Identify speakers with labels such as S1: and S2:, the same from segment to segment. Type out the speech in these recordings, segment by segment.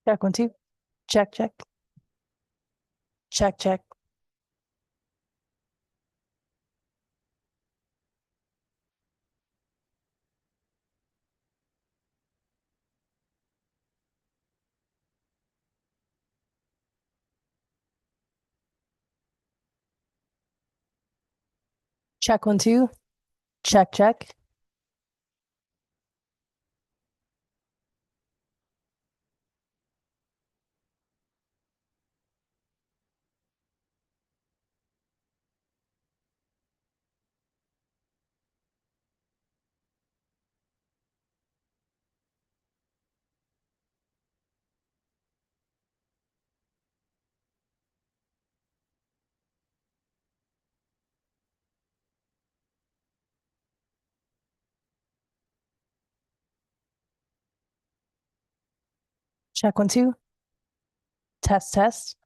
S1: Check 1 2. Check check. Check check. Check 1 2. Check check. Check 1 2. Test test.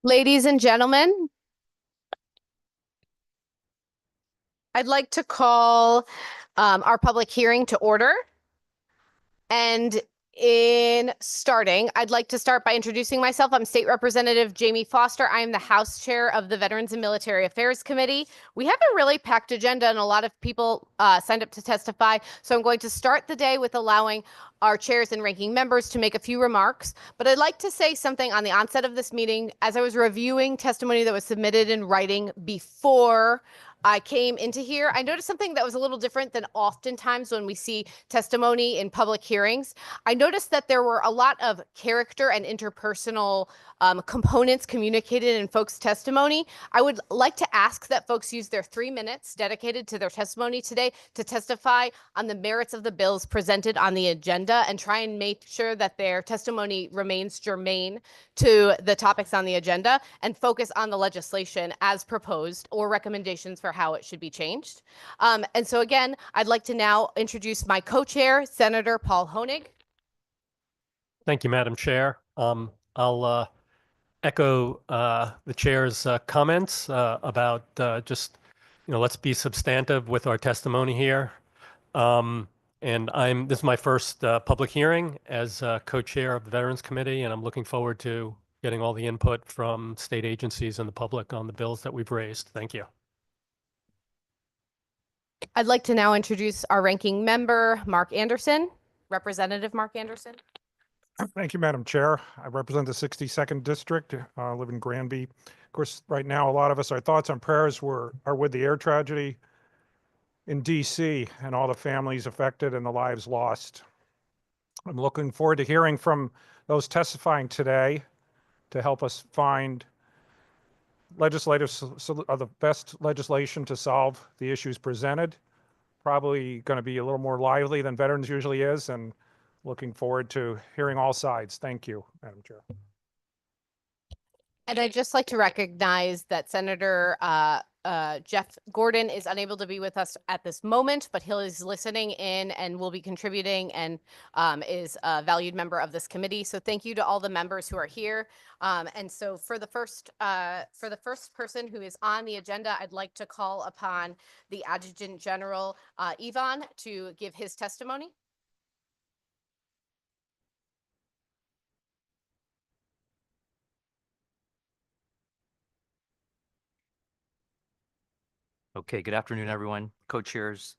S2: Ladies and gentlemen, I'd like to call our public hearing to order. And in starting, I'd like to start by introducing myself. I'm State Representative Jamie Foster. I am the House Chair of the Veterans and Military Affairs Committee. We have a really packed agenda and a lot of people signed up to testify. So I'm going to start the day with allowing our chairs and ranking members to make a few remarks. But I'd like to say something on the onset of this meeting. As I was reviewing testimony that was submitted in writing before I came into here, I noticed something that was a little different than oftentimes when we see testimony in public hearings. I noticed that there were a lot of character and interpersonal components communicated in folks' testimony. I would like to ask that folks use their 3 minutes dedicated to their testimony today to testify on the merits of the bills presented on the agenda and try and make sure that their testimony remains germane to the topics on the agenda and focus on the legislation as proposed or recommendations for how it should be changed. And so again, I'd like to now introduce my co-chair, Senator Paul Honig.
S3: Thank you, Madam Chair. I'll echo the chair's comments about just, let's be substantive with our testimony here. And this is my first public hearing as co-chair of the Veterans Committee, and I'm looking forward to getting all the input from state agencies and the public on the bills that we've raised. Thank you.
S2: I'd like to now introduce our ranking member, Mark Anderson, Representative Mark Anderson.
S4: Thank you, Madam Chair. I represent the 62nd District, live in Granby. Of course, right now, a lot of us, our thoughts and prayers are with the air tragedy in DC and all the families affected and the lives lost. I'm looking forward to hearing from those testifying today to help us find the best legislation to solve the issues presented. Probably going to be a little more lively than veterans usually is, and looking forward to hearing all sides. Thank you, Madam Chair.
S2: And I'd just like to recognize that Senator Jeff Gordon is unable to be with us at this moment, but he is listening in and will be contributing and is a valued member of this committee. So thank you to all the members who are here. And so for the first person who is on the agenda, I'd like to call upon the Adjutant General Yvonne to give his testimony.
S5: Okay, good afternoon, everyone. Co-chairs,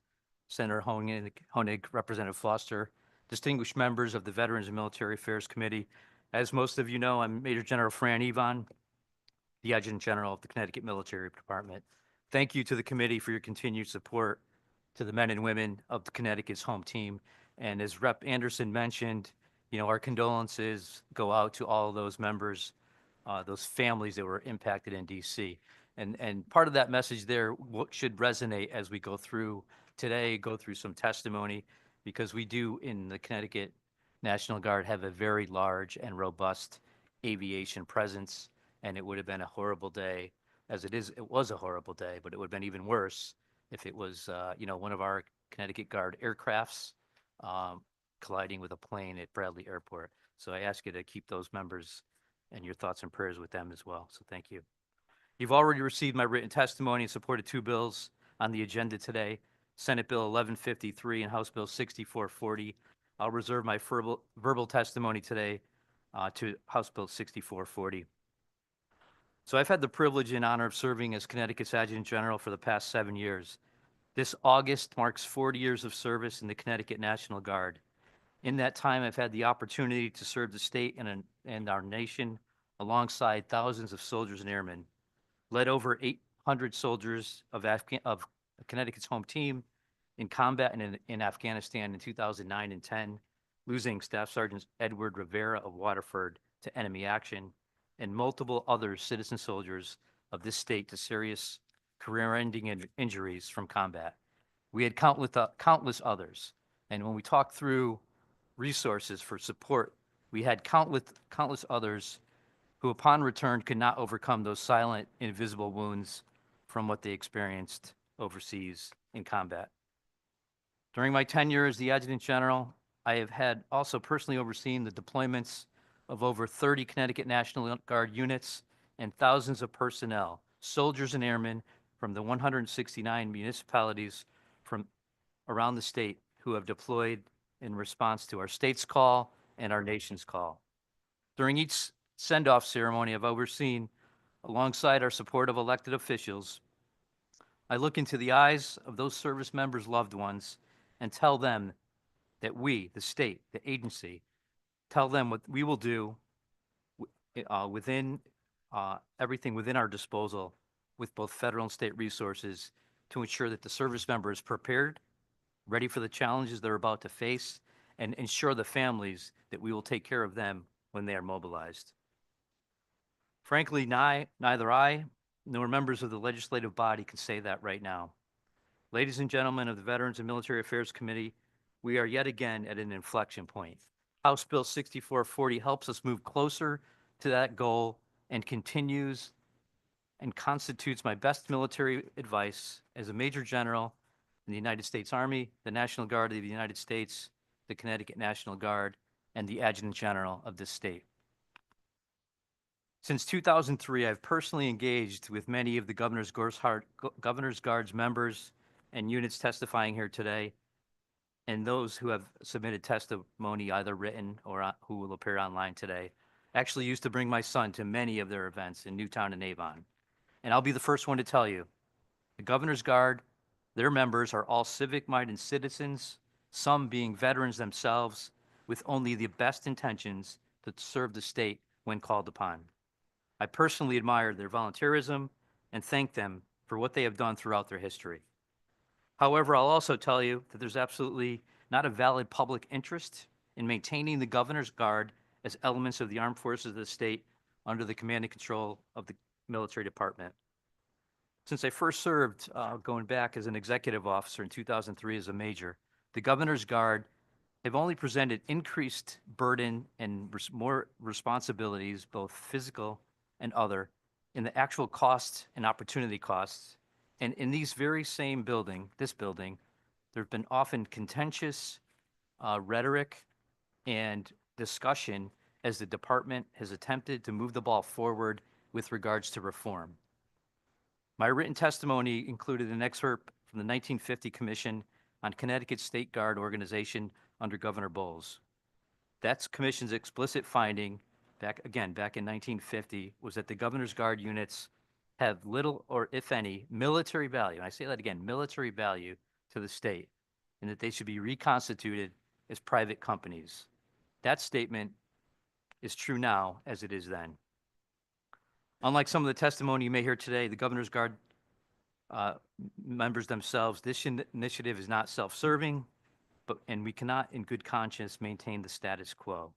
S5: Senator Honig, Representative Foster, distinguished members of the Veterans and Military Affairs Committee. As most of you know, I'm Major General Fran Yvonne, the Adjutant General of the Connecticut Military Department. Thank you to the committee for your continued support to the men and women of the Connecticut's home team. And as Rep. Anderson mentioned, our condolences go out to all of those members, those families that were impacted in DC. And part of that message there should resonate as we go through today, go through some testimony, because we do in the Connecticut National Guard have a very large and robust aviation presence. And it would have been a horrible day, as it was a horrible day, but it would have been even worse if it was, one of our Connecticut Guard aircrafts colliding with a plane at Bradley Airport. So I ask you to keep those members and your thoughts and prayers with them as well. So thank you. You've already received my written testimony and supported 2 bills on the agenda today, Senate Bill 1153 and House Bill 6440. I'll reserve my verbal testimony today to House Bill 6440. So I've had the privilege and honor of serving as Connecticut's Adjutant General for the past 7 years. This August marks 40 years of service in the Connecticut National Guard. In that time, I've had the opportunity to serve the state and our nation alongside thousands of soldiers and airmen, led over 800 soldiers of Connecticut's home team in combat in Afghanistan in 2009 and 10, losing Staff Sergeant Edward Rivera of Waterford to enemy action, and multiple other citizen soldiers of this state to serious career-ending injuries from combat. We had countless others. And when we talk through resources for support, we had countless others who upon return could not overcome those silent, invisible wounds from what they experienced overseas in combat. During my tenure as the Adjutant General, I have had also personally overseen the deployments of over 30 Connecticut National Guard units and thousands of personnel, soldiers and airmen from the 169 municipalities from around the state who have deployed in response to our state's call and our nation's call. During each send-off ceremony I've overseen, alongside our support of elected officials, I look into the eyes of those service members' loved ones and tell them that we, the state, the agency, tell them what we will do within everything within our disposal with both federal and state resources to ensure that the service member is prepared, ready for the challenges they're about to face, and ensure the families that we will take care of them when they are mobilized. Frankly, neither I nor members of the legislative body can say that right now. Ladies and gentlemen of the Veterans and Military Affairs Committee, we are yet again at an inflection point. House Bill 6440 helps us move closer to that goal and continues and constitutes my best military advice as a Major General in the United States Army, the National Guard of the United States, the Connecticut National Guard, and the Adjutant General of this state. Since 2003, I've personally engaged with many of the Governor's Guard's members and units testifying here today, and those who have submitted testimony, either written or who will appear online today. Actually used to bring my son to many of their events in Newtown and Avon. And I'll be the first one to tell you, the Governor's Guard, their members are all civic-minded citizens, some being veterans themselves, with only the best intentions to serve the state when called upon. I personally admire their volunteerism and thank them for what they have done throughout their history. However, I'll also tell you that there's absolutely not a valid public interest in maintaining the Governor's Guard as elements of the armed forces of the state under the command and control of the military department. Since I first served, going back as an executive officer in 2003 as a major, the Governor's Guard have only presented increased burden and more responsibilities, both physical and other, in the actual costs and opportunity costs. And in these very same this building, there have been often contentious rhetoric and discussion as the department has attempted to move the ball forward with regards to reform. My written testimony included an excerpt from the 1950 Commission on Connecticut State Guard Organization under Governor Bowles. That commission's explicit finding, back in 1950, was that the Governor's Guard units have little or, if any, military value, and I say that again, military value to the state, and that they should be reconstituted as private companies. That statement is true now as it is then. Unlike some of the testimony you may hear today, the Governor's Guard members themselves, this initiative is not self-serving, and we cannot in good conscience maintain the status quo.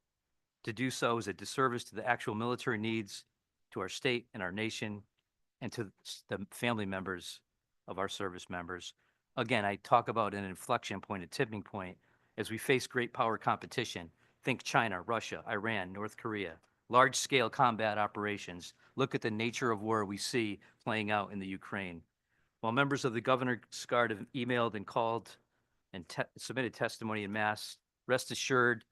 S5: To do so is a disservice to the actual military needs, to our state and our nation, and to the family members of our service members. Again, I talk about an inflection point, a tipping point, as we face great power competition. Think China, Russia, Iran, North Korea, large-scale combat operations. Look at the nature of war we see playing out in the Ukraine. While members of the Governor's Guard have emailed and called and submitted testimony en masse, rest assured,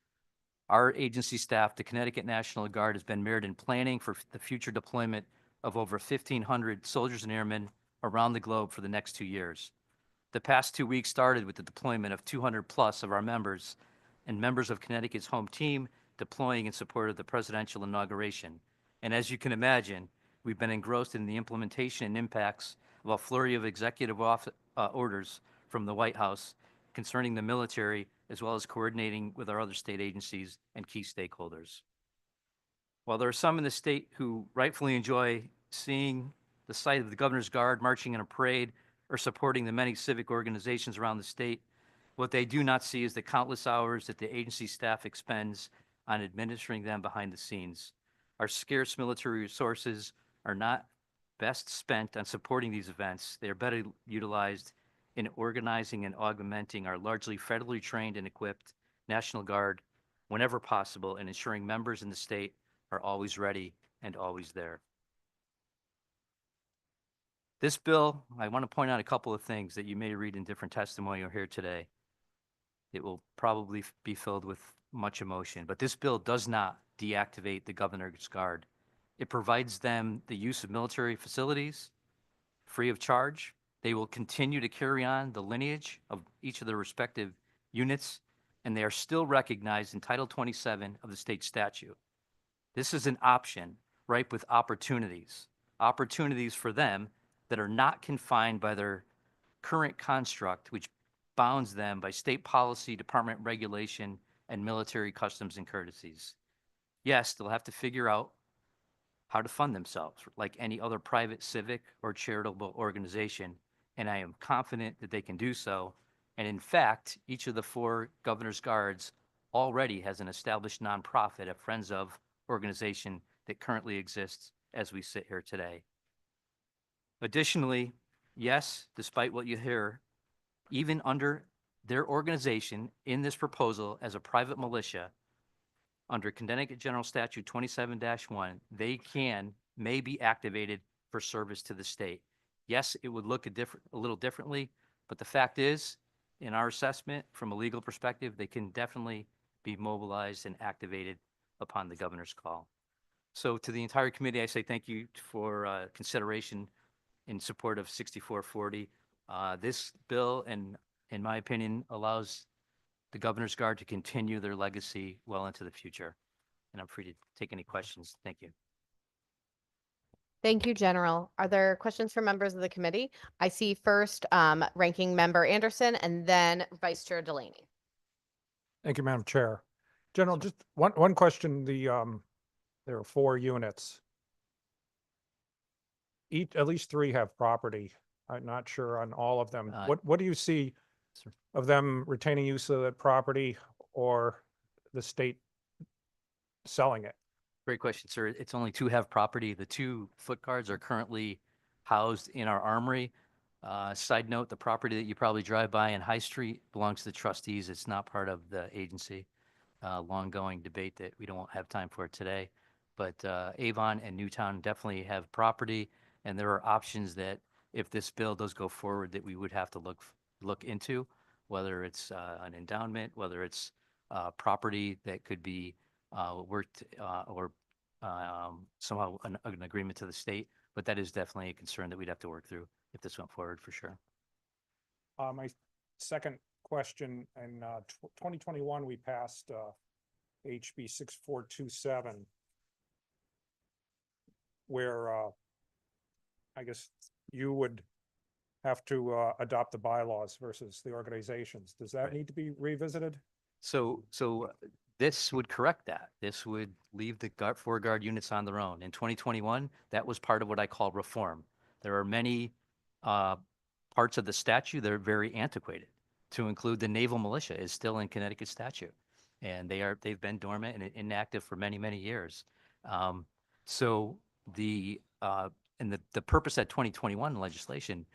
S5: our agency staff, the Connecticut National Guard, has been mired in planning for the future deployment of over 1,500 soldiers and airmen around the globe for the next 2 years. The past 2 weeks started with the deployment of 200 plus of our members and members of Connecticut's home team deploying in support of the presidential inauguration. And as you can imagine, we've been engrossed in the implementation and impacts of a flurry of executive orders from the White House concerning the military, as well as coordinating with our other state agencies and key stakeholders. While there are some in the state who rightfully enjoy seeing the sight of the Governor's Guard marching in a parade or supporting the many civic organizations around the state, what they do not see is the countless hours that the agency staff expends on administering them behind the scenes. Our scarce military resources are not best spent on supporting these events. They are better utilized in organizing and augmenting our largely federally trained and equipped National Guard whenever possible, and ensuring members in the state are always ready and always there. This bill, I want to point out a couple of things that you may read in different testimony or hear today. It will probably be filled with much emotion, but this bill does not deactivate the Governor's Guard. It provides them the use of military facilities free of charge. They will continue to carry on the lineage of each of their respective units, and they are still recognized in Title 27 of the state statute. This is an option ripe with opportunities for them that are not confined by their current construct, which bounds them by state policy, department regulation, and military customs and courtesies. Yes, they'll have to figure out how to fund themselves like any other private, civic, or charitable organization, and I am confident that they can do so. And in fact, each of the 4 Governor's Guards already has an established nonprofit, a Friends of organization that currently exists as we sit here today. Additionally, yes, despite what you hear, even under their organization in this proposal as a private militia, under Connecticut General Statute 27-1, they may be activated for service to the state. Yes, it would look a little differently, but the fact is, in our assessment, from a legal perspective, they can definitely be mobilized and activated upon the governor's call. So to the entire committee, I say thank you for consideration in support of 6440. This bill, in my opinion, allows the Governor's Guard to continue their legacy well into the future. And I'm free to take any questions. Thank you.
S2: Thank you, General. Are there questions from members of the committee? I see first Ranking Member Anderson and then Vice Chair Delaney.
S4: Thank you, Madam Chair. General, just one question. There are 4 units. At least 3 have property. I'm not sure on all of them. What do you see
S5: Sir.
S4: of them retaining use of that property or the state selling it?
S5: Great question, sir. It's only 2 have property. The 2 foot guards are currently housed in our armory. Side note, the property that you probably drive by in High Street belongs to the trustees. It's not part of the agency. Long-going debate that we don't have time for today. But Avon and Newtown definitely have property, and there are options that if this bill does go forward that we would have to look into, whether it's an endowment, whether it's property that could be worked or somehow an agreement to the state. But that is definitely a concern that we'd have to work through if this went forward for sure.
S4: My second question, in 2021, we passed HB 6427, where I guess you would have to adopt the bylaws versus the organizations. Does that
S5: Right.
S4: need to be revisited?
S5: So this would correct that. This would leave the 4 guard units on their own. In 2021, that was part of what I call reform. There are many parts of the statute that are very antiquated. To include the naval militia is still in Connecticut statute, and they've been dormant and inactive for many, many years. So the purpose of 2021 legislation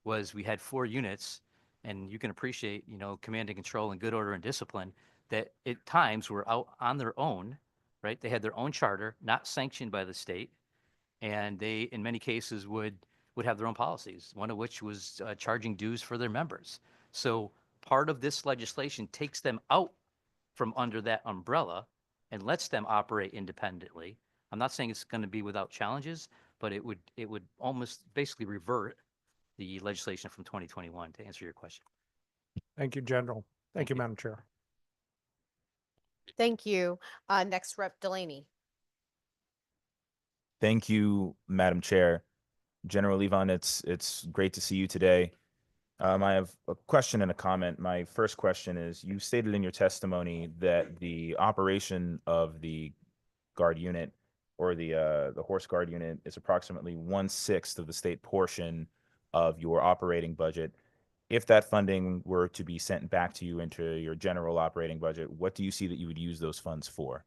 S5: was we had 4 units, and you can appreciate, command and control and good order and discipline that at times were out on their own, right? They had their own charter, not sanctioned by the state, and they, in many cases, would have their own policies, one of which was charging dues for their members. So part of this legislation takes them out from under that umbrella and lets them operate independently. I'm not saying it's going to be without challenges, but it would almost basically revert the legislation from 2021, to answer your question.
S4: Thank you, General. Thank you, Madam Chair.
S2: Thank you. Next, Rep. Delaney.
S6: Thank you, Madam Chair. General Levon, it's great to see you today. I have a question and a comment. My first question is, you stated in your testimony that the operation of the guard unit or the horse guard unit is approximately 1/6 of the state portion of your operating budget. If that funding were to be sent back to you into your general operating budget, what do you see that you would use those funds for?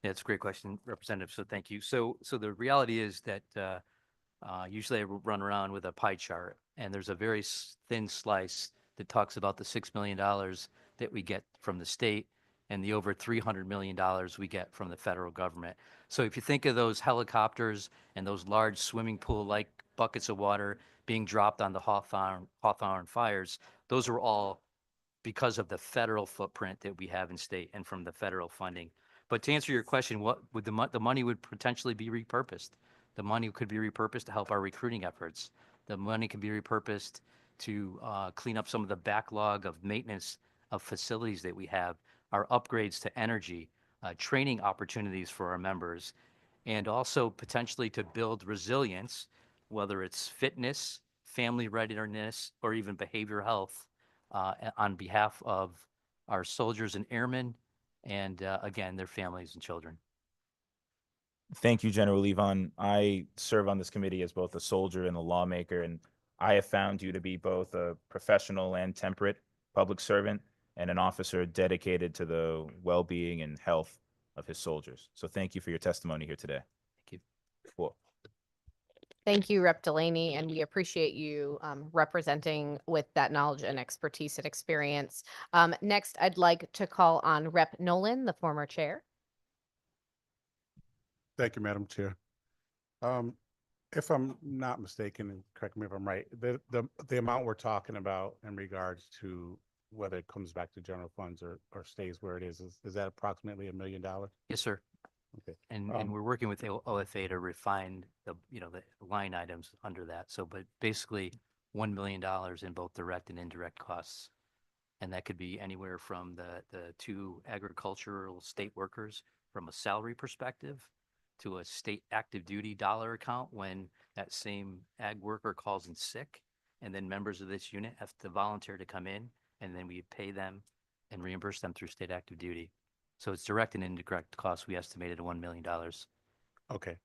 S5: Yeah, it's a great question, Representative. So thank you. So the reality is that usually I run around with a pie chart, and there's a very thin slice that talks about the $6 million that we get from the state and the over $300 million we get from the federal government. So if you think of those helicopters and those large swimming pool-like buckets of water being dropped on the Hawthorne fires, those are all because of the federal footprint that we have in state and from the federal funding. But to answer your question, what would the money would potentially be repurposed? The money could be repurposed to help our recruiting efforts. The money can be repurposed to clean up some of the backlog of maintenance of facilities that we have, our upgrades to energy, training opportunities for our members, and also potentially to build resilience, whether it's fitness, family readiness, or even behavioral health on behalf of our soldiers and airmen, and again, their families and children.
S6: Thank you, General Levon. I serve on this committee as both a soldier and a lawmaker, and I have found you to be both a professional and temperate public servant and an officer dedicated to the well-being and health of his soldiers. So thank you for your testimony here today.
S5: Thank you.
S6: Cool.
S2: Thank you, Rep. Delaney, and we appreciate you representing with that knowledge and expertise and experience. Next, I'd like to call on Rep. Nolan, the former chair.
S7: Thank you, Madam Chair. If I'm not mistaken, and correct me if I'm right, the amount we're talking about in regards to whether it comes back to general funds or stays where it is that approximately $1 million?
S5: Yes, sir.
S7: Okay.
S5: And we're working with OFA to refine the line items under that. So, but basically $1 million in both direct and indirect costs. And that could be anywhere from the two agricultural state workers from a salary perspective to a state active duty dollar account when that same ag worker calls in sick, and then members of this unit have to volunteer to come in, and then we pay them and reimburse them through state active duty. So it's direct and indirect costs. We estimated at $1 million.
S7: Okay,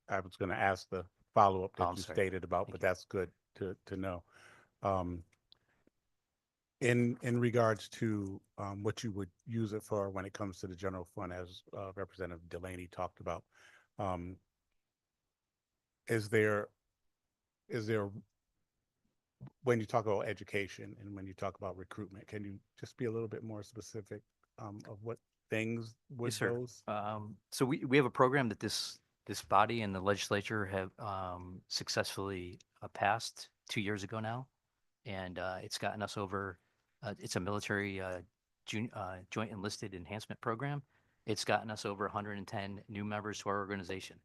S7: I was going to ask the follow-up
S5: Oh,
S7: that
S5: I'm
S7: you
S5: sorry.
S7: stated about,
S5: Thank
S7: but
S5: you.
S7: that's good to know. In regards to what you would use it for when it comes to the general fund, as Representative Delaney talked about, is there when you talk about education and when you talk about recruitment, can you just be a little bit more specific of what things would
S5: Yes, sir.
S7: those?
S5: So we have a program that this body and the legislature have successfully passed 2 years ago now, and it's gotten us over. It's a military joint enlisted enhancement program. It's gotten us over 110 new members to our organization.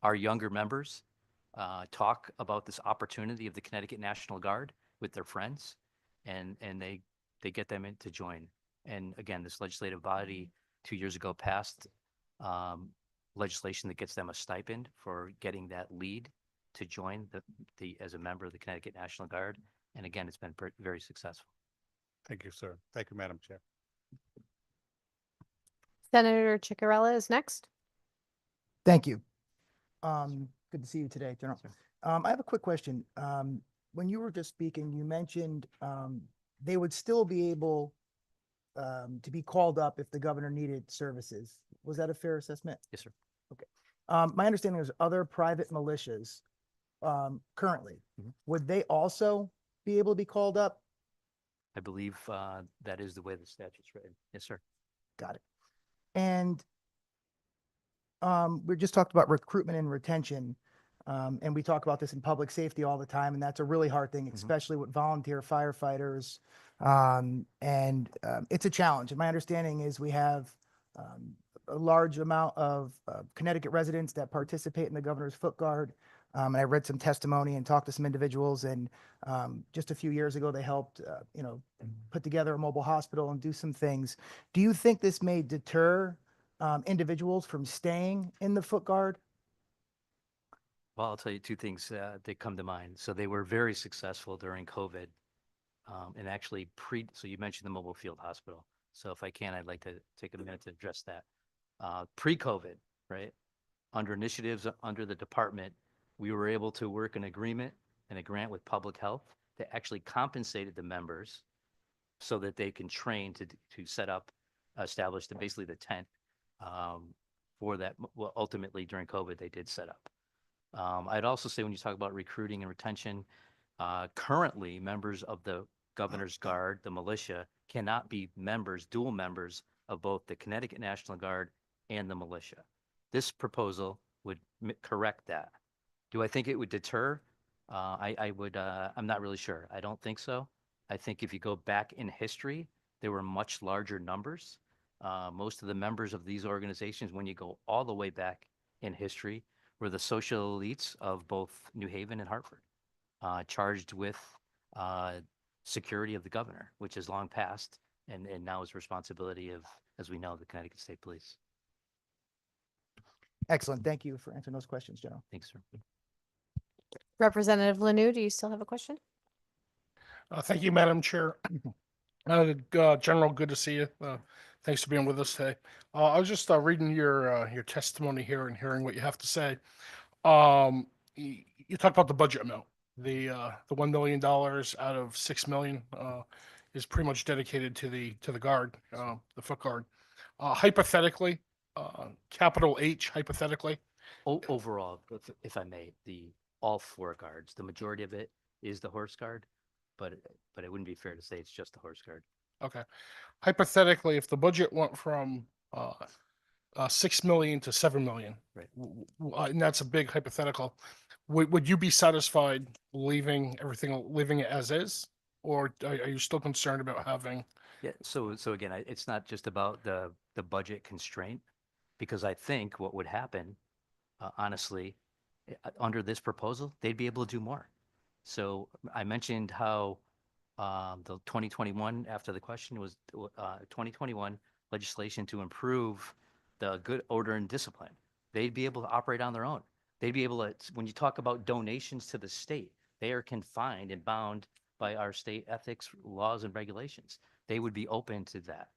S5: Our younger members talk about this opportunity of the Connecticut National Guard with their friends, and they get them in to join. And again, this legislative body 2 years ago passed legislation that gets them a stipend for getting that lead to join the as a member of the Connecticut National Guard. And again, it's been very successful.
S7: Thank you, sir. Thank you, Madam Chair.
S2: Senator Ciccarella is next.
S8: Thank you. Good to see you today, General. I have a quick question. When you were just speaking, you mentioned they would still be able to be called up if the governor needed services. Was that a fair assessment?
S5: Yes, sir.
S8: My understanding is other private militias currently,
S5: Mhm.
S8: would they also be able to be called up?
S5: I believe that is the way the statute's written. Yes, sir.
S8: Got it. And we just talked about recruitment and retention. And we talk about this in public safety all the time, and that's a really hard thing, especially with volunteer firefighters. It's a challenge. And my understanding is we have a large amount of Connecticut residents that participate in the Governor's Foot Guard. And I read some testimony and talked to some individuals, and just a few years ago, they helped, put together a mobile hospital and do some things. Do you think this may deter individuals from staying in the Foot Guard?
S5: Well, I'll tell you two things that come to mind. So they were very successful during COVID, and actually so you mentioned the mobile field hospital. So if I can, I'd like to take a minute to address that. Pre-COVID, right? Under initiatives under the department, we were able to work an agreement and a grant with public health that actually compensated the members so that they can train to set up, establish basically the tent for that. Well, ultimately during COVID, they did set up. I'd also say when you talk about recruiting and retention, currently members of the Governor's Guard, the militia, cannot be dual members of both the Connecticut National Guard and the militia. This proposal would correct that. Do I think it would deter? I'm not really sure. I don't think so. I think if you go back in history, there were much larger numbers. Most of the members of these organizations, when you go all the way back in history, were the social elites of both New Haven and Hartford, charged with security of the governor, which is long past and now is responsibility of, as we know, the Connecticut State Police.
S8: Excellent. Thank you for answering those questions, General.
S5: Thanks, sir.
S2: Representative Lanu, do you still have a question?
S9: Thank you, Madam Chair. General, good to see you. Thanks for being with us today. I was just reading your testimony here and hearing what you have to say. You talked about the budget amount. The $1 million out of $6 million is pretty much dedicated to the guard, the foot guard. Hypothetically, capital H, hypothetically,
S5: Overall, if I may, all 4 guards, the majority of it is the horse guard, but it wouldn't be fair to say it's just the horse guard.
S9: okay. Hypothetically, if the budget went from 6 million to 7 million,
S5: Right.
S9: And that's a big hypothetical, would you be satisfied leaving it as is? Or are you still concerned about having,
S5: Yeah, so again, it's not just about the budget constraint, because I think what would happen, honestly, under this proposal, they'd be able to do more. So I mentioned how the 2021, after the question was 2021 legislation to improve the good order and discipline. They'd be able to operate on their own. They'd be able to, when you talk about donations to the state, they are confined and bound by our state ethics laws and regulations. They would be open to that.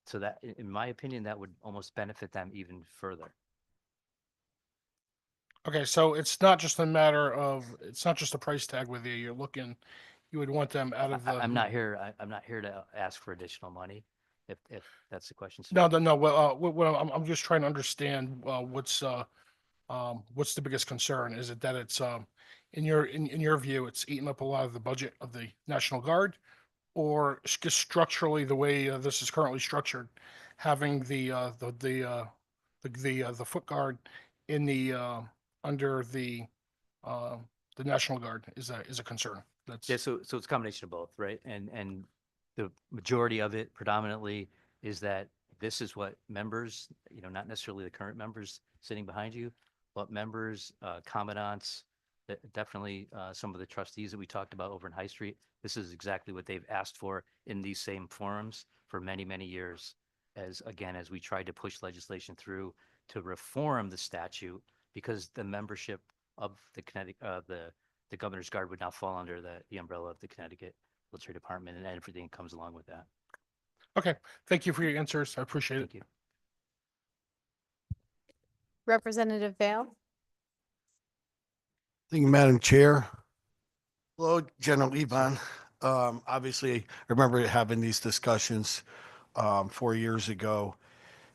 S5: So that, in my opinion, that would almost benefit them even further.
S9: okay, so it's not just a matter of, it's not just a price tag with you, you would want them out of the.
S5: I'm not here to ask for additional money, if that's the question. sir.
S9: No, well, I'm just trying to understand, what's the biggest concern? Is it that it's, in your view, it's eating up a lot of the budget of the National Guard? Or just structurally, the way this is currently structured, having the foot guard in under the National Guard is a concern. That's.
S5: Yeah, so it's a combination of both, right? And the majority of it predominantly is that this is what members, not necessarily the current members sitting behind you, but members, commandants, definitely some of the trustees that we talked about over in High Street. This is exactly what they've asked for in these same forums for many, many years. As we tried to push legislation through to reform the statute, because the membership of the the Governor's Guard would now fall under the umbrella of the Connecticut Military Department and everything that comes along with that.
S9: Okay, thank you for your answers. I appreciate it.
S5: Thank you.
S2: Representative Vale?
S10: Thank you, Madam Chair. Hello, General Levon. Obviously, I remember having these discussions 4 years ago,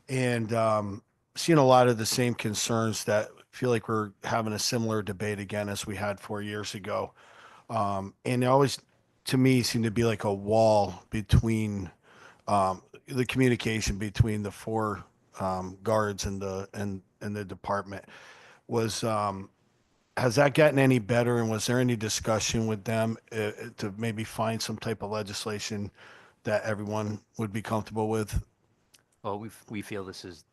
S10: and seeing a lot of the same concerns that feel like we're having a similar debate again as we had 4 years ago. And it always, to me, seemed to be like a wall between the communication between the 4 guards and the department. Has that gotten any better, and was there any discussion with them to maybe find some type of legislation that everyone would be comfortable with?
S5: Well, we feel this is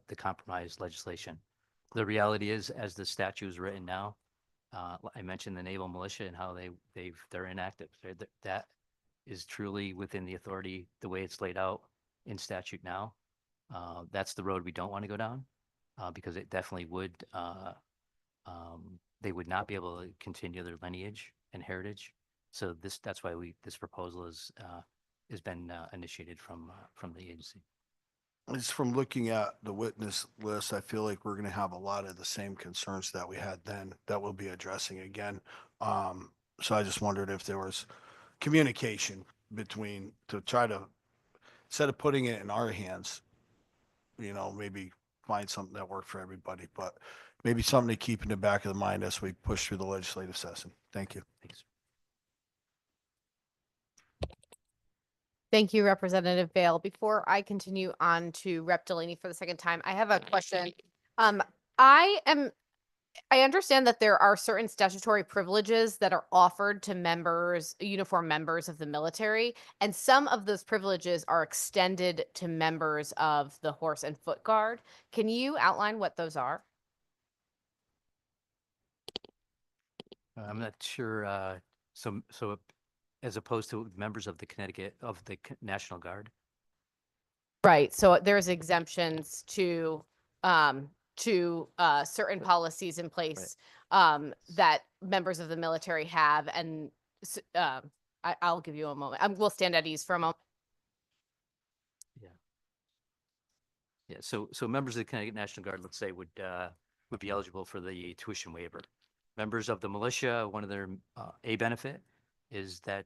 S5: the compromise legislation. The reality is, as the statute is written now, I mentioned the naval militia and how they're inactive. That is truly within the authority, the way it's laid out in statute now. That's the road we don't want to go down, because it definitely would. They would not be able to continue their lineage and heritage. So that's why this proposal has been initiated from the agency.
S10: Just from looking at the witness list, I feel like we're going to have a lot of the same concerns that we had then that we'll be addressing again. So I just wondered if there was communication to try to, instead of putting it in our hands, maybe find something that worked for everybody, but maybe something to keep in the back of the mind as we push through the legislative session. Thank you.
S5: Thanks.
S2: Thank you, Representative Vale. Before I continue on to Rep. Delaney for the second time, I have a question. I am I understand that there are certain statutory privileges that are offered to members, uniform members of the military, and some of those privileges are extended to members of the Horse and Foot Guard. Can you outline what those are?
S5: I'm not sure, so as opposed to members of the National Guard?
S2: Right, so there's exemptions to certain policies in place that members of the military have, and I'll give you a moment. We'll stand at ease for a moment.
S5: Yeah, so members of the Connecticut National Guard, let's say, would be eligible for the tuition waiver. Members of the militia, one of their a benefit is that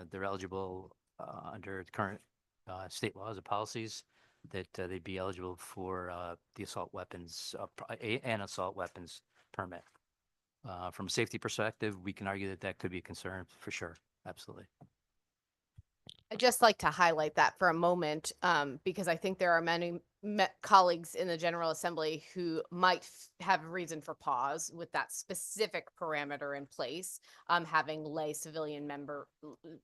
S5: they're eligible under the current state laws and policies that they'd be eligible for the assault weapons and assault weapons permit. From a safety perspective, we can argue that that could be a concern for sure. Absolutely.
S2: I'd just like to highlight that for a moment, because I think there are many colleagues in the General Assembly who might have reason for pause with that specific parameter in place, having lay civilian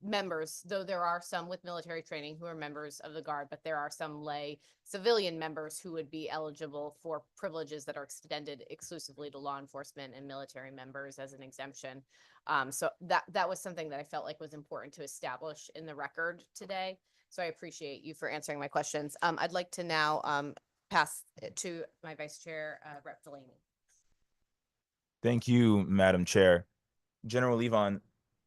S2: members, though there are some with military training who are members of the Guard, but there are some lay civilian members who would be eligible for privileges that are extended exclusively to law enforcement and military members as an exemption. So that was something that I felt like was important to establish in the record today. So I appreciate you for answering my questions. I'd like to now pass it to my Vice Chair, Rep. Delaney.
S6: Thank you, Madam Chair. General Levon,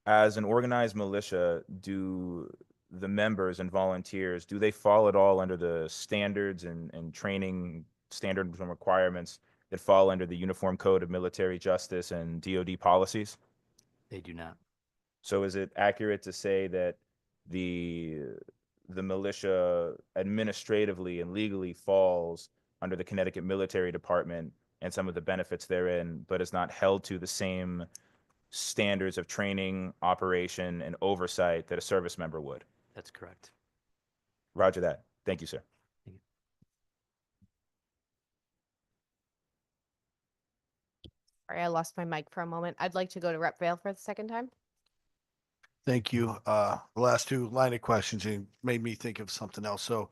S6: as an organized militia, do the members and volunteers, do they fall at all under the standards and training standards and requirements that fall under the Uniform Code of Military Justice and DoD policies?
S5: They do not.
S6: So is it accurate to say that the militia administratively and legally falls under the Connecticut Military Department and some of the benefits therein, but is not held to the same standards of training, operation, and oversight that a service member would?
S5: That's correct.
S6: Roger that. Thank you, sir.
S2: Sorry, I lost my mic for a moment. I'd like to go to Rep. Vale for the second time.
S10: Thank you. The last two line of questions made me think of something else. So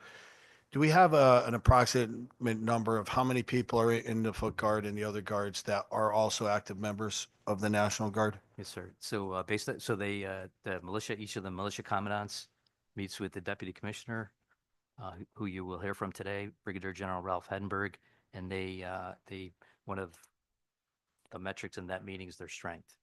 S10: do we have an approximate number of how many people are in the Foot Guard and the other guards that are also active members of the National Guard?
S5: Yes, sir. So the militia, each of the militia commandants meets with the deputy commissioner, who you will hear from today, Brigadier General Ralph Hedenberg, and one of the metrics in that meeting is their strength.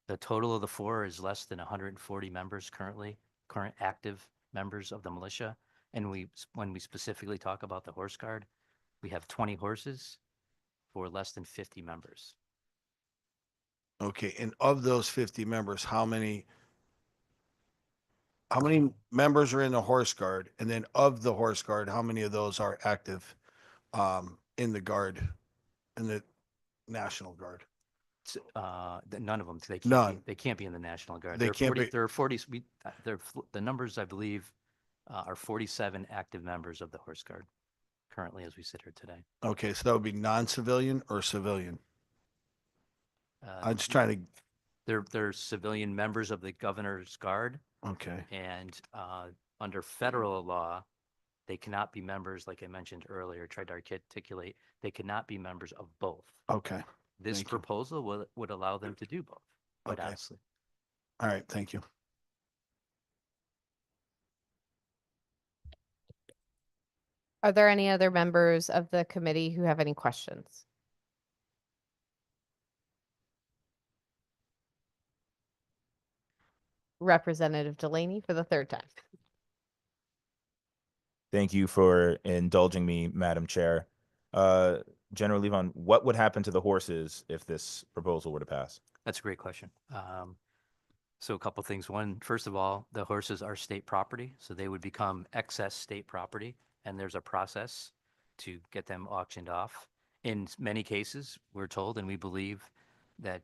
S5: The total of the four is less than 140 members current active members of the militia. And when we specifically talk about the Horse Guard, we have 20 horses for less than 50 members.
S10: Okay, and of those 50 members, how many members are in the Horse Guard? And then of the Horse Guard, how many of those are active in the Guard, in the National Guard?
S5: None of them. They can't be in the National Guard.
S10: They can't be.
S5: There are 40. The numbers, I believe, are 47 active members of the Horse Guard currently as we sit here today.
S10: Okay, so that would be non-civilian or civilian? I'm just trying to.
S5: They're civilian members of the Governor's Guard.
S10: Okay.
S5: And under federal law, they cannot be members, like I mentioned earlier, tried to articulate, they cannot be members of both.
S10: Okay.
S5: This
S10: Thank you.
S5: proposal would allow them to do both, quite
S10: Okay.
S5: honestly.
S10: All right, thank you.
S2: Are there any other members of the committee who have any questions? Representative Delaney for the third time.
S6: Thank you for indulging me, Madam Chair. General Levon, what would happen to the horses if this proposal were to pass?
S5: That's a great question. So a couple things. One, first of all, the horses are state property, so they would become excess state property, and there's a process to get them auctioned off. In many cases, we're told and we believe that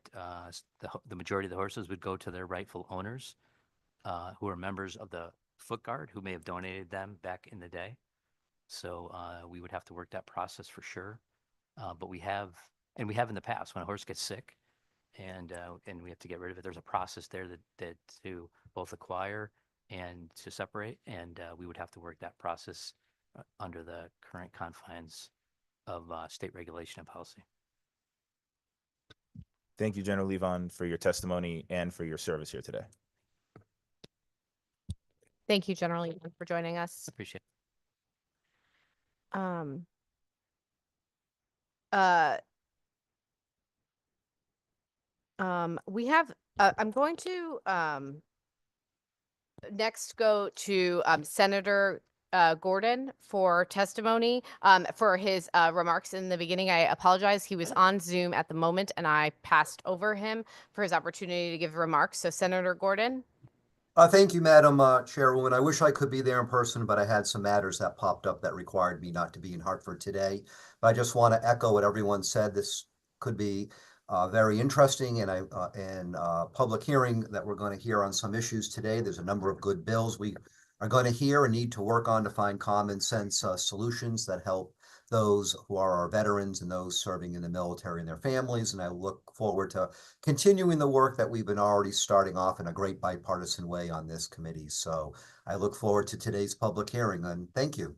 S5: the majority of the horses would go to their rightful owners, who are members of the Foot Guard, who may have donated them back in the day. So we would have to work that process for sure. But we have And we have in the past when a horse gets sick and we have to get rid of it. There's a process there that to both acquire and to separate, and we would have to work that process under the current confines of state regulation and policy.
S6: Thank you, General Levon, for your testimony and for your service here today.
S2: Thank you, General Levon, for joining us.
S5: Appreciate it.
S2: We have, I'm going to next go to Senator Gordon for testimony. For his remarks in the beginning, I apologize. He was on Zoom at the moment and I passed over him for his opportunity to give remarks. So Senator Gordon.
S11: Thank you, Madam Chairwoman. I wish I could be there in person, but I had some matters that popped up that required me not to be in Hartford today. But I just want to echo what everyone said. This could be very interesting and public hearing that we're going to hear on some issues today. There's a number of good bills we are going to hear and need to work on to find common sense solutions that help those who are our veterans and those serving in the military and their families. And I look forward to continuing the work that we've been already starting off in a great bipartisan way on this committee. So I look forward to today's public hearing, and thank you.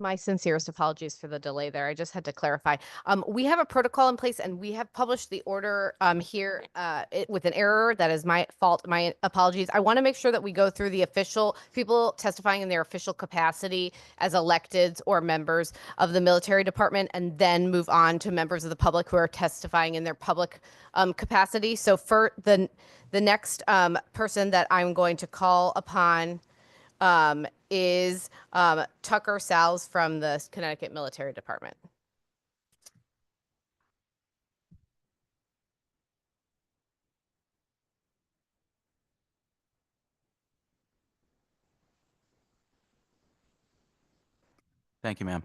S2: My sincerest apologies for the delay there. I just had to clarify. We have a protocol in place and we have published the order here with an error. That is my fault. My apologies. I want to make sure that we go through the official people testifying in their official capacity as electeds or members of the military department, and then move on to members of the public who are testifying in their public capacity. So for the next person that I'm going to call upon is Tucker Salz from the Connecticut Military Department.
S12: Thank you, ma'am.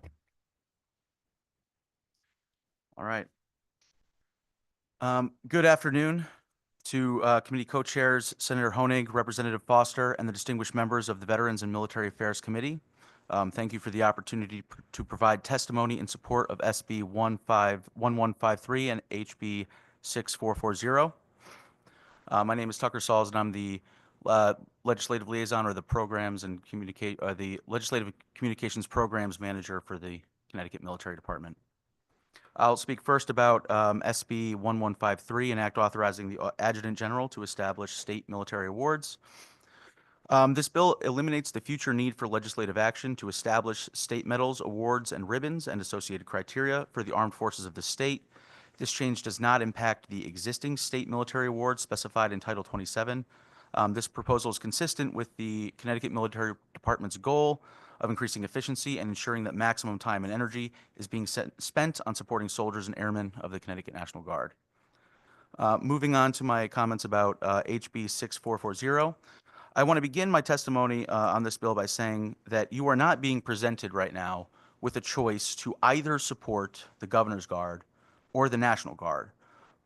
S12: All right. Good afternoon to committee co-chairs, Senator Honig, Representative Foster, and the distinguished members of the Veterans and Military Affairs Committee. Thank you for the opportunity to provide testimony in support of SB 1153 and HB 6440. My name is Tucker Salz, and I'm the legislative liaison, or the programs and the legislative communications programs manager for the Connecticut Military Department. I'll speak first about SB 1153, an act authorizing the Adjutant General to establish state military awards. This bill eliminates the future need for legislative action to establish state medals, awards, and ribbons and associated criteria for the armed forces of the state. This change does not impact the existing state military awards specified in Title 27. This proposal is consistent with the Connecticut Military Department's goal of increasing efficiency and ensuring that maximum time and energy is being spent on supporting soldiers and airmen of the Connecticut National Guard. Moving on to my comments about HB 6440, I want to begin my testimony on this bill by saying that you are not being presented right now with a choice to either support the Governor's Guard or the National Guard.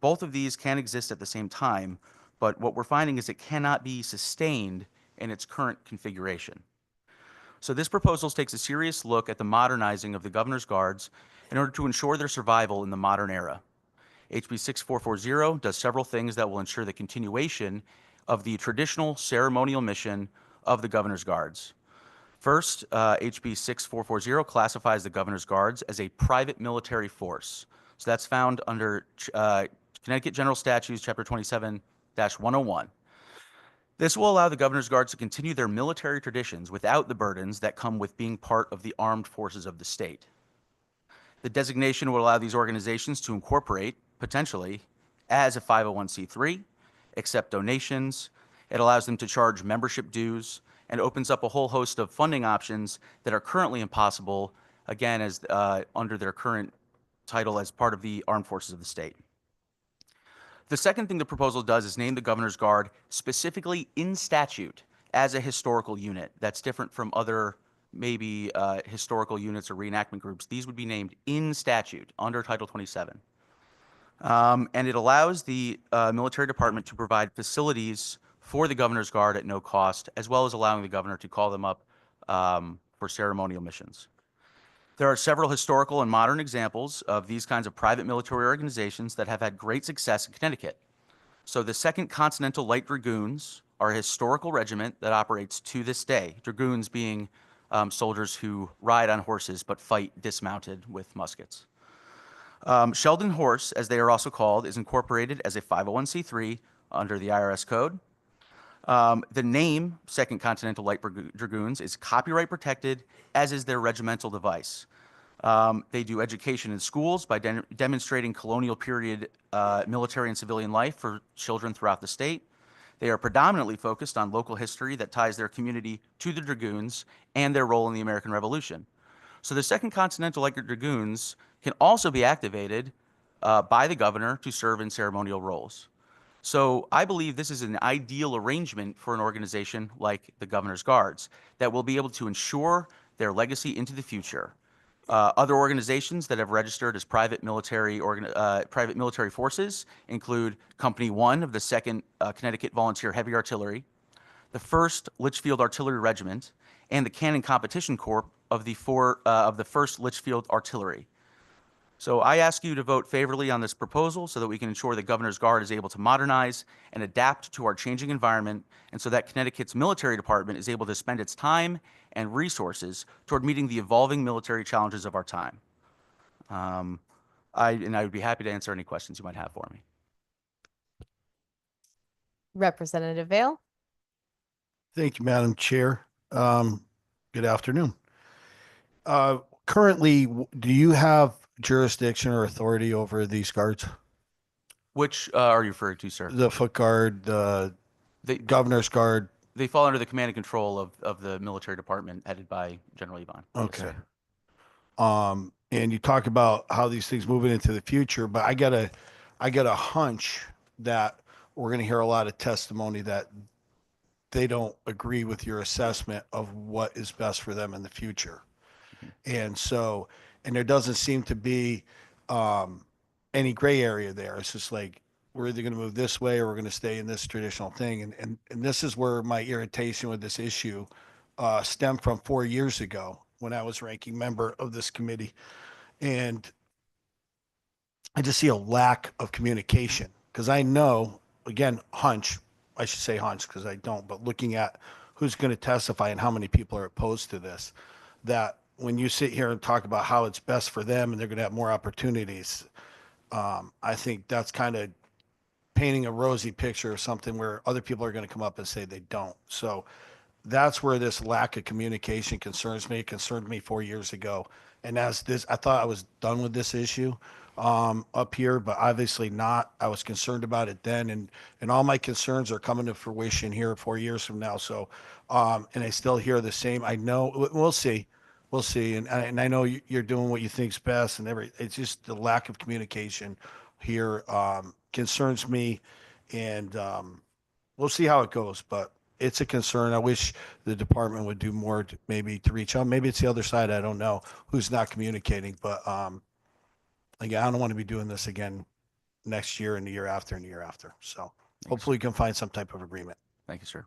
S12: Both of these can exist at the same time, but what we're finding is it cannot be sustained in its current configuration. So this proposal takes a serious look at the modernizing of the Governor's Guards in order to ensure their survival in the modern era. HB 6440 does several things that will ensure the continuation of the traditional ceremonial mission of the Governor's Guards. First, HB 6440 classifies the Governor's Guards as a private military force. So that's found under Connecticut General Statutes, Chapter 27-101. This will allow the Governor's Guards to continue their military traditions without the burdens that come with being part of the armed forces of the state. The designation will allow these organizations to incorporate, potentially, as a 501c3, accept donations. It allows them to charge membership dues and opens up a whole host of funding options that are currently impossible, again, as under their current title as part of the armed forces of the state. The second thing the proposal does is name the Governor's Guard specifically in statute as a historical unit. That's different from other maybe historical units or reenactment groups. These would be named in statute under Title 27. And it allows the military department to provide facilities for the Governor's Guard at no cost, as well as allowing the governor to call them up for ceremonial missions. There are several historical and modern examples of these kinds of private military organizations that have had great success in Connecticut. So the 2nd Continental Light Dragoons are a historical regiment that operates to this day, dragoons being soldiers who ride on horses but fight dismounted with muskets. Sheldon Horse, as they are also called, is incorporated as a 501c3 under the IRS code. The name 2nd Continental Light Dragoons is copyright protected, as is their regimental device. They do education in schools by demonstrating colonial period military and civilian life for children throughout the state. They are predominantly focused on local history that ties their community to the Dragoons and their role in the American Revolution. So the 2nd Continental Light Dragoons can also be activated by the governor to serve in ceremonial roles. So I believe this is an ideal arrangement for an organization like the Governor's Guards that will be able to ensure their legacy into the future. Other organizations that have registered as private military forces include Company 1 of the 2nd Connecticut Volunteer Heavy Artillery, the 1st Litchfield Artillery Regiment, and the Cannon Competition Corps of the 1st Litchfield Artillery. So I ask you to vote favorably on this proposal so that we can ensure the Governor's Guard is able to modernize and adapt to our changing environment, and so that Connecticut's military department is able to spend its time and resources toward meeting the evolving military challenges of our time. I would be happy to answer any questions you might have for me.
S2: Representative Vale.
S10: Thank you, Madam Chair. Good afternoon. Currently, do you have jurisdiction or authority over these guards?
S12: Which are you referring to, sir?
S10: The foot guard, the Governor's Guard?
S12: They fall under the command and control of the military department headed by General Yvonne.
S10: Okay.
S12: Yes, sir.
S10: And you talk about how these things moving into the future, but I got a hunch that we're going to hear a lot of testimony that they don't agree with your assessment of what is best for them in the future. And so, and there doesn't seem to be any gray area there. It's just like, we're either going to move this way or we're going to stay in this traditional thing. And this is where my irritation with this issue stemmed from 4 years ago when I was ranking member of this committee. And I just see a lack of communication because I know, again, hunch, I should say hunch because I don't, but looking at who's going to testify and how many people are opposed to this, that when you sit here and talk about how it's best for them and they're going to have more opportunities, I think that's kind of painting a rosy picture of something where other people are going to come up and say they don't. So that's where this lack of communication concerns me. It concerned me 4 years ago. And as this, I thought I was done with this issue up here, but obviously not. I was concerned about it then, and all my concerns are coming to fruition here 4 years from now. So, and I still hear the same. I know we'll see. We'll see. And I know you're doing what you think's best and it's just the lack of communication here concerns me, and we'll see how it goes, but it's a concern. I wish the department would do more to maybe to reach out. Maybe it's the other side. I don't know who's not communicating, but again, I don't want to be doing this again next year and the year after and the year after. So hopefully we can find some type of agreement.
S12: Thank you, sir.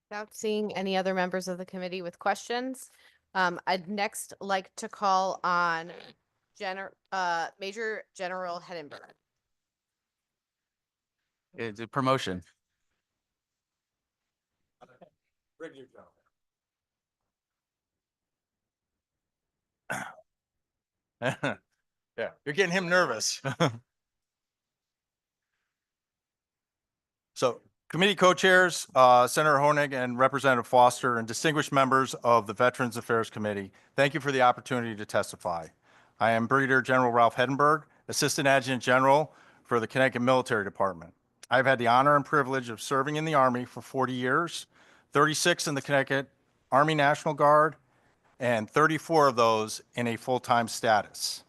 S2: Without seeing any other members of the committee with questions, I'd next like to call on Major General Heddenberg.
S12: It's a promotion.
S13: Yeah, you're getting him nervous. So committee co-chairs, Senator Honig and Representative Foster, and distinguished members of the Veterans Affairs Committee, thank you for the opportunity to testify. I am Brigadier General Ralph Heddenberg, Assistant Adjutant General for the Connecticut Military Department. I've had the honor and privilege of serving in the Army for 40 years, 36 in the Connecticut Army National Guard, and 34 of those in a full-time status.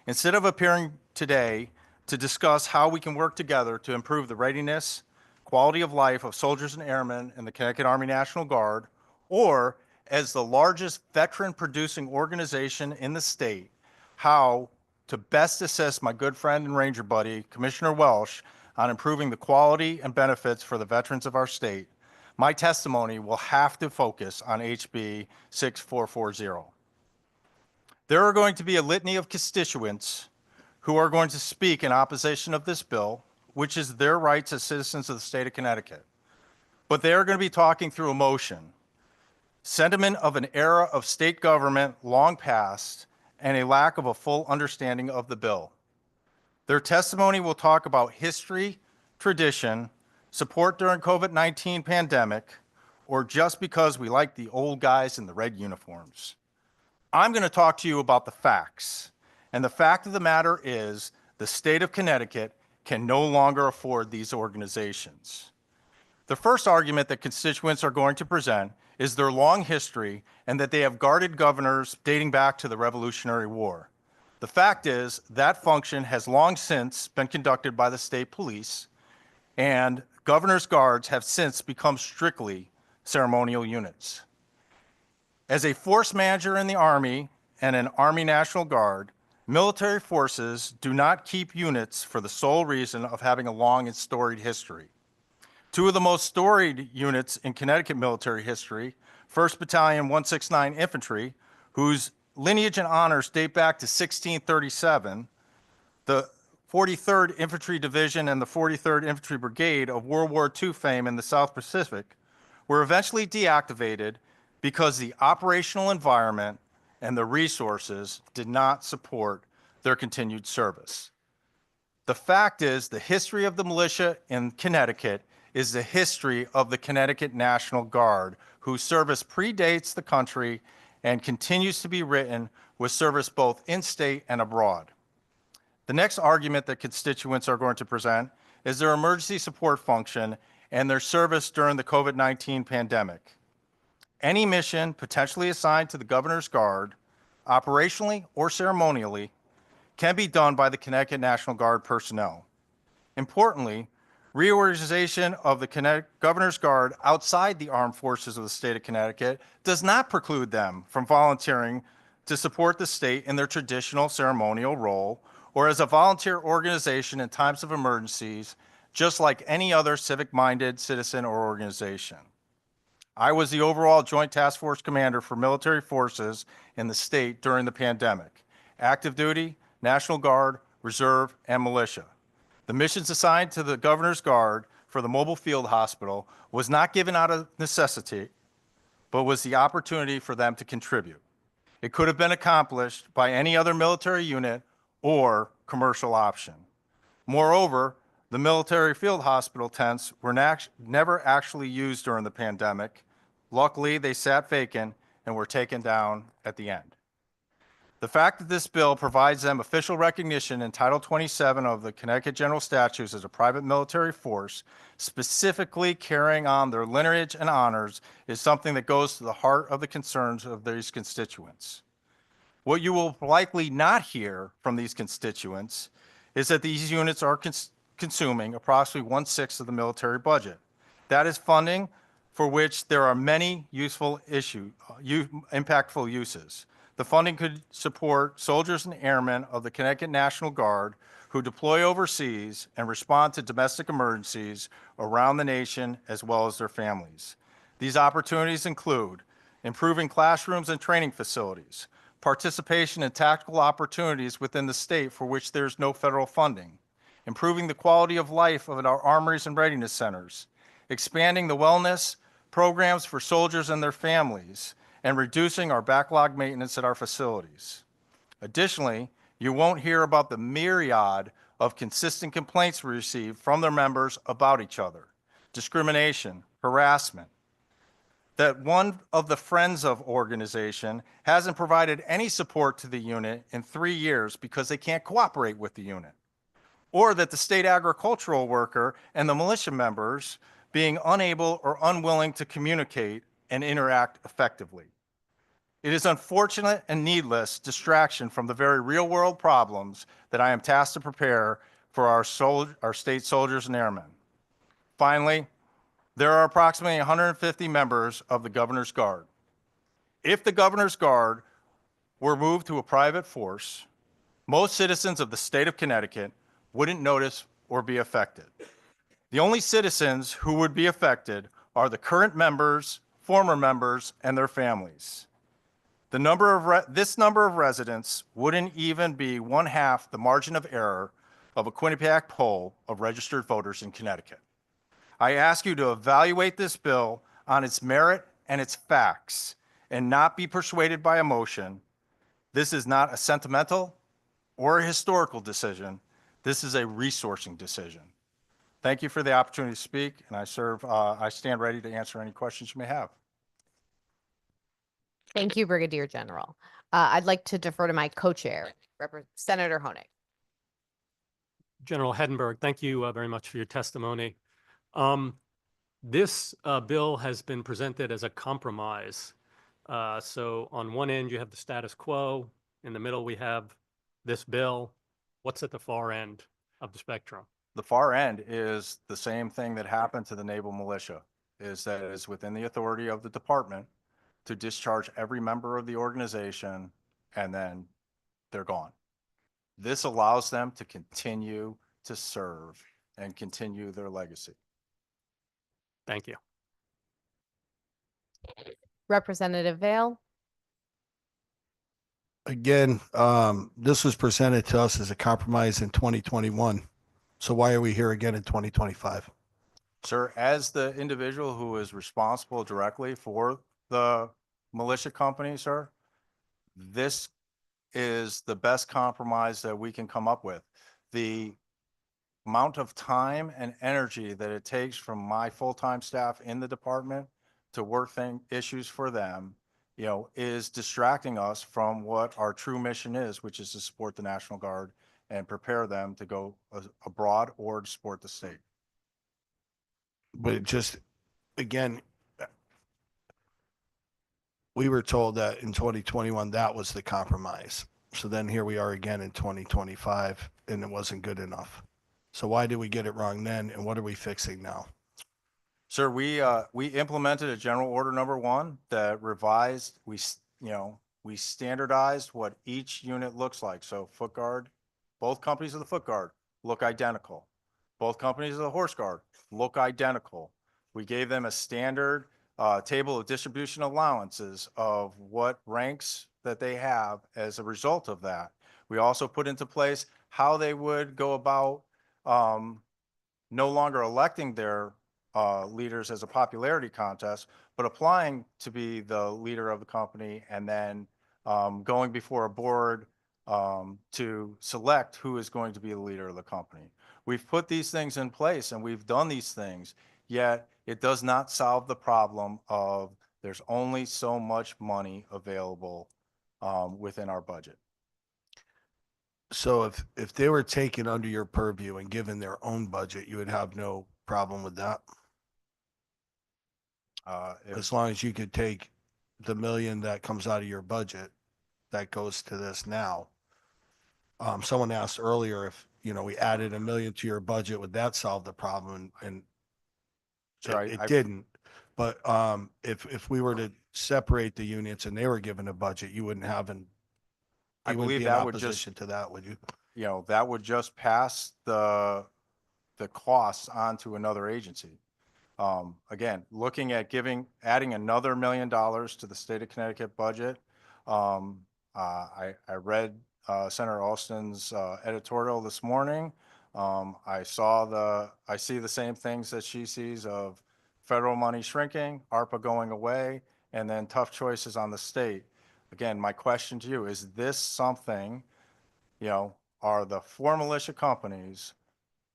S13: Instead of appearing today to discuss how we can work together to improve the readiness, quality of life of soldiers and airmen in the Connecticut Army National Guard, or as the largest veteran-producing organization in the state, how to best assist my good friend and Ranger buddy, Commissioner Welsh, on improving the quality and benefits for the veterans of our state, my testimony will have to focus on HB 6440. There are going to be a litany of constituents who are going to speak in opposition of this bill, which is their rights as citizens of the state of Connecticut. But they are going to be talking through emotion, sentiment of an era of state government long past, and a lack of a full understanding of the bill. Their testimony will talk about history, tradition, support during COVID-19 pandemic, or just because we like the old guys in the red uniforms. I'm going to talk to you about the facts. And the fact of the matter is the state of Connecticut can no longer afford these organizations. The first argument that constituents are going to present is their long history and that they have guarded governors dating back to the Revolutionary War. The fact is that function has long since been conducted by the state police, and governor's guards have since become strictly ceremonial units. As a force manager in the Army and an Army National Guard, military forces do not keep units for the sole reason of having a long and storied history. Two of the most storied units in Connecticut military history, 1st Battalion 169 Infantry, whose lineage and honors date back to 1637, the 43rd Infantry Division and the 43rd Infantry Brigade of World War II fame in the South Pacific, were eventually deactivated because the operational environment and the resources did not support their continued service. The fact is, the history of the militia in Connecticut is the history of the Connecticut National Guard, whose service predates the country and continues to be written with service both in-state and abroad. The next argument that constituents are going to present is their emergency support function and their service during the COVID-19 pandemic. Any mission potentially assigned to the Governor's Guard, operationally or ceremonially, can be done by the Connecticut National Guard personnel. Importantly, reorganization of the Governor's Guard outside the armed forces of the state of Connecticut does not preclude them from volunteering to support the state in their traditional ceremonial role or as a volunteer organization in times of emergencies, just like any other civic-minded citizen or organization. I was the overall Joint Task Force Commander for military forces in the state during the pandemic, active duty, National Guard, Reserve, and militia. The missions assigned to the Governor's Guard for the mobile field hospital was not given out of necessity, but was the opportunity for them to contribute. It could have been accomplished by any other military unit or commercial option. Moreover, the military field hospital tents were never actually used during the pandemic. Luckily, they sat vacant and were taken down at the end. The fact that this bill provides them official recognition in Title 27 of the Connecticut General Statutes as a private military force, specifically carrying on their lineage and honors, is something that goes to the heart of the concerns of these constituents. What you will likely not hear from these constituents is that these units are consuming approximately 1/6 of the military budget. That is funding for which there are many impactful uses. The funding could support soldiers and airmen of the Connecticut National Guard who deploy overseas and respond to domestic emergencies around the nation as well as their families. These opportunities include improving classrooms and training facilities, participation in tactical opportunities within the state for which there is no federal funding, improving the quality of life of our armories and readiness centers, expanding the wellness programs for soldiers and their families, and reducing our backlog maintenance at our facilities. Additionally, you won't hear about the myriad of consistent complaints we receive from their members about each other, discrimination, harassment, that one of the Friends of organization hasn't provided any support to the unit in 3 years because they can't cooperate with the unit, or that the state agricultural worker and the militia members being unable or unwilling to communicate and interact effectively. It is unfortunate and needless distraction from the very real-world problems that I am tasked to prepare for our state soldiers and airmen. Finally, there are approximately 150 members of the Governor's Guard. If the Governor's Guard were moved to a private force, Most citizens of the state of Connecticut wouldn't notice or be affected. The only citizens who would be affected are the current members, former members, and their families. This number of residents wouldn't even be 1/2 the margin of error of a Quinnipiac poll of registered voters in Connecticut. I ask you to evaluate this bill on its merit and its facts and not be persuaded by emotion. This is not a sentimental or a historical decision. This is a resourcing decision. Thank you for the opportunity to speak, and I stand ready to answer any questions you may have.
S2: Thank you, Brigadier General. I'd like to defer to my co-chair, Senator Honig.
S3: General Heddenberg, thank you very much for your testimony. This bill has been presented as a compromise. So on one end, you have the status quo. In the middle, we have this bill. What's at the far end of the spectrum?
S13: The far end is the same thing that happened to the naval militia, is that it is within the authority of the department to discharge every member of the organization, and then they're gone. This allows them to continue to serve and continue their legacy.
S3: Thank you.
S2: Representative Vale.
S10: Again, this was presented to us as a compromise in 2021. So why are we here again in 2025?
S13: Sir, as the individual who is responsible directly for the militia company, sir, this is the best compromise that we can come up with. The amount of time and energy that it takes from my full-time staff in the department to work issues for them, is distracting us from what our true mission is, which is to support the National Guard and prepare them to go abroad or to support the state.
S10: But it just, again, we were told that in 2021, that was the compromise. So then here we are again in 2025, and it wasn't good enough. So why did we get it wrong then, and what are we fixing now?
S13: Sir, we implemented a general order number 1 that revised, we standardized what each unit looks like. So Foot Guard, both companies of the Foot Guard look identical. Both companies of the Horse Guard look identical. We gave them a standard table of distribution allowances of what ranks that they have as a result of that. We also put into place how they would go about no longer electing their leaders as a popularity contest, but applying to be the leader of the company and then going before a board to select who is going to be the leader of the company. We've put these things in place and we've done these things, yet it does not solve the problem of there's only so much money available within our budget.
S10: So if they were taken under your purview and given their own budget, you would have no problem with that? As long as you could take the $1 million that comes out of your budget that goes to this now. Someone asked earlier if, we added $1 million to your budget, would that solve the problem? And
S13: Sure,
S10: it didn't. But if we were to separate the units and they were given a budget, you wouldn't have
S13: I
S10: you wouldn't
S13: believe
S10: be in
S13: that would
S10: opposition to that, would you?
S13: that would just pass the costs on to another agency. Again, looking at adding another $1 million to the state of Connecticut budget. I read Senator Alston's editorial this morning. I see the same things that she sees of federal money shrinking, ARPA going away, and then tough choices on the state. Again, my question to you, is this something, are the 4 militia companies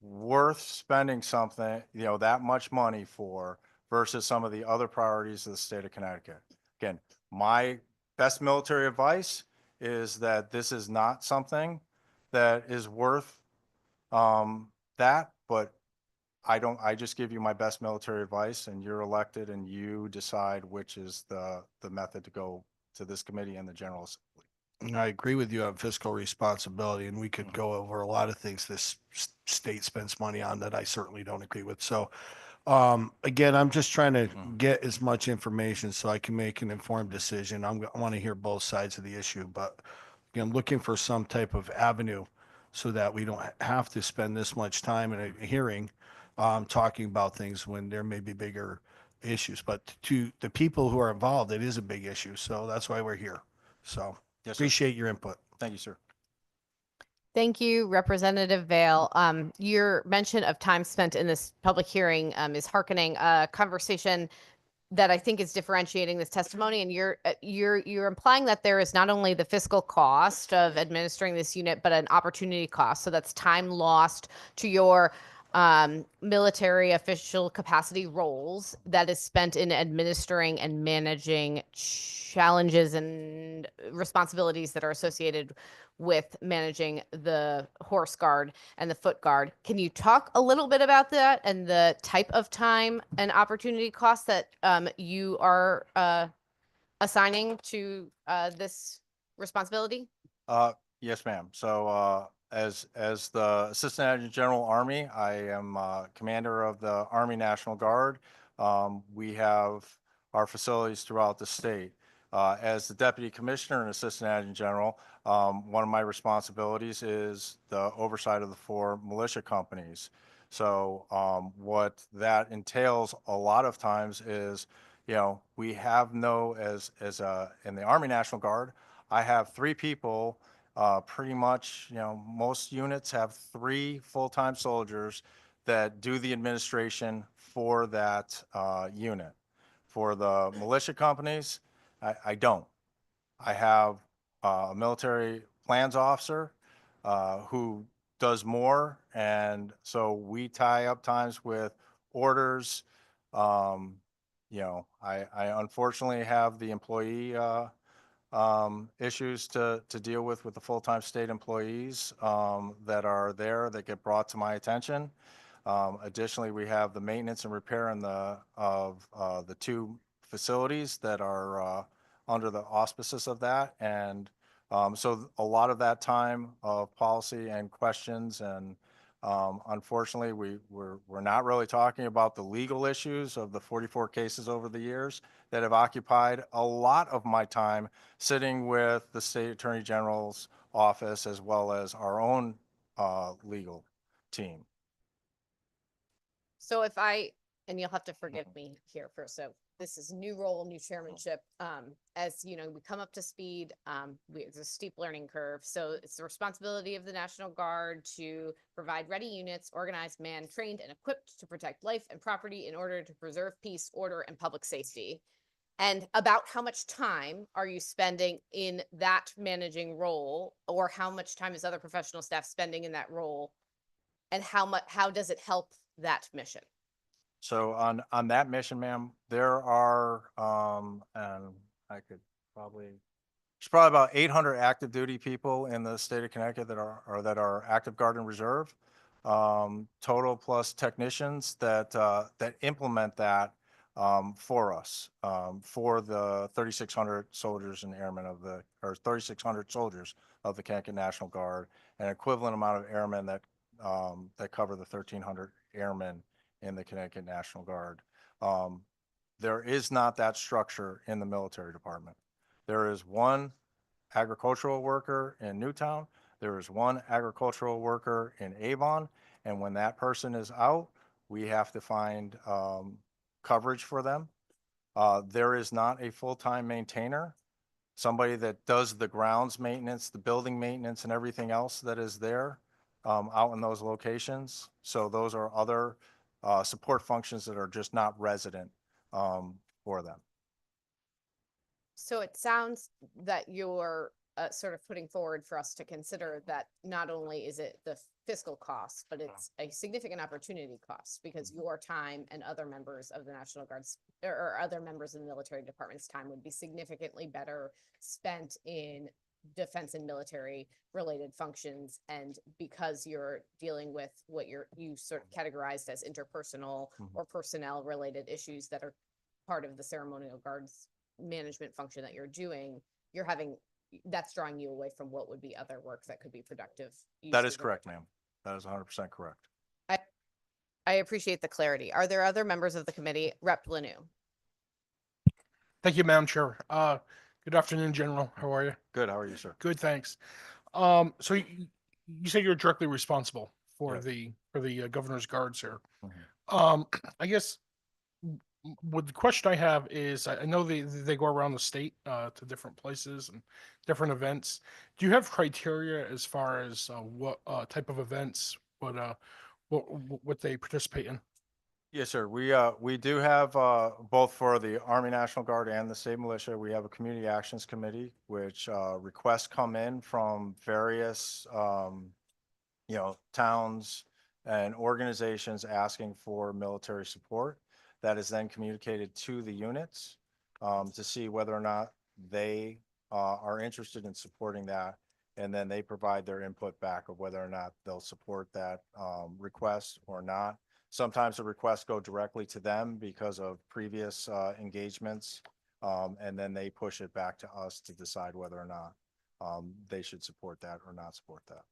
S13: worth spending something, that much money for versus some of the other priorities of the state of Connecticut? Again, my best military advice is that this is not something that is worth that, but I just give you my best military advice and you're elected and you decide which is the method to go to this committee and the General Assembly.
S10: I agree with you on fiscal responsibility, and we could go over a lot of things this state spends money on that I certainly don't agree with. So again, I'm just trying to get as much information so I can make an informed decision. I want to hear both sides of the issue, but again, looking for some type of avenue so that we don't have to spend this much time in a hearing talking about things when there may be bigger issues. But to the people who are involved, it is a big issue. So that's why we're here. So
S13: Yes, sir.
S10: appreciate your input.
S13: Thank you, sir.
S2: Thank you, Representative Vale. Your mention of time spent in this public hearing is hearkening a conversation that I think is differentiating this testimony, and you're implying that there is not only the fiscal cost of administering this unit, but an opportunity cost. So that's time lost to your military official capacity roles that is spent in administering and managing challenges and responsibilities that are associated with managing the horse guard and the foot guard. Can you talk a little bit about that and the type of time and opportunity costs that you are assigning to this responsibility?
S13: Yes, ma'am. So as the Assistant Adjutant General Army, I am commander of the Army National Guard. We have our facilities throughout the state. As the Deputy Commissioner and Assistant Adjutant General, one of my responsibilities is the oversight of the 4 militia companies. So what that entails a lot of times is, we have in the Army National Guard, I have 3 people, pretty much, most units have 3 full-time soldiers that do the administration for that unit. For the militia companies, I don't. I have a military plans officer who does more, and so we tie up times with orders. I unfortunately have the employee issues to deal with the full-time state employees that are there that get brought to my attention. Additionally, we have the maintenance and repair of the 2 facilities that are under the auspices of that. And so a lot of that time of policy and questions, and unfortunately, we're not really talking about the legal issues of the 44 cases over the years that have occupied a lot of my time sitting with the State Attorney General's office as well as our own legal team.
S2: So and you'll have to forgive me here first. So this is new role, new chairmanship. As you know, we come up to speed. It's a steep learning curve. So it's the responsibility of the National Guard to provide ready units, organized, manned, trained, and equipped to protect life and property in order to preserve peace, order, and public safety. And about how much time are you spending in that managing role, or how much time is other professional staff spending in that role? And how does it help that mission?
S13: So on that mission, ma'am, there are, and there's probably about 800 active duty people in the state of Connecticut that are active guard and reserve, total, plus technicians that implement that for us, for the 3,600 soldiers and airmen or 3,600 soldiers of the Connecticut National Guard, an equivalent amount of airmen that cover the 1,300 airmen in the Connecticut National Guard. There is not that structure in the military department. There is one agricultural worker in Newtown. There is one agricultural worker in Avon. And when that person is out, we have to find coverage for them. There is not a full-time maintainer, somebody that does the grounds maintenance, the building maintenance, and everything else that is there out in those locations. So those are other support functions that are just not resident for them.
S2: So it sounds that you're sort of putting forward for us to consider that not only is it the fiscal cost, but it's a significant opportunity cost, because your time and other members of the National Guard's or other members of the military department's time would be significantly better spent in defense and military related functions. And because you're dealing with what you sort of categorized as interpersonal or personnel related issues that are part of the ceremonial guards management function that you're doing, that's drawing you away from what would be other work that could be productive.
S13: That is correct, ma'am. That is 100% correct.
S2: I appreciate the clarity. Are there other members of the committee? Rep. Lanu.
S9: Thank you, Madam Chair. Good afternoon, General. How are you?
S13: Good, how are you, sir?
S9: Good, thanks. So you say you're directly responsible for
S13: Yes.
S9: the governor's guards here.
S13: Mhm.
S9: I guess what the question I have is, I know they go around the state to different places and different events. Do you have criteria as far as what type of events, what they participate in?
S13: Yes, sir. We do have, both for the Army National Guard and the state militia, we have a community actions committee, which, requests come in from various, towns and organizations asking for military support. That is then communicated to the units, to see whether or not they, are interested in supporting that. And then they provide their input back of whether or not they'll support that, request or not. Sometimes the requests go directly to them because of previous, engagements. And then they push it back to us to decide whether or not, they should support that or not support that.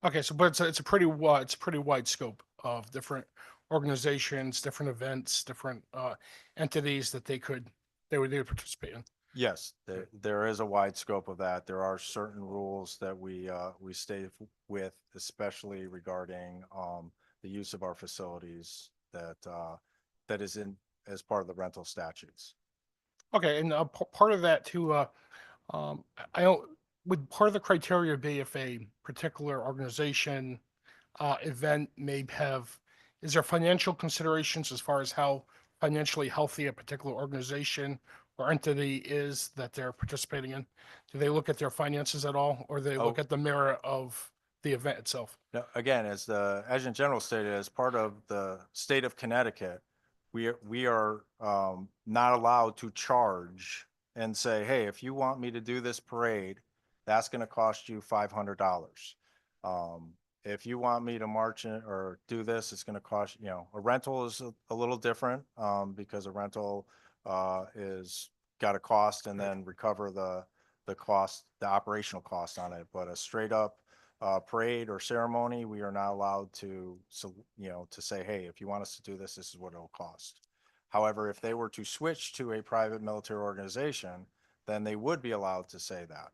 S9: Okay, so but it's a pretty wide, it's a pretty wide scope of different organizations, different events, different entities that they would participate in.
S13: Yes, there is a wide scope of that. There are certain rules that we stay with, especially regarding, the use of our facilities that is in, as part of the rental statutes.
S9: Okay, and part of that too, I don't, would part of the criteria be if a particular organization, event may have, is there financial considerations as far as how financially healthy a particular organization or entity is that they're participating in? Do they look at their finances at all, or they look
S13: Oh.
S9: at the merit of the event itself?
S13: Now, again, as the Adjutant General stated, as part of the state of Connecticut, we are not allowed to charge and say, hey, if you want me to do this parade, that's going to cost you $500. If you want me to march in or do this, it's going to cost, a rental is a little different, because a rental is got a cost and then recover the cost, the operational cost on it. But a straight up parade or ceremony, we are not allowed to, to say, hey, if you want us to do this, this is what it'll cost. However, if they were to switch to a private military organization, then they would be allowed to say that,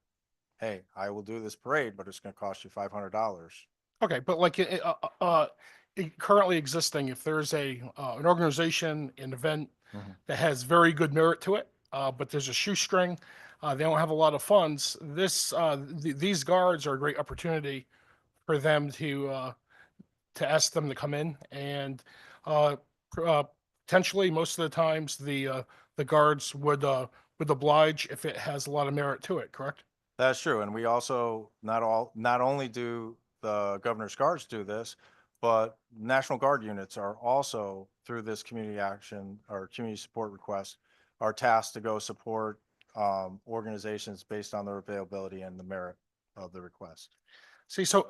S13: hey, I will do this parade, but it's going to cost you $500.
S9: Okay, but like currently existing, if there's an organization, an event
S13: Mhm.
S9: that has very good merit to it, but there's a shoestring, they don't have a lot of funds. These guards are a great opportunity for them to ask them to come in, and potentially most of the times the guards would oblige if it has a lot of merit to it. Correct?
S13: That's true. And we also, not only do the governor's guards do this, but National Guard units are also, through this community action or community support request, are tasked to go support organizations based on their availability and the merit of the request.
S9: See, so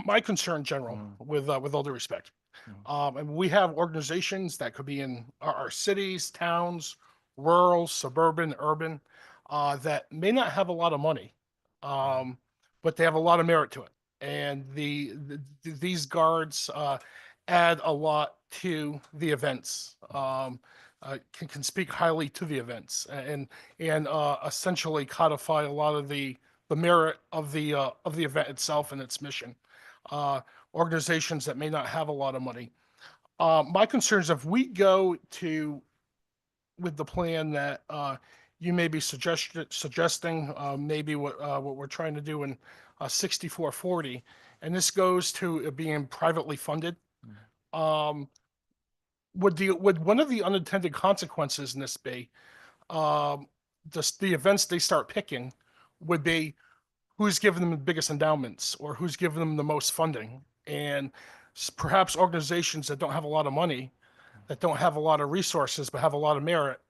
S9: my concern, General, with all due respect, and we have organizations that could be in our cities, towns, rural, suburban, urban, that may not have a lot of money, but they have a lot of merit to it, and these guards add a lot to the events. Can speak highly to the events and essentially codify a lot of the merit of the event itself and its mission. Organizations that may not have a lot of money. My concern is if we go to with the plan that you may be suggesting, maybe what we're trying to do in 6440, and this goes to being privately funded. Would one of the unintended consequences in this be the events they start picking would be who's giving them the biggest endowments or who's giving them the most funding, and perhaps organizations that don't have a lot of money, that don't have a lot of resources but have a lot of merit,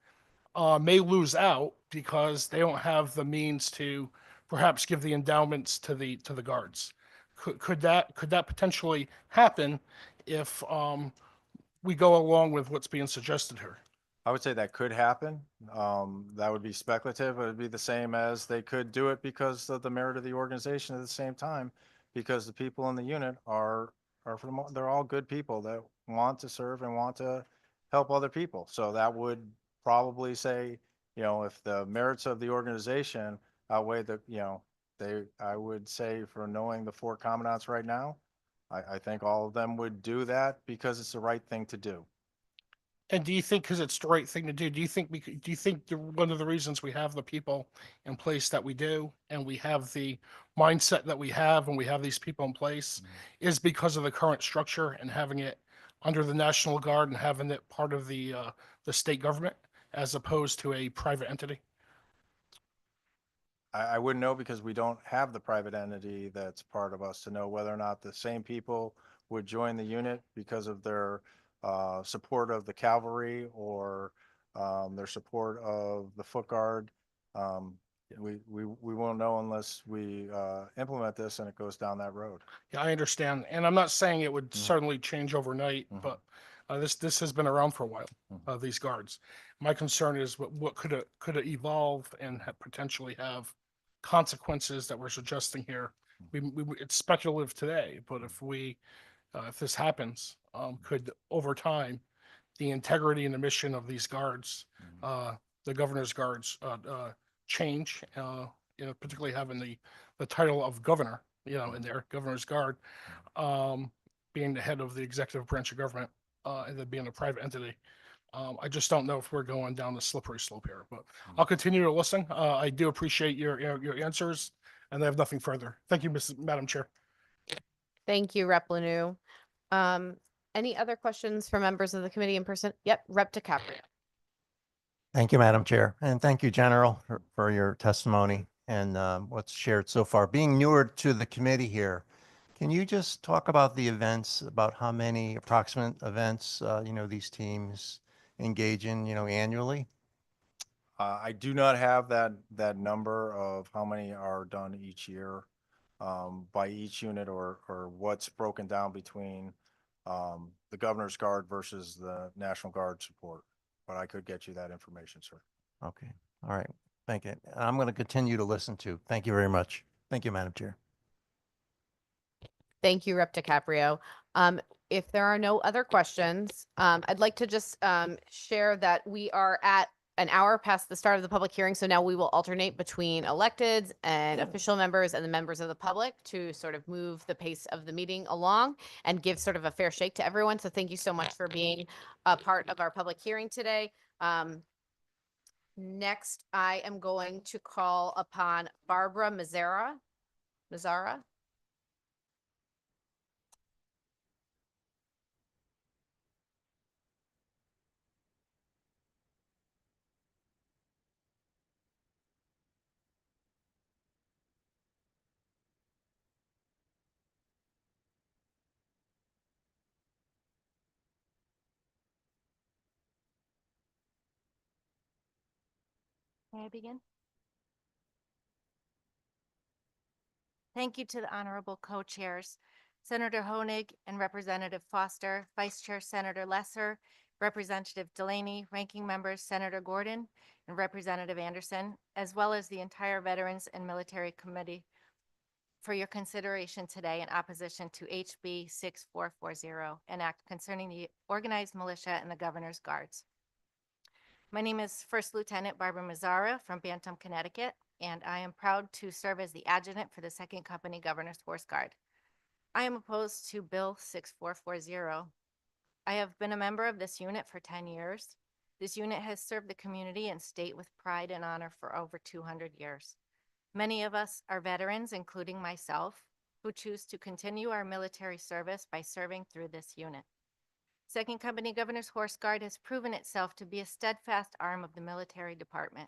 S9: may lose out because they don't have the means to perhaps give the endowments to the guards. Could that potentially happen if we go along with what's being suggested here?
S13: I would say that could happen. That would be speculative. It would be the same as they could do it because of the merit of the organization at the same time, because the people in the unit are they're all good people that want to serve and want to help other people. So that would probably say, if the merits of the organization outweigh I would say for knowing the four commandants right now, I think all of them would do that because it's the right thing to do.
S9: And do you think, because it's the right thing to do, do you think one of the reasons we have the people in place that we do, and we have the mindset that we have, and we have these people in place, is because of the current structure and having it under the National Guard and having it part of the state government as opposed to a private entity?
S13: I wouldn't know because we don't have the private entity that's part of us to know whether or not the same people would join the unit because of their support of the cavalry or their support of the foot guard. We won't know unless we implement this and it goes down that road.
S9: Yeah, I understand. And I'm not saying it would certainly change overnight, but this has been around for a while, these guards. My concern is what could it evolve and potentially have consequences that we're suggesting here. It's speculative today, but if this happens, could over time, the integrity and the mission of these guards, the governor's guards, change, particularly having the title of governor, in there, governor's guard, being the head of the executive branch of government, and then being a private entity. I just don't know if we're going down the slippery slope here, but I'll continue to listen. I do appreciate your answers, and I have nothing further. Thank you, Madam Chair.
S2: Thank you, Rep. Lanu. Any other questions for members of the committee in person? Yep, Rep. DiCaprio.
S14: Thank you, Madam Chair, and thank you, General, for your testimony and what's shared so far. Being newer to the committee here, can you just talk about the events, about how many approximate events, these teams engage in, annually?
S13: I do not have that number of how many are done each year by each unit or what's broken down between the Governor's Guard versus the National Guard support. But I could get you that information, sir.
S14: Okay, all right, thank you. I'm going to continue to listen to. Thank you very much. Thank you, Madam Chair.
S2: Thank you, Rep. DiCaprio. If there are no other questions, I'd like to just share that we are at an hour past the start of the public hearing. So now we will alternate between electeds and official members and the members of the public to sort of move the pace of the meeting along and give sort of a fair shake to everyone. So thank you so much for being a part of our public hearing today. Next, I am going to call upon Barbara Mazzara.
S15: May I begin? Thank you to the honorable co-chairs, Senator Honig and Representative Foster, Vice Chair Senator Lesser, Representative Delaney, Ranking Members Senator Gordon and Representative Anderson, as well as the entire Veterans and Military Committee for your consideration today in opposition to HB 6440, an act concerning the organized militia and the Governor's Guards. My name is First Lieutenant Barbara Mazzara from Bantam, Connecticut, and I am proud to serve as the adjutant for the 2nd Company Governor's Horse Guard. I am opposed to Bill 6440. I have been a member of this unit for 10 years. This unit has served the community and state with pride and honor for over 200 years. Many of us are veterans, including myself, who choose to continue our military service by serving through this unit. 2nd Company Governor's Horse Guard has proven itself to be a steadfast arm of the military department.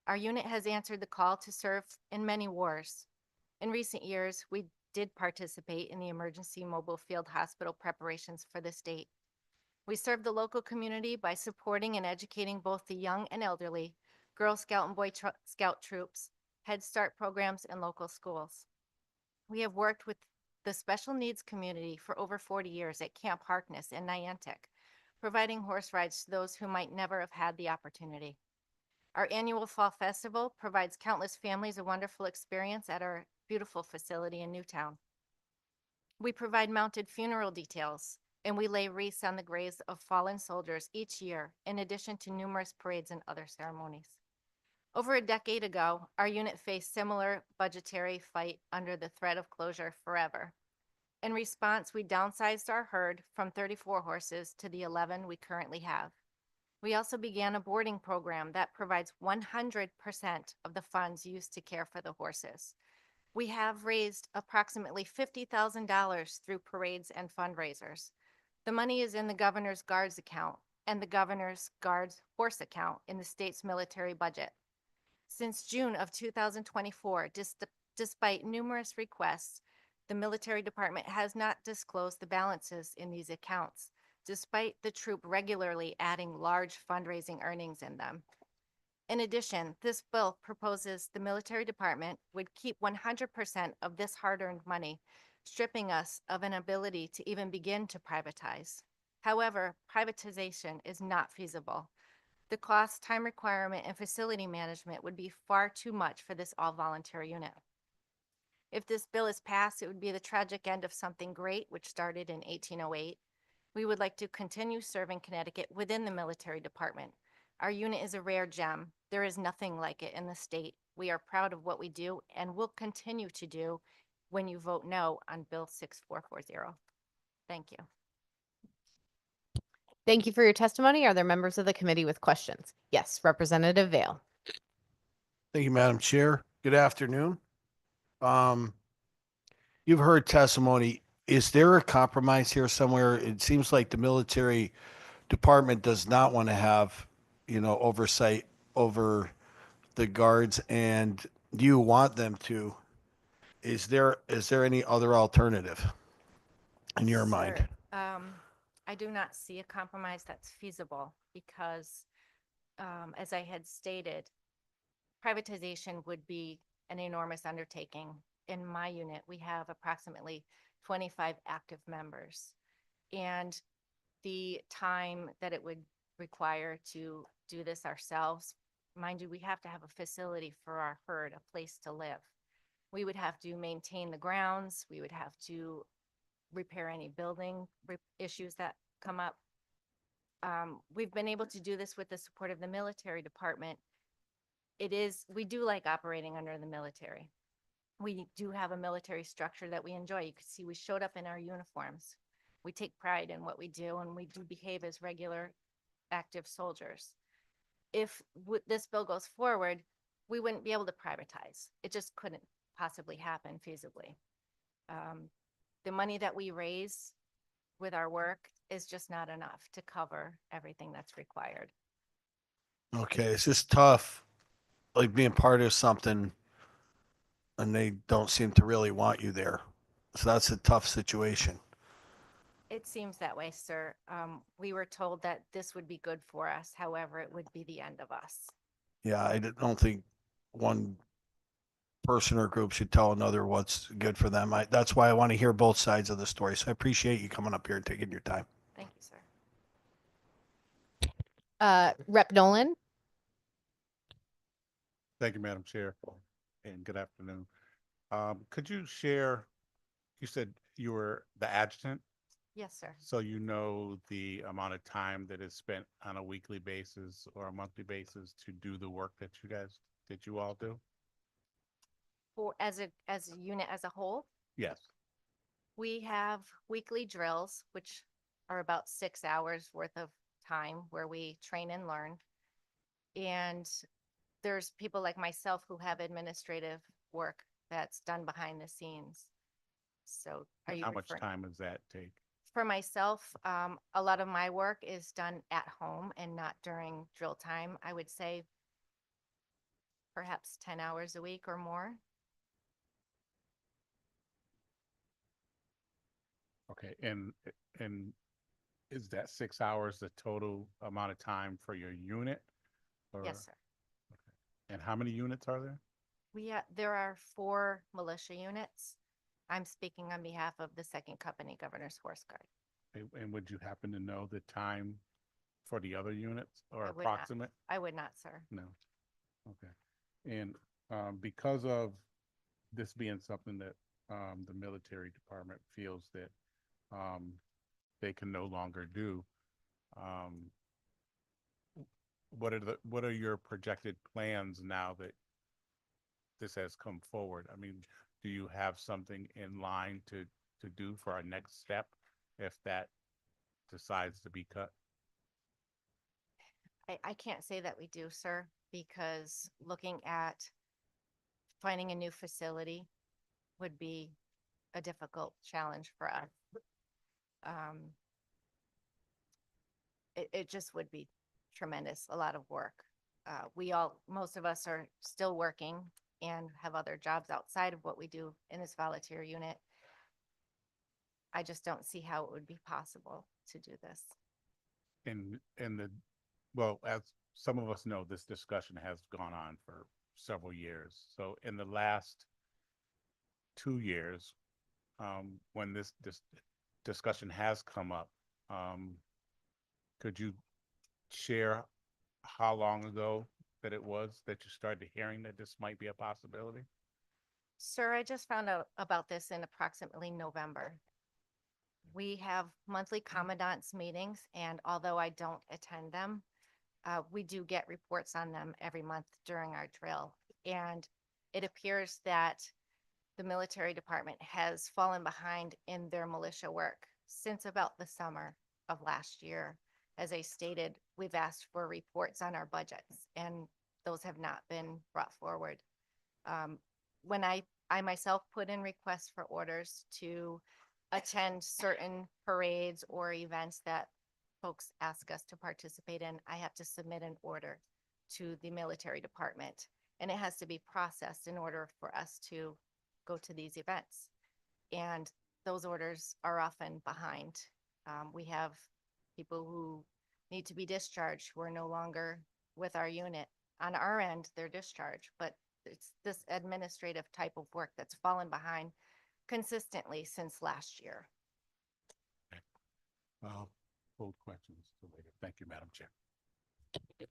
S15: Our unit has answered the call to serve in many wars. In recent years, we did participate in the emergency mobile field hospital preparations for the state. We serve the local community by supporting and educating both the young and elderly, Girl Scout and Boy Scout troops, Head Start programs, and local schools. We have worked with the special needs community for over 40 years at Camp Harkness in Niantic, providing horse rides to those who might never have had the opportunity. Our annual Fall Festival provides countless families a wonderful experience at our beautiful facility in Newtown. We provide mounted funeral details and we lay wreaths on the graves of fallen soldiers each year, in addition to numerous parades and other ceremonies. Over a decade ago, our unit faced similar budgetary fight under the threat of closure forever. In response, we downsized our herd from 34 horses to the 11 we currently have. We also began a boarding program that provides 100% of the funds used to care for the horses. We have raised approximately $50,000 through parades and fundraisers. The money is in the Governor's Guards account and the Governor's Guards horse account in the state's military budget. Since June of 2024, despite numerous requests, the military department has not disclosed the balances in these accounts, despite the troop regularly adding large fundraising earnings in them. In addition, this bill proposes the military department would keep 100% of this hard-earned money, stripping us of an ability to even begin to privatize. However, privatization is not feasible. The cost, time requirement, and facility management would be far too much for this all-volunteer unit. If this bill is passed, it would be the tragic end of something great, which started in 1808. We would like to continue serving Connecticut within the military department. Our unit is a rare gem. There is nothing like it in the state. We are proud of what we do and will continue to do when you vote no on Bill 6440. Thank you.
S2: Thank you for your testimony. Are there members of the committee with questions? Yes, Representative Vale.
S10: Thank you, Madam Chair. Good afternoon. You've heard testimony. Is there a compromise here somewhere? It seems like the military department does not want to have, oversight over the guards, and do you want them to? Is there any other alternative in your mind?
S15: Sir, I do not see a compromise that's feasible because, as I had stated, privatization would be an enormous undertaking. In my unit, we have approximately 25 active members, and the time that it would require to do this ourselves, mind you, we have to have a facility for our herd, a place to live. We would have to maintain the grounds. We would have to repair any building issues that come up. We've been able to do this with the support of the military department. We do like operating under the military. We do have a military structure that we enjoy. You can see we showed up in our uniforms. We take pride in what we do, and we do behave as regular active soldiers. If this bill goes forward, we wouldn't be able to privatize. It just couldn't possibly happen feasibly. The money that we raise with our work is just not enough to cover everything that's required.
S10: Okay, it's just tough, like being part of something and they don't seem to really want you there. So that's a tough situation.
S15: It seems that way, sir. We were told that this would be good for us. However, it would be the end of us.
S10: Yeah, I don't think one person or group should tell another what's good for them. That's why I want to hear both sides of the story. So I appreciate you coming up here and taking your time.
S15: Thank you, sir.
S2: Rep. Nolan.
S7: Thank you, Madam Chair, and good afternoon. Could you share, you said you were the adjutant,
S15: Yes, sir.
S7: so you know the amount of time that is spent on a weekly basis or a monthly basis to do the work that you all do?
S15: For as a unit as a whole,
S7: Yes.
S15: we have weekly drills, which are about 6 hours worth of time where we train and learn. And there's people like myself who have administrative work that's done behind the scenes. So are you
S7: How much
S15: referring-
S7: time does that take?
S15: For myself, a lot of my work is done at home and not during drill time. I would say perhaps 10 hours a week or more.
S7: Okay, and is that 6 hours the total amount of time for your unit?
S15: Yes, sir.
S7: And how many units are there?
S15: There are 4 militia units. I'm speaking on behalf of the 2nd Company Governor's Horse Guard.
S7: And would you happen to know the time for the other units or
S15: I would not.
S7: approximate?
S15: I would not, sir.
S7: No. Okay. And because of this being something that the military department feels that they can no longer do. What are your projected plans now that this has come forward? I mean, do you have something in line to do for our next step if that decides to be cut?
S15: I can't say that we do, sir, because looking at finding a new facility would be a difficult challenge for us. It just would be tremendous, a lot of work. Most of us are still working and have other jobs outside of what we do in this volunteer unit. I just don't see how it would be possible to do this.
S7: Well, as some of us know, this discussion has gone on for several years. So in the last 2 years, when this discussion has come up, could you share how long ago that it was that you started hearing that this might be a possibility?
S15: Sir, I just found out about this in approximately November. We have monthly commandant's meetings, and although I don't attend them, we do get reports on them every month during our drill. And it appears that the military department has fallen behind in their militia work since about the summer of last year. As I stated, we've asked for reports on our budgets, and those have not been brought forward. When I myself put in requests for orders to attend certain parades or events that folks ask us to participate in, I have to submit an order to the military department, and it has to be processed in order for us to go to these events. And those orders are often behind. We have people who need to be discharged who are no longer with our unit. On our end, they're discharged, but it's this administrative type of work that's fallen behind consistently since last year.
S7: Hold questions till later. Thank you, Madam Chair.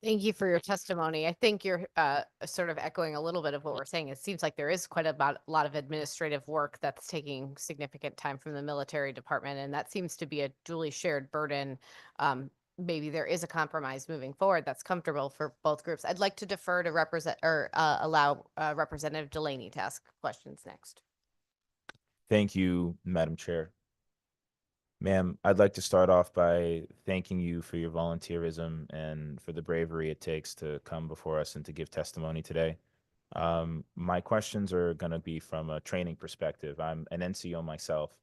S2: Thank you for your testimony. I think you're sort of echoing a little bit of what we're saying. It seems like there is quite a lot of administrative work that's taking significant time from the military department, and that seems to be a duly shared burden. Maybe there is a compromise moving forward that's comfortable for both groups. I'd like to defer to allow Representative Delaney to ask questions next.
S6: Thank you, Madam Chair. Ma'am, I'd like to start off by thanking you for your volunteerism and for the bravery it takes to come before us and to give testimony today. My questions are going to be from a training perspective. I'm an NCO myself,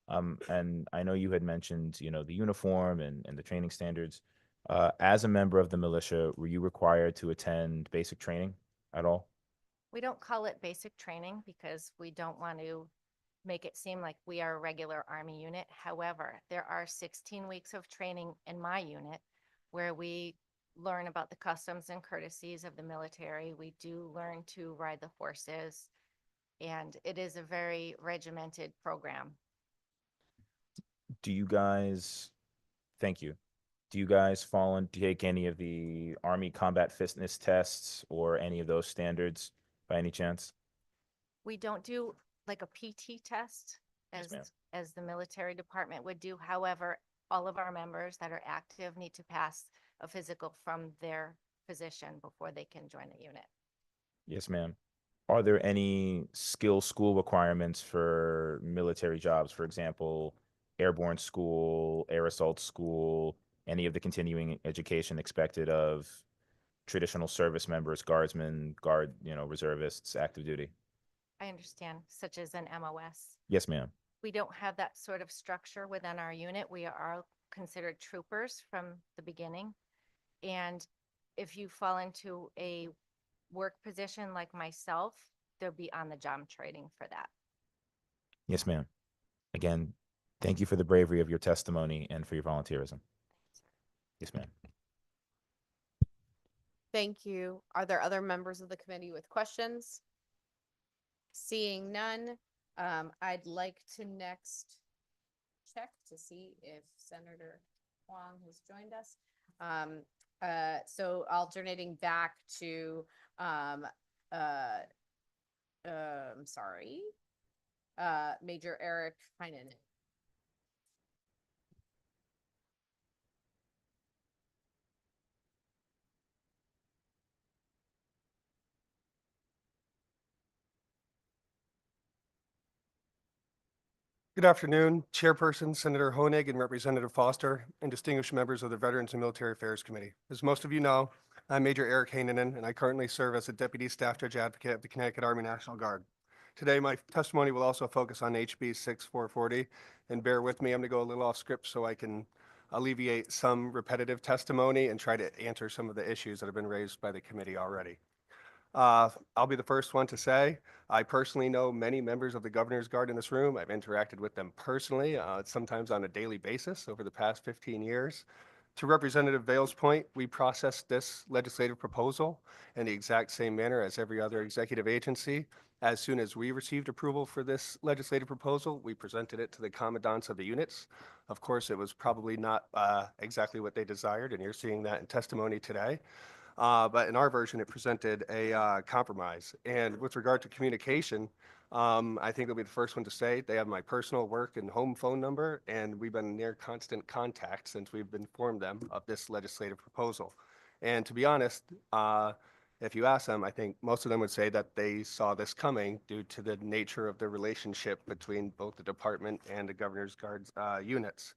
S6: and I know you had mentioned, the uniform and the training standards. As a member of the militia, were you required to attend basic training at all?
S15: We don't call it basic training because we don't want to make it seem like we are a regular Army unit. However, there are 16 weeks of training in my unit where we learn about the customs and courtesies of the military. We do learn to ride the horses, and it is a very regimented program.
S6: Thank you. Do you guys take any of the Army combat fitness tests or any of those standards by any chance?
S15: We don't do like a PT test
S6: Yes, ma'am.
S15: as the military department would do. However, all of our members that are active need to pass a physical from their position before they can join the unit.
S6: Yes, ma'am. Are there any skill school requirements for military jobs? For example, airborne school, air assault school, any of the continuing education expected of traditional service members, guardsmen, reservists, active duty?
S15: I understand, such as an MOS.
S6: Yes, ma'am.
S15: We don't have that sort of structure within our unit. We are considered troopers from the beginning. And if you fall into a work position like myself, there'll be on-the-job training for that.
S6: Yes, ma'am. Again, thank you for the bravery of your testimony and for your volunteerism. Yes, ma'am.
S2: Thank you. Are there other members of the committee with questions? Seeing none, I'd like to next check to see if Senator Huang has joined us. So alternating back to, Major Eric Heinen.
S16: Good afternoon, Chairperson Senator Honig and Representative Foster, and distinguished members of the Veterans and Military Affairs Committee. As most of you know, I'm Major Eric Hainanen, and I currently serve as a Deputy Staff Judge Advocate of the Connecticut Army National Guard. Today, my testimony will also focus on HB 6440, and bear with me, I'm going to go a little off script so I can alleviate some repetitive testimony and try to answer some of the issues that have been raised by the committee already. I'll be the first one to say, I personally know many members of the Governor's Guard in this room. I've interacted with them personally, sometimes on a daily basis over the past 15 years. To Representative Vale's point, we processed this legislative proposal in the exact same manner as every other executive agency. As soon as we received approval for this legislative proposal, we presented it to the commandants of the units. Of course, it was probably not exactly what they desired, and you're seeing that in testimony today. But in our version, it presented a compromise. And with regard to communication, I think they'll be the first one to say they have my personal work and home phone number, and we've been in near constant contact since we've informed them of this legislative proposal. And to be honest, if you ask them, I think most of them would say that they saw this coming due to the nature of the relationship between both the department and the Governor's Guard units.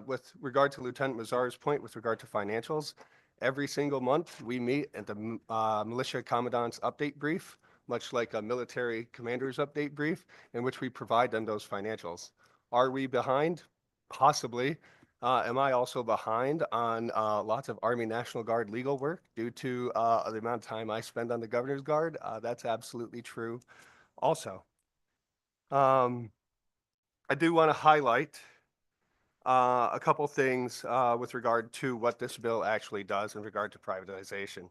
S16: With regard to Lieutenant Mazzar's point with regard to financials, every single month, we meet at the Militia Commandant's update brief, much like a military commander's update brief, in which we provide them those financials. Are we behind? Possibly. Am I also behind on lots of Army National Guard legal work due to the amount of time I spend on the Governor's Guard? That's absolutely true also. I do want to highlight a couple things with regard to what this bill actually does in regard to privatization.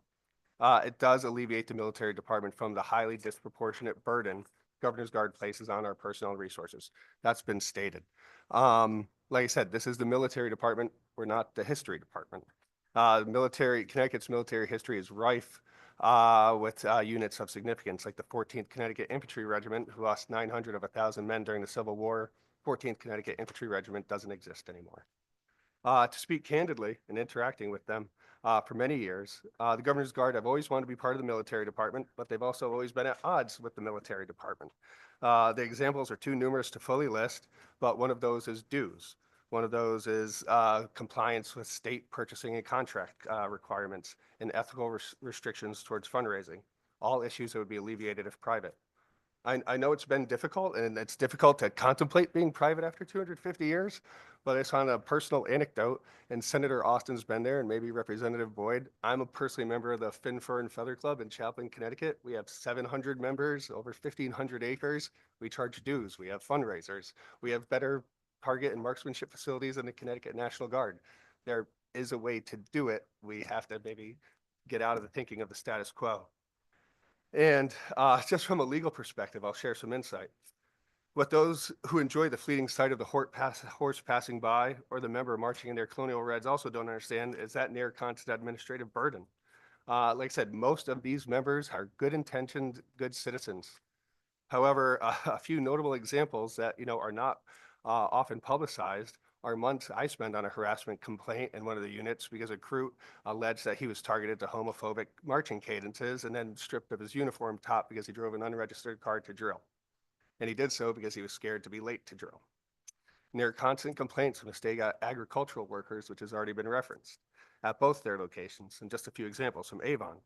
S16: It does alleviate the military department from the highly disproportionate burden Governor's Guard places on our personnel resources. That's been stated. Like I said, this is the military department. We're not the history department. Connecticut's military history is rife with units of significance, like the 14th Connecticut Infantry Regiment, who lost 900 of 1,000 men during the Civil War. 14th Connecticut Infantry Regiment doesn't exist anymore. To speak candidly and interacting with them for many years, the Governor's Guard have always wanted to be part of the military department, but they've also always been at odds with the military department. The examples are too numerous to fully list, but one of those is dues. One of those is compliance with state purchasing and contract requirements and ethical restrictions towards fundraising, all issues that would be alleviated if private. I know it's been difficult, and it's difficult to contemplate being private after 250 years, but it's on a personal anecdote, and Senator Austin's been there, and maybe Representative Boyd. I'm a personally member of the Fin Fur and Feather Club in Chaplin, Connecticut. We have 700 members, over 1,500 acres. We charge dues. We have fundraisers. We have better target and marksmanship facilities in the Connecticut National Guard. There is a way to do it. We have to maybe get out of the thinking of the status quo. And just from a legal perspective, I'll share some insight. What those who enjoy the fleeting sight of the horse passing by or the member marching in their colonial reds also don't understand is that near constant administrative burden. Like I said, most of these members are good-intentioned, good citizens. However, a few notable examples that are not often publicized are months I spent on a harassment complaint in one of the units because a recruit alleged that he was targeted to homophobic marching cadences and then stripped of his uniform top because he drove an unregistered car to drill. And he did so because he was scared to be late to drill. Near constant complaints from the state agricultural workers, which has already been referenced, at both their locations, and just a few examples from Avon.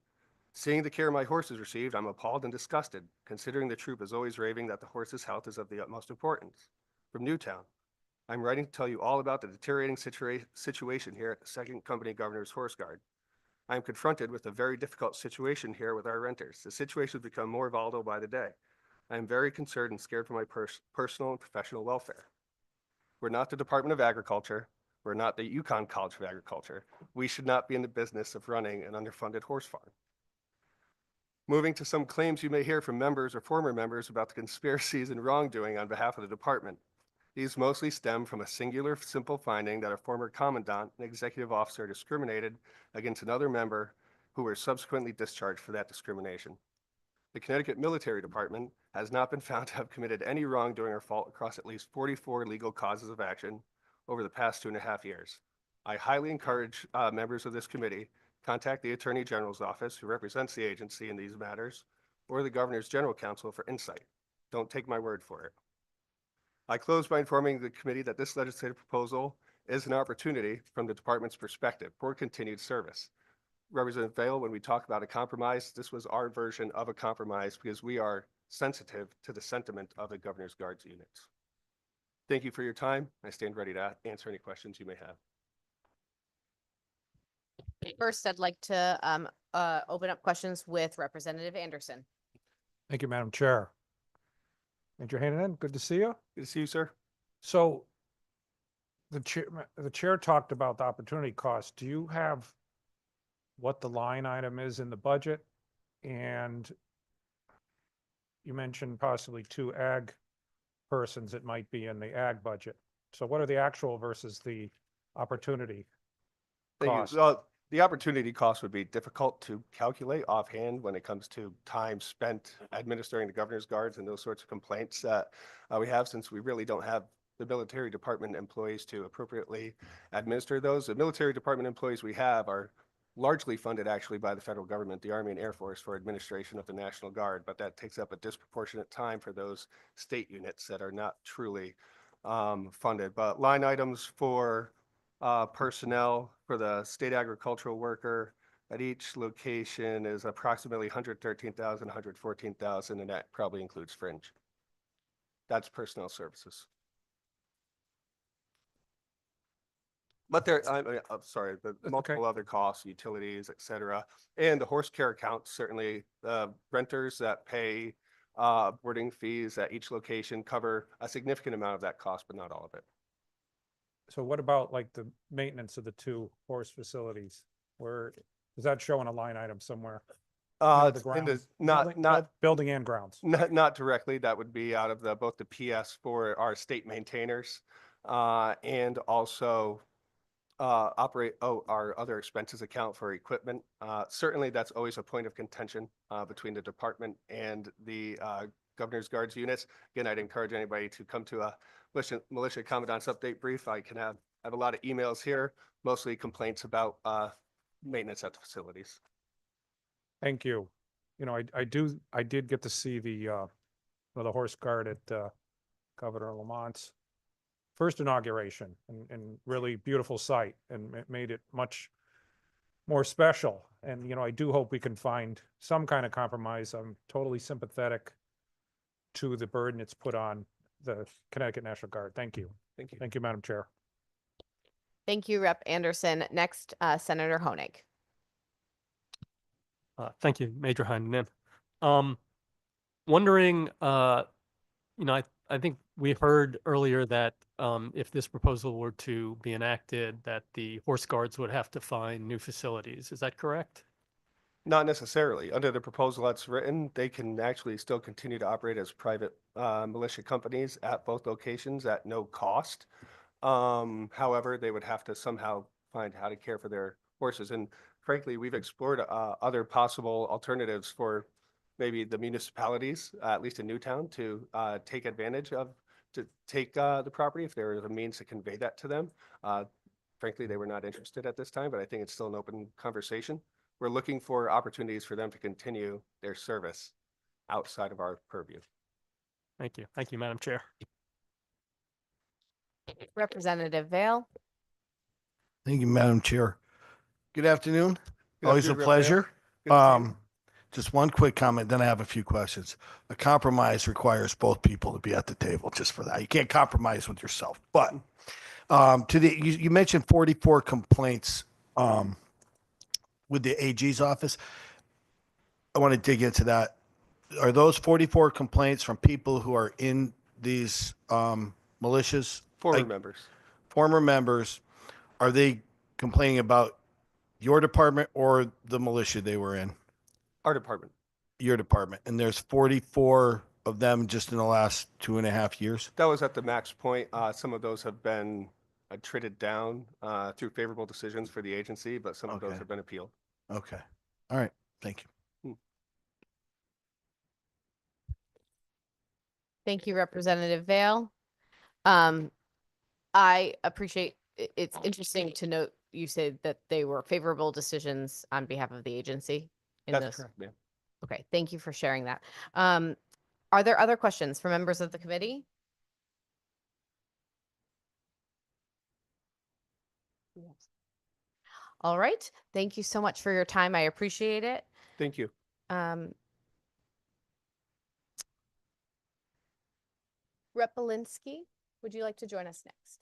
S16: Seeing the care my horses received, I'm appalled and disgusted, considering the troop is always raving that the horse's health is of the utmost importance. From Newtown, I'm writing to tell you all about the deteriorating situation here at the 2nd Company Governor's Horse Guard. I am confronted with a very difficult situation here with our renters. The situation has become more volatile by the day. I am very concerned and scared for my personal and professional welfare. We're not the Department of Agriculture. We're not the Yukon College of Agriculture. We should not be in the business of running an underfunded horse farm. Moving to some claims you may hear from members or former members about the conspiracies and wrongdoing on behalf of the department. These mostly stem from a singular, simple finding that a former commandant and executive officer discriminated against another member who were subsequently discharged for that discrimination. The Connecticut Military Department has not been found to have committed any wrongdoing or fault across at least 44 legal causes of action over the past 2.5 years. I highly encourage members of this committee contact the Attorney General's office, who represents the agency in these matters, or the Governor's General Counsel for insight. Don't take my word for it. I close by informing the committee that this legislative proposal is an opportunity from the department's perspective for continued service. Representative Vale, when we talk about a compromise, this was our version of a compromise because we are sensitive to the sentiment of the Governor's Guards units. Thank you for your time. I stand ready to answer any questions you may have.
S2: First, I'd like to open up questions with Representative Anderson.
S4: Thank you, Madam Chair. Major Hannan, good to see you.
S16: Good to see you, sir.
S4: So the chair talked about the opportunity cost. Do you have what the line item is in the budget? And you mentioned possibly 2 ag persons that might be in the ag budget. So what are the actual versus the opportunity
S16: Thank
S4: cost?
S16: you. The opportunity cost would be difficult to calculate offhand when it comes to time spent administering the Governor's Guards and those sorts of complaints that we have, since we really don't have the military department employees to appropriately administer those. The military department employees we have are largely funded actually by the federal government, the Army and Air Force, for administration of the National Guard, but that takes up a disproportionate time for those state units that are not truly funded. But line items for personnel for the state agricultural worker at each location is approximately 113,000, 114,000, and that probably includes fringe. That's personnel services. But I'm sorry, the multiple other costs, utilities, et cetera, and the horse care accounts, certainly renters that pay boarding fees at each location cover a significant amount of that cost, but not all of it.
S4: So what about like the maintenance of the 2 horse facilities? Where does that show in a line item somewhere? The grounds?
S16: Not
S4: building and grounds.
S16: Not directly. That would be out of both the PS for our state maintainers and also our other expenses account for equipment. Certainly, that's always a point of contention between the department and the Governor's Guards units. Again, I'd encourage anybody to come to a militia commandant's update brief. I have a lot of emails here, mostly complaints about maintenance at the facilities.
S4: Thank you. You know, I did get to see the horse guard at Governor Lamont's first inauguration, and really beautiful sight, and it made it much more special. And, you know, I do hope we can find some kind of compromise. I'm totally sympathetic to the burden it's put on the Connecticut National Guard. Thank you.
S16: Thank you.
S4: Thank you, Madam Chair.
S2: Thank you, Rep. Anderson. Next, Senator Honig.
S3: Thank you, Major Heinen. Wondering, I think we heard earlier that if this proposal were to be enacted, that the horse guards would have to find new facilities. Is that correct?
S16: Not necessarily. Under the proposal that's written, they can actually still continue to operate as private militia companies at both locations at no cost. However, they would have to somehow find how to care for their horses. And frankly, we've explored other possible alternatives for maybe the municipalities, at least in Newtown, to take advantage of, to take the property if there is a means to convey that to them. Frankly, they were not interested at this time, but I think it's still an open conversation. We're looking for opportunities for them to continue their service outside of our purview.
S3: Thank you. Thank you, Madam Chair.
S2: Representative Vale.
S10: Thank you, Madam Chair. Good afternoon.
S16: Good
S10: Always a
S16: afternoon, Rep.
S10: pleasure.
S16: Good to see you.
S10: Just one quick comment, then I have a few questions. A compromise requires both people to be at the table, just for that. You can't compromise with yourself. But you mentioned 44 complaints with the AG's office. I want to dig into that. Are those 44 complaints from people who are in these militias?
S16: Former members.
S10: Former members. Are they complaining about your department or the militia they were in?
S16: Our department.
S10: Your department. And there's 44 of them just in the last 2.5 years?
S16: That was at the max point. Some of those have been traded down through favorable decisions for the agency, but some of those have been appealed.
S10: Okay. All right. Thank you.
S2: Thank you, Representative Vale. I appreciate, it's interesting to note you said that they were favorable decisions on behalf of the agency.
S16: That's correct, ma'am.
S2: Okay, thank you for sharing that. Are there other questions for members of the committee? All right. Thank you so much for your time. I appreciate it.
S16: Thank you.
S2: Rep. Belinsky, would you like to join us next?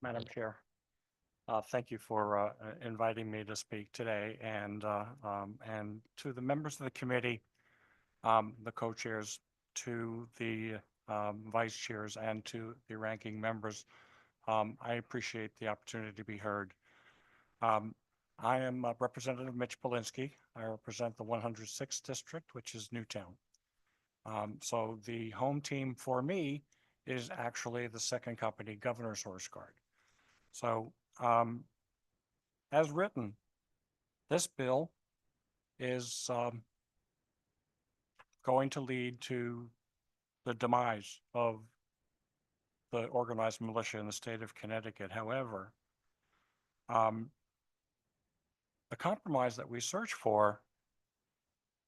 S17: Madam Chair, thank you for inviting me to speak today, and to the members of the committee, the co-chairs, to the vice chairs, and to the ranking members. I appreciate the opportunity to be heard. I am Representative Mitch Belinsky. I represent the 106th district, which is Newtown. So the home team for me is actually the second company, Governor's Horse Guard. So, as written, this bill is going to lead to the demise of the organized militia in the state of Connecticut. However, the compromise that we search for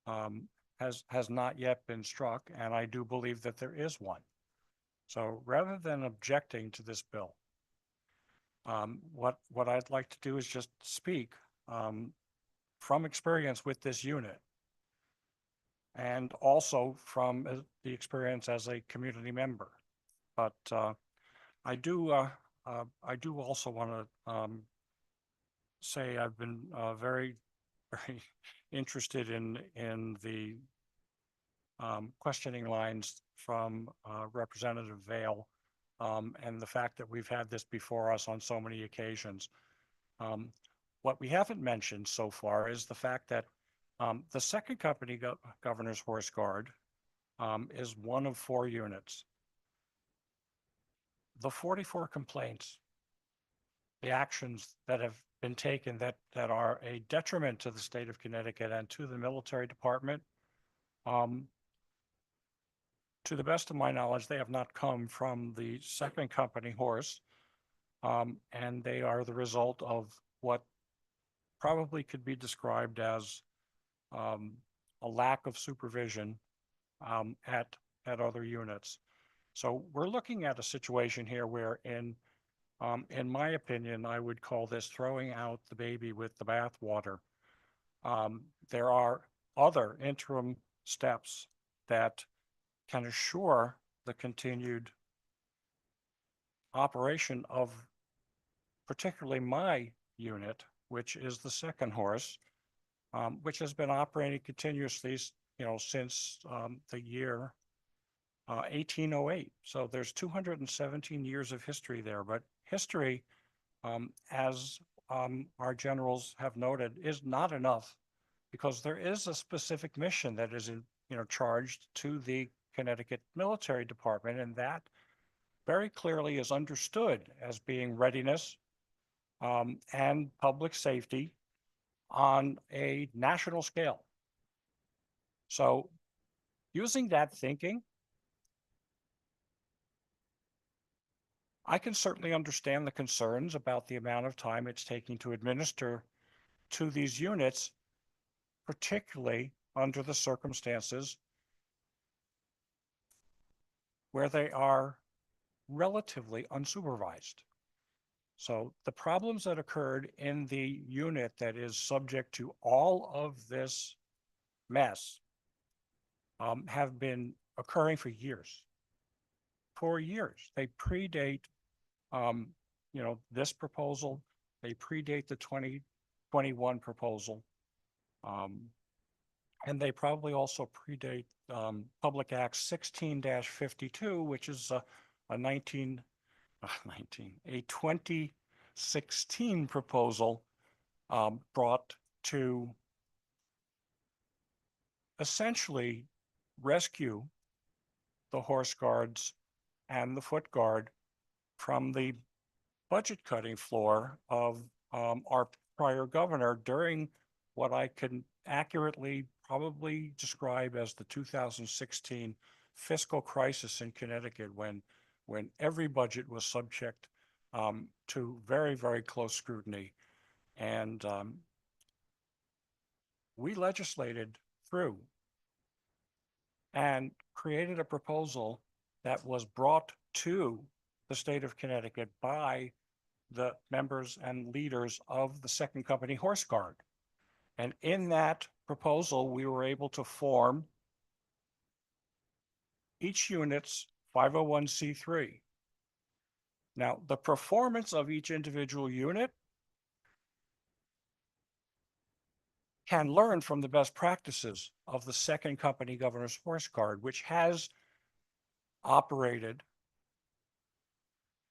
S17: has not yet been struck, and I do believe that there is one. So rather than objecting to this bill, what I'd like to do is just speak from experience with this unit, and also from the experience as a community member. But I do also want to say I've been very interested in the questioning lines from Representative Vale, and the fact that we've had this before us on so many occasions. What we haven't mentioned so far is the fact that the second company, Governor's Horse Guard, is one of 4 units. The 44 complaints, the actions that have been taken that are a detriment to the state of Connecticut and to the military department, to the best of my knowledge, they have not come from the second company horse, and they are the result of what probably could be described as a lack of supervision at other units. So we're looking at a situation here where, in my opinion, I would call this throwing out the baby with the bathwater. There are other interim steps that can assure the continued operation of particularly my unit, which is the second horse, which has been operating continuously, since the year 1808. So there's 217 years of history there, but history, as our generals have noted, is not enough, because there is a specific mission that is charged to the Connecticut Military Department, and that very clearly is understood as being readiness and public safety on a national scale. So using that thinking, I can certainly understand the concerns about the amount of time it's taking to administer to these units, particularly under the circumstances where they are relatively unsupervised. So the problems that occurred in the unit that is subject to all of this mess have been occurring for years. For years. They predate, this proposal. They predate the 2021 proposal. And they probably also predate Public Act 16-52, which is a 2016 proposal brought to essentially rescue the Horse Guards and the Foot Guard from the budget cutting floor of our prior governor during what I can accurately probably describe as the 2016 fiscal crisis in Connecticut when every budget was subject to very, very close scrutiny. And we legislated through and created a proposal that was brought to the state of Connecticut by the members and leaders of the Second Company Horse Guard. And in that proposal, we were able to form each unit's 501c3. Now, the performance of each individual unit can learn from the best practices of the Second Company Governor's Horse Guard, which has operated,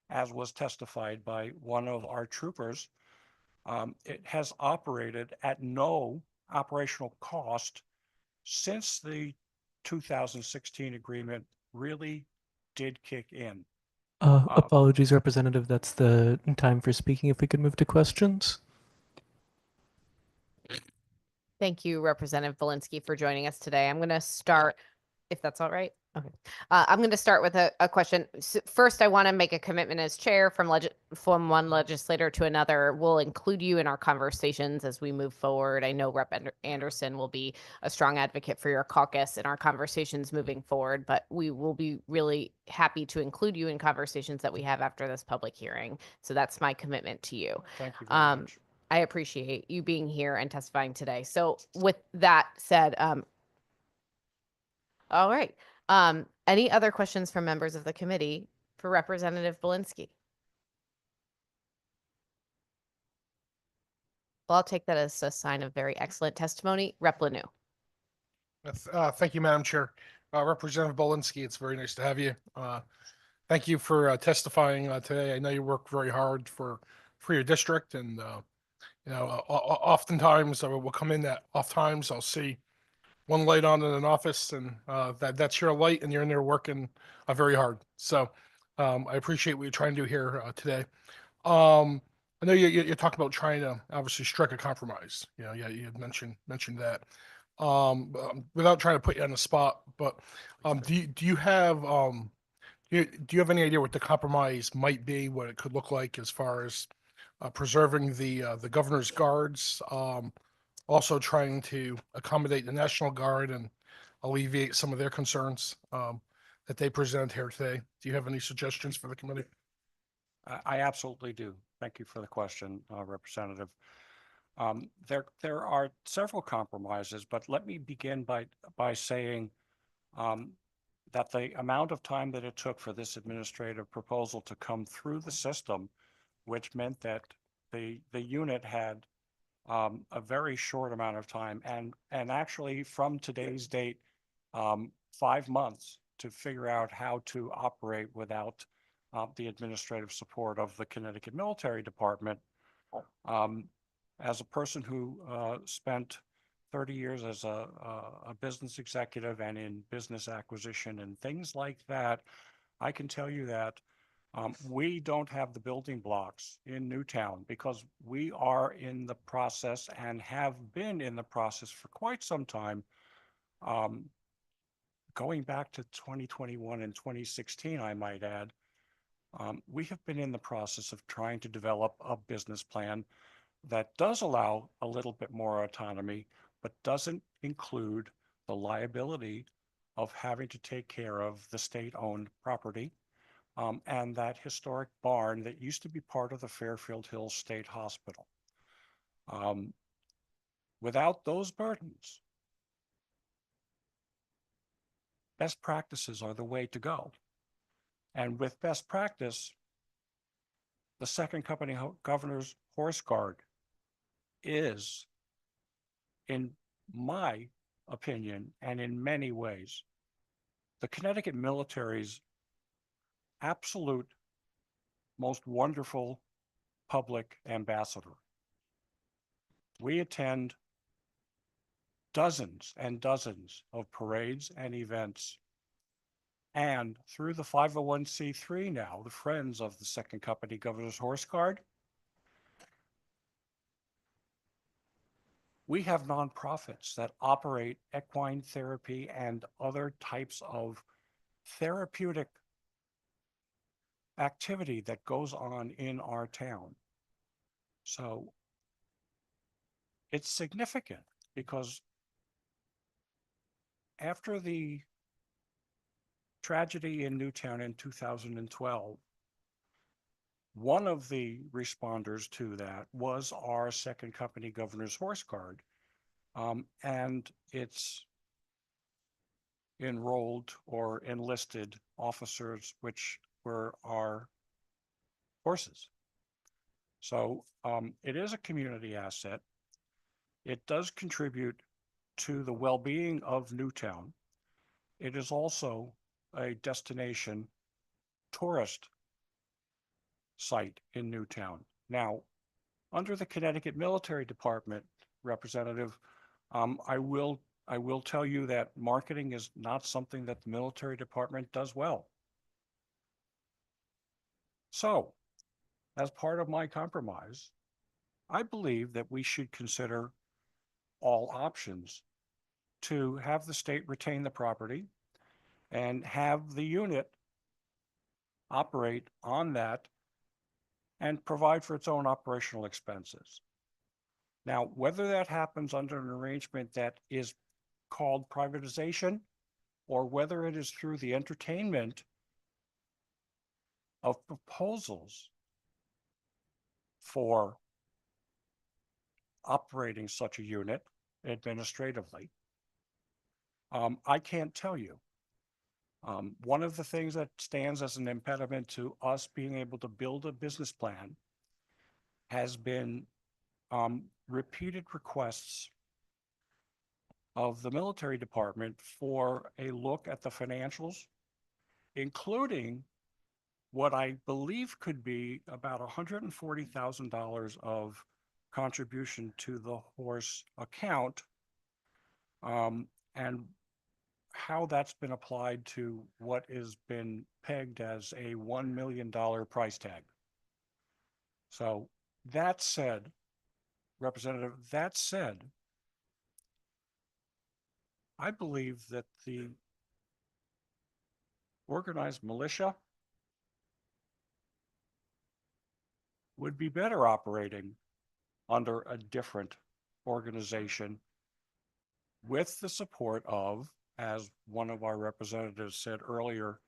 S17: as was testified by one of our troopers, it has operated at no operational cost since the 2016 agreement really did kick in.
S18: Apologies, Representative. That's the time for speaking. If we could move to questions.
S2: Thank you, Representative Belinsky, for joining us today. I'm going to start, if that's all right. Okay. I'm going to start with a question. First, I want to make a commitment as chair from one legislator to another. We'll include you in our conversations as we move forward. I know Rep. Anderson will be a strong advocate for your caucus in our conversations moving forward, but we will be really happy to include you in conversations that we have after this public hearing. So that's my commitment to you.
S17: Thank you very much.
S2: I appreciate you being here and testifying today. So with that said, all right. Any other questions from members of the committee for Representative Belinsky? Well, I'll take that as a sign of very excellent testimony. Rep. Lanu.
S9: Thank you, Madam Chair. Representative Belinsky, it's very nice to have you. Thank you for testifying today. I know you work very hard for your district, and oftentimes we'll come in at off times. I'll see one light on in an office, and that's your light, and you're in there working very hard. So I appreciate what you're trying to do here today. I know you're talking about trying to obviously strike a compromise. You had mentioned that. Without trying to put you on the spot, but do you have any idea what the compromise might be, what it could look like as far as preserving the governor's guards, also trying to accommodate the National Guard and alleviate some of their concerns that they present here today? Do you have any suggestions for the committee?
S17: I absolutely do. Thank you for the question, Representative. There are several compromises, but let me begin by saying that the amount of time that it took for this administrative proposal to come through the system, which meant that the unit had a very short amount of time, and actually from today's date, 5 months to figure out how to operate without the administrative support of the Connecticut Military Department. As a person who spent 30 years as a business executive and in business acquisition and things like that, I can tell you that we don't have the building blocks in Newtown because we are in the process and have been in the process for quite some time. Going back to 2021 and 2016, I might add, we have been in the process of trying to develop a business plan that does allow a little bit more autonomy, but doesn't include the liability of having to take care of the state-owned property and that historic barn that used to be part of the Fairfield Hills State Hospital. Without those burdens, best practices are the way to go. And with best practice, the Second Company Governor's Horse Guard is, in my opinion, and in many ways, the Connecticut military's absolute most wonderful public ambassador. We attend dozens and dozens of parades and events. And through the 501c3 now, the Friends of the Second Company Governor's Horse Guard, we have nonprofits that operate equine therapy and other types of therapeutic activity that goes on in our town. So it's significant because after the tragedy in Newtown in 2012, one of the responders to that was our second company, Governor's Horse Guard. And it's enrolled or enlisted officers, which were our horses. So it is a community asset. It does contribute to the well-being of Newtown. It is also a destination tourist site in Newtown. Now, under the Connecticut Military Department representative, I will tell you that marketing is not something that the military department does well. So, as part of my compromise, I believe that we should consider all options to have the state retain the property and have the unit operate on that and provide for its own operational expenses. Now, whether that happens under an arrangement that is called privatization or whether it is through the entertainment of proposals for operating such a unit administratively, I can't tell you. One of the things that stands as an impediment to us being able to build a business plan has been repeated requests of the military department for a look at the financials, including what I believe could be about $140,000 of contribution to the horse account, and how that's been applied to what has been pegged as a $1 million price tag. So that said, Representative, that said, I believe that the organized militia would be better operating under a different organization with the support of, as one of our representatives said earlier,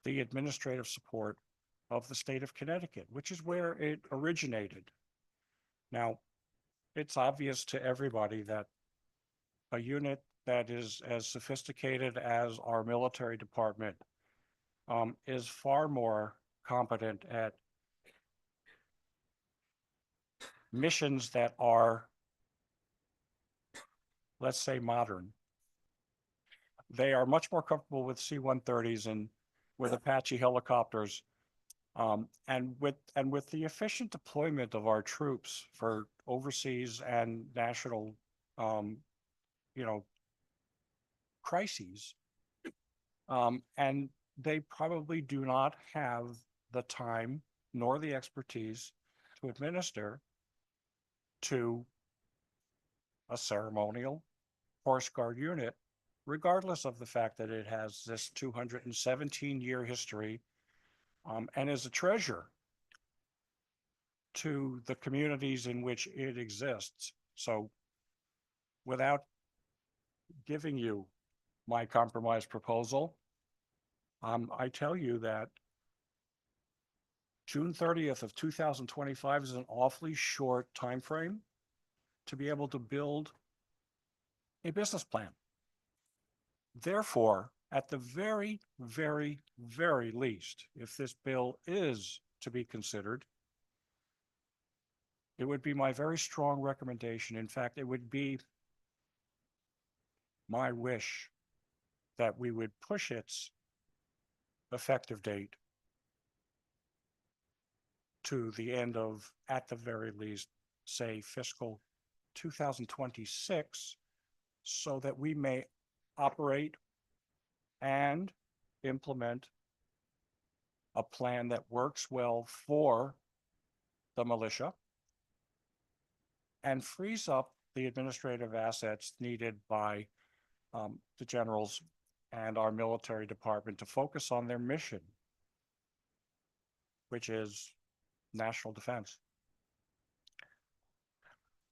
S17: the administrative support of the state of Connecticut, which is where it originated. Now, it's obvious to everybody that a unit that is as sophisticated as our military department is far more competent at missions that are, let's say, modern. They are much more comfortable with C-130s and with Apache helicopters, and with the efficient deployment of our troops for overseas and national, crises. And they probably do not have the time nor the expertise to administer to a ceremonial horse guard unit, regardless of the fact that it has this 217-year history and is a treasure to the communities in which it exists. So without giving you my compromise proposal, I tell you that June 30th of 2025 is an awfully short time frame to be able to build a business plan. Therefore, at the very, very, very least, if this bill is to be considered, it would be my very strong recommendation. In fact, it would be my wish that we would push its effective date to the end of, at the very least, say fiscal 2026, so that we may operate and implement a plan that works well for the militia and frees up the administrative assets needed by the generals and our military department to focus on their mission, which is national defense.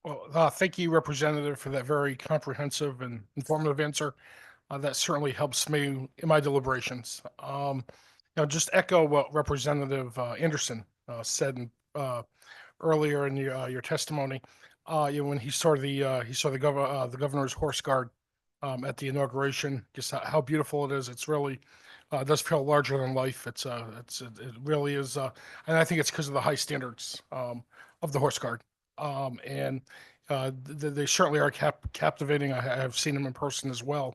S9: Well, thank you, Representative, for that very comprehensive and informative answer. That certainly helps me in my deliberations. Just echo what Representative Anderson said earlier in your testimony. When he saw the governor's horse guard at the inauguration, just how beautiful it is. It's really does feel larger than life. It really is, and I think it's because of the high standards of the horse guard. And they certainly are captivating. I have seen them in person as well.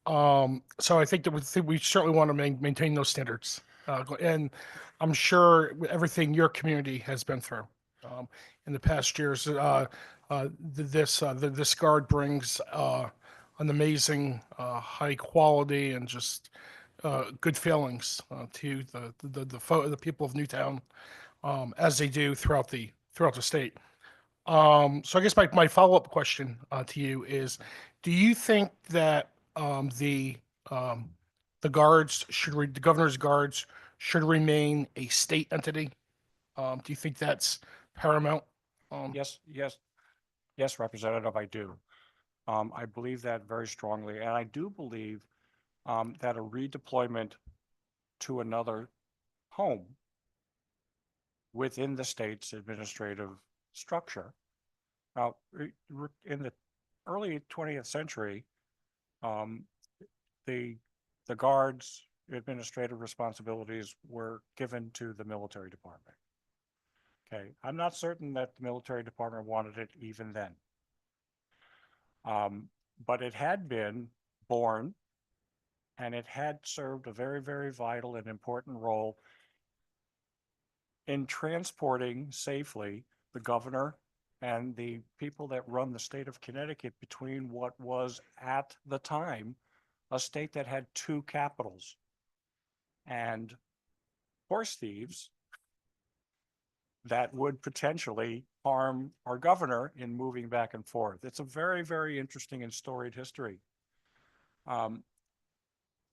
S9: So I think that we certainly want to maintain those standards. And I'm sure everything your community has been through in the past years, this guard brings an amazing high quality and just good feelings to the people of Newtown, as they do throughout the state. So I guess my follow-up question to you is, do you think that the governor's guards should remain a state entity? Do you think that's paramount?
S17: Yes, Representative, I do. I believe that very strongly, and I do believe that a redeployment to another home within the state's administrative structure. Now, in the early 20th century, the Guard's administrative responsibilities were given to the military department. Okay, I'm not certain that the military department wanted it even then. But it had been born, and it had served a very, very vital and important role in transporting safely the governor and the people that run the state of Connecticut between what was at the time a state that had two capitals. And horse thieves that would potentially harm our governor in moving back and forth. It's a very, very interesting and storied history.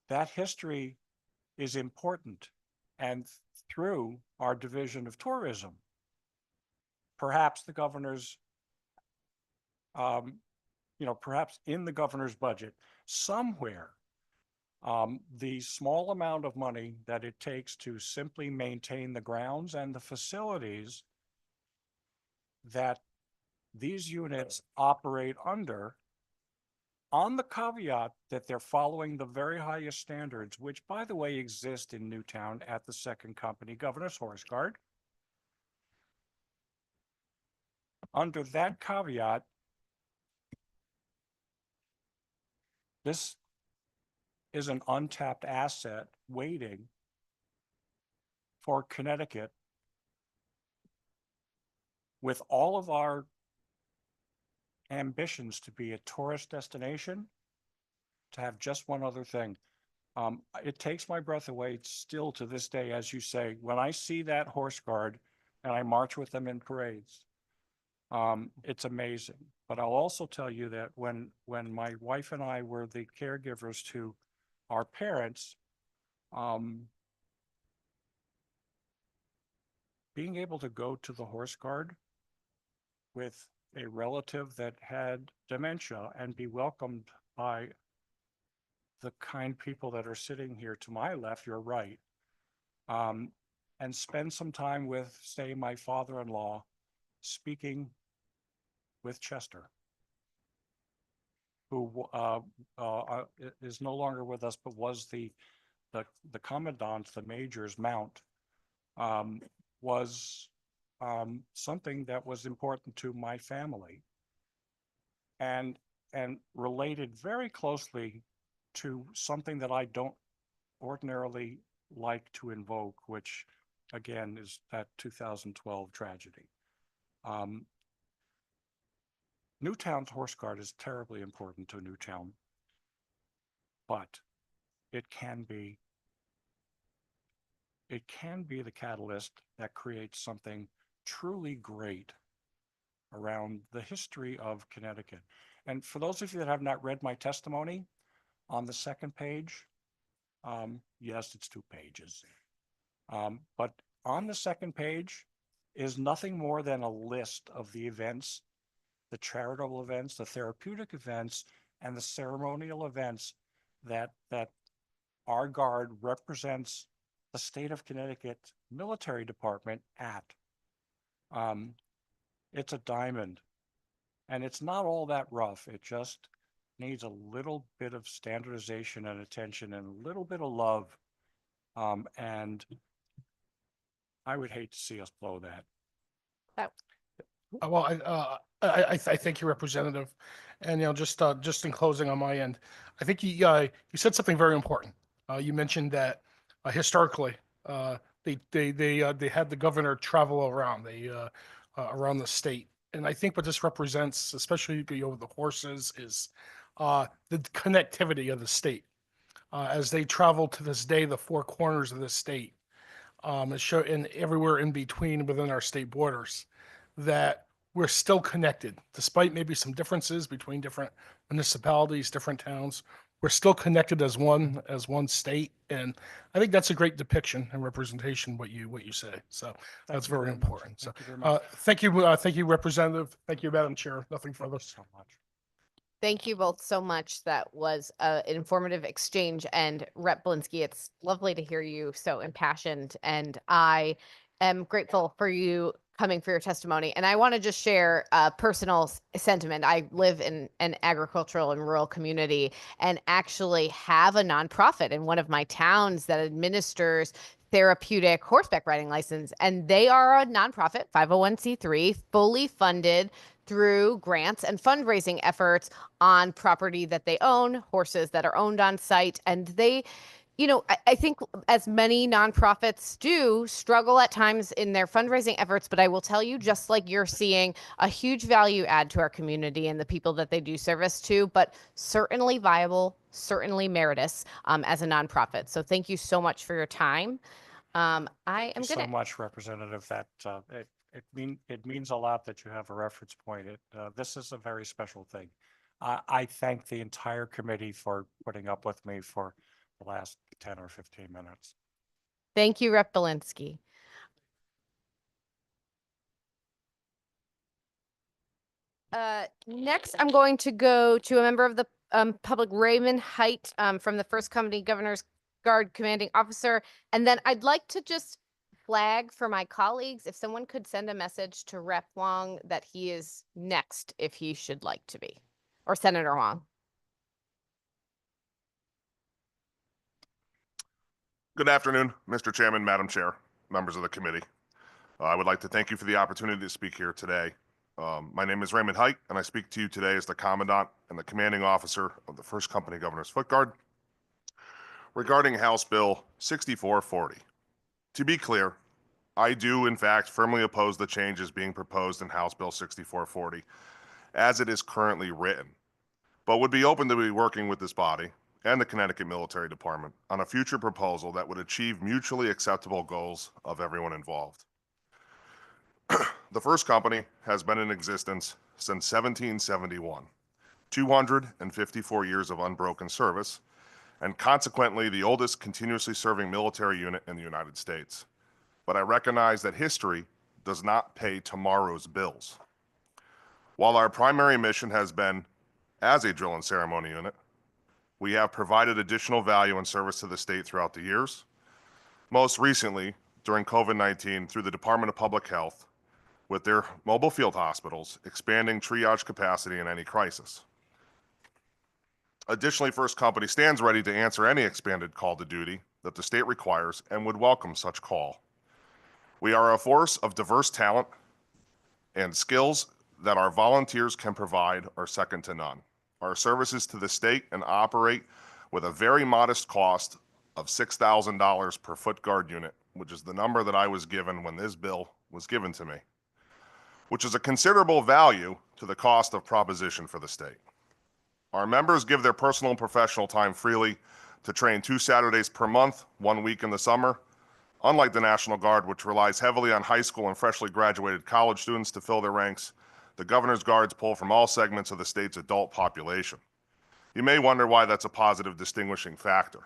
S17: That history is important, and through our division of tourism, perhaps the governor's, perhaps in the governor's budget somewhere, the small amount of money that it takes to simply maintain the grounds and the facilities that these units operate under, on the caveat that they're following the very highest standards, which, by the way, exist in Newtown at the Second Company Governor's Horse Guard. Under that caveat, this is an untapped asset waiting for Connecticut, with all of our ambitions to be a tourist destination, to have just one other thing. It takes my breath away still to this day, as you say, when I see that horse guard and I march with them in parades. It's amazing. But I'll also tell you that when my wife and I were the caregivers to our parents, being able to go to the horse guard with a relative that had dementia and be welcomed by the kind people that are sitting here to my left, your right, and spend some time with, say, my father-in-law, speaking with Chester, who is no longer with us, but was the commandant, the major's mount, was something that was important to my family, and related very closely to something that I don't ordinarily like to invoke, which again is that 2012 tragedy. Newtown's Horse Guard is terribly important to Newtown, but it can be the catalyst that creates something truly great around the history of Connecticut. And for those of you that have not read my testimony, On the second page, yes, it's 2 pages. But on the second page is nothing more than a list of the events, the charitable events, the therapeutic events, and the ceremonial events that our Guard represents the state of Connecticut Military Department at. It's a diamond, and it's not all that rough. It just needs a little bit of standardization and attention and a little bit of love. And I would hate to see us blow that.
S9: Well, I thank you, Representative. And, just in closing on my end, I think you said something very important. You mentioned that historically, they had the governor travel around around the state. And I think what this represents, especially the horses, is the connectivity of the state. As they travel to this day, the 4 corners of the state, and everywhere in between within our state borders, that we're still connected, despite maybe some differences between different municipalities, different towns. We're still connected as one state, and I think that's a great depiction and representation what you say. So that's very important. So thank you, Representative. Thank you, Madam Chair. Nothing further.
S17: So much.
S2: Thank you both so much. That was an informative exchange. And Rep. Belinsky, it's lovely to hear you so impassioned. And I am grateful for you coming for your testimony. And I want to just share a personal sentiment. I live in an agricultural and rural community and actually have a nonprofit in one of my towns that administers therapeutic horseback riding license. And they are a nonprofit, 501c3, fully funded through grants and fundraising efforts on property that they own, horses that are owned on site. And they, I think as many nonprofits do, struggle at times in their fundraising efforts. But I will tell you, just like you're seeing a huge value add to our community and the people that they do service to, but certainly viable, certainly meritorious as a nonprofit. So thank you so much for your time. I am
S17: so
S2: going to.
S17: much, Representative, that it means a lot that you have a reference point. This is a very special thing. I thank the entire committee for putting up with me for the last 10 or 15 minutes.
S2: Thank you, Rep. Belinsky. Next, I'm going to go to a member of the public, Raymond Height, from the First Company Governor's Guard Commanding Officer. And then I'd like to just flag for my colleagues, if someone could send a message to Rep. Wong that he is next if he should like to be, or Senator Wong.
S19: Good afternoon, Mr. Chairman, Madam Chair, members of the committee. I would like to thank you for the opportunity to speak here today. My name is Raymond Height, and I speak to you today as the Commandant and the Commanding Officer of the First Company Governor's Foot Guard regarding House Bill 6440. To be clear, I do in fact firmly oppose the changes being proposed in House Bill 6440 as it is currently written, but would be open to be working with this body and the Connecticut Military Department on a future proposal that would achieve mutually acceptable goals of everyone involved. The First Company has been in existence since 1771, 254 years of unbroken service, and consequently the oldest continuously serving military unit in the United States. But I recognize that history does not pay tomorrow's bills. While our primary mission has been as a drill and ceremony unit, we have provided additional value and service to the state throughout the years, most recently during COVID-19 through the Department of Public Health with their mobile field hospitals, expanding triage capacity in any crisis. Additionally, First Company stands ready to answer any expanded call to duty that the state requires and would welcome such call. We are a force of diverse talent and skills that our volunteers can provide are second to none. Our services to the state and operate with a very modest cost of $6,000 per foot guard unit, which is the number that I was given when this bill was given to me, which is a considerable value to the cost of proposition for the state. Our members give their personal and professional time freely to train 2 Saturdays per month, 1 week in the summer. Unlike the National Guard, which relies heavily on high school and freshly graduated college students to fill their ranks, the Governor's Guards pull from all segments of the state's adult population. You may wonder why that's a positive distinguishing factor.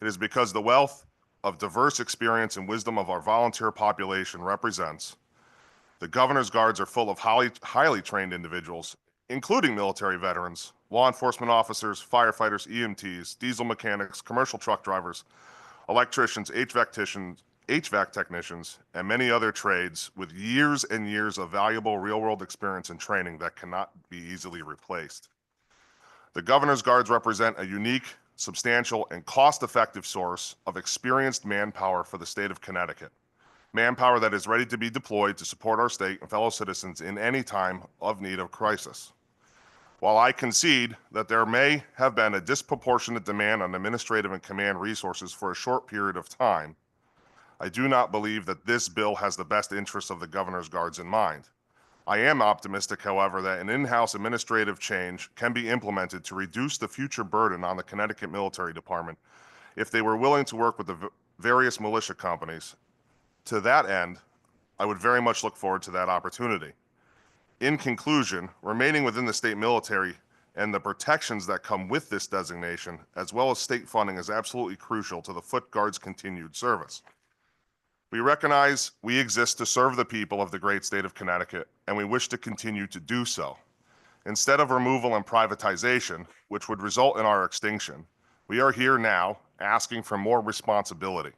S19: It is because the wealth of diverse experience and wisdom of our volunteer population represents. The Governor's Guards are full of highly trained individuals, including military veterans, law enforcement officers, firefighters, EMTs, diesel mechanics, commercial truck drivers, electricians, HVAC technicians, and many other trades with years and years of valuable real-world experience and training that cannot be easily replaced. The Governor's Guards represent a unique, substantial, and cost-effective source of experienced manpower for the state of Connecticut. Manpower that is ready to be deployed to support our state and fellow citizens in any time of need of crisis. While I concede that there may have been a disproportionate demand on administrative and command resources for a short period of time, I do not believe that this bill has the best interests of the Governor's Guards in mind. I am optimistic, however, that an in-house administrative change can be implemented to reduce the future burden on the Connecticut Military Department if they were willing to work with the various militia companies. To that end, I would very much look forward to that opportunity. In conclusion, remaining within the state military and the protections that come with this designation, as well as state funding, is absolutely crucial to the Foot Guard's continued service. We recognize we exist to serve the people of the great state of Connecticut, and we wish to continue to do so. Instead of removal and privatization, which would result in our extinction, we are here now asking for more responsibility.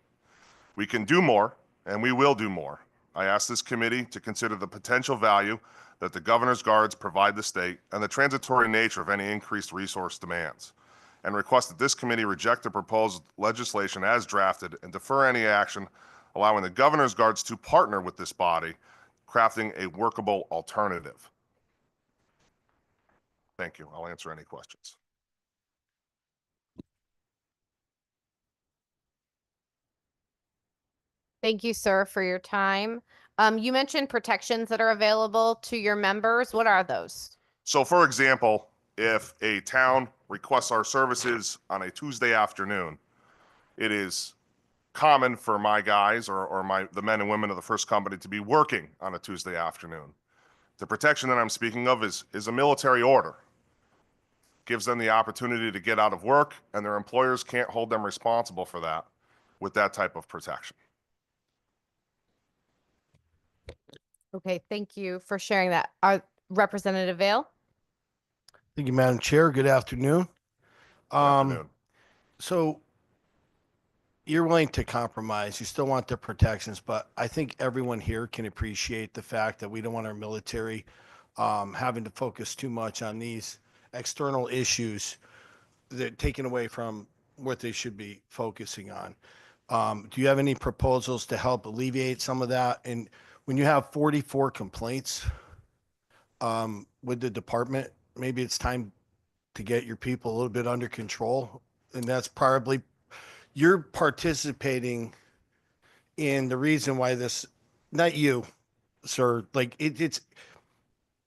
S19: We can do more, and we will do more. I ask this committee to consider the potential value that the Governor's Guards provide the state and the transitory nature of any increased resource demands, and request that this committee reject the proposed legislation as drafted and defer any action allowing the Governor's Guards to partner with this body, crafting a workable alternative. Thank you. I'll answer any questions.
S2: Thank you, sir, for your time. You mentioned protections that are available to your members. What are those?
S19: So for example, if a town requests our services on a Tuesday afternoon, it is common for my guys or the men and women of the first company to be working on a Tuesday afternoon. The protection that I'm speaking of is a military order. Gives them the opportunity to get out of work, and their employers can't hold them responsible for that with that type of protection.
S2: Okay, thank you for sharing that. Representative Vale?
S10: Thank you, Madam Chair. Good afternoon.
S19: Good afternoon.
S10: So you're willing to compromise. You still want the protections, but I think everyone here can appreciate the fact that we don't want our military having to focus too much on these external issues that taken away from what they should be focusing on. Do you have any proposals to help alleviate some of that? And when you have 44 complaints with the department, maybe it's time to get your people a little bit under control. And that's probably, you're participating in the reason why this, not you, sir, like it's,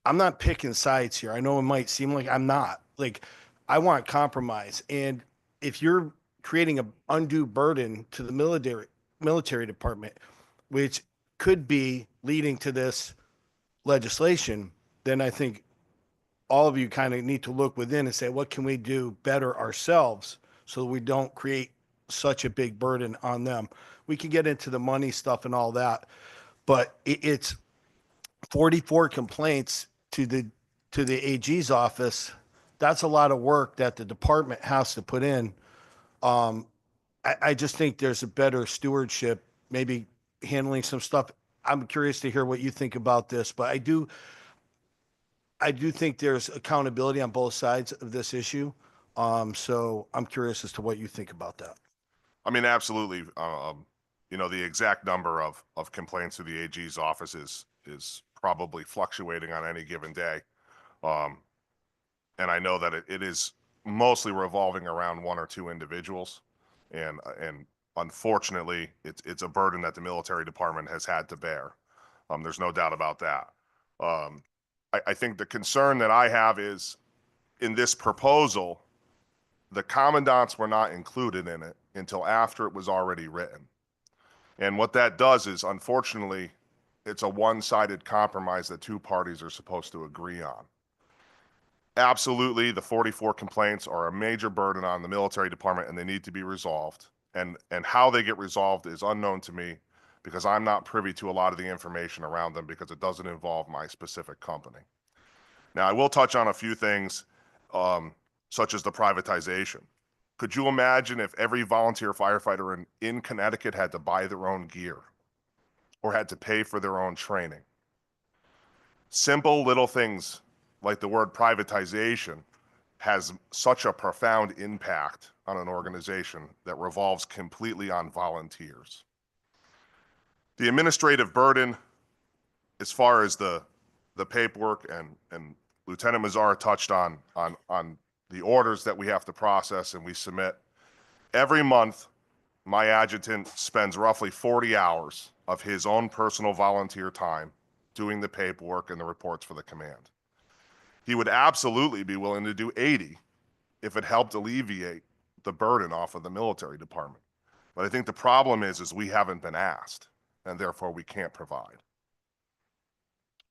S10: I'm not picking sides here. I know it might seem like I'm not. Like, I want compromise. And if you're creating an undue burden to the military department, which could be leading to this legislation, then I think all of you kind of need to look within and say, what can we do better ourselves so that we don't create such a big burden on them? We can get into the money stuff and all that, but it's 44 complaints to the AG's office. That's a lot of work that the department has to put in. I just think there's a better stewardship, maybe handling some stuff. I'm curious to hear what you think about this, but I do think there's accountability on both sides of this issue. So I'm curious as to what you think about that.
S19: I mean, absolutely. You know, the exact number of complaints to the AG's office is probably fluctuating on any given day. And I know that it is mostly revolving around one or two individuals. And unfortunately, it's a burden that the military department has had to bear. There's no doubt about that. I think the concern that I have is in this proposal, the commandants were not included in it until after it was already written. And what that does is, unfortunately, it's a one-sided compromise that two parties are supposed to agree on. absolutely, the 44 complaints are a major burden on the military department and they need to be resolved. And how they get resolved is unknown to me because I'm not privy to a lot of the information around them because it doesn't involve my specific company. Now, I will touch on a few things, such as the privatization. Could you imagine if every volunteer firefighter in Connecticut had to buy their own gear or had to pay for their own training? Simple little things like the word privatization has such a profound impact on an organization that revolves completely on volunteers. The administrative burden, as far as the paperwork, and Lieutenant Mazzara touched on the orders that we have to process and we submit. Every month, my adjutant spends roughly 40 hours of his own personal volunteer time doing the paperwork and the reports for the command. He would absolutely be willing to do 80 if it helped alleviate the burden off of the military department. But I think the problem is we haven't been asked, and therefore we can't provide.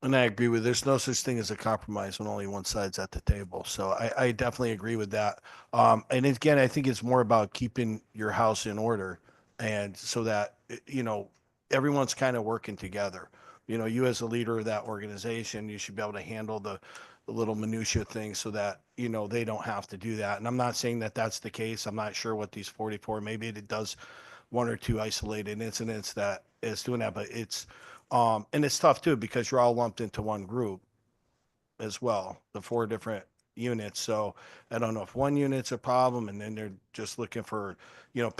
S10: And I agree with, there's no such thing as a compromise when only one side's at the table. So I definitely agree with that. And again, I think it's more about keeping your house in order, and so that, you know, everyone's kind of working together. You know, you as a leader of that organization, you should be able to handle the little minutia things so that, you know, they don't have to do that. And I'm not saying that that's the case. I'm not sure what these 44, maybe it does one or two isolated incidents that is doing that, but it's, and it's tough too, because you're all lumped into one group as well, the 4 different units. So I don't know if one unit's a problem and then they're just looking for, you know,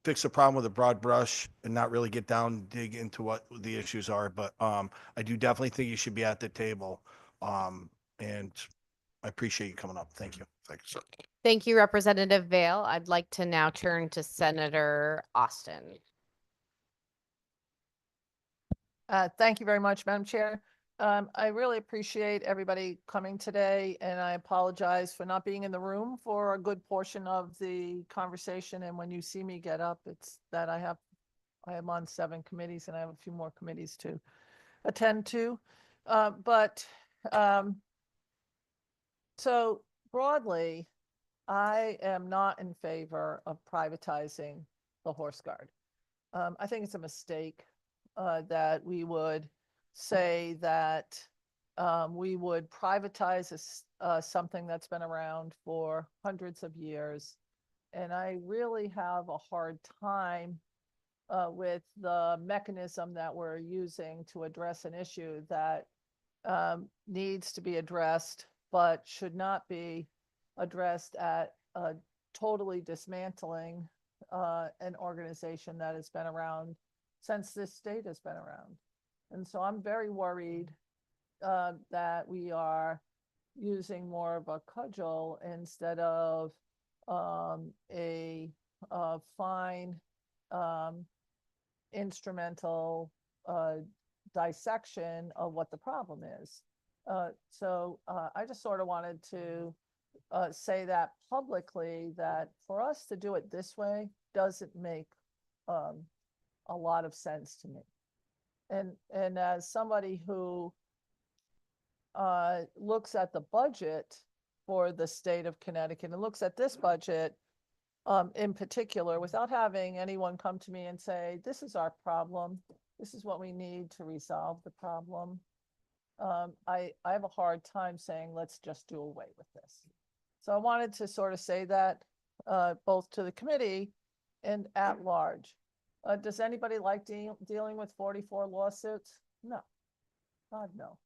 S10: fix the problem with a broad brush and not really get down, dig into what the issues are. But I do definitely think you should be at the table. And I appreciate you coming up. Thank you.
S19: Thank you, sir.
S2: Thank you, Representative Vale. I'd like to now turn to Senator Austin.
S1: Thank you very much, Madam Chair. I really appreciate everybody coming today, and I apologize for not being in the room for a good portion of the conversation. And when you see me get up, it's that I am on 7 committees and I have a few more committees to attend to. So broadly, I am not in favor of privatizing the Horse Guard. I think it's a mistake that we would say that we would privatize something that's been around for hundreds of years. And I really have a hard time with the mechanism that we're using to address an issue that needs to be addressed, but should not be addressed at totally dismantling an organization that has been around since this state has been around. And so I'm very worried that we are using more of a cudgel instead of a fine instrumental dissection of what the problem is. So I just sort of wanted to say that publicly, that for us to do it this way doesn't make a lot of sense to me. And as somebody who looks at the budget for the state of Connecticut and looks at this budget in particular, without having anyone come to me and say, this is our problem, this is what we need to resolve the problem, I have a hard time saying, let's just do away with this. So I wanted to sort of say that both to the committee and at large. Does anybody like dealing with 44 lawsuits? No. God, no.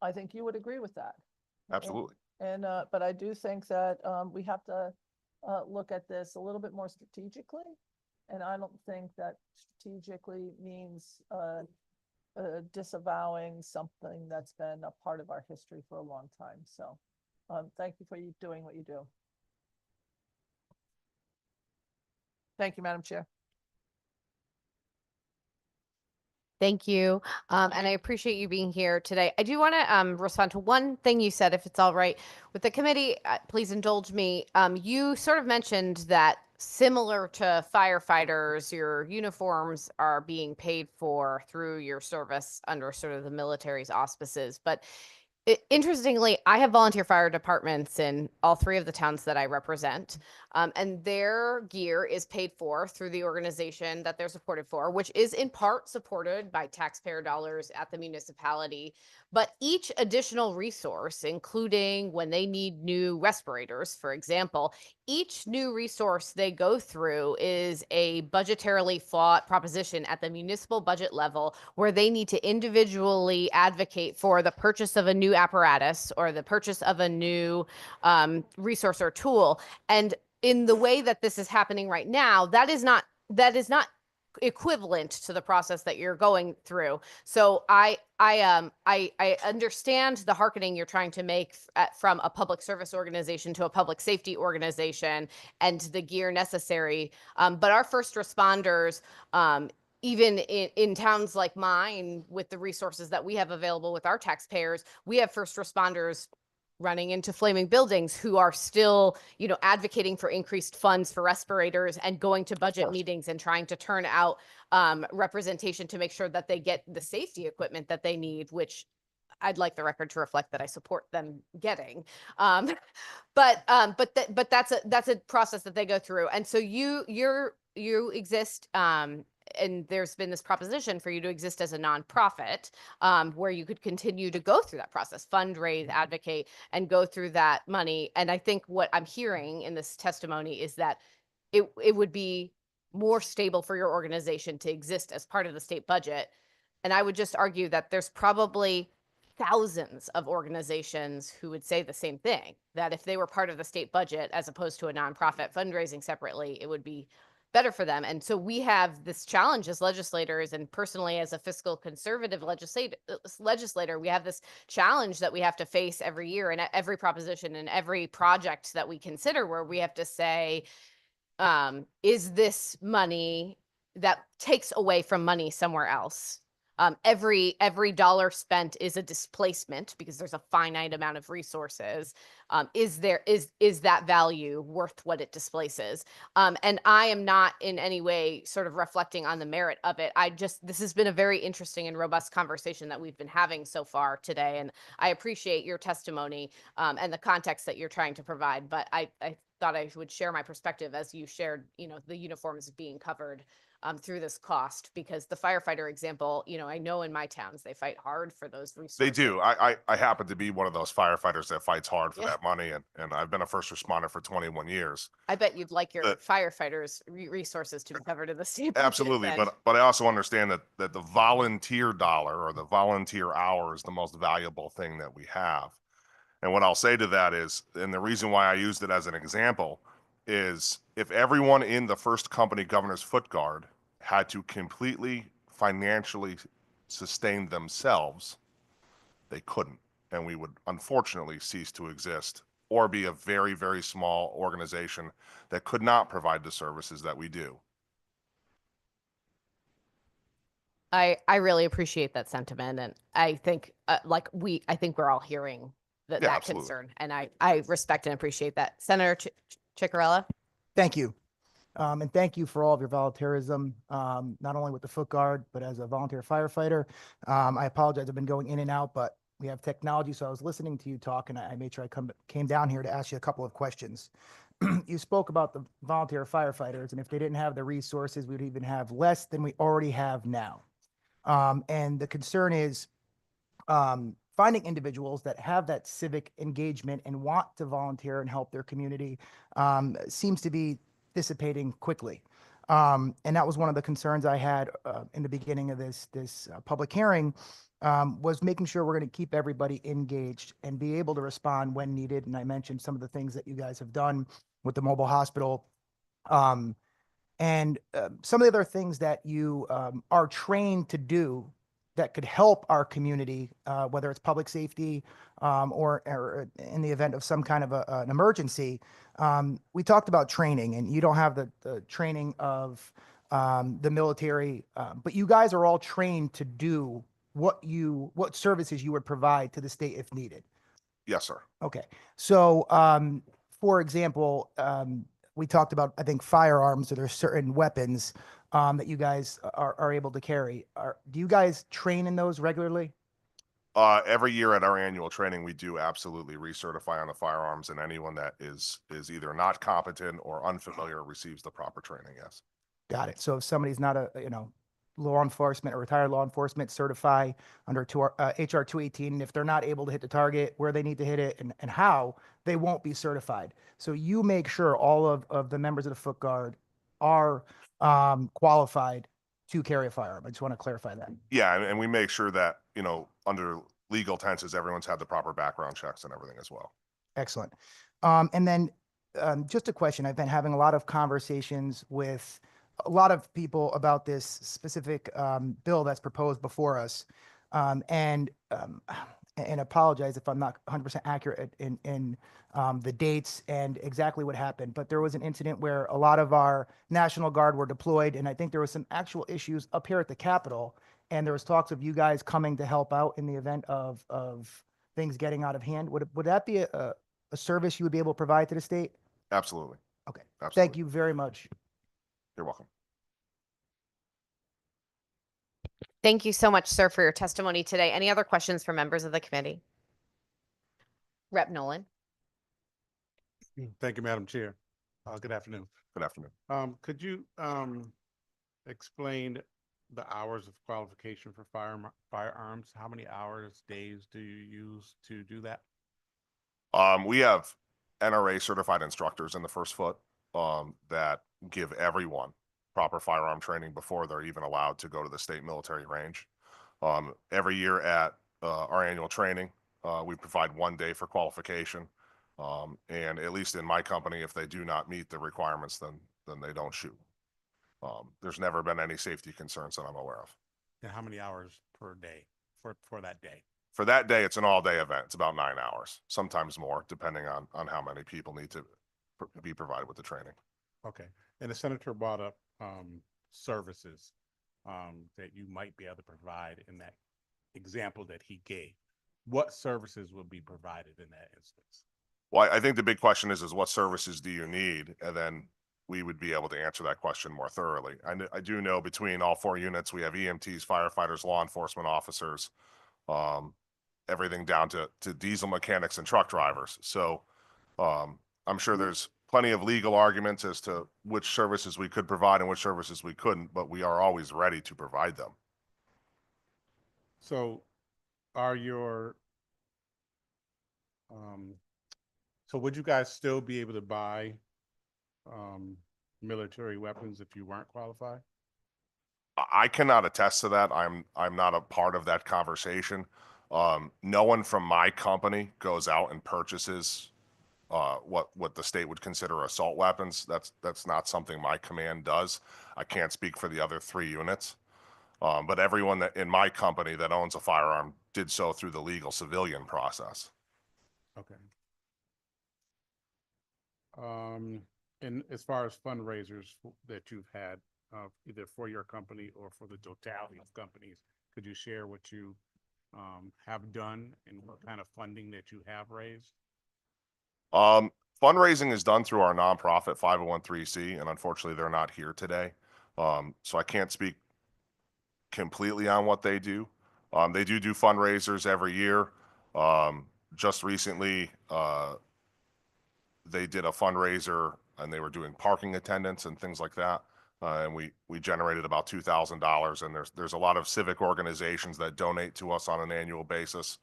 S1: I think you would agree with that.
S19: Absolutely.
S1: And but I do think that we have to look at this a little bit more strategically. And I don't think that strategically means disavowing something that's been a part of our history for a long time. So thank you for doing what you do. Thank you, Madam Chair.
S2: Thank you. And I appreciate you being here today. I do want to respond to one thing you said, if it's all right with the committee. Please indulge me. You sort of mentioned that similar to firefighters, your uniforms are being paid for through your service under sort of the military's auspices. But Interestingly, I have volunteer fire departments in all three of the towns that I represent. And their gear is paid for through the organization that they're supported for, which is in part supported by taxpayer dollars at the municipality. But each additional resource, including when they need new respirators, for example, each new resource they go through is a budgetarily fought proposition at the municipal budget level where they need to individually advocate for the purchase of a new apparatus or the purchase of a new resource or tool. And in the way that this is happening right now, that is not equivalent to the process that you're going through. So I understand the hearkening you're trying to make from a public service organization to a public safety organization and the gear necessary. But our first responders, even in towns like mine, with the resources that we have available with our taxpayers, we have first responders running into flaming buildings who are still, advocating for increased funds for respirators and going to budget meetings and trying to turn out representation to make sure that they get the safety equipment that they need, which I'd like the record to reflect that I support them getting. But that's a process that they go through. And so you exist, and there's been this proposition for you to exist as a nonprofit, where you could continue to go through that process, fundraise, advocate, and go through that money. And I think what I'm hearing in this testimony is that it would be more stable for your organization to exist as part of the state budget. And I would just argue that there's probably thousands of organizations who would say the same thing, that if they were part of the state budget as opposed to a nonprofit fundraising separately, it would be better for them. And so we have this challenge as legislators, and personally as a fiscal conservative legislator, we have this challenge that we have to face every year and every proposition and every project that we consider, where we have to say, is this money that takes away from money somewhere else? Every dollar spent is a displacement because there's a finite amount of resources. Is that value worth what it displaces? And I am not in any way sort of reflecting on the merit of it. This has been a very interesting and robust conversation that we've been having so far today. And I appreciate your testimony and the context that you're trying to provide. But I thought I would share my perspective as you shared, the uniforms being covered through this cost, because the firefighter example, I know in my towns, they fight hard for those resources.
S19: They do. I happen to be one of those firefighters that fights hard for that money, and I've been a first responder for 21 years.
S2: I bet you'd like your firefighters' resources to be covered in the state budget.
S19: Absolutely, but I also understand that the volunteer dollar or the volunteer hour is the most valuable thing that we have. And what I'll say to that is, and the reason why I used it as an example is, if everyone in the first company Governor's Foot Guard had to completely financially sustain themselves, they couldn't. And we would unfortunately cease to exist, or be a very, very small organization that could not provide the services that we do.
S2: I really appreciate that sentiment. And I think I think we're all hearing that
S19: absolutely.
S2: Concern. And I respect and appreciate that. Senator Ciccarella.
S8: Thank you. And thank you for all of your volunteerism, not only with the Foot Guard, but as a volunteer firefighter. I apologize, I've been going in and out, but we have technology. So I was listening to you talk, and I made sure I came down here to ask you a couple of questions. You spoke about the volunteer firefighters, and if they didn't have the resources, we'd even have less than we already have now. And the concern is finding individuals that have that civic engagement and want to volunteer and help their community seems to be dissipating quickly. And that was one of the concerns I had in the beginning of this public hearing, was making sure we're going to keep everybody engaged and be able to respond when needed. And I mentioned some of the things that you guys have done with the mobile hospital. And some of the other things that you are trained to do that could help our community, whether it's public safety or in the event of some kind of an emergency. We talked about training, and you don't have the training of the military, but you guys are all trained to do what services you would provide to the state if needed.
S19: Yes, sir.
S8: Okay. So, for example, we talked about, I think, firearms, or there's certain weapons that you guys are able to carry. Do you guys train in those regularly?
S19: Every year at our annual training, we do absolutely recertify on the firearms, and anyone that is either not competent or unfamiliar receives the proper training. Yes.
S8: Got it. So if somebody's not a, law enforcement or retired law enforcement, certify under HR 218, and if they're not able to hit the target where they need to hit it and how, they won't be certified. So you make sure all of the members of the Foot Guard are qualified to carry a firearm. I just want to clarify that.
S19: Yeah, and we make sure that, under legal tenses, everyone's had the proper background checks and everything as well.
S8: Excellent. And then just a question. I've been having a lot of conversations with a lot of people about this specific bill that's proposed before us. And apologize if I'm not 100% accurate in the dates and exactly what happened, but there was an incident where a lot of our National Guard were deployed, and I think there was some actual issues up here at the Capitol, and there was talks of you guys coming to help out in the event of things getting out of hand. Would that be a service you would be able to provide to the state?
S19: Absolutely.
S8: Okay.
S19: Absolutely.
S8: Thank you very much.
S19: You're welcome.
S2: Thank you so much, sir, for your testimony today. Any other questions from members of the committee? Rep. Nolan.
S7: Thank you, Madam Chair. Good afternoon.
S19: Good afternoon.
S7: Could you explain the hours of qualification for firearms? How many hours, days do you use to do that?
S19: We have NRA certified instructors in the First Foot that give everyone proper firearm training before they're even allowed to go to the state military range. Every year at our annual training, we provide 1 day for qualification. And at least in my company, if they do not meet the requirements, then they don't shoot. There's never been any safety concerns that I'm aware of.
S7: And how many hours per day for that day?
S19: For that day, it's an all-day event. It's about 9 hours, sometimes more, depending on how many people need to be provided with the training.
S7: Okay. And the senator brought up services that you might be able to provide in that example that he gave. What services will be provided in that instance?
S19: Well, I think the big question is what services do you need? And then we would be able to answer that question more thoroughly. I do know between all 4 units, we have EMTs, firefighters, law enforcement officers, everything down to diesel mechanics and truck drivers. So I'm sure there's plenty of legal arguments as to which services we could provide and which services we couldn't, but we are always ready to provide them.
S7: So so would you guys still be able to buy military weapons if you weren't qualified?
S19: I cannot attest to that. I'm not a part of that conversation. No one from my company goes out and purchases what the state would consider assault weapons. That's not something my command does. I can't speak for the other 3 units. But everyone that in my company that owns a firearm did so through the legal civilian process.
S7: Okay. And as far as fundraisers that you've had, either for your company or for the totality of companies, could you share what you have done and what kind of funding that you have raised?
S19: Fundraising is done through our nonprofit 501(c), and unfortunately they're not here today. So I can't speak completely on what they do. They do fundraisers every year. Just recently, they did a fundraiser and they were doing parking attendants and things like that. And we generated about $2,000, and there's a lot of civic organizations that donate to us on an annual basis.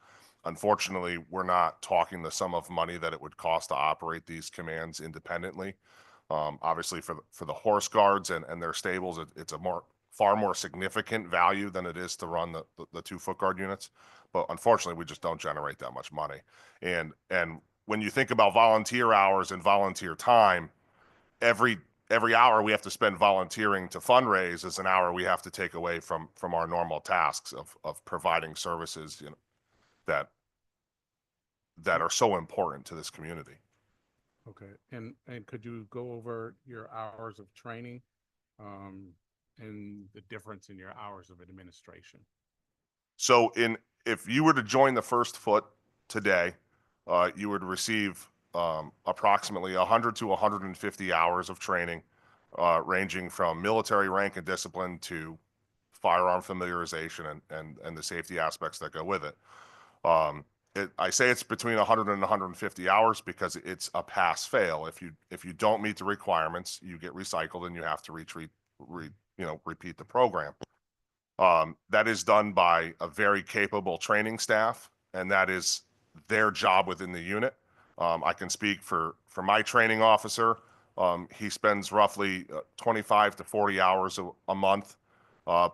S19: Unfortunately, we're not talking the sum of money that it would cost to operate these commands independently. Obviously for the horse guards and their stables, it's a far more significant value than it is to run the 2 Foot Guard units. But unfortunately, we just don't generate that much money. And when you think about volunteer hours and volunteer time, every hour we have to spend volunteering to fundraise is an hour we have to take away from our normal tasks of providing services, that are so important to this community.
S7: Okay. And could you go over your hours of training and the difference in your hours of administration?
S19: So if you were to join the First Foot today, you would receive approximately 100 to 150 hours of training, ranging from military rank and discipline to firearm familiarization and the safety aspects that go with it. I say it's between 100 and 150 hours because it's a pass fail. If you don't meet the requirements, you get recycled and you have to repeat the program. That is done by a very capable training staff, and that is their job within the unit. I can speak for my training officer. He spends roughly 25 to 40 hours a month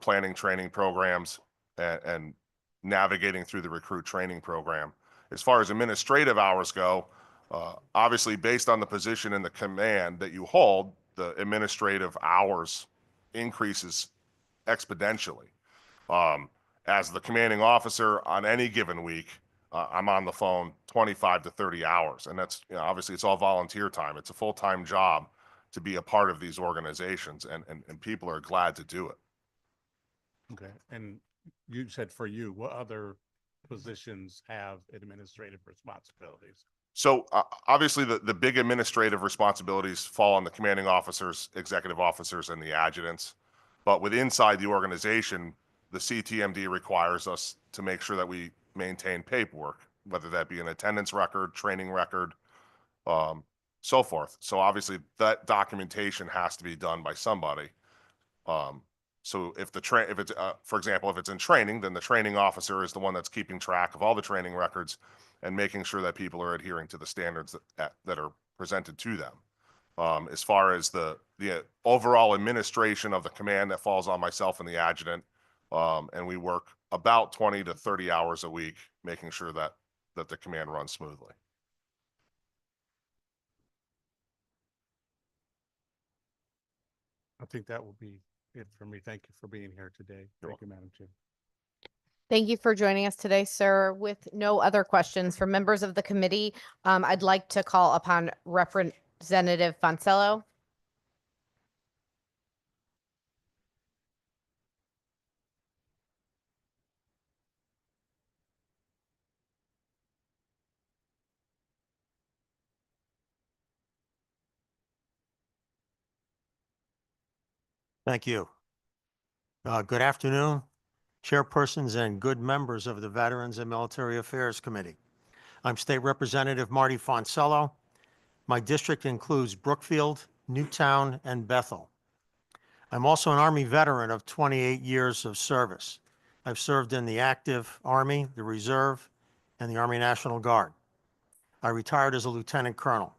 S19: planning training programs and navigating through the recruit training program. As far as administrative hours go, obviously based on the position in the command that you hold, the administrative hours increases exponentially. As the commanding officer on any given week, I'm on the phone 25 to 30 hours. And that's, obviously it's all volunteer time. It's a full-time job to be a part of these organizations, and people are glad to do it.
S7: Okay. And you said for you, what other positions have administrative responsibilities?
S19: So obviously the big administrative responsibilities fall on the commanding officers, executive officers, and the adjutants. But inside the organization, the CTMD requires us to make sure that we maintain paperwork, whether that be an attendance record, training record, so forth. So obviously that documentation has to be done by somebody. So if it's for example, if it's in training, then the training officer is the one that's keeping track of all the training records and making sure that people are adhering to the standards that are presented to them. As far as the overall administration of the command, that falls on myself and the adjutant, and we work about 20 to 30 hours a week, making sure that the command runs smoothly.
S7: I think that will be it for me. Thank you for being here today. Thank you, Madam Chair.
S2: Thank you for joining us today, sir. With no other questions from members of the committee, I'd like to call upon Representative Foncello.
S20: Thank you. Good afternoon, chairpersons and good members of the Veterans and Military Affairs Committee. I'm State Representative Marty Foncello. My district includes Brookfield, Newtown, and Bethel. I'm also an Army veteran of 28 years of service. I've served in the active Army, the Reserve, and the Army National Guard. I retired as a lieutenant colonel.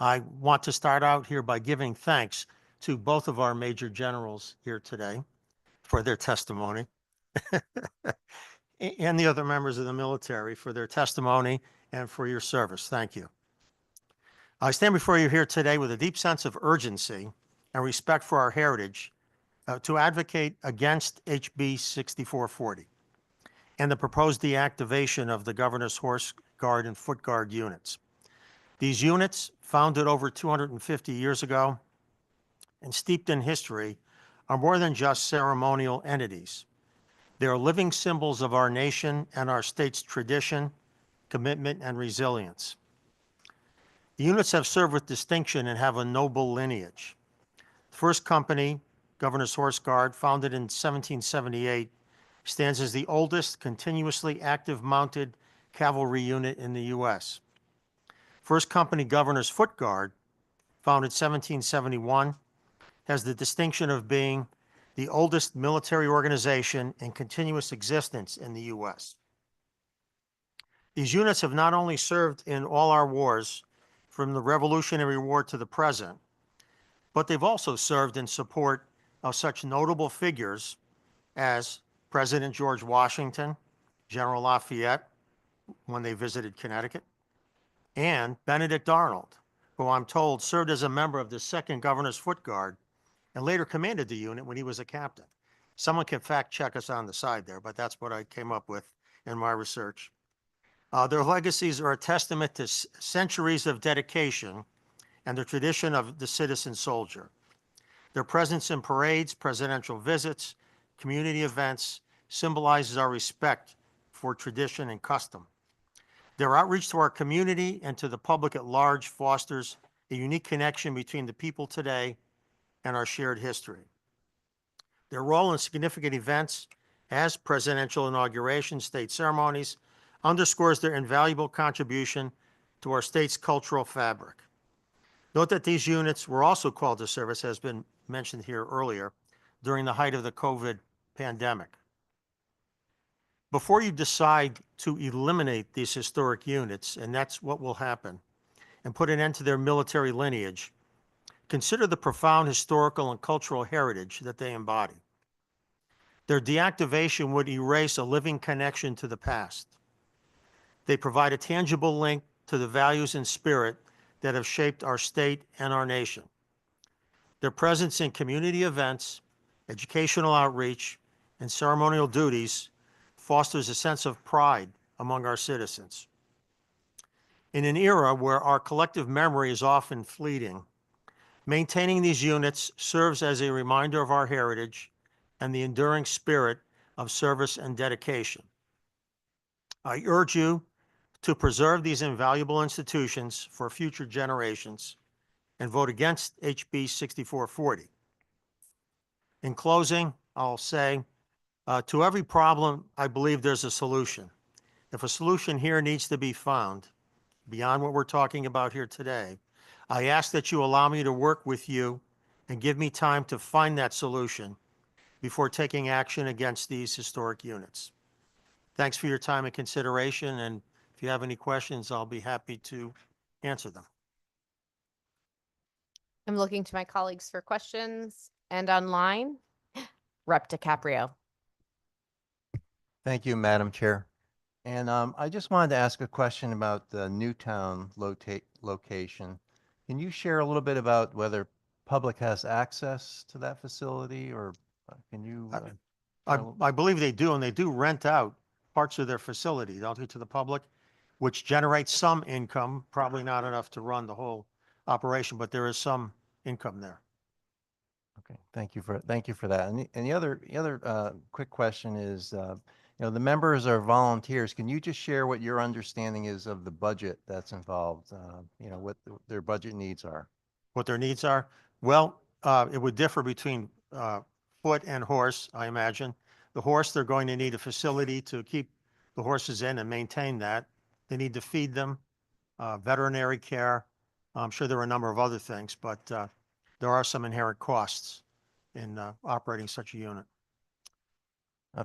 S20: I want to start out here by giving thanks to both of our major generals here today for their testimony and the other members of the military for their testimony and for your service. Thank you. I stand before you here today with a deep sense of urgency and respect for our heritage to advocate against HB 6440 and the proposed deactivation of the Governor's Horse Guard and Foot Guard units. These units, founded over 250 years ago and steeped in history, are more than just ceremonial entities. They are living symbols of our nation and our state's tradition, commitment, and resilience. The units have served with distinction and have a noble lineage. The first company, Governor's Horse Guard, founded in 1778, stands as the oldest continuously active mounted cavalry unit in the U.S. First company, Governor's Foot Guard, founded 1771, has the distinction of being the oldest military organization in continuous existence in the U.S. These units have not only served in all our wars, from the Revolutionary War to the present, but they've also served in support of such notable figures as President George Washington, General Lafayette, when they visited Connecticut, and Benedict Arnold, who I'm told served as a member of the 2nd Governor's Foot Guard and later commanded the unit when he was a captain. Someone can fact check us on the side there, but that's what I came up with in my research. Their legacies are a testament to centuries of dedication and the tradition of the citizen soldier. Their presence in parades, presidential visits, community events symbolizes our respect for tradition and custom. Their outreach to our community and to the public at large fosters a unique connection between the people today and our shared history. Their role in significant events as presidential inauguration, state ceremonies, underscores their invaluable contribution to our state's cultural fabric. Note that these units were also called to service, as been mentioned here earlier, during the height of the COVID pandemic. Before you decide to eliminate these historic units, and that's what will happen, and put an end to their military lineage, consider the profound historical and cultural heritage that they embody. Their deactivation would erase a living connection to the past. They provide a tangible link to the values and spirit that have shaped our state and our nation. Their presence in community events, educational outreach, and ceremonial duties fosters a sense of pride among our citizens. In an era where our collective memory is often fleeting, maintaining these units serves as a reminder of our heritage and the enduring spirit of service and dedication. I urge you to preserve these invaluable institutions for future generations and vote against HB 6440. In closing, I'll say, to every problem, I believe there's a solution. If a solution here needs to be found, beyond what we're talking about here today, I ask that you allow me to work with you and give me time to find that solution before taking action against these historic units. Thanks for your time and consideration, and if you have any questions, I'll be happy to answer them.
S2: I'm looking to my colleagues for questions and online. Rep. DiCaprio.
S14: Thank you, Madam Chair. And I just wanted to ask a question about the Newtown location. Can you share a little bit about whether public has access to that facility, or can you?
S20: I believe they do, and they do rent out parts of their facility, don't they, to the public, which generates some income, probably not enough to run the whole operation, but there is some income there.
S14: Okay, thank you for that. And the other quick question is, the members are volunteers. Can you just share what your understanding is of the budget that's involved? What their budget needs are.
S20: What their needs are? Well, it would differ between foot and horse, I imagine. The horse, they're going to need a facility to keep the horses in and maintain that. They need to feed them, veterinary care. I'm sure there are a number of other things, but there are some inherent costs in operating such a unit.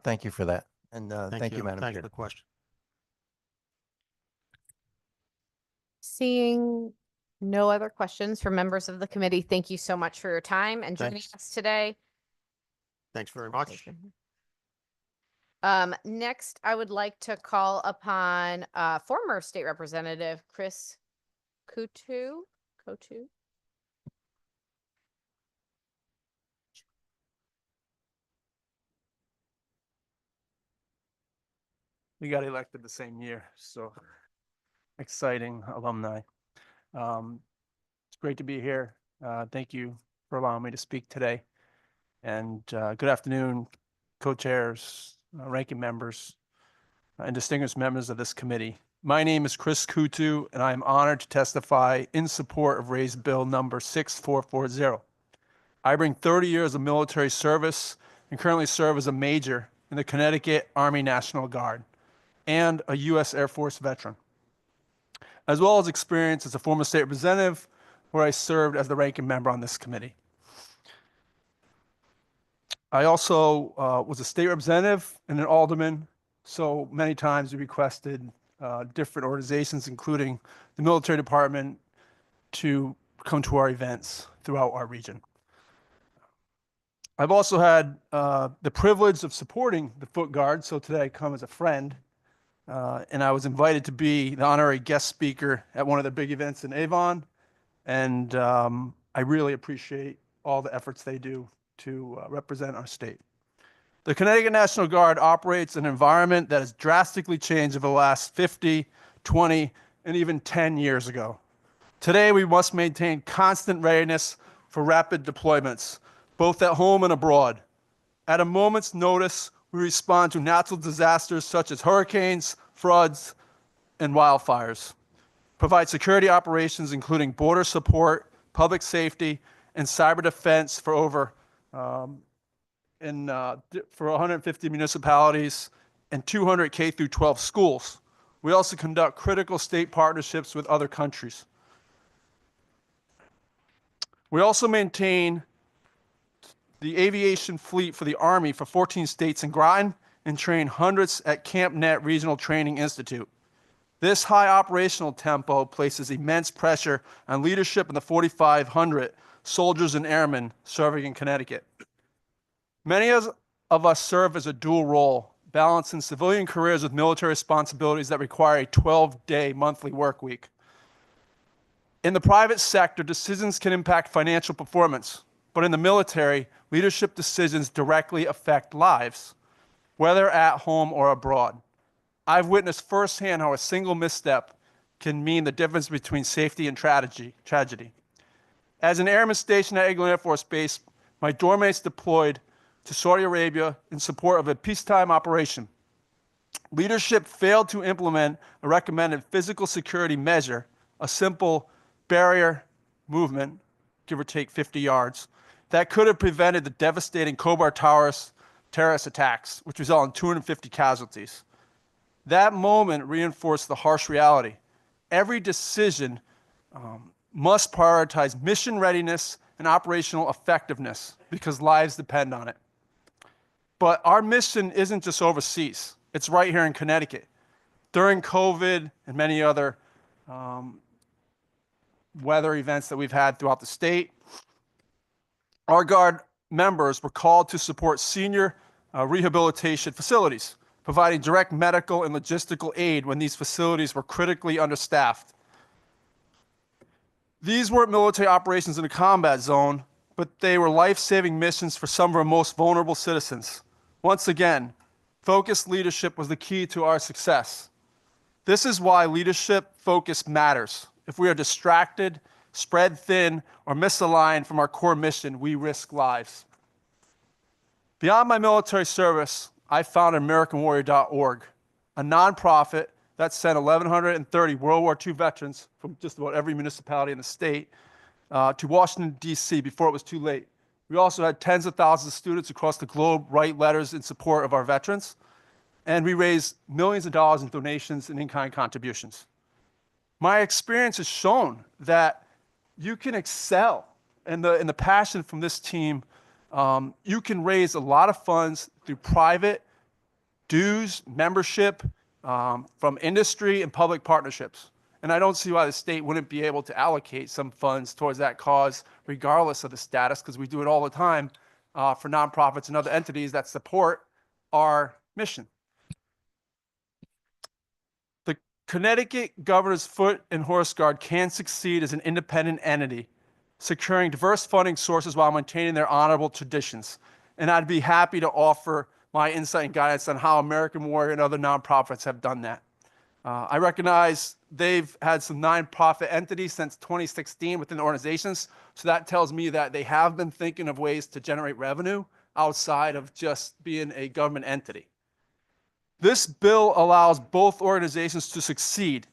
S14: Thank you for that. And thank you, Madam
S20: Thank you
S14: Chair.
S20: for the question.
S2: Seeing no other questions from members of the committee, thank you so much for your time and joining
S20: Thanks.
S2: us today.
S20: Thanks very much.
S2: Next, I would like to call upon former state representative Chris Coutu.
S21: We got elected the same year, so exciting alumni. It's great to be here. Thank you for allowing me to speak today. And good afternoon, co-chairs, ranking members, and distinguished members of this committee. My name is Chris Coutu, and I am honored to testify in support of Raise Bill number 6440. I bring 30 years of military service and currently serve as a major in the Connecticut Army National Guard and a U.S. Air Force veteran, as well as experience as a former state representative where I served as the ranking member on this committee. I also was a state representative and an alderman, so many times we requested different organizations, including the military department, to come to our events throughout our region. I've also had the privilege of supporting the Foot Guard, so today I come as a friend, and I was invited to be the honorary guest speaker at one of the big events in Avon, and I really appreciate all the efforts they do to represent our state. The Connecticut National Guard operates in an environment that has drastically changed over the last 50, 20, and even 10 years ago. Today, we must maintain constant readiness for rapid deployments, both at home and abroad. At a moment's notice, we respond to natural disasters such as hurricanes, floods, and wildfires, provide security operations including border support, public safety, and cyber defense for over for 150 municipalities and 200 K through 12 schools. We also conduct critical state partnerships with other countries. We also maintain the aviation fleet for the Army for 14 states in Groton and train hundreds at Camp Net Regional Training Institute. This high operational tempo places immense pressure on leadership in the 4,500 soldiers and airmen serving in Connecticut. Many of us serve as a dual role, balancing civilian careers with military responsibilities that require a 12-day monthly work week. In the private sector, decisions can impact financial performance, but in the military, leadership decisions directly affect lives, whether at home or abroad. I've witnessed firsthand how a single misstep can mean the difference between safety and tragedy. As an airman stationed at Eglin Air Force Base, my dorm mates deployed to Saudi Arabia in support of a peacetime operation. Leadership failed to implement a recommended physical security measure, a simple barrier movement, give or take 50 yards, that could have prevented the devastating Khobar Towers terrorist attacks, which resulted in 250 casualties. That moment reinforced the harsh reality. Every decision must prioritize mission readiness and operational effectiveness because lives depend on it. But our mission isn't just overseas. It's right here in Connecticut. During COVID and many other weather events that we've had throughout the state, our Guard members were called to support senior rehabilitation facilities, providing direct medical and logistical aid when these facilities were critically understaffed. These weren't military operations in a combat zone, but they were life-saving missions for some of our most vulnerable citizens. Once again, focused leadership was the key to our success. This is why leadership focus matters. If we are distracted, spread thin, or misaligned from our core mission, we risk lives. Beyond my military service, I founded AmericanWarrior.org, a nonprofit that sent 1,130 World War II veterans from just about every municipality in the state to Washington, D.C. before it was too late. We also had tens of thousands of students across the globe write letters in support of our veterans, and we raised millions of dollars in donations and in-kind contributions. My experience has shown that you can excel, and the passion from this team, you can raise a lot of funds through private dues, membership, from industry and public partnerships. And I don't see why the state wouldn't be able to allocate some funds towards that cause, regardless of the status, because we do it all the time for nonprofits and other entities that support our mission. The Connecticut Governor's Foot and Horse Guard can succeed as an independent entity, securing diverse funding sources while maintaining their honorable traditions. And I'd be happy to offer my insight and guidance on how American Warrior and other nonprofits have done that. I recognize they've had some nonprofit entities since 2016 within the organizations, so that tells me that they have been thinking of ways to generate revenue outside of just being a government entity. This bill allows both organizations to succeed,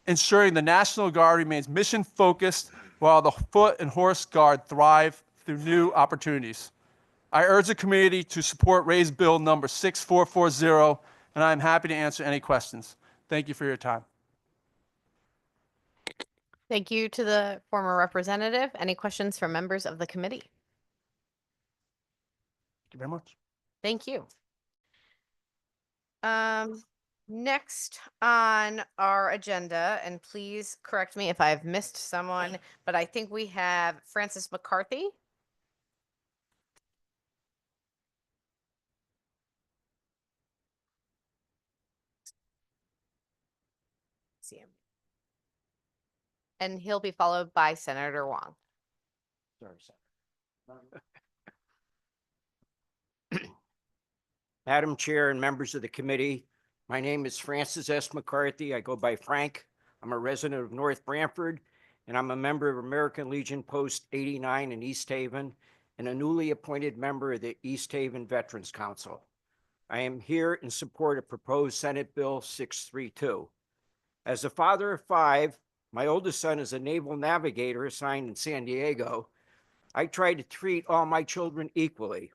S21: ensuring the National Guard remains mission-focused while the Foot and Horse Guard thrive through new opportunities. I urge the committee to support Raise Bill number 6440, and I'm happy to answer any questions. Thank you for your time.
S2: Thank you to the former representative. Any questions from members of the committee?
S21: Thank you very much.
S2: Thank you. Next on our agenda, and please correct me if I've missed someone, but I think we have Francis McCarthy. See him. And he'll be followed by Senator Wong.
S5: Madam Chair and members of the committee, my name is Francis S. McCarthy. I go by Frank. I'm a resident of North Branford, and I'm a member of American Legion Post 89 in East Haven and a newly appointed member of the East Haven Veterans Council. I am here in support of proposed Senate Bill 632. As a father of 5, my oldest son is a naval navigator assigned in San Diego. I try to treat all my children equally.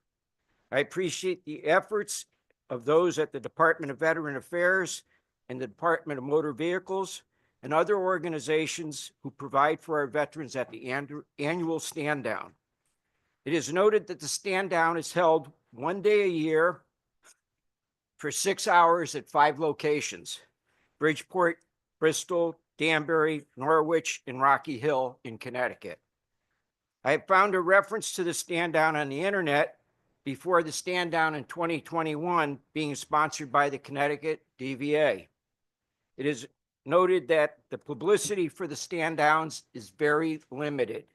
S5: I appreciate the efforts of those at the Department of Veteran Affairs and the Department of Motor Vehicles and other organizations who provide for our veterans at the annual stand down. It is noted that the stand down is held one day a year for 6 hours at 5 locations: Bridgeport, Bristol, Danbury, Norwich, and Rocky Hill in Connecticut. I have found a reference to the stand down on the internet before the stand down in 2021 being sponsored by the Connecticut DVA. It is noted that the publicity for the stand downs is very limited.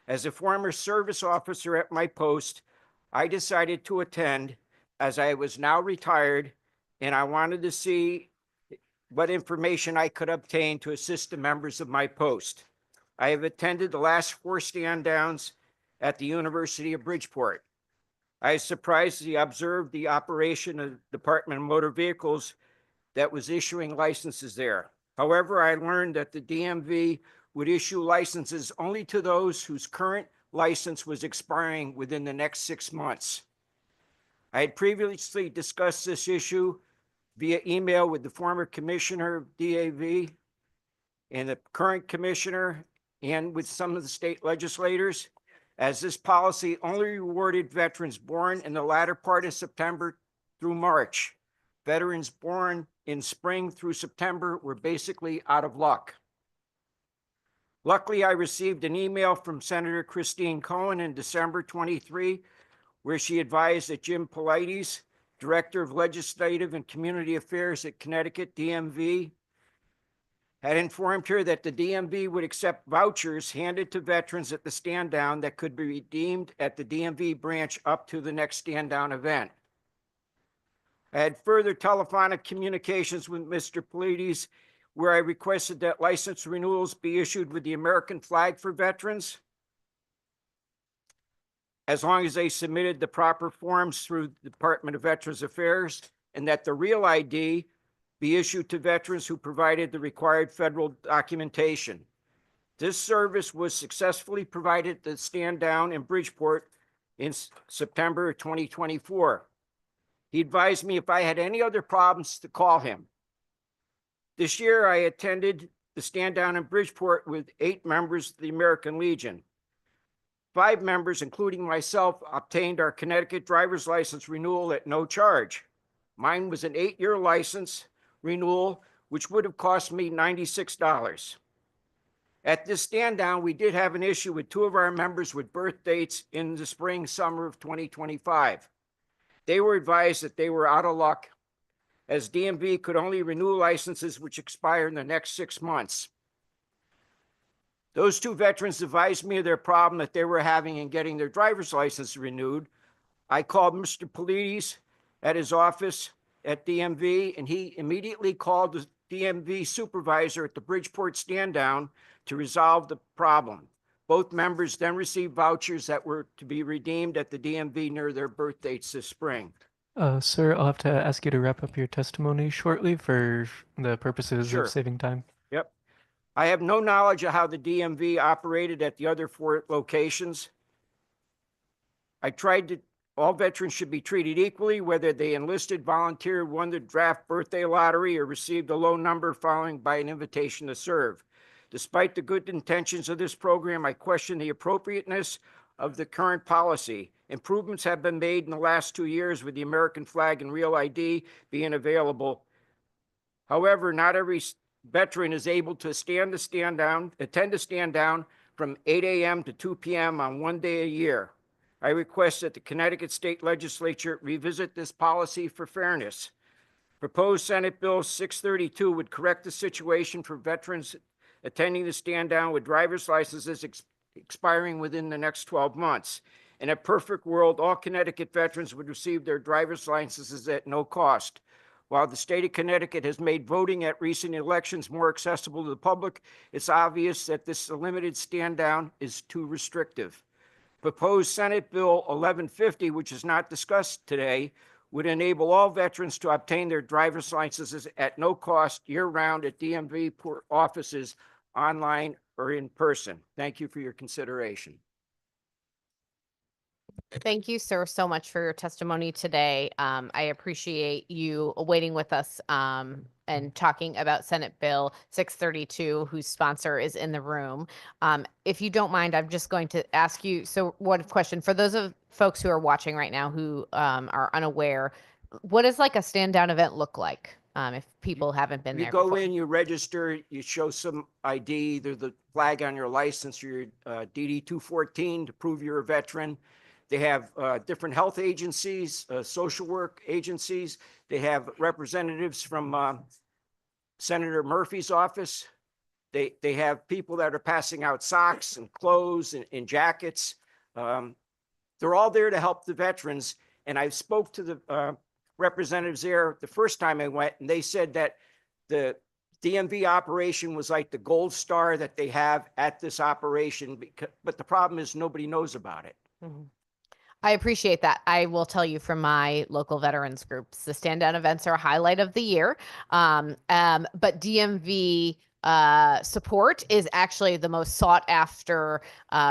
S5: As a former service officer at my post, I decided to attend as I was now retired and I wanted to see what information I could obtain to assist the members of my post. I have attended the last 4 stand downs at the University of Bridgeport. I was surprised to observe the operation of the Department of Motor Vehicles that was issuing licenses there. However, I learned that the DMV would issue licenses only to those whose current license was expiring within the next 6 months. I had previously discussed this issue via email with the former commissioner of DAV and the current commissioner and with some of the state legislators, as this policy only rewarded veterans born in the latter part of September through March. Veterans born in spring through September were basically out of luck. Luckily, I received an email from Senator Christine Cohen in December 23, where she advised that Jim Polites, Director of Legislative and Community Affairs at Connecticut DMV, had informed her that the DMV would accept vouchers handed to veterans at the stand down that could be redeemed at the DMV branch up to the next stand down event. I had further telephonic communications with Mr. Polites, where I requested that license renewals be issued with the American flag for veterans, as long as they submitted the proper forms through the Department of Veterans Affairs, and that the real ID be issued to veterans who provided the required federal documentation. This service was successfully provided at the stand down in Bridgeport in September 2024. He advised me if I had any other problems to call him. This year, I attended the stand down in Bridgeport with 8 members of the American Legion. 5 members, including myself, obtained our Connecticut driver's license renewal at no charge. Mine was an 8-year license renewal, which would have cost me $96. At this stand down, we did have an issue with 2 of our members with birth dates in the spring, summer of 2025. They were advised that they were out of luck, as DMV could only renew licenses which expire in the next 6 months. Those 2 veterans advised me of their problem that they were having in getting their driver's license renewed. I called Mr. Polites at his office at DMV, and he immediately called the DMV supervisor at the Bridgeport stand down to resolve the problem. Both members then received vouchers that were to be redeemed at the DMV near their birth dates this spring.
S18: Sir, I'll have to ask you to wrap up your testimony shortly for the purposes
S5: Sure.
S18: of saving time.
S5: Yep. I have no knowledge of how the DMV operated at the other 4 locations. All veterans should be treated equally, whether they enlisted, volunteered, won the draft birthday lottery, or received a low number following by an invitation to serve. Despite the good intentions of this program, I question the appropriateness of the current policy. Improvements have been made in the last 2 years with the American flag and real ID being available. However, not every veteran is able to attend the stand down from 8 a.m. to 2 p.m. on one day a year. I request that the Connecticut State Legislature revisit this policy for fairness. Proposed Senate Bill 632 would correct the situation for veterans attending the stand down with driver's licenses expiring within the next 12 months. In a perfect world, all Connecticut veterans would receive their driver's licenses at no cost. While the state of Connecticut has made voting at recent elections more accessible to the public, it's obvious that this limited stand down is too restrictive. Proposed Senate Bill 1150, which is not discussed today, would enable all veterans to obtain their driver's licenses at no cost year-round at DMV offices, online or in person. Thank you for your consideration.
S2: Thank you, sir, so much for your testimony today. I appreciate you waiting with us and talking about Senate Bill 632, whose sponsor is in the room. If you don't mind, I'm just going to ask you, so one question, for those of folks who are watching right now who are unaware, what does like a stand down event look like? If people haven't been
S5: You
S2: there
S5: go
S2: before?
S5: in, you register, you show some ID, either the flag on your license or your DD 214 to prove you're a veteran. They have different health agencies, social work agencies. They have representatives from Senator Murphy's office. They have people that are passing out socks and clothes and jackets. They're all there to help the veterans. And I spoke to the representatives there the first time I went, and they said that the DMV operation was like the gold star that they have at this operation, but the problem is nobody knows about it.
S2: I appreciate that. I will tell you from my local veterans groups, the stand down events are a highlight of the year. But DMV support is actually the most sought after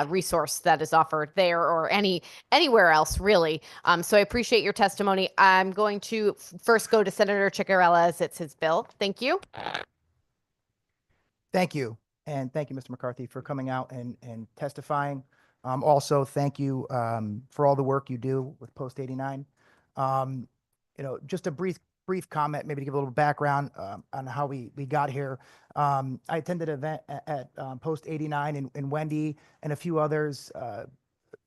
S2: resource that is offered there or anywhere else really. So I appreciate your testimony. I'm going to first go to Senator Ciccarella as it's his bill. Thank you.
S8: Thank you. And thank you, Mr. McCarthy, for coming out and testifying. Also, thank you for all the work you do with Post 89. Just a brief comment, maybe to give a little background on how we got here. I attended an event at Post 89 and Wendy and a few others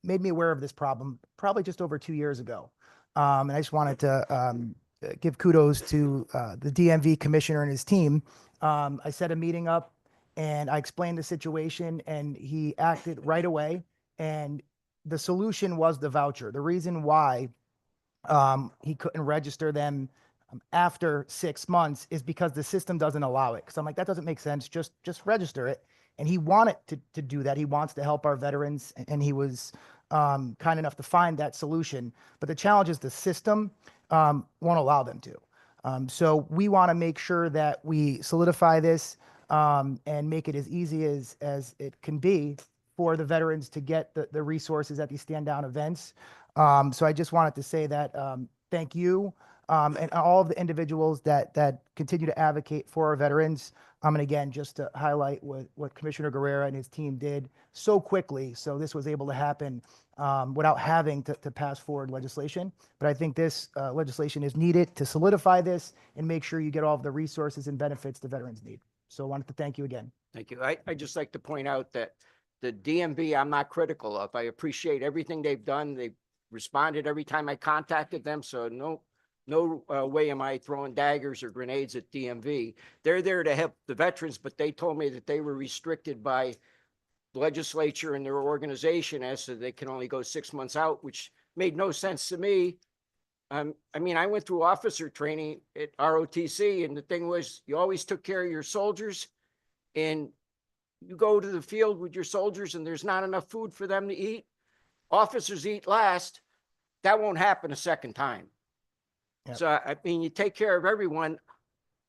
S8: made me aware of this problem probably just over 2 years ago. And I just wanted to give kudos to the DMV commissioner and his team. I set a meeting up and I explained the situation and he acted right away. And the solution was the voucher. The reason why he couldn't register them after 6 months is because the system doesn't allow it. Because I'm like, that doesn't make sense. Just register it. And he wanted to do that. He wants to help our veterans, and he was kind enough to find that solution. But the challenge is the system won't allow them to. So we want to make sure that we solidify this and make it as easy as it can be for the veterans to get the resources at these stand down events. So I just wanted to say that thank you and all of the individuals that continue to advocate for our veterans. And again, just to highlight what Commissioner Guerrera and his team did so quickly. So this was able to happen without having to pass forward legislation. But I think this legislation is needed to solidify this and make sure you get all of the resources and benefits the veterans need. So I wanted to thank you again.
S5: Thank you. I just like to point out that the DMV, I'm not critical of. I appreciate everything they've done. They've responded every time I contacted them. So no way am I throwing daggers or grenades at DMV. They're there to help the veterans, but they told me that they were restricted by legislature and their organization as to they can only go 6 months out, which made no sense to me. I mean, I went through officer training at ROTC, and the thing was, you always took care of your soldiers, and you go to the field with your soldiers and there's not enough food for them to eat. Officers eat last. That won't happen a second time.
S8: Yep.
S5: So, I mean, you take care of everyone.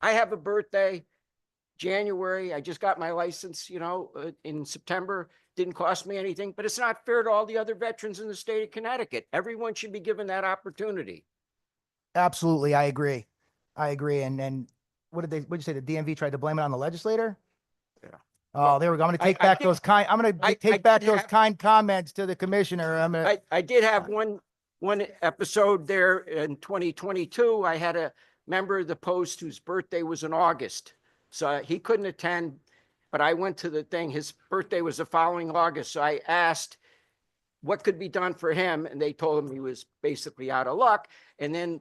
S5: I have a birthday, January. I just got my license, in September. Didn't cost me anything, but it's not fair to all the other veterans in the state of Connecticut. Everyone should be given that opportunity.
S8: Absolutely. I agree. And what did you say? The DMV tried to blame it on the legislator?
S5: Yeah.
S8: Oh, there we go. I'm going to take
S5: I
S8: back
S5: did-
S8: those kind. I'm going
S5: I-
S8: to take
S5: I
S8: back
S5: did
S8: those
S5: have-
S8: kind comments to the commissioner.
S5: I did have one episode there in 2022. I had a member of the Post whose birthday was in August. So he couldn't attend, but I went to the thing. His birthday was the following August. So I asked what could be done for him. And they told him he was basically out of luck. And then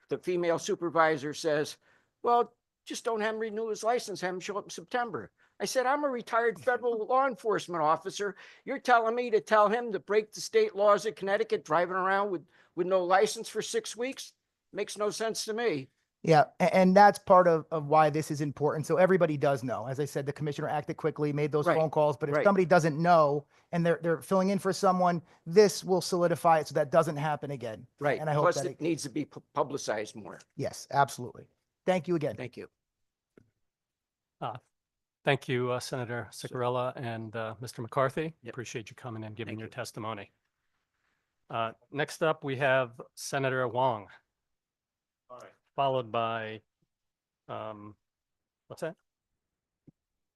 S5: the female supervisor says, well, just don't have him renew his license, have him show up in September. I said, I'm a retired federal law enforcement officer. You're telling me to tell him to break the state laws of Connecticut, driving around with no license for 6 weeks? Makes no sense to me.
S8: Yeah, and that's part of why this is important. So everybody does know. As I said, the commissioner acted quickly, made those
S5: Right,
S8: phone calls. But if
S5: right.
S8: somebody doesn't know and they're filling in for someone, this will solidify it so that doesn't happen again.
S5: Right.
S8: And I hope
S5: Plus,
S8: that
S5: it needs to be publicized more.
S8: yes, absolutely. Thank you again.
S5: Thank you.
S3: Thank you, Senator Ciccarella and Mr. McCarthy.
S5: Yep.
S3: Appreciate you coming and giving
S5: Thank
S3: your
S5: you.
S3: testimony. Next up, we have Senator Wong, followed by, what's that?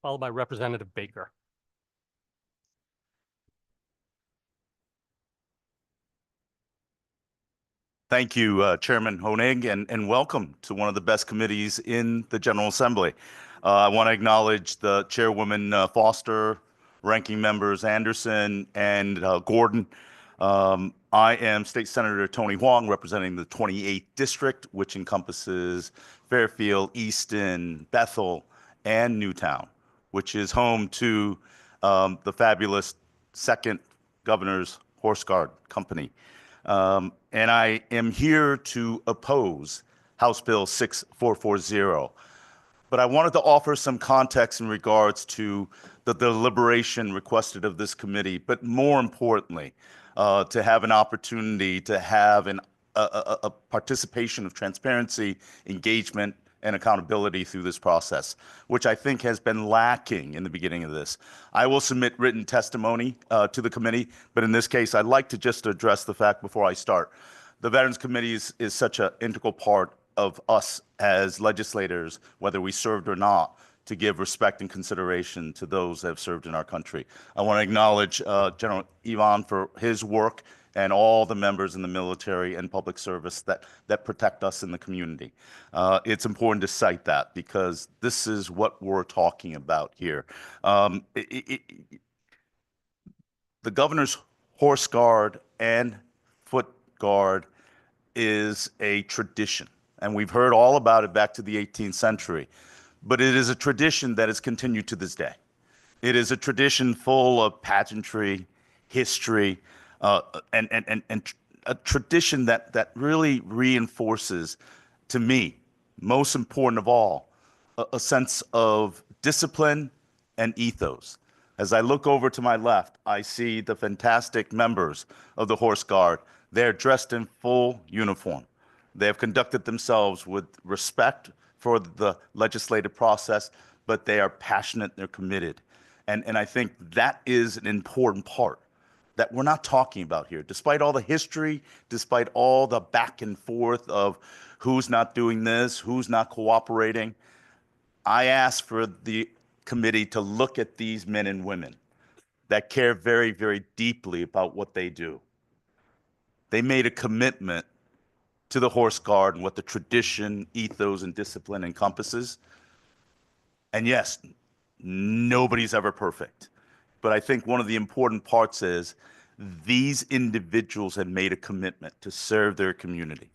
S3: Followed by Representative Baker.
S11: Thank you, Chairman Honig, and welcome to one of the best committees in the General Assembly. I want to acknowledge the Chairwoman Foster, Ranking Members Anderson and Gordon. I am State Senator Tony Huang, representing the 28th District, which encompasses Fairfield, Easton, Bethel, and Newtown, which is home to the fabulous Second Governor's Horse Guard Company. And I am here to oppose House Bill 6440. But I wanted to offer some context in regards to the deliberation requested of this committee, but more importantly, to have an opportunity to have a participation of transparency, engagement, and accountability through this process, which I think has been lacking in the beginning of this. I will submit written testimony to the committee, but in this case, I'd like to just address the fact before I start. The Veterans Committee is such an integral part of us as legislators, whether we served or not, to give respect and consideration to those that have served in our country. I want to acknowledge General Ivan for his work and all the members in the military and public service that protect us in the community. It's important to cite that because this is what we're talking about here. The Governor's Horse Guard and Foot Guard is a tradition, and we've heard all about it back to the 18th century, but it is a tradition that has continued to this day. It is a tradition full of pageantry, history, and a tradition that really reinforces, to me, most important of all, a sense of discipline and ethos. As I look over to my left, I see the fantastic members of the Horse Guard. They're dressed in full uniform. They have conducted themselves with respect for the legislative process, but they are passionate, they're committed. And I think that is an important part that we're not talking about here. Despite all the history, despite all the back and forth of who's not doing this, who's not cooperating, I ask for the committee to look at these men and women that care very, very deeply about what they do. They made a commitment to the Horse Guard and what the tradition, ethos, and discipline encompasses. And yes, nobody's ever perfect. But I think one of the important parts is these individuals have made a commitment to serve their community.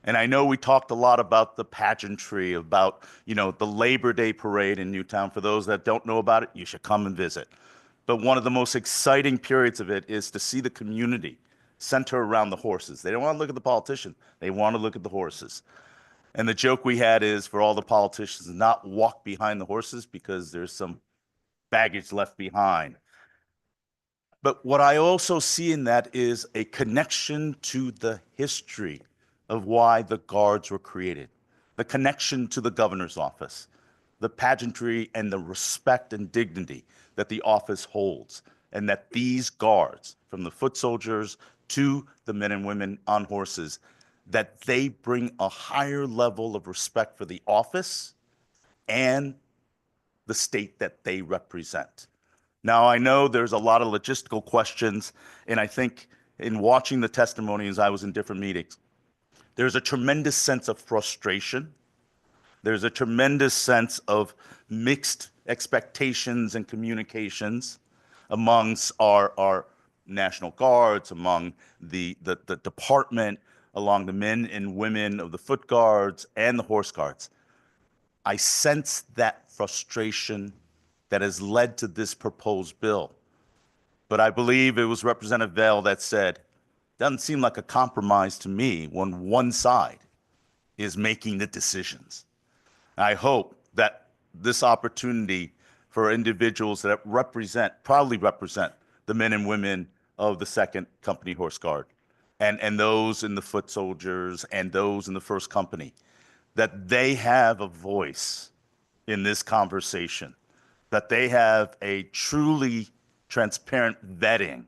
S11: And I know we talked a lot about the pageantry, about, the Labor Day parade in Newtown. For those that don't know about it, you should come and visit. But one of the most exciting periods of it is to see the community center around the horses. They don't want to look at the politician. They want to look at the horses. And the joke we had is for all the politicians not walk behind the horses because there's some baggage left behind. But what I also see in that is a connection to the history of why the guards were created, the connection to the governor's office, the pageantry and the respect and dignity that the office holds, and that these guards, from the foot soldiers to the men and women on horses, that they bring a higher level of respect for the office and the state that they represent. Now, I know there's a lot of logistical questions, and I think in watching the testimonies, I was in different meetings, there's a tremendous sense of frustration. There's a tremendous sense of mixed expectations and communications amongst our National Guards, among the department, along the men and women of the Foot Guards and the Horse Guards. I sense that frustration that has led to this proposed bill. But I believe it was Representative Vail that said, doesn't seem like a compromise to me when one side is making the decisions. I hope that this opportunity for individuals that proudly represent the men and women of the Second Company Horse Guard and those in the Foot Soldiers and those in the First Company, that they have a voice in this conversation, that they have a truly transparent vetting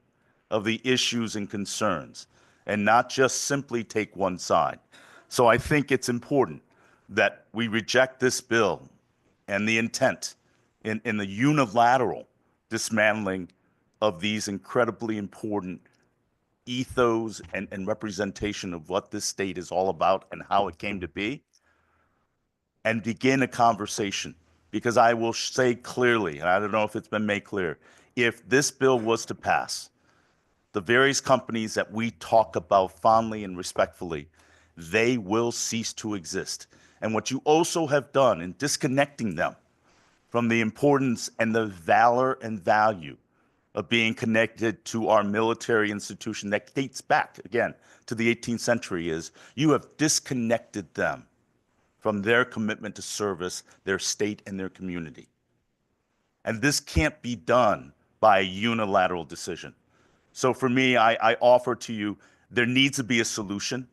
S11: of the issues and concerns and not just simply take one side. So I think it's important that we reject this bill and the intent in the unilateral dismantling of these incredibly important ethos and representation of what this state is all about and how it came to be, and begin a conversation. Because I will say clearly, and I don't know if it's been made clear, if this bill was to pass, the various companies that we talk about fondly and respectfully, they will cease to exist. And what you also have done in disconnecting them from the importance and the valor and value of being connected to our military institution that dates back, again, to the 18th century is you have disconnected them from their commitment to service their state and their community. And this can't be done by a unilateral decision. So for me, I offer to you, there needs to be a solution.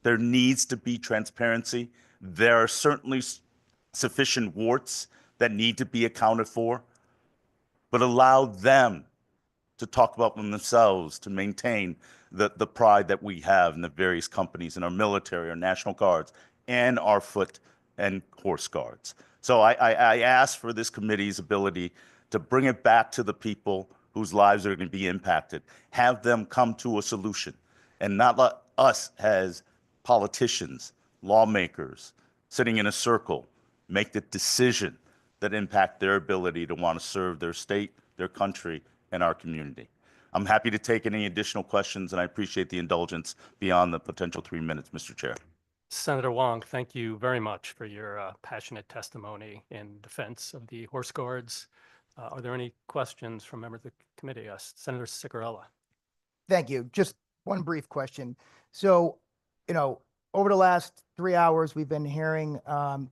S11: There needs to be transparency. There are certainly sufficient warts that need to be accounted for, but allow them to talk about them themselves, to maintain the pride that we have in the various companies in our military, our National Guards, and our foot and horse guards. So I ask for this committee's ability to bring it back to the people whose lives are going to be impacted, have them come to a solution, and not let us as politicians, lawmakers, sitting in a circle, make the decision that impact their ability to want to serve their state, their country, and our community. I'm happy to take any additional questions, and I appreciate the indulgence beyond the potential 3 minutes, Mr. Chair.
S3: Senator Wong, thank you very much for your passionate testimony in defense of the Horse Guards. Are there any questions from members of the committee? Senator Ciccarella.
S8: Thank you. Just one brief question. So, over the last 3 hours, we've been hearing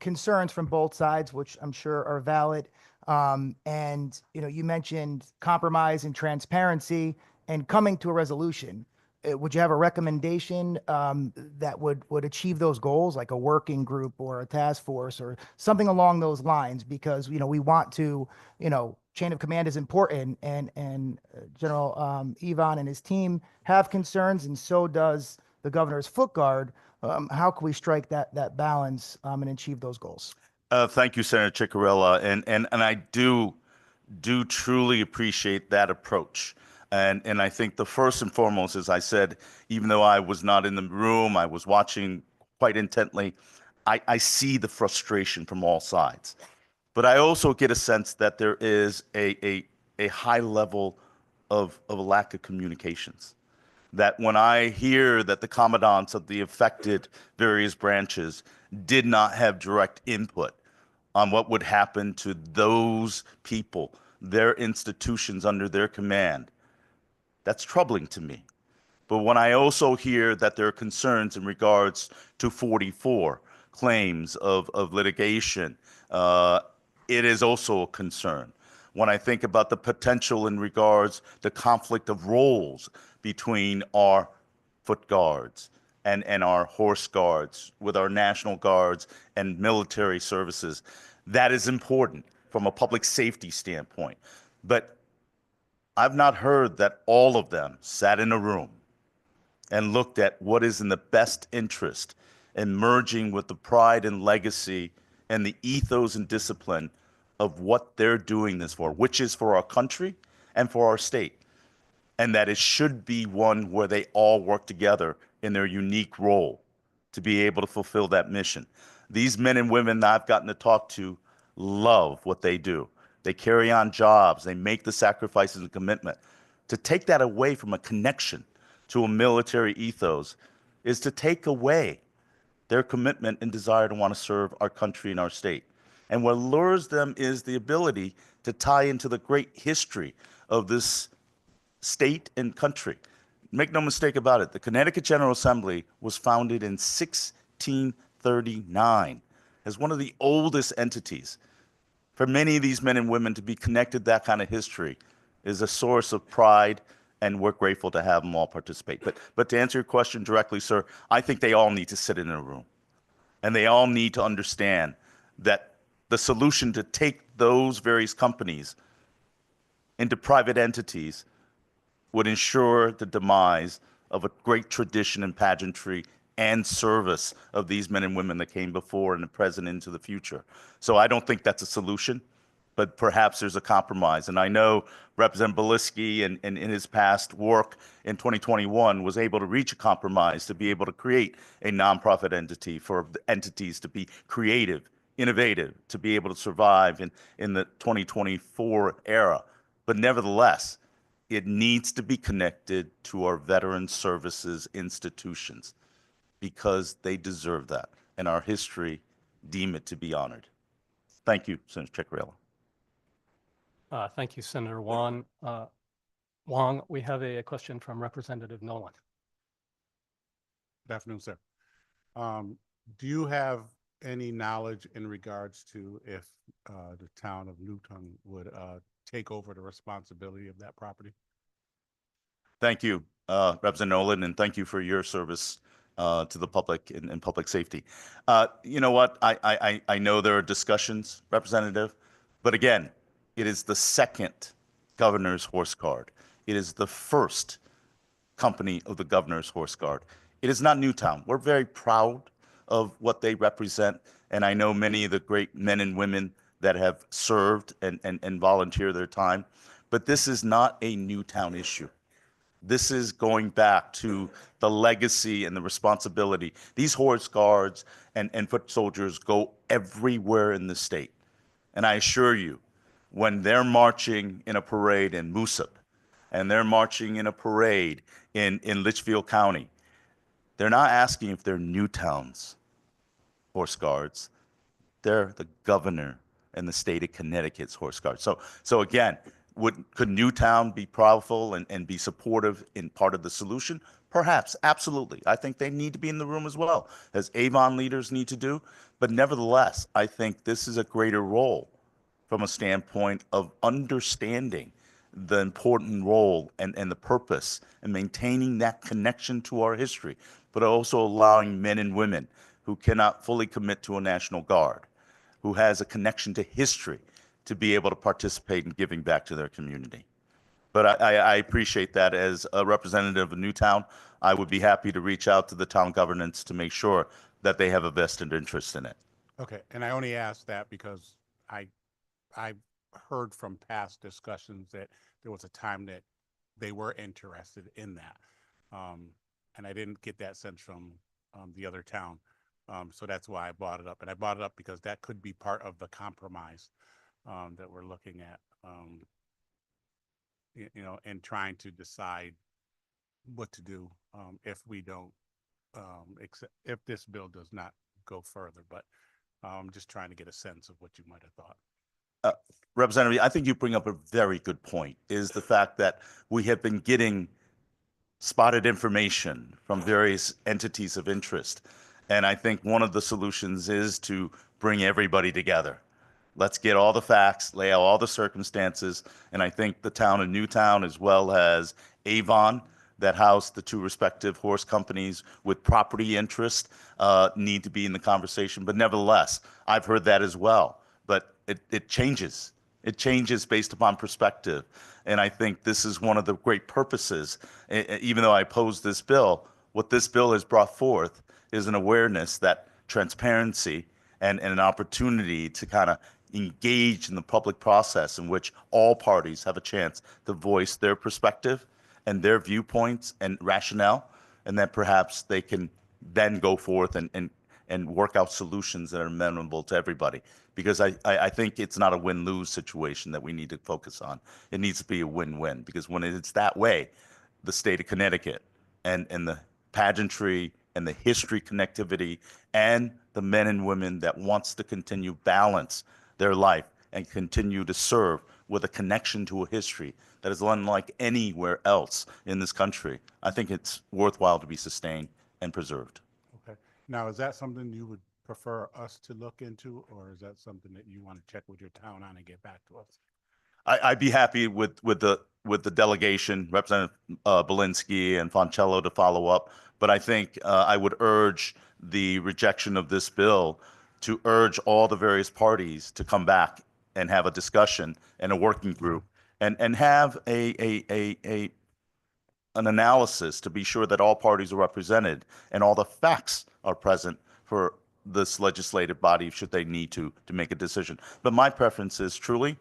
S8: concerns from both sides, which I'm sure are valid. And, you mentioned compromise and transparency and coming to a resolution. Would you have a recommendation that would achieve those goals, like a working group or a task force or something along those lines? Because, we want to, chain of command is important, and General Ivan and his team have concerns, and so does the governor's foot guard. How can we strike that balance and achieve those goals?
S11: Thank you, Senator Ciccarella, and I do truly appreciate that approach. And I think the first and foremost, as I said, even though I was not in the room, I was watching quite intently, I see the frustration from all sides. But I also get a sense that there is a high level of a lack of communications. That when I hear that the commandants of the affected various branches did not have direct input on what would happen to those people, their institutions under their command, that's troubling to me. But when I also hear that there are concerns in regards to 44 claims of litigation, it is also a concern. When I think about the potential in regards to conflict of roles between our foot guards and our horse guards, with our National Guards and military services, that is important from a public safety standpoint. But I've not heard that all of them sat in a room and looked at what is in the best interest in merging with the pride and legacy and the ethos and discipline of what they're doing this for, which is for our country and for our state. And that it should be one where they all work together in their unique role to be able to fulfill that mission. These men and women that I've gotten to talk to love what they do. They carry on jobs, they make the sacrifices and commitment. To take that away from a connection to a military ethos is to take away their commitment and desire to want to serve our country and our state. And what lures them is the ability to tie into the great history of this state and country. Make no mistake about it, the Connecticut General Assembly was founded in 1639 as one of the oldest entities. For many of these men and women to be connected to that kind of history is a source of pride, and we're grateful to have them all participate. But to answer your question directly, sir, I think they all need to sit in a room, and they all need to understand that the solution to take those various companies into private entities would ensure the demise of a great tradition in pageantry and service of these men and women that came before and the present into the future. So I don't think that's a solution, but perhaps there's a compromise. And I know Representative Belisky and in his past work in 2021 was able to reach a compromise to be able to create a nonprofit entity for entities to be creative, innovative, to be able to survive in the 2024 era. But nevertheless, it needs to be connected to our veteran services institutions because they deserve that, and our history deem it to be honored. Thank you, Senator Ciccarelli.
S3: Thank you, Senator Wong. Wong, we have a question from Representative Nolan.
S7: Good afternoon, sir. Do you have any knowledge in regards to if the town of Newtown would take over the responsibility of that property?
S11: Thank you, Representative Nolan, and thank you for your service to the public and public safety. You know what? I know there are discussions, Representative, but again, it is the second Governor's Horse Guard. It is the first company of the Governor's Horse Guard. It is not Newtown. We're very proud of what they represent, and I know many of the great men and women that have served and volunteer their time, but this is not a Newtown issue. This is going back to the legacy and the responsibility. These horse guards and foot soldiers go everywhere in the state. And I assure you, when they're marching in a parade in Moosop, and they're marching in a parade in Litchfield County, they're not asking if they're Newtown's horse guards. They're the governor and the state of Connecticut's horse guards. So again, could Newtown be powerful and be supportive in part of the solution? Perhaps, absolutely. I think they need to be in the room as well, as Avon leaders need to do. But nevertheless, I think this is a greater role from a standpoint of understanding the important role and the purpose and maintaining that connection to our history, but also allowing men and women who cannot fully commit to a National Guard, who has a connection to history, to be able to participate in giving back to their community. But I appreciate that. As a representative of Newtown, I would be happy to reach out to the town governance to make sure that they have a vested interest in it.
S7: Okay, and I only asked that because I heard from past discussions that there was a time that they were interested in that. And I didn't get that sense from the other town. So that's why I brought it up. And I brought it up because that could be part of the compromise that we're looking at, you know, and trying to decide what to do if we don't, if this bill does not go further. But I'm just trying to get a sense of what you might have thought.
S11: Representative, I think you bring up a very good point, is the fact that we have been getting spotted information from various entities of interest. And I think one of the solutions is to bring everybody together. Let's get all the facts, lay out all the circumstances. And I think the town of Newtown, as well as Avon, that house the two respective horse companies with property interest, need to be in the conversation. But nevertheless, I've heard that as well. But it changes. It changes based upon perspective. And I think this is one of the great purposes. Even though I oppose this bill, what this bill has brought forth is an awareness that transparency and an opportunity to kind of engage in the public process in which all parties have a chance to voice their perspective and their viewpoints and rationale, and that perhaps they can then go forth and work out solutions that are amenable to everybody. Because I think it's not a win-lose situation that we need to focus on. It needs to be a win-win, because when it's that way, the state of Connecticut and the pageantry and the history connectivity and the men and women that wants to continue balance their life and continue to serve with a connection to a history that is unlike anywhere else in this country, I think it's worthwhile to be sustained and preserved.
S7: Okay. Now, is that something you would prefer us to look into, or is that something that you want to check with your town on and get back to us?
S11: I'd be happy with the delegation, Representative Belinsky and Foncello, to follow up. But I think I would urge the rejection of this bill to urge all the various parties to come back and have a discussion and a working group and have a an analysis to be sure that all parties are represented and all the facts are present for this legislative body should they need to make a decision. But my preference is truly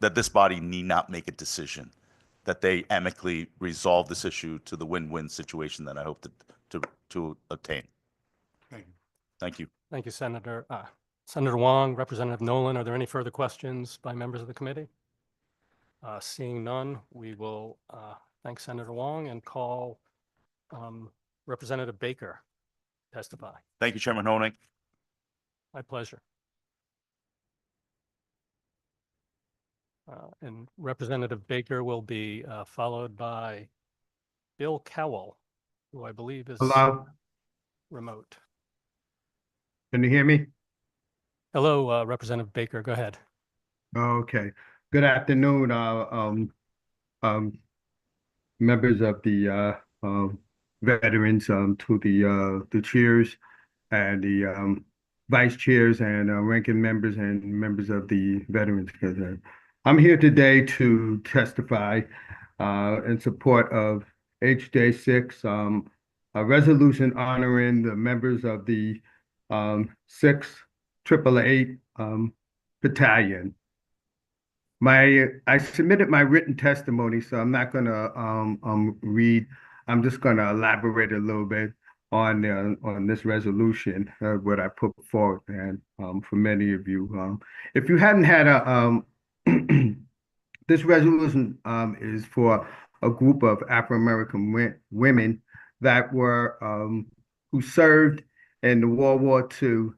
S11: that this body need not make a decision, that they amicably resolve this issue to the win-win situation that I hope to obtain.
S7: Thank you.
S11: Thank you.
S3: Thank you, Senator. Senator Wong, Representative Nolan, are there any further questions by members of the committee? Seeing none, we will thank Senator Wong and call Representative Baker to testify.
S11: Thank you, Chairman Honig.
S3: My pleasure. And Representative Baker will be followed by Bill Cowell, who I believe is
S12: Hello,
S3: remote.
S12: can you hear me?
S3: Hello, Representative Baker, go ahead.
S12: Okay, good afternoon, members of the veterans, to the chairs and the vice chairs and ranking members and members of the veterans. I'm here today to testify in support of HJ6, a resolution honoring the members of the 6th 888 Battalion. I submitted my written testimony, so I'm not gonna read. I'm just gonna elaborate a little bit on this resolution, what I put forward, and for many of you, if you hadn't had a this resolution is for a group of Afro-American women that were who served in the World War II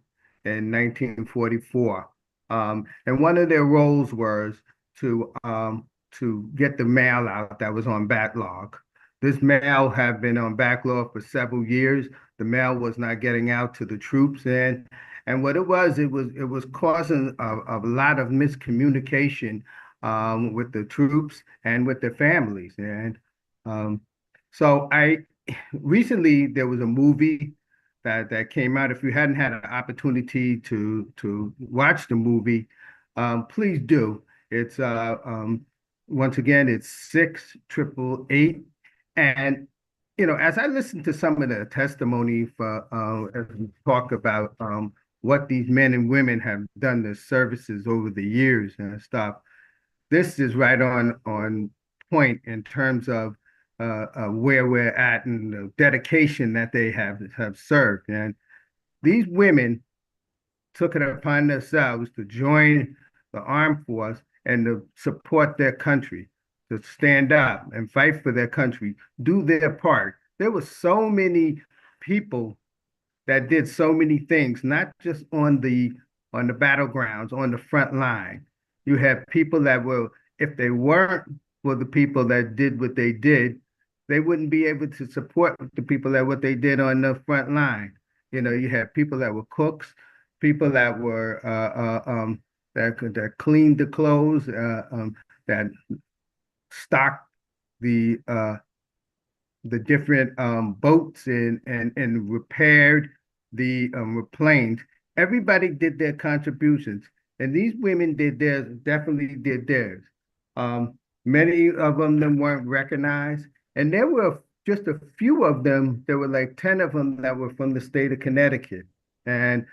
S12: in 1944. And one of their roles was to get the mail out that was on backlog. This mail had been on backlog for several years. The mail was not getting out to the troops, and what it was causing a lot of miscommunication with the troops and with their families. And so recently there was a movie that came out. If you hadn't had an opportunity to watch the movie, please do. It's once again, it's 68888. And as I listened to some of the testimony as we talk about what these men and women have done, their services over the years and stuff, this is right on point in terms of where we're at and the dedication that they have served. And these women took it upon themselves to join the armed force and to support their country, to stand up and fight for their country, do their part. There were so many people that did so many things, not just on the battlegrounds, on the front line. You have people that were, if they weren't for the people that did what they did, they wouldn't be able to support the people that what they did on the front line. You had people that were cooks, people that were that cleaned the clothes, that stocked the different boats and repaired the planes. Everybody did their contributions, and these women did theirs, definitely did theirs. Many of them weren't recognized, and there were just a few of them. There were like 10 of them that were from the state of Connecticut, and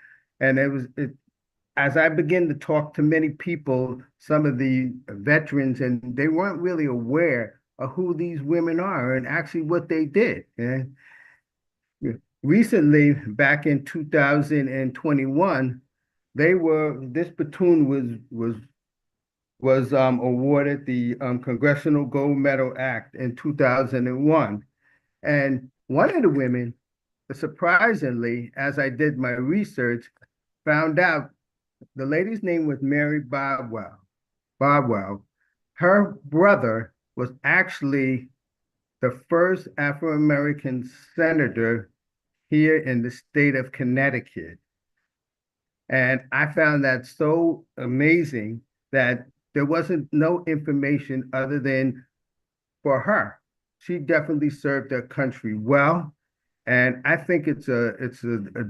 S12: as I began to talk to many people, some of the veterans, and they weren't really aware of who these women are and actually what they did. And recently, back in 2021, this platoon was awarded the Congressional Gold Medal Act in 2001. And one of the women, surprisingly, as I did my research, found out the lady's name was Mary Bardwell. Her brother was actually the first Afro-American senator here in the state of Connecticut. And I found that so amazing that there wasn't no information other than for her. She definitely served her country well. And I think it's a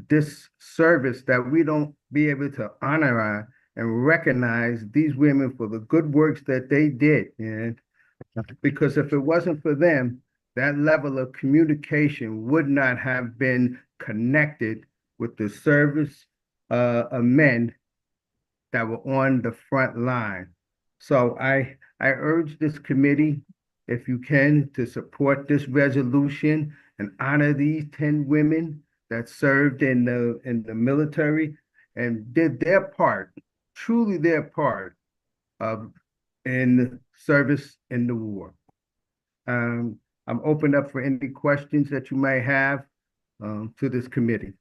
S12: disservice that we don't be able to honor and recognize these women for the good works that they did. And Because if it wasn't for them, that level of communication would not have been connected with the service of men that were on the front line. So I urge this committee, if you can, to support this resolution and honor these 10 women that served in the military and did their part, truly their part of in service in the war. I'm open up for any questions that you may have to this committee.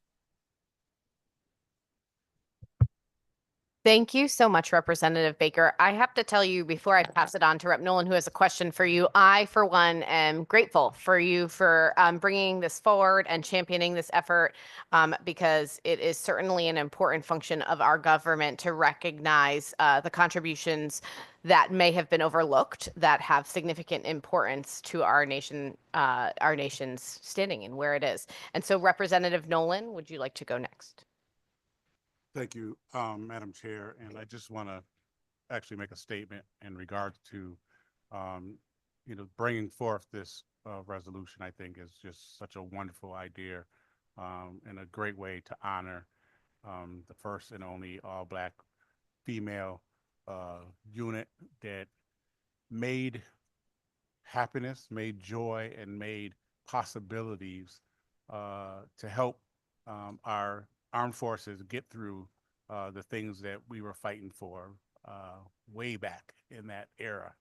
S2: Thank you so much, Representative Baker. I have to tell you before I pass it on to Rep. Nolan, who has a question for you, I, for one, am grateful for you for bringing this forward and championing this effort because it is certainly an important function of our government to recognize the contributions that may have been overlooked that have significant importance to our nation, our nation's standing and where it is. And so, Representative Nolan, would you like to go next?
S7: Thank you, Madam Chair, and I just want to actually make a statement in regards to, bringing forth this resolution. I think is just such a wonderful idea and a great way to honor the first and only all-Black female unit that made happiness, made joy, and made possibilities to help our armed forces get through the things that we were fighting for way back in that era.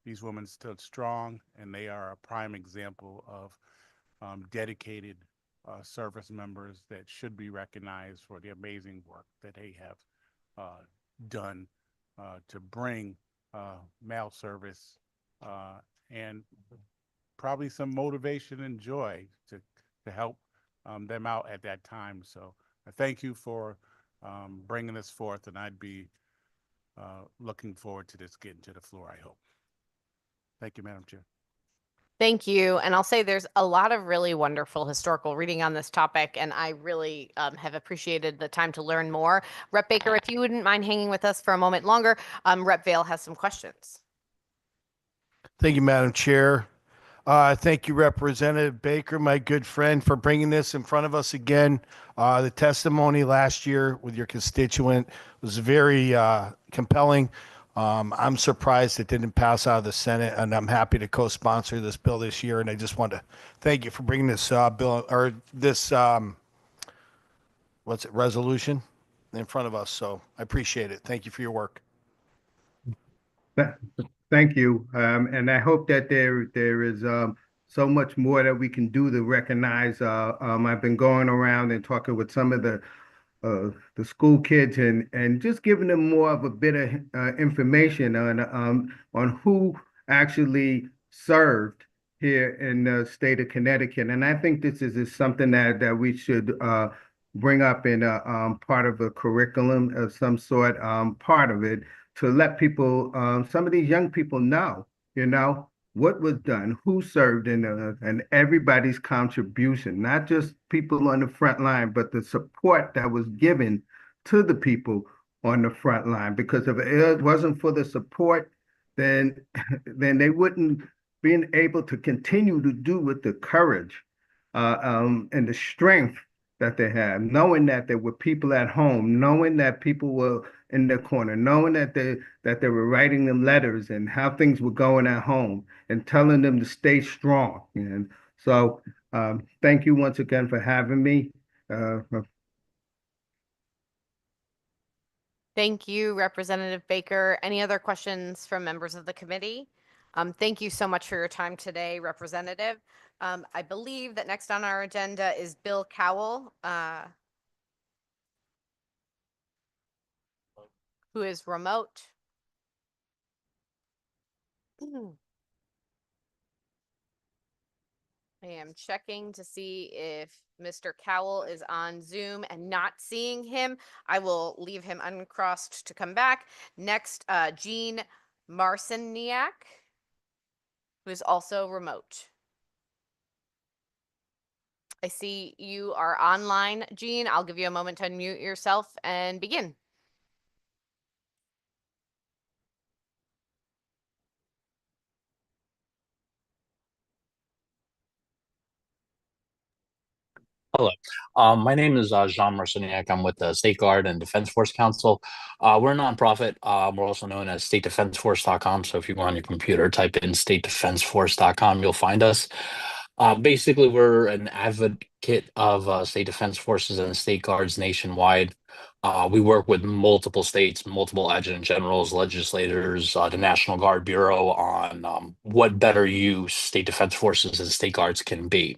S7: These women stood strong, and they are a prime example of dedicated service members that should be recognized for the amazing work that they have done to bring male service and probably some motivation and joy to help them out at that time. So I thank you for bringing this forth, and I'd be looking forward to this getting to the floor, I hope. Thank you, Madam Chair.
S2: Thank you. And I'll say there's a lot of really wonderful historical reading on this topic, and I really have appreciated the time to learn more. Rep. Baker, if you wouldn't mind hanging with us for a moment longer, Rep. Vail has some questions.
S10: Thank you, Madam Chair. Thank you, Representative Baker, my good friend, for bringing this in front of us again. The testimony last year with your constituent was very compelling. I'm surprised it didn't pass out of the Senate, and I'm happy to co-sponsor this bill this year. And I just want to thank you for bringing this bill or this resolution in front of us. So I appreciate it. Thank you for your work.
S12: Thank you. And I hope that there is so much more that we can do to recognize. I've been going around and talking with some of the school kids and just giving them more of a bit of information on who actually served here in the state of Connecticut. And I think this is something that we should bring up in part of a curriculum of some sort, part of it, to let people, some of these young people know, what was done, who served, and everybody's contribution, not just people on the front line, but the support that was given to the people on the front line. Because if it wasn't for the support, then they wouldn't be able to continue to do with the courage and the strength that they have, knowing that there were people at home, knowing that people were in their corner, knowing that they were writing them letters and how things were going at home and telling them to stay strong. And so thank you once again for having me.
S2: Thank you, Representative Baker. Any other questions from members of the committee? Thank you so much for your time today, Representative. I believe that next on our agenda is Bill Cowell, who is remote. I am checking to see if Mr. Cowell is on Zoom and not seeing him. I will leave him uncrossed to come back. Next, Jean Marciniak, who is also remote. I see you are online, Jean. I'll give you a moment to unmute yourself and begin.
S13: Hello. My name is Jean Marciniak. I'm with the State Guard and Defense Force Council. We're a nonprofit. We're also known as statedefenseforce.com. So if you go on your computer, type in statedefenseforce.com, you'll find us. Basically, we're an advocate of state defense forces and state guards nationwide. We work with multiple states, multiple adjutant generals, legislators, the National Guard Bureau on what better use state defense forces and state guards can be.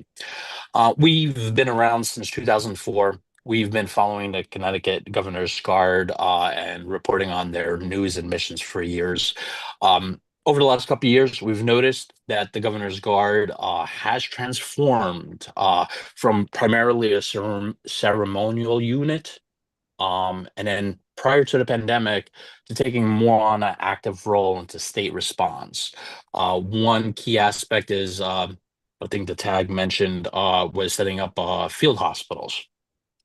S13: We've been around since 2004. We've been following the Connecticut Governor's Guard and reporting on their news and missions for years. Over the last couple of years, we've noticed that the Governor's Guard has transformed from primarily a ceremonial unit, and then prior to the pandemic, to taking more on an active role into state response. One key aspect is, I think the tag mentioned, was setting up field hospitals,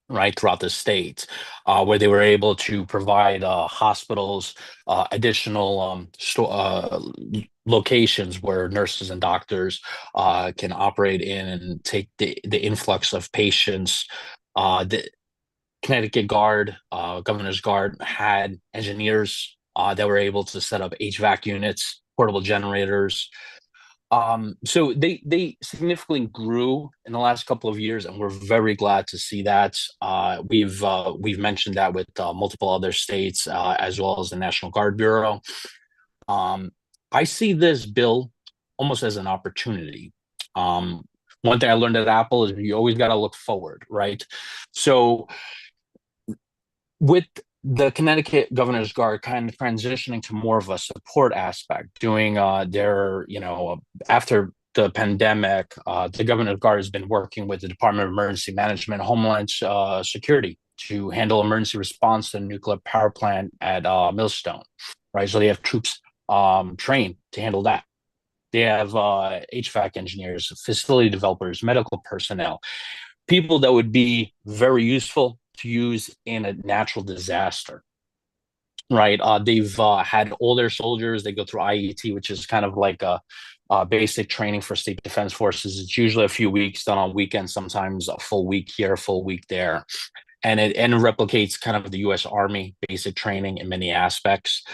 S13: right, throughout the state, where they were able to provide hospitals additional locations where nurses and doctors can operate in and take the influx of patients. The Connecticut Guard, Governor's Guard, had engineers that were able to set up HVAC units, portable generators. So they significantly grew in the last couple of years, and we're very glad to see that. We've mentioned that with multiple other states, as well as the National Guard Bureau. I see this bill almost as an opportunity. One thing I learned at Apple is you always got to look forward, right? So with the Connecticut Governor's Guard kind of transitioning to more of a support aspect, doing their, after the pandemic, the Governor's Guard has been working with the Department of Emergency Management, Homeland Security to handle emergency response to the nuclear power plant at Millstone, right? So they have troops trained to handle that. They have HVAC engineers, facility developers, medical personnel, people that would be very useful to use in a natural disaster, right? They've had all their soldiers, they go through IET, which is kind of like a basic training for state defense forces. It's usually a few weeks done on weekends, sometimes a full week here, a full week there. And it replicates kind of the U.S. Army basic training in many aspects.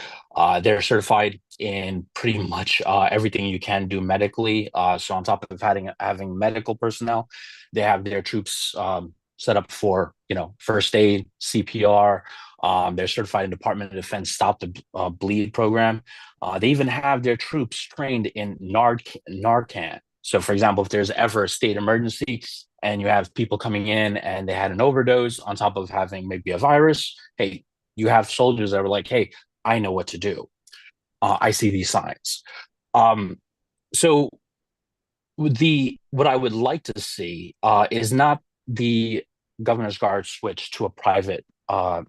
S13: They're certified in pretty much everything you can do medically. So on top of having medical personnel, they have their troops set up for, first aid, CPR. They're certified in Department of Defense Stop the Bleed program. They even have their troops trained in Narcan. So, for example, if there's ever a state emergency and you have people coming in and they had an overdose on top of having maybe a virus, hey, you have soldiers that are like, hey, I know what to do. I see these signs. So what I would like to see is not the Governor's Guard switch to a private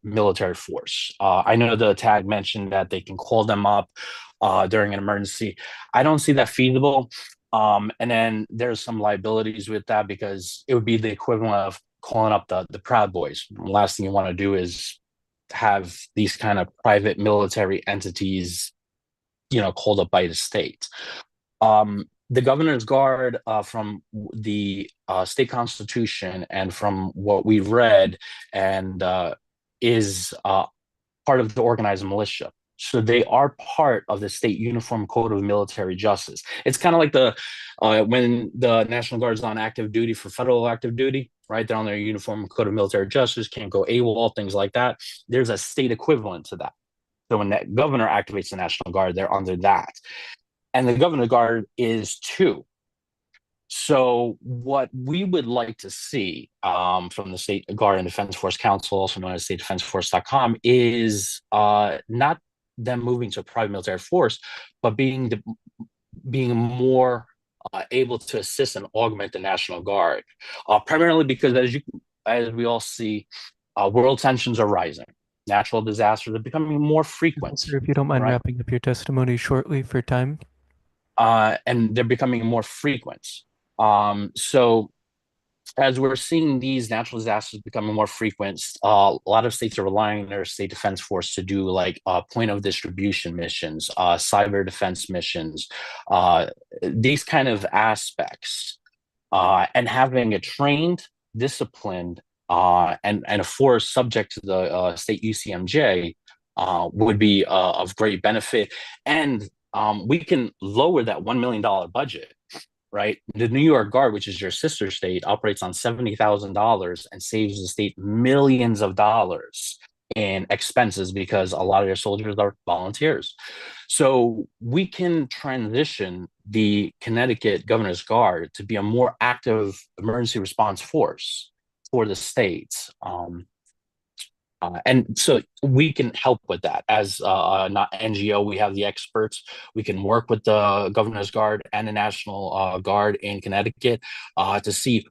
S13: military force. I know the tag mentioned that they can call them up during an emergency. I don't see that feasible. And then there's some liabilities with that because it would be the equivalent of calling up the Proud Boys. The last thing you want to do is have these kind of private military entities, called up by the state. The Governor's Guard, from the state constitution and from what we've read, and is part of the organized militia. So they are part of the state uniform code of military justice. It's kind of like when the National Guard is on active duty for federal active duty, right? They're on their uniform code of military justice, can't go AWOL, things like that. There's a state equivalent to that. So when that governor activates the National Guard, they're under that. And the Governor's Guard is too. So what we would like to see from the State Guard and Defense Force Council, also known as statedefenseforce.com, is not them moving to a private military force, but being more able to assist and augment the National Guard, primarily because as we all see, world tensions are rising. Natural disasters are becoming more frequent.
S18: Sir, if you don't mind
S3: right?
S18: wrapping up your testimony shortly for time.
S3: And they're becoming more frequent. So as we're seeing these natural disasters becoming more frequent, a lot of states are relying on their state defense force to do like point of distribution missions, cyber defense missions, these kind of aspects. And having a trained
S13: disciplined and a force subject to the state UCMJ would be of great benefit. And we can lower that $1 million budget, right? The New York Guard, which is your sister state, operates on $70,000 and saves the state millions of dollars in expenses because a lot of their soldiers are volunteers. So we can transition the Connecticut Governor's Guard to be a more active emergency response force for the states. And so we can help with that. As not NGO, we have the experts. We can work with the Governor's Guard and the National Guard in Connecticut to see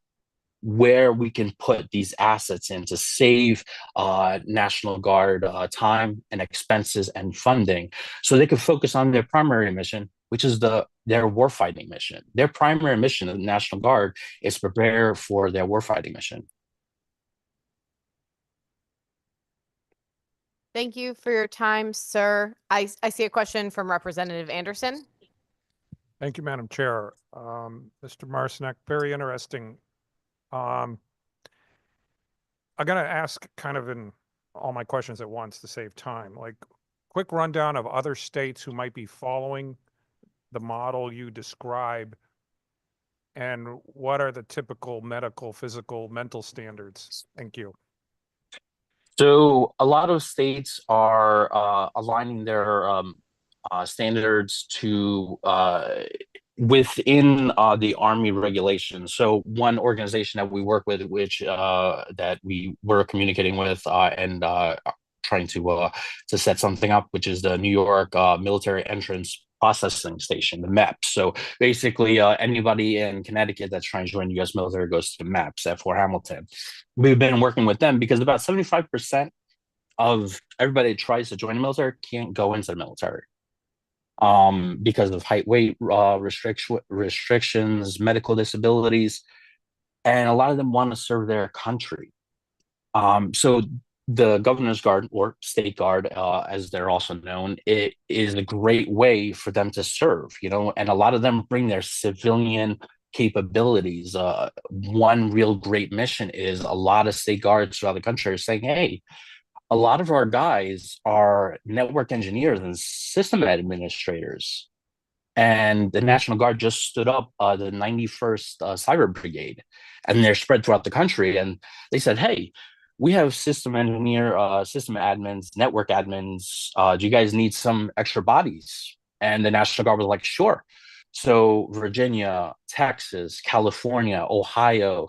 S13: where we can put these assets in to save National Guard time and expenses and funding, so they can focus on their primary mission, which is their warfighting mission. Their primary mission of the National Guard is to prepare for their warfighting mission.
S2: Thank you for your time, sir. I see a question from Representative Anderson.
S4: Thank you, Madam Chair. Mr. Marcinek, very interesting. I'm going to ask kind of in all my questions at once to save time, like quick rundown of other states who might be following the model you describe, and what are the typical medical, physical, mental standards? Thank you.
S13: So a lot of states are aligning their standards to within the Army regulations. So one organization that we work with, which that we were communicating with and trying to set something up, which is the New York Military Entrance Processing Station, the MEPS. So basically, anybody in Connecticut that's trying to join the U.S. military goes to the MEPS at Fort Hamilton. We've been working with them because about 75% of everybody that tries to join the military can't go into the military because of height, weight restrictions, medical disabilities, and a lot of them want to serve their country. So the Governor's Guard, or State Guard, as they're also known, it is a great way for them to serve, and a lot of them bring their civilian capabilities. One real great mission is a lot of state guards throughout the country are saying, hey, a lot of our guys are network engineers and system administrators. And the National Guard just stood up the 91st Cyber Brigade, and they're spread throughout the country. And they said, hey, we have system engineer, system admins, network admins. Do you guys need some extra bodies? And the National Guard was like, sure. So Virginia, Texas, California, Ohio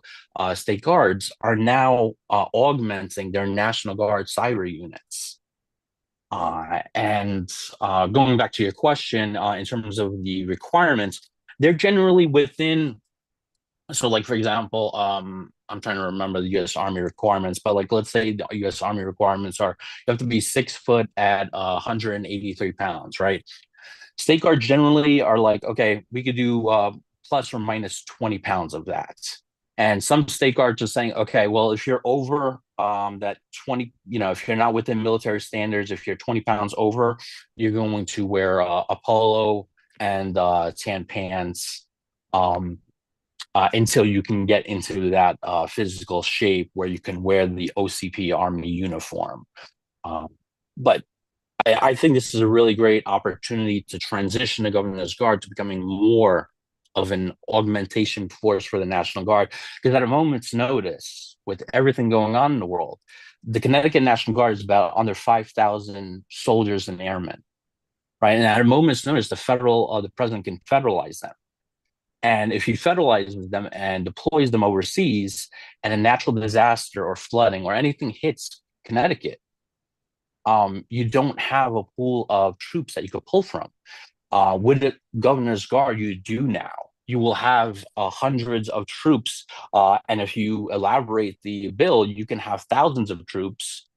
S13: state guards are now augmenting their National Guard cyber units. And going back to your question, in terms of the requirements, they're generally within. So like, for example, I'm trying to remember the U.S. Army requirements, but like, let's say the U.S. Army requirements are, you have to be 6 foot at 183 pounds, right? State guards generally are like, okay, we could do plus or minus 20 pounds of that. And some state guards are saying, okay, well, if you're over that 20, if you're not within military standards, if you're 20 pounds over, you're going to wear a polo and tan pants until you can get into that physical shape where you can wear the OCP Army uniform. But I think this is a really great opportunity to transition the Governor's Guard to becoming more of an augmentation force for the National Guard. Because at a moment's notice, with everything going on in the world, the Connecticut National Guard is about under 5,000 soldiers and airmen, right? And at a moment's notice, the president can federalize them. And if he federalizes them and deploys them overseas, and a natural disaster or flooding or anything hits Connecticut, you don't have a pool of troops that you could pull from. With the Governor's Guard, you do now. You will have hundreds of troops, and if you elaborate the bill, you can have thousands of troops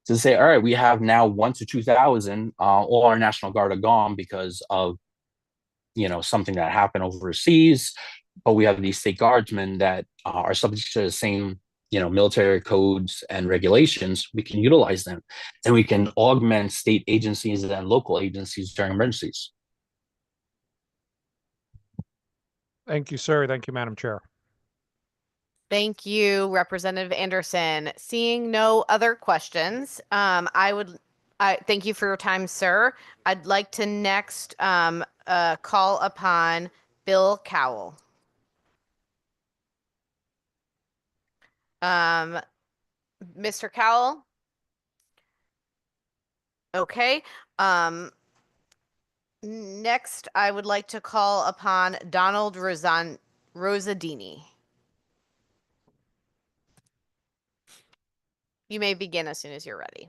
S13: to say, all right, we have now 1,000 to 2,000. All our National Guard are gone because of something that happened overseas, but we have these state guardsmen that are subject to the same military codes and regulations. We can utilize them, and we can augment state agencies and local agencies during emergencies.
S4: Thank you, sir. Thank you, Madam Chair.
S2: Thank you, Representative Anderson. Seeing no other questions, I thank you for your time, sir. I'd like to next call upon Bill Cowell. Mr. Cowell? Okay. Next, I would like to call upon Donald Rosadini. You may begin as soon as you're ready.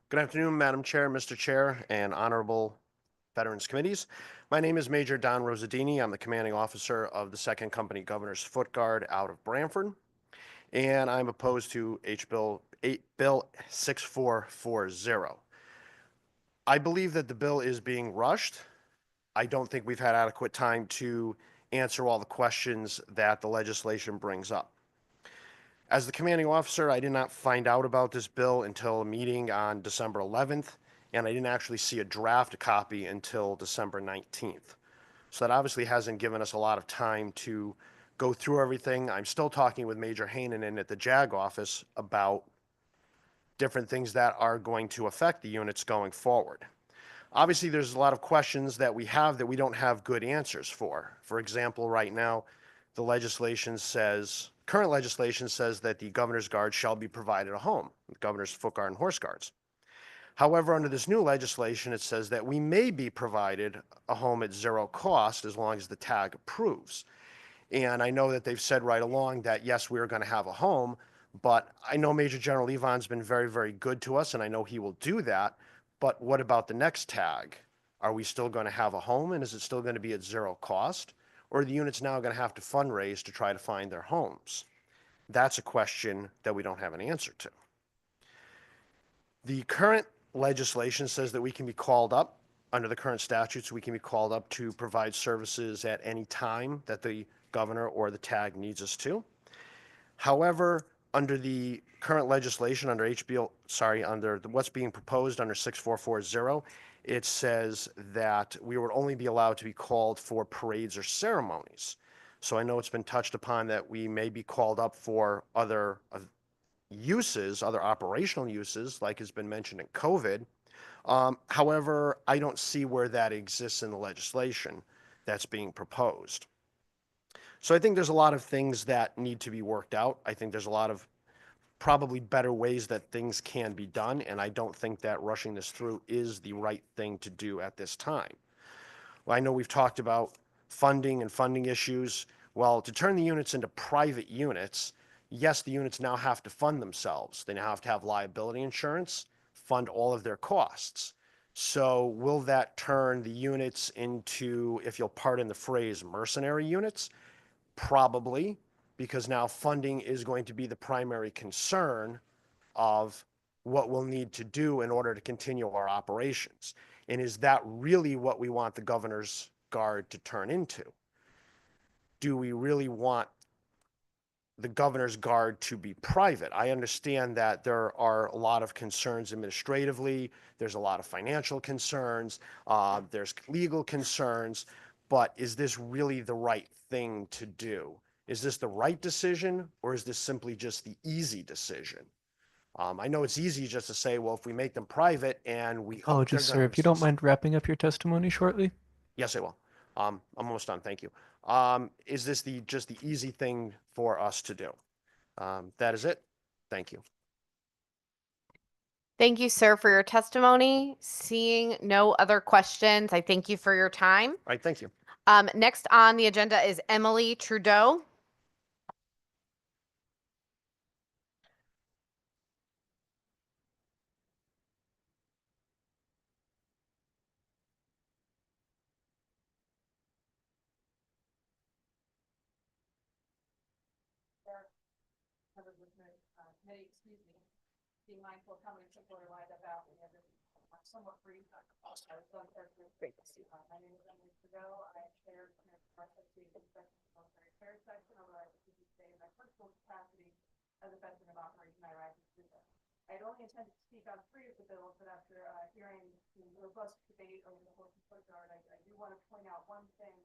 S15: Good afternoon, Madam Chair, Mr. Chair, and honorable Veterans Committees. My name is Major Don Rosadini. I'm the commanding officer of the 2nd Company Governor's Foot Guard out of Branford, and I'm opposed to Bill 6440. I believe that the bill is being rushed. I don't think we've had adequate time to answer all the questions that the legislation brings up. As the commanding officer, I did not find out about this bill until a meeting on December 11th, and I didn't actually see a draft copy until December 19th. So that obviously hasn't given us a lot of time to go through everything. I'm still talking with Major Hainanen at the JAG office about different things that are going to affect the units going forward. Obviously, there's a lot of questions that we have that we don't have good answers for. For example, right now, the legislation says, current legislation says that the Governor's Guard shall be provided a home, the Governor's Foot Guard and Horse Guards. However, under this new legislation, it says that we may be provided a home at zero cost as long as the tag approves. And I know that they've said right along that, yes, we are going to have a home, but I know Major General Levon's been very, very good to us, and I know he will do that. But what about the next tag? Are we still going to have a home, and is it still going to be at zero cost? Or are the units now going to have to fundraise to try to find their homes? That's a question that we don't have an answer to. The current legislation says that we can be called up, under the current statutes, we can be called up to provide services at any time that the governor or the tag needs us to. However, under the current legislation, under what's being proposed under 6440, it says that we would only be allowed to be called for parades or ceremonies. So I know it's been touched upon that we may be called up for other uses, other operational uses, like has been mentioned in COVID. However, I don't see where that exists in the legislation that's being proposed. So I think there's a lot of things that need to be worked out. I think there's a lot of probably better ways that things can be done, and I don't think that rushing this through is the right thing to do at this time. Well, I know we've talked about funding and funding issues. Well, to turn the units into private units, yes, the units now have to fund themselves. They now have to have liability insurance, fund all of their costs. So will that turn the units into, if you'll pardon the phrase, mercenary units? Probably, because now funding is going to be the primary concern of what we'll need to do in order to continue our operations. And is that really what we want the Governor's Guard to turn into? Do we really want the Governor's Guard to be private? I understand that there are a lot of concerns administratively, there's a lot of financial concerns, there's legal concerns, but is this really the right thing to do? Is this the right decision, or is this simply just the easy decision? I know it's easy just to say, well, if we make them private and we
S18: Oh, just sir, if you don't mind wrapping up your testimony shortly.
S15: Yes, I will. I'm almost done. Thank you. Is this just the easy thing for us to do? That is it. Thank you.
S2: Thank you, sir, for your testimony. Seeing no other questions, I thank you for your time.
S15: All right, thank you.
S2: Next on the agenda is Emily Trudeau.
S1: Be mindful of how many people are lined up out. I'm somewhat brief. My name is Emily Trudeau. I chair the Military Affairs section, although I would say in my personal capacity as a veteran of Operation Iraqi Freedom. I had only intended to speak on 3 of the bills, but after
S6: robust debate over the horse and foot guard, I do want to point out one thing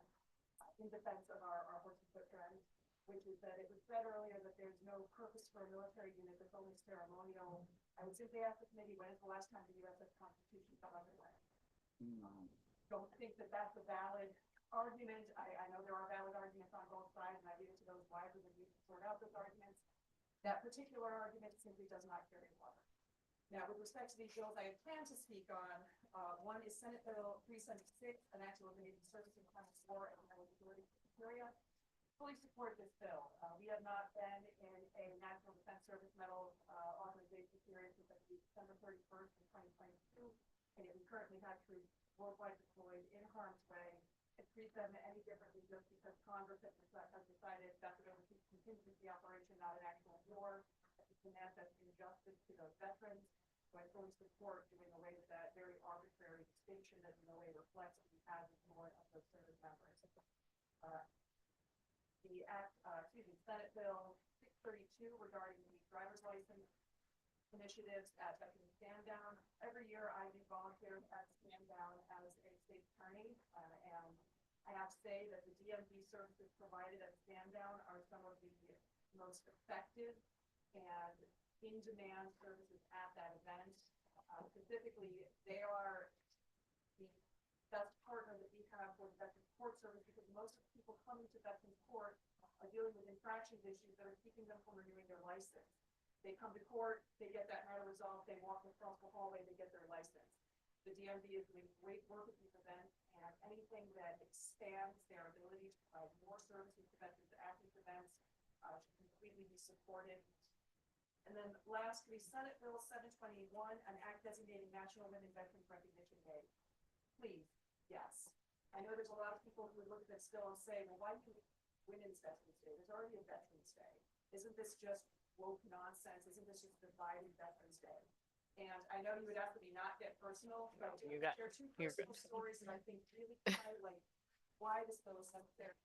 S6: in defense of our horse and foot guard, which is that it was said earlier that there's no purpose for a military unit that's only ceremonial. I would simply ask the committee, when is the last time the USS Constitution fell under way? Don't think that that's a valid argument. I know there are valid arguments on both sides, and I leave it to those wisely that you sort out those arguments. That particular argument simply does not carry water. Now, with respect to these bills I have planned to speak on, one is Senate Bill 376, an act to eliminate the service requirements for and eligibility criteria. Fully support this bill. We have not been in a National Defense Service Medal authorization period since December 31st of 2022, and yet we currently have troops worldwide deployed in harm's way. To treat them any differently just because Congress has decided that's an overseas contingency operation, not an actual war. It's a manifest injustice to those veterans. So I fully support doing away with that very arbitrary distinction that in no way reflects what we have with more of those service members. Senate Bill 632 regarding the driver's license initiatives at Veterans Stand Down. Every year I do volunteer at Stand Down as a state attorney, and I have to say that the DMV services provided at Stand Down are some of the most effective and in-demand services at that event. Specifically, they are the best partner that we have for the Veterans Court Service, because most of the people coming to Veterans Court are dealing with infractions issues that are keeping them from renewing their license. They come to court, they get that matter resolved, they walk across the hallway, they get their license. The DMV is doing great work at these events, and anything that expands their ability to provide more services to veterans at these events should completely be supported. And then lastly, Senate Bill 721, an act designating National Women Veterans Recognition Day. Please, yes. I know there's a lot of people who would look at this bill and say, well, why do you Women's Veterans Day? There's already a Veterans Day. Isn't this just woke nonsense? Isn't this just dividing Veterans Day? And I know you would ask me not get personal, but there are two personal stories that I think really highlight why this bill is necessary.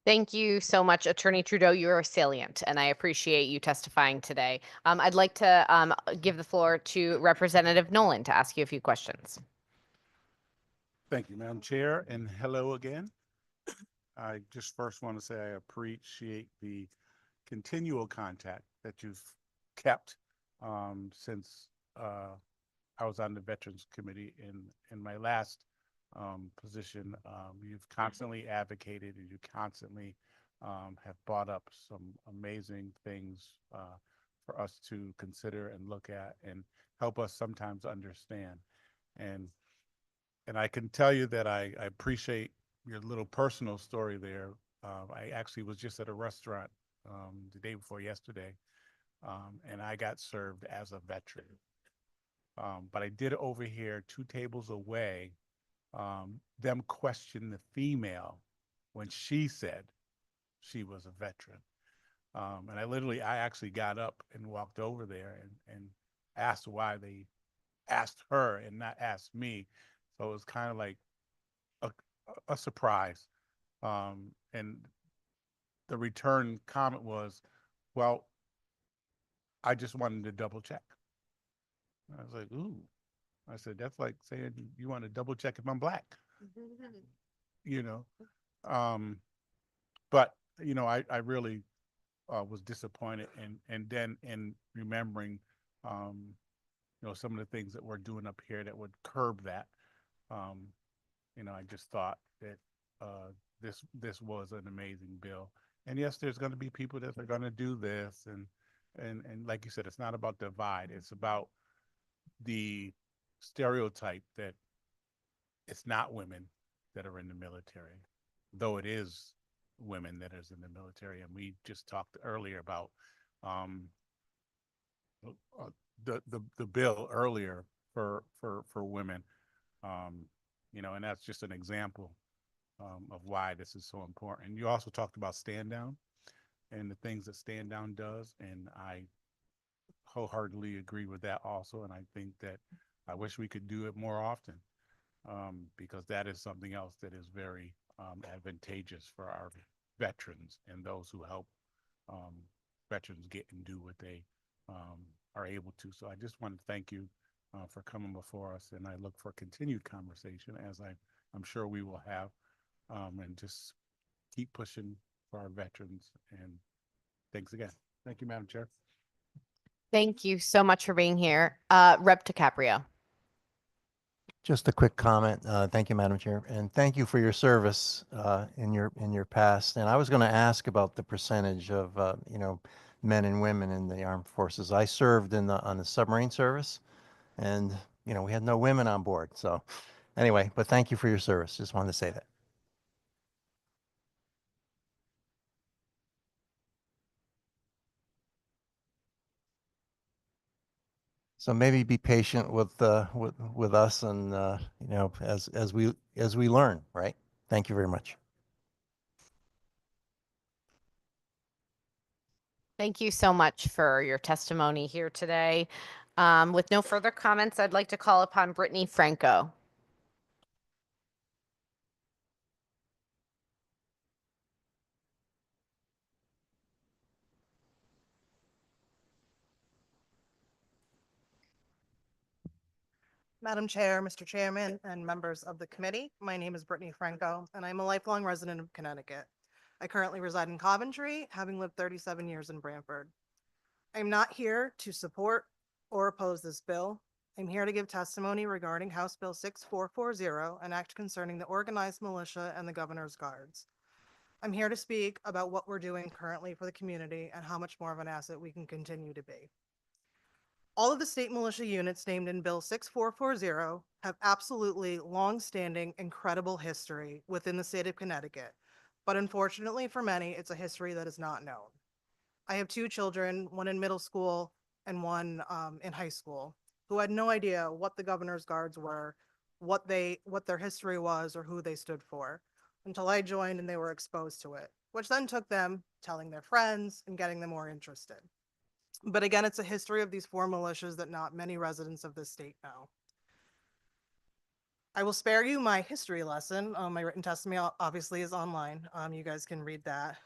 S2: Thank you so much, Attorney Trudeau. You are salient, and I appreciate you testifying today. I'd like to give the floor to Representative Nolan to ask you a few questions.
S7: Thank you, Madam Chair, and hello again. I just first want to say I appreciate the continual contact that you've kept since I was on the Veterans Committee in my last position. You've constantly advocated and you constantly have brought up some amazing things for us to consider and look at and help us sometimes understand. And I can tell you that I appreciate your little personal story there. I actually was just at a restaurant the day before yesterday, and I got served as a veteran. But I did overhear 2 tables away them question the female when she said she was a veteran. And I actually got up and walked over there and asked why they asked her and not asked me. So it was kind of like a surprise. And the return comment was, well, I just wanted to double check. I was like, ooh. I said, that's like saying you want to double check if I'm black, you know? But, you know, I really was disappointed. And then in remembering, you know, some of the things that we're doing up here that would curb that, you know, I just thought that this was an amazing bill. And yes, there's going to be people that are going to do this. And like you said, it's not about divide. It's about the stereotype that it's not women that are in the military, though it is women that is in the military. And we just talked earlier about the bill earlier for women, you know, and that's just an example of why this is so important. And you also talked about Stand Down and the things that Stand Down does, and I wholeheartedly agree with that also. And I think that I wish we could do it more often, because that is something else that is very advantageous for our veterans and those who help veterans get and do what they are able to. So I just want to thank you for coming before us, and I look for continued conversation, as I'm sure we will have, and just keep pushing for our veterans. And thanks again. Thank you, Madam Chair.
S2: Thank you so much for being here. Rep. DiCaprio.
S14: Just a quick comment. Thank you, Madam Chair, and thank you for your service in your past. And I was going to ask about the percentage of you know, men and women in the armed forces. I served on the submarine service, and you know, we had no women on board. So anyway, but thank you for your service. Just wanted to say that. So maybe be patient with us, and you know, as we learn, right? Thank you very much.
S2: Thank you so much for your testimony here today. With no further comments, I'd like to call upon Brittany Franco.
S16: Madam Chair, Mr. Chairman, and members of the committee, my name is Brittany Franco, and I'm a lifelong resident of Connecticut. I currently reside in Coventry, having lived 37 years in Branford. I'm not here to support or oppose this bill. I'm here to give testimony regarding House Bill 6440, an act concerning the organized militia and the governor's guards. I'm here to speak about what we're doing currently for the community and how much more of an asset we can continue to be. All of the state militia units named in Bill 6440 have absolutely long-standing, incredible history within the state of Connecticut. But unfortunately for many, it's a history that is not known. I have 2 children, one in middle school and one in high school, who had no idea what the governor's guards were, what their history was, or who they stood for, until I joined and they were exposed to it, which then took them telling their friends and getting them more interested. But again, it's a history of these 4 militias that not many residents of this state know. I will spare you my history lesson. My written testimony obviously is online. You guys can read that.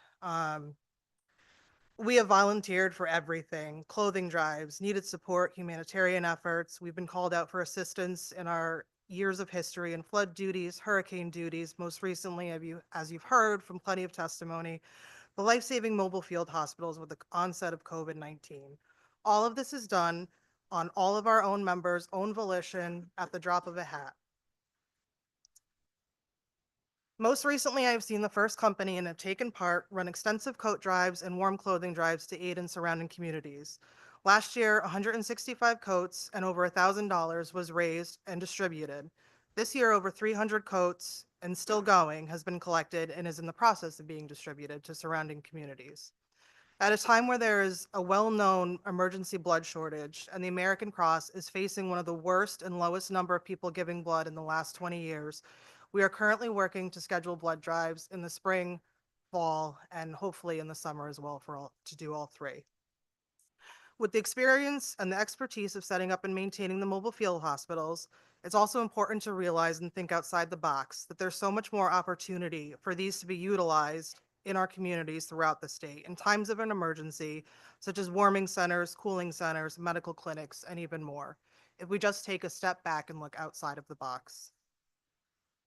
S16: We have volunteered for everything: clothing drives, needed support, humanitarian efforts. We've been called out for assistance in our years of history and flood duties, hurricane duties. Most recently, as you've heard from plenty of testimony, the life-saving mobile field hospitals with the onset of COVID-19. All of this is done on all of our own members' own volition at the drop of a hat. Most recently, I have seen the First Company and have taken part, run extensive coat drives and warm clothing drives to aid in surrounding communities. Last year, 165 coats and over $1,000 was raised and distributed. This year, over 300 coats and still going has been collected and is in the process of being distributed to surrounding communities. At a time where there is a well-known emergency blood shortage and the American Cross is facing one of the worst and lowest number of people giving blood in the last 20 years, we are currently working to schedule blood drives in the spring, fall, and hopefully in the summer as well to do all three. With the experience and the expertise of setting up and maintaining the mobile field hospitals, it's also important to realize and think outside the box that there's so much more opportunity for these to be utilized in our communities throughout the state in times of an emergency, such as warming centers, cooling centers, medical clinics, and even more, if we just take a step back and look outside of the box.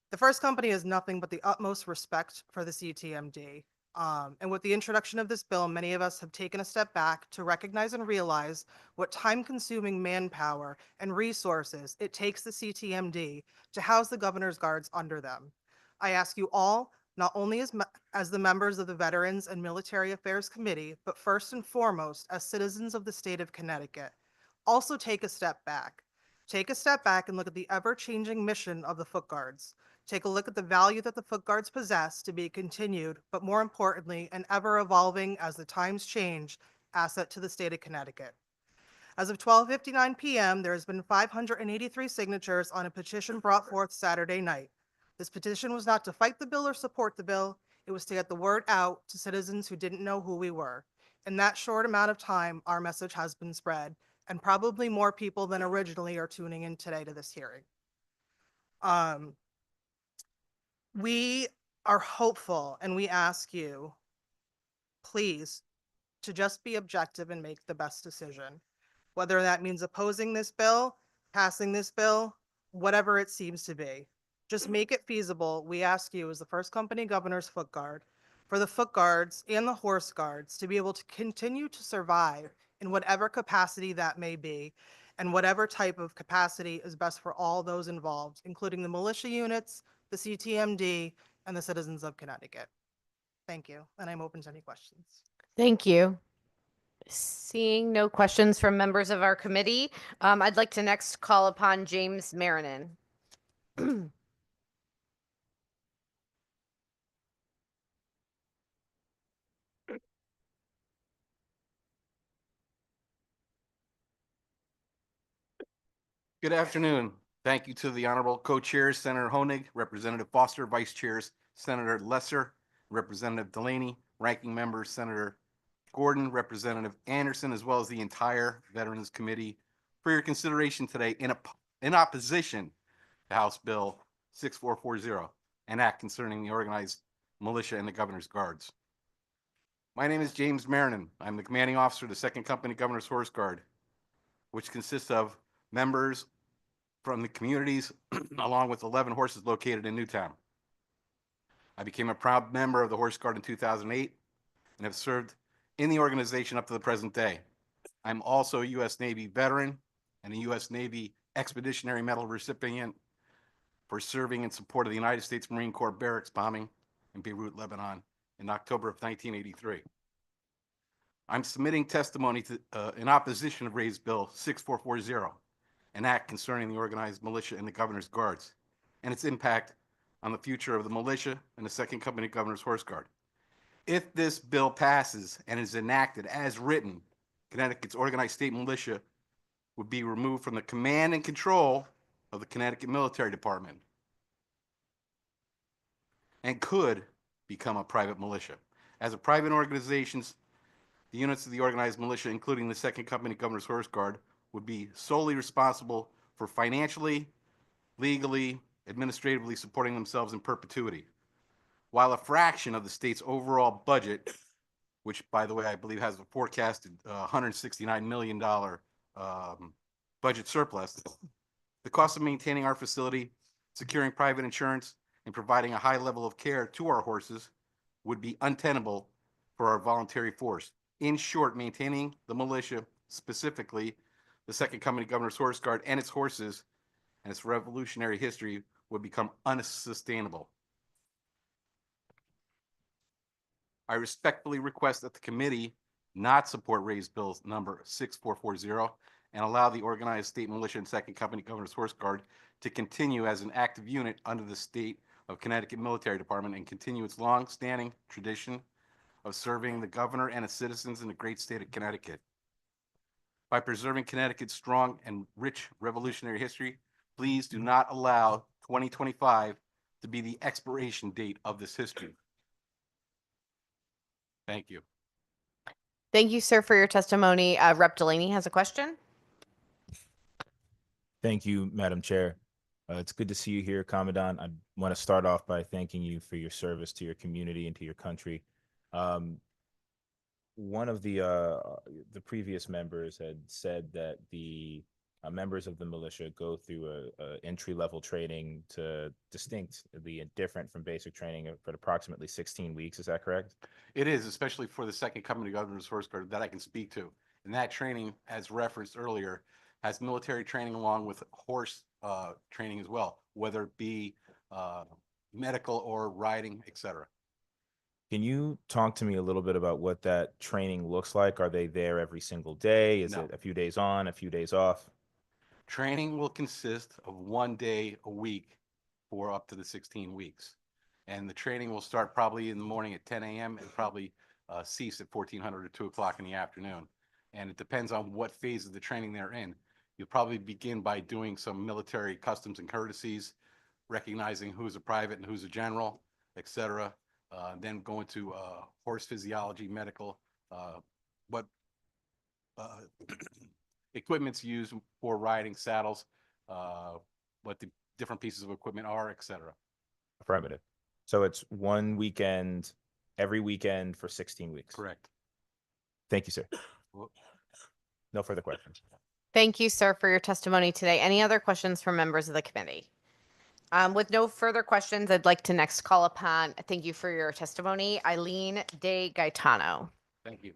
S16: The First Company has nothing but the utmost respect for the CTMD. And with the introduction of this bill, many of us have taken a step back to recognize and realize what time-consuming manpower and resources it takes the CTMD to house the governor's guards under them. I ask you all, not only as the members of the Veterans and Military Affairs Committee, but first and foremost as citizens of the state of Connecticut, also take a step back. Take a step back and look at the ever-changing mission of the Foot Guards. Take a look at the value that the Foot Guards possess to be continued, but more importantly, an ever-evolving as the times change, asset to the state of Connecticut. As of 12:59 p.m., there has been 583 signatures on a petition brought forth Saturday night. This petition was not to fight the bill or support the bill. It was to get the word out to citizens who didn't know who we were. In that short amount of time, our message has been spread, and probably more people than originally are tuning in today to this hearing. We are hopeful, and we ask you, please, to just be objective and make the best decision. Whether that means opposing this bill, passing this bill, whatever it seems to be. Just make it feasible. We ask you as the First Company Governor's Foot Guard, for the Foot Guards and the Horse Guards to be able to continue to survive in whatever capacity that may be, and whatever type of capacity is best for all those involved, including the militia units, the CTMD, and the citizens of Connecticut. Thank you, and I'm open to any questions.
S2: Thank you. Seeing no questions from members of our committee, I'd like to next call upon James Marinan.
S9: Good afternoon. Thank you to the Honorable Co-Chairs, Senator Honig, Representative Foster, Vice Chairs, Senator Lesser, Representative Delaney, Ranking Member Senator Gordon, Representative Anderson, as well as the entire Veterans Committee for your consideration today in opposition to House Bill 6440, an act concerning the organized militia and the Governor's Guards. My name is James Marinan. I'm the commanding officer of the 2nd Company Governor's Horse Guard, which consists of members from the communities along with 11 horses located in Newtown. I became a proud member of the Horse Guard in 2008 and have served in the organization up to the present day. I'm also a U.S. Navy veteran and a U.S. Navy Expeditionary Medal recipient for serving in support of the United States Marine Corps barracks bombing in Beirut, Lebanon in October of 1983. I'm submitting testimony in opposition of Raised Bill 6440, an act concerning the organized militia and the Governor's Guards, and its impact on the future of the militia and the 2nd Company Governor's Horse Guard. If this bill passes and is enacted as written, Connecticut's organized state militia would be removed from the command and control of the Connecticut Military Department and could become a private militia. As a private organizations, the units of the organized militia, including the 2nd Company Governor's Horse Guard, would be solely responsible for financially, legally, administratively supporting themselves in perpetuity. While a fraction of the state's overall budget, which by the way, I believe has a forecasted $169 million budget surplus, the cost of maintaining our facility, securing private insurance, and providing a high level of care to our horses would be untenable for our voluntary force. In short, maintaining the militia, specifically the 2nd Company Governor's Horse Guard and its horses and its revolutionary history, would become unsustainable. I respectfully request that the committee not support raised bill number 6440 and allow the organized state militia and Second Company Governor's Horse Guard to continue as an active unit under the state of Connecticut Military Department and continue its long-standing tradition of serving the governor and its citizens in the great state of Connecticut. By preserving Connecticut's strong and rich revolutionary history, please do not allow 2025 to be the expiration date of this history. Thank you.
S2: Thank you, sir, for your testimony. Rep. Delaney has a question.
S17: Thank you, Madam Chair. It's good to see you here, Commandant. I want to start off by thanking you for your service to your community and to your country. One of the previous members had said that the members of the militia go through a entry-level training to distinctly different from basic training for approximately 16 weeks. Is that correct?
S9: It is, especially for the Second Company Governor's Horse Guard that I can speak to. And that training, as referenced earlier, has military training along with horse training as well, whether it be medical or riding, etc.
S17: Can you talk to me a little bit about what that training looks like? Are they there every single day? Is
S9: No.
S17: it a few days on, a few days off?
S9: Training will consist of 1 day a week for up to the 16 weeks. And the training will start probably in the morning at 10 a.m. and probably cease at 1400 or 2 o'clock in the afternoon. And it depends on what phase of the training they're in. You'll probably begin by doing some military customs and courtesies, recognizing who's a private and who's a general, etc. Then go into horse physiology, medical, what equipment's used for riding, saddles, what the different pieces of equipment are, etc.
S17: Affirmative. So it's one weekend, every weekend for 16 weeks.
S9: Correct.
S17: Thank you, sir. No further questions.
S2: Thank you, sir, for your testimony today. Any other questions from members of the committee? With no further questions, I'd like to next call upon, thank you for your testimony, Eileen De Gaetano.
S9: Thank you.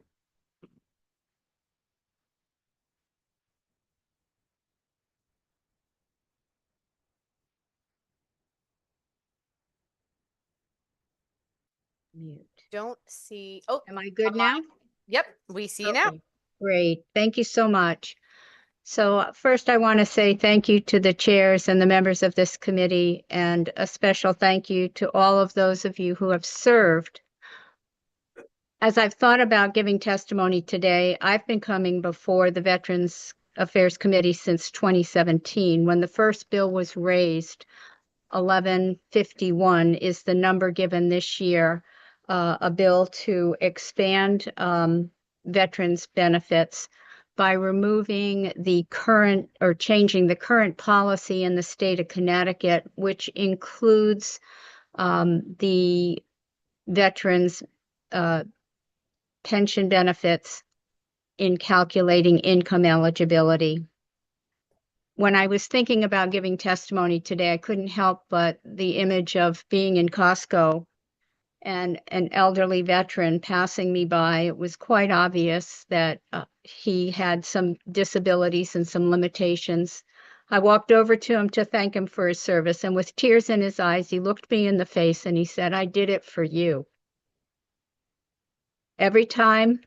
S22: Mute.
S2: Don't see, oh.
S22: Am I good now?
S2: Yep, we see you now.
S22: Okay, great. Thank you so much. So first, I want to say thank you to the chairs and the members of this committee, and a special thank you to all of those of you who have served. As I've thought about giving testimony today, I've been coming before the Veterans Affairs Committee since 2017, when the first bill was raised. 1151 is the number given this year, a bill to expand veterans benefits by removing the current or changing the current policy in the state of Connecticut, which includes the veterans' pension benefits in calculating income eligibility. When I was thinking about giving testimony today, I couldn't help but the image of being in Costco and an elderly veteran passing me by. It was quite obvious that he had some disabilities and some limitations. I walked over to him to thank him for his service, and with tears in his eyes, he looked me in the face and he said, "I did it for you." Every time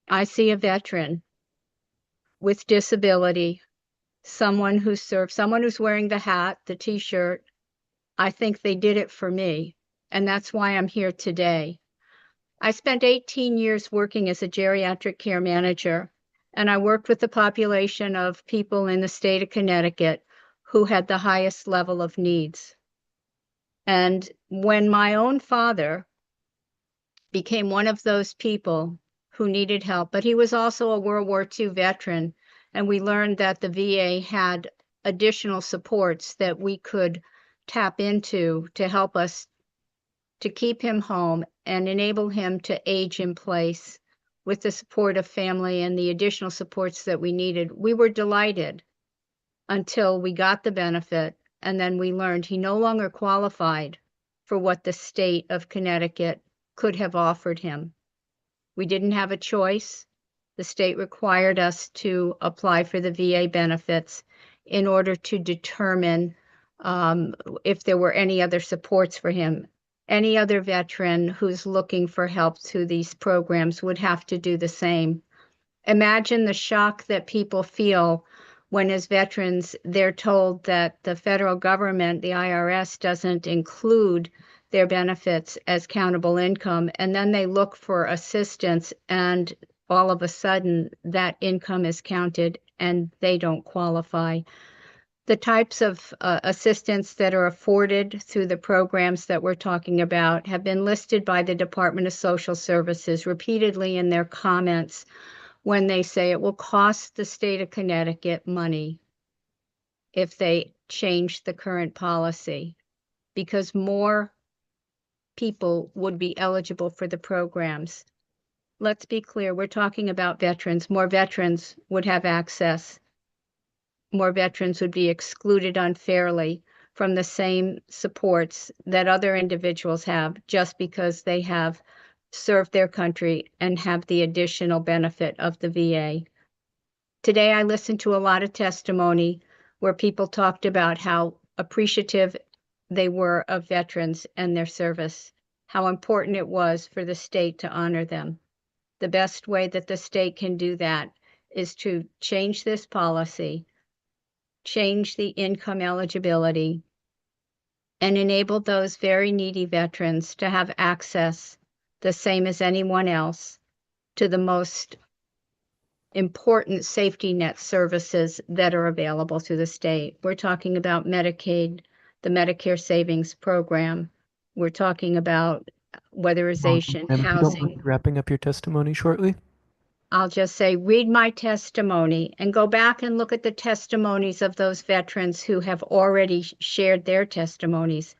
S22: I see a veteran with disability, someone who served, someone who's wearing the hat, the t-shirt, I think they did it for me. And that's why I'm here today. I spent 18 years working as a geriatric care manager, and I worked with the population of people in the state of Connecticut who had the highest level of needs. And when my own father became one of those people who needed help, but he was also a World War II veteran, and we learned that the VA had additional supports that we could tap into to help us to keep him home and enable him to age in place with the support of family and the additional supports that we needed. We were delighted until we got the benefit, and then we learned he no longer qualified for what the state of Connecticut could have offered him. We didn't have a choice. The state required us to apply for the VA benefits in order to determine if there were any other supports for him. Any other veteran who's looking for help through these programs would have to do the same. Imagine the shock that people feel when, as veterans, they're told that the federal government, the IRS, doesn't include their benefits as countable income, and then they look for assistance, and all of a sudden that income is counted and they don't qualify. The types of assistance that are afforded through the programs that we're talking about have been listed by the Department of Social Services repeatedly in their comments when they say it will cost the state of Connecticut money if they change the current policy, because more people would be eligible for the programs. Let's be clear, we're talking about veterans. More veterans would have access. More veterans would be excluded unfairly from the same supports that other individuals have just because they have served their country and have the additional benefit of the VA. Today, I listened to a lot of testimony where people talked about how appreciative they were of veterans and their service, how important it was for the state to honor them. The best way that the state can do that is to change this policy, change the income eligibility, and enable those very needy veterans to have access, the same as anyone else, to the most important safety net services that are available through the state. We're talking about Medicaid, the Medicare Savings Program. We're talking about weatherization,
S18: Ma'am, if you don't
S22: housing.
S18: mind wrapping up your testimony shortly.
S22: I'll just say, read my testimony and go back and look at the testimonies of those veterans who have already shared their testimonies.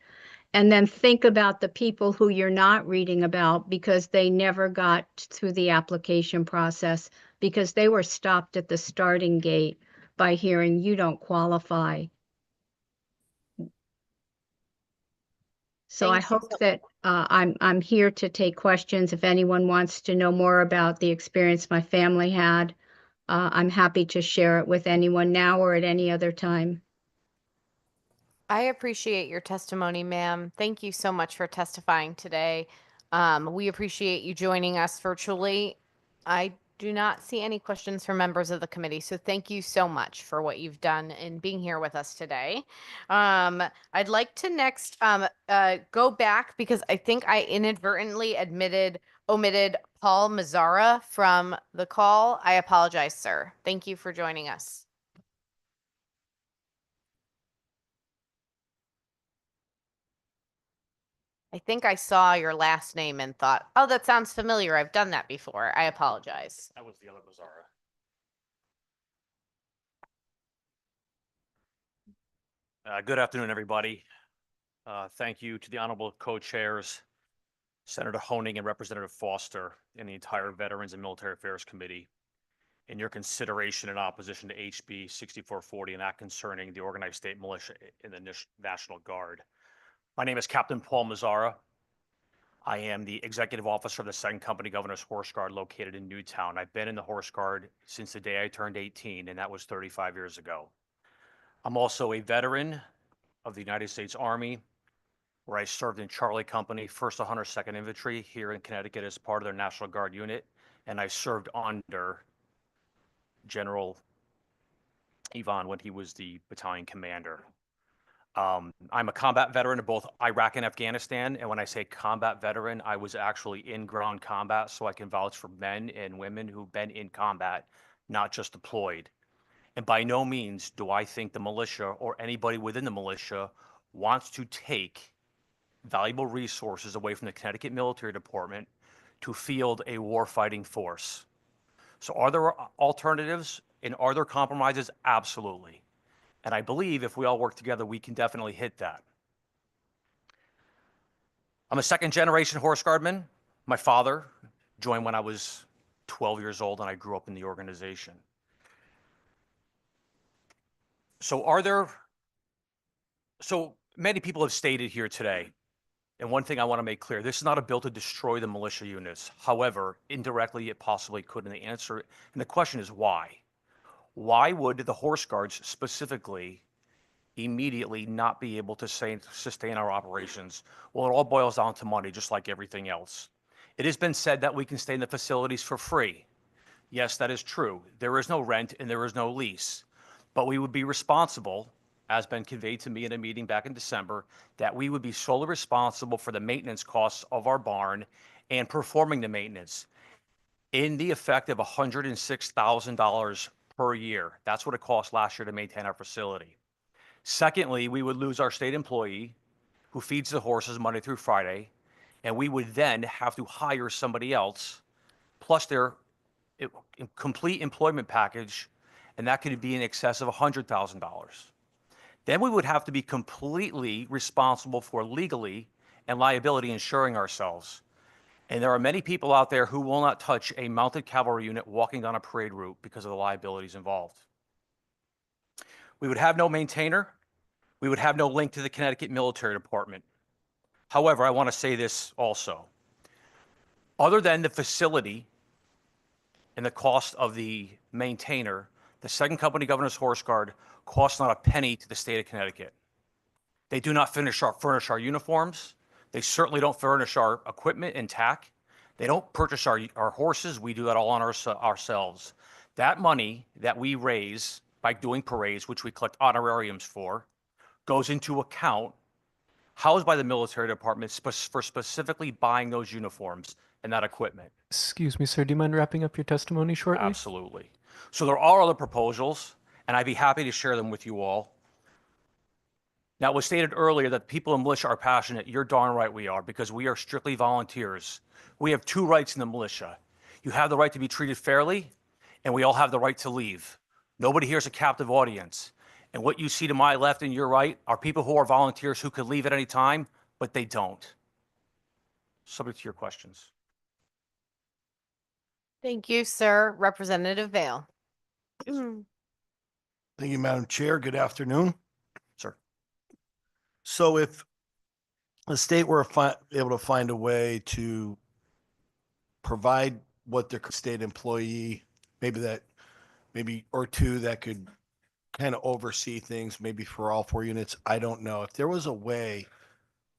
S22: And then think about the people who you're not reading about because they never got through the application process, because they were stopped at the starting gate by hearing you don't qualify. So I
S2: Thank you
S22: hope
S2: so-
S22: that I'm here to take questions. If anyone wants to know more about the experience my family had, I'm happy to share it with anyone now or at any other time.
S2: I appreciate your testimony, ma'am. Thank you so much for testifying today. We appreciate you joining us virtually. I do not see any questions from members of the committee, so thank you so much for what you've done in being here with us today. I'd like to next go back because I think I inadvertently omitted Paul Mazzara from the call. I apologize, sir. Thank you for joining us. I think I saw your last name and thought, oh, that sounds familiar. I've done that before. I apologize.
S3: That was the other Mazzara. Good afternoon, everybody. Thank you to the honorable co-chairs, Senator Honig and Representative Foster, and the entire Veterans and Military Affairs Committee in your consideration and opposition to HB 6440 and Act concerning the organized state militia in the National Guard. My name is Captain Paul Mazzara. I am the executive officer of the 2nd Company Governor's Horse Guard located in Newtown. I've been in the Horse Guard since the day I turned 18, and that was 35 years ago. I'm also a veteran of the United States Army, where I served in Charlie Company, 1st 102nd Infantry here in Connecticut as part of their National Guard unit, and I served under General Ivan when he was the battalion commander. I'm a combat veteran of both Iraq and Afghanistan, and when I say combat veteran, I was actually in ground combat, so I can vouch for men and women who've been in combat, not just deployed. And by no means do I think the militia or anybody within the militia wants to take valuable resources away from the Connecticut Military Department to field a warfighting force. So are there alternatives and are there compromises? Absolutely. And I believe if we all work together, we can definitely hit that. I'm a 2nd-generation horse guardman. My father joined when I was 12 years old, and I grew up in the organization. So many people have stated here today, and one thing I want to make clear, this is not a bill to destroy the militia units. However, indirectly, it possibly could, and the question is why? Why would the Horse Guards specifically
S19: immediately not be able to sustain our operations? Well, it all boils down to money, just like everything else. It has been said that we can stay in the facilities for free. Yes, that is true. There is no rent and there is no lease. But we would be responsible, as been conveyed to me in a meeting back in December, that we would be solely responsible for the maintenance costs of our barn and performing the maintenance in the effect of $106,000 per year. That's what it cost last year to maintain our facility. Secondly, we would lose our state employee who feeds the horses Monday through Friday, and we would then have to hire somebody else, plus their complete employment package, and that could be in excess of $100,000. Then we would have to be completely responsible for legally and liability insuring ourselves. And there are many people out there who will not touch a mounted cavalry unit walking down a parade route because of the liabilities involved. We would have no maintainer. We would have no link to the Connecticut Military Department. However, I want to say this also. Other than the facility and the cost of the maintainer, the second company, Governor's Horse Guard, costs not a penny to the state of Connecticut. They do not furnish our uniforms. They certainly don't furnish our equipment and tack. They don't purchase our horses. We do that all on ourselves. That money that we raise by doing parades, which we collect honorariums for, goes into account housed by the military department for specifically buying those uniforms and that equipment.
S18: Excuse me, sir, do you mind wrapping up your testimony shortly?
S19: Absolutely. So there are other proposals, and I'd be happy to share them with you all. Now, it was stated earlier that people in militia are passionate. You're darn right we are, because we are strictly volunteers. We have two rights in the militia. You have the right to be treated fairly, and we all have the right to leave. Nobody here is a captive audience. And what you see to my left and your right are people who are volunteers who could leave at any time, but they don't. Subject to your questions.
S2: Thank you, sir. Representative Vale.
S10: Thank you, Madam Chair. Good afternoon.
S19: Sir.
S10: So if the state were able to find a way to provide what their state employee, maybe or two that could kind of oversee things, maybe for all 4 units, I don't know. If there was a way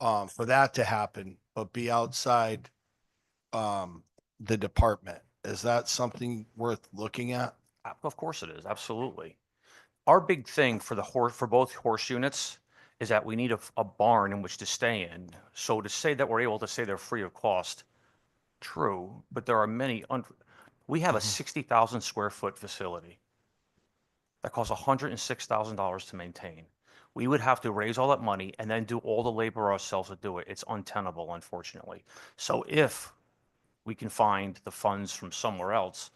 S10: for that to happen, but be outside the department, is that something worth looking at?
S19: Of course it is, absolutely. Our big thing for both horse units is that we need a barn in which to stay in. So to say that we're able to say they're free of cost, true, but there are many. We have a 60,000 square foot facility that costs $106,000 to maintain. We would have to raise all that money and then do all the labor ourselves to do it. It's untenable, unfortunately. So if we can find the funds from somewhere else,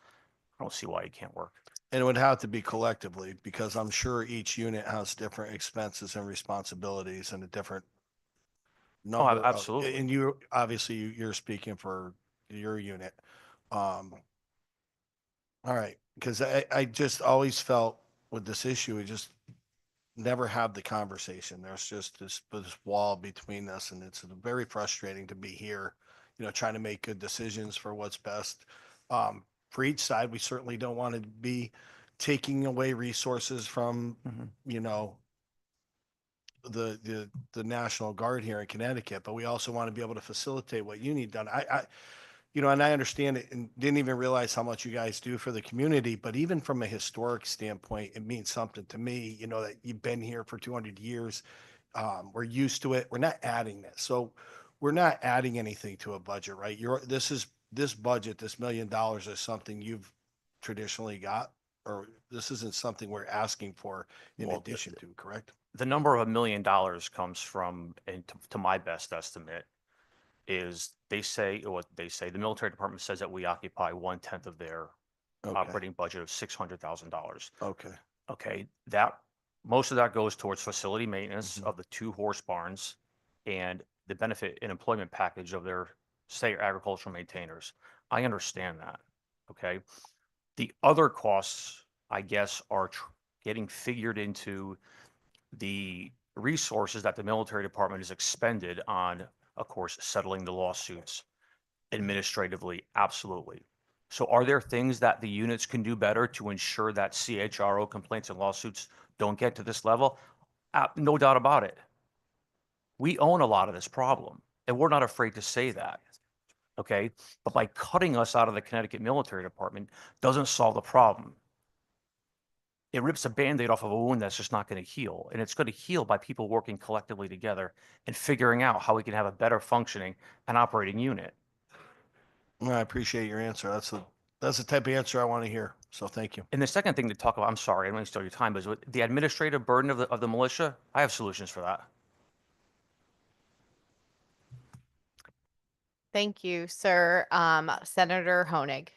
S19: I don't see why it can't work.
S10: And it would have to be collectively, because I'm sure each unit has different expenses and responsibilities and a different number.
S19: Absolutely.
S10: And you, obviously, you're speaking for your unit. All right, because I just always felt with this issue, we just never have the conversation. There's just this wall between us, and it's very frustrating to be here, trying to make good decisions for what's best. For each side, we certainly don't want to be taking away resources from, the National Guard here in Connecticut, but we also want to be able to facilitate what you need done. And I understand it and didn't even realize how much you guys do for the community, but even from a historic standpoint, it means something to me, that you've been here for 200 years. We're used to it. We're not adding this. So we're not adding anything to a budget, right? This budget, this $1 million is something you've traditionally got, or this isn't something we're asking for in addition to, correct?
S19: The number of $1 million comes from, and to my best estimate, is the military department says that we occupy 1/10 of their operating budget of $600,000.
S10: Okay.
S19: Okay, most of that goes towards facility maintenance of the 2 horse barns and the benefit and employment package of their state agricultural maintainers. I understand that. Okay. The other costs, I guess, are getting figured into the resources that the military department has expended on, of course, settling the lawsuits administratively. Absolutely. So are there things that the units can do better to ensure that CHRO complaints and lawsuits don't get to this level? No doubt about it. We own a lot of this problem, and we're not afraid to say that. Okay, but by cutting us out of the Connecticut Military Department doesn't solve the problem. It rips a Band-Aid off of a wound that's just not going to heal. And it's going to heal by people working collectively together and figuring out how we can have a better functioning and operating unit.
S10: I appreciate your answer. That's the type of answer I want to hear. So thank you.
S19: And the second thing to talk about, I'm sorry, I don't want to steal your time, but is with the administrative burden of the militia. I have solutions for that.
S2: Thank you, sir. Senator Honig.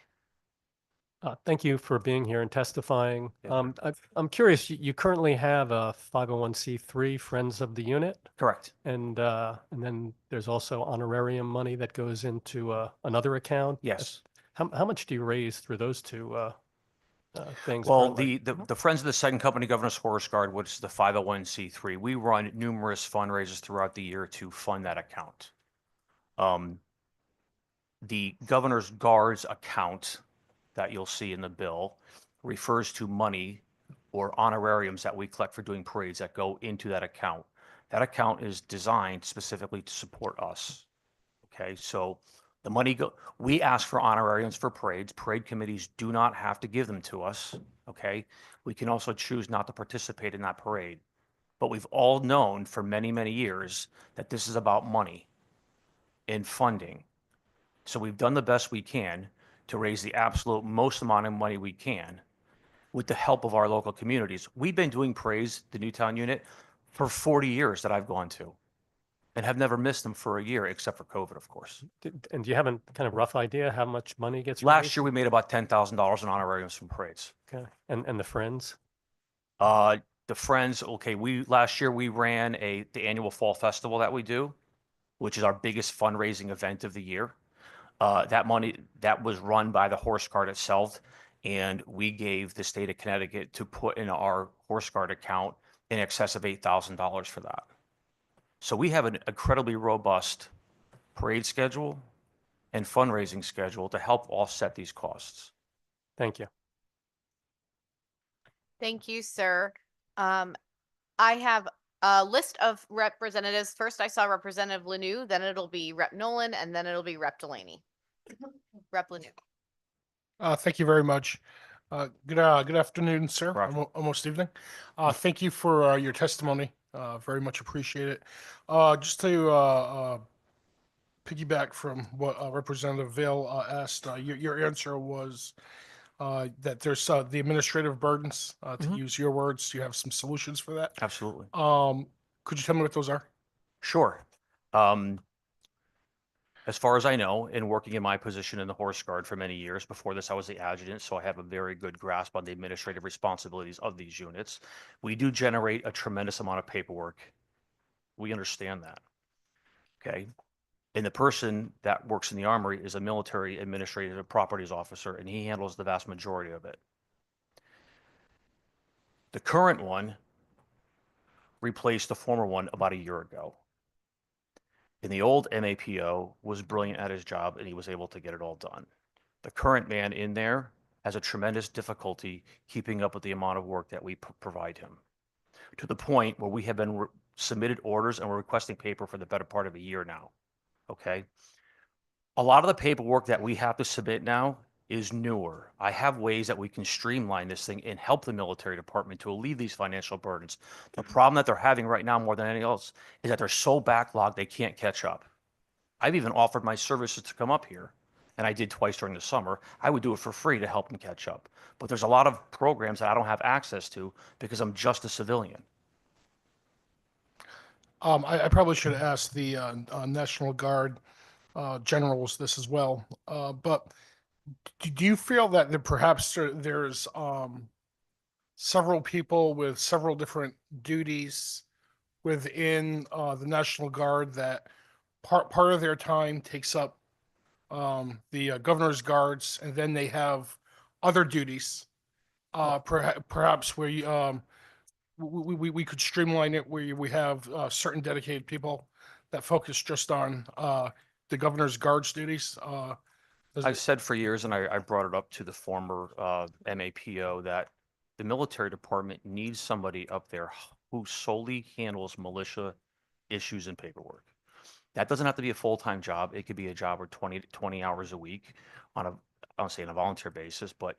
S3: Thank you for being here and testifying. I'm curious, you currently have a 501c3 Friends of the Unit?
S19: Correct.
S3: And then there's also honorarium money that goes into another account?
S19: Yes.
S3: How much do you raise through those two things?
S19: Well,
S3: currently?
S19: the Friends of the Second Company Governor's Horse Guard, which is the 501c3, we run numerous fundraisers throughout the year to fund that account. The Governor's Guard's account that you'll see in the bill refers to money or honorariums that we collect for doing parades that go into that account. That account is designed specifically to support us. Okay, so the money we ask for honorariums for parades. Parade committees do not have to give them to us. Okay, we can also choose not to participate in that parade. But we've all known for many, many years that this is about money and funding. So we've done the best we can to raise the absolute most amount of money we can with the help of our local communities. We've been doing parades, the Newtown unit, for 40 years that I've gone to and have never missed them for a year, except for COVID, of course.
S3: And do you have a kind of rough idea how much money gets
S19: Last
S3: raised?
S19: year, we made about $10,000 in honorariums from parades.
S3: Okay, and the Friends?
S19: The Friends, okay, last year we ran the annual fall festival that we do, which is our biggest fundraising event of the year. That money that was run by the Horse Guard itself, and we gave the state of Connecticut to put in our Horse Guard account in excess of $8,000 for that. So we have an incredibly robust parade schedule and fundraising schedule to help offset these costs.
S3: Thank you.
S2: Thank you, sir. I have a list of representatives. First, I saw Representative Lanou, then it'll be Rep Nolan, and then it'll be Rep Delaney. Rep Lanou.
S20: Thank you very much. Good afternoon, sir. Almost evening. Thank you for your testimony. Very much appreciate it. Just to piggyback from what Representative Vale asked, your answer was that there's the administrative burdens, to use your words. You have some solutions for that.
S19: Absolutely.
S20: Could you tell me what those are?
S19: Sure. As far as I know, in working in my position in the Horse Guard for many years, before this I was the adjutant, so I have a very good grasp on the administrative responsibilities of these units. We do generate a tremendous amount of paperwork. We understand that. Okay. And the person that works in the Armory is a military administrative properties officer, and he handles the vast majority of it. The current one replaced the former one about a year ago. And the old MAPO was brilliant at his job, and he was able to get it all done. The current man in there has a tremendous difficulty keeping up with the amount of work that we provide him, to the point where we have been submitted orders and we're requesting paper for the better part of a year now. Okay. A lot of the paperwork that we have to submit now is newer. I have ways that we can streamline this thing and help the military department to alleviate these financial burdens. The problem that they're having right now more than anything else is that they're so backlogged they can't catch up. I've even offered my services to come up here, and I did twice during the summer. I would do it for free to help them catch up. But there's a lot of programs that I don't have access to because I'm just a civilian.
S20: I probably should have asked the National Guard generals this as well. But do you feel that perhaps there's several people with several different duties within the National Guard that part of their time takes up the Governor's Guards, and then they have other duties, perhaps where you, we could streamline it where we have certain dedicated people that focus just on the Governor's Guards duties?
S19: I've said for years, and I brought it up to the former MAPO, that the military department needs somebody up there who solely handles militia issues and paperwork. That doesn't have to be a full-time job. It could be a job of 20 hours a week on a, I don't say on a volunteer basis, but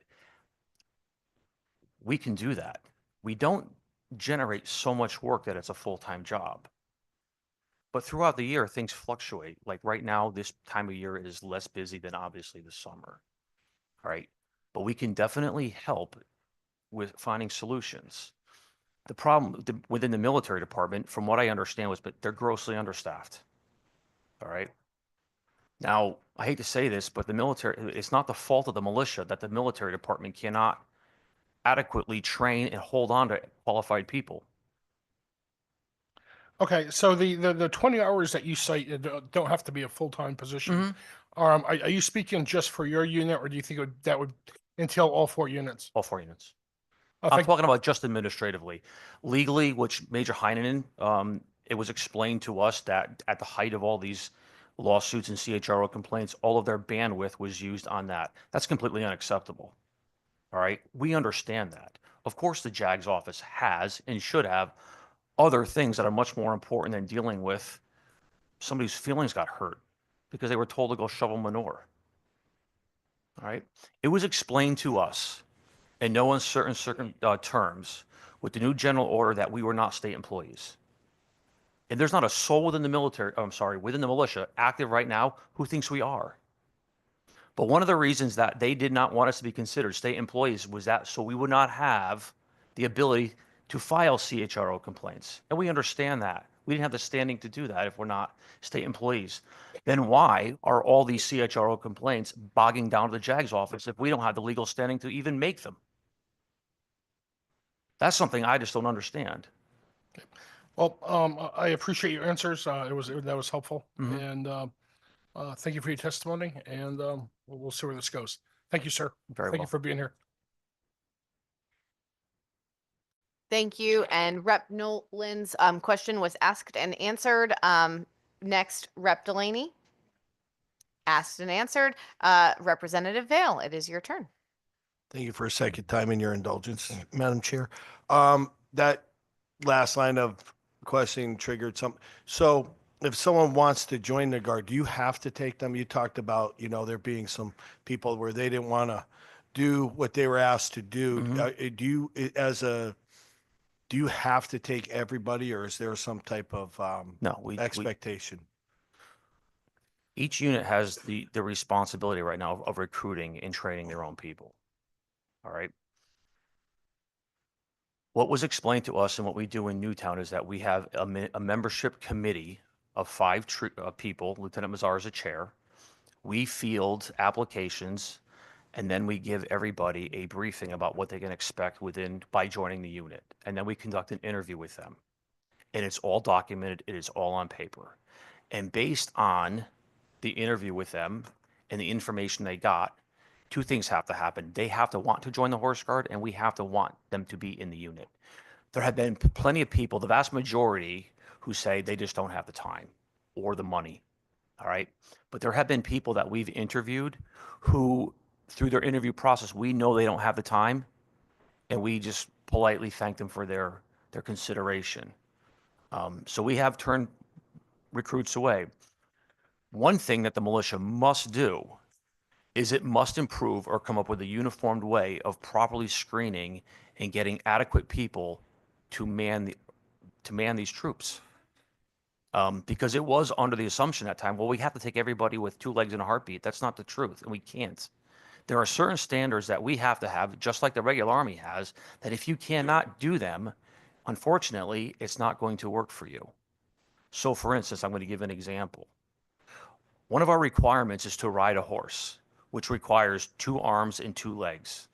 S19: we can do that. We don't generate so much work that it's a full-time job. But throughout the year, things fluctuate. Like right now, this time of year is less busy than obviously the summer. All right. But we can definitely help with finding solutions. The problem within the military department, from what I understand, was but they're grossly understaffed. All right. Now, I hate to say this, but the military, it's not the fault of the militia that the military department cannot adequately train and hold on to qualified people.
S20: Okay, so the 20 hours that you cite don't have to be a full-time position. Are you speaking just for your unit, or do you think that would entail all 4 units?
S19: All 4 units.
S20: I
S19: I'm
S20: think-
S19: talking about just administratively. Legally, which Major Heinen, it was explained to us that at the height of all these lawsuits and CHRO complaints, all of their bandwidth was used on that. That's completely unacceptable. All right. We understand that. Of course, the JAG's office has and should have other things that are much more important than dealing with somebody whose feelings got hurt because they were told to go shovel manure. All right. It was explained to us in no uncertain terms with the new general order that we were not state employees. And there's not a soul within the military, within the militia active right now who thinks we are. But one of the reasons that they did not want us to be considered state employees was that so we would not have the ability to file CHRO complaints. And we understand that. We didn't have the standing to do that if we're not state employees. Then why are all these CHRO complaints bogging down to the JAG's office if we don't have the legal standing to even make them? That's something I just don't understand.
S20: Well, I appreciate your answers. That was helpful, and thank you for your testimony. And we'll see where this goes. Thank you, sir. Thank you for being here.
S2: Thank you. And Rep. Nolan's question was asked and answered. Next, Rep. Delaney. Asked and answered. Representative Vale, it is your turn.
S10: Thank you for a second time in your indulgence, Madam Chair. That last line of questioning triggered some. So if someone wants to join the Guard, do you have to take them? You talked about, there being some people where they didn't want to do what they were asked to do. Do you have to take everybody, or is there some type of expectation?
S19: Each unit has the responsibility right now of recruiting and training their own people. All right. What was explained to us and what we do in Newtown is that we have a membership committee of 5 people. Lieutenant Mazzar is a chair. We field applications, and then we give everybody a briefing about what they can expect by joining the unit. And then we conduct an interview with them. And it's all documented. It is all on paper. And based on the interview with them and the information they got, 2 things have to happen. They have to want to join the Horse Guard, and we have to want them to be in the unit. There have been plenty of people, the vast majority, who say they just don't have the time or the money. All right. But there have been people that we've interviewed who, through their interview process, we know they don't have the time, and we just politely thank them for their consideration. So we have turned recruits away. One thing that the militia must do is it must improve or come up with a uniformed way of properly screening and getting adequate people to man these troops. Because it was under the assumption at time, well, we have to take everybody with 2 legs and a heartbeat. That's not the truth, and we can't. There are certain standards that we have to have, just like the regular Army has, that if you cannot do them, unfortunately, it's not going to work for you. So, for instance, I'm going to give an example. One of our requirements is to ride a horse, which requires 2 arms and 2 legs.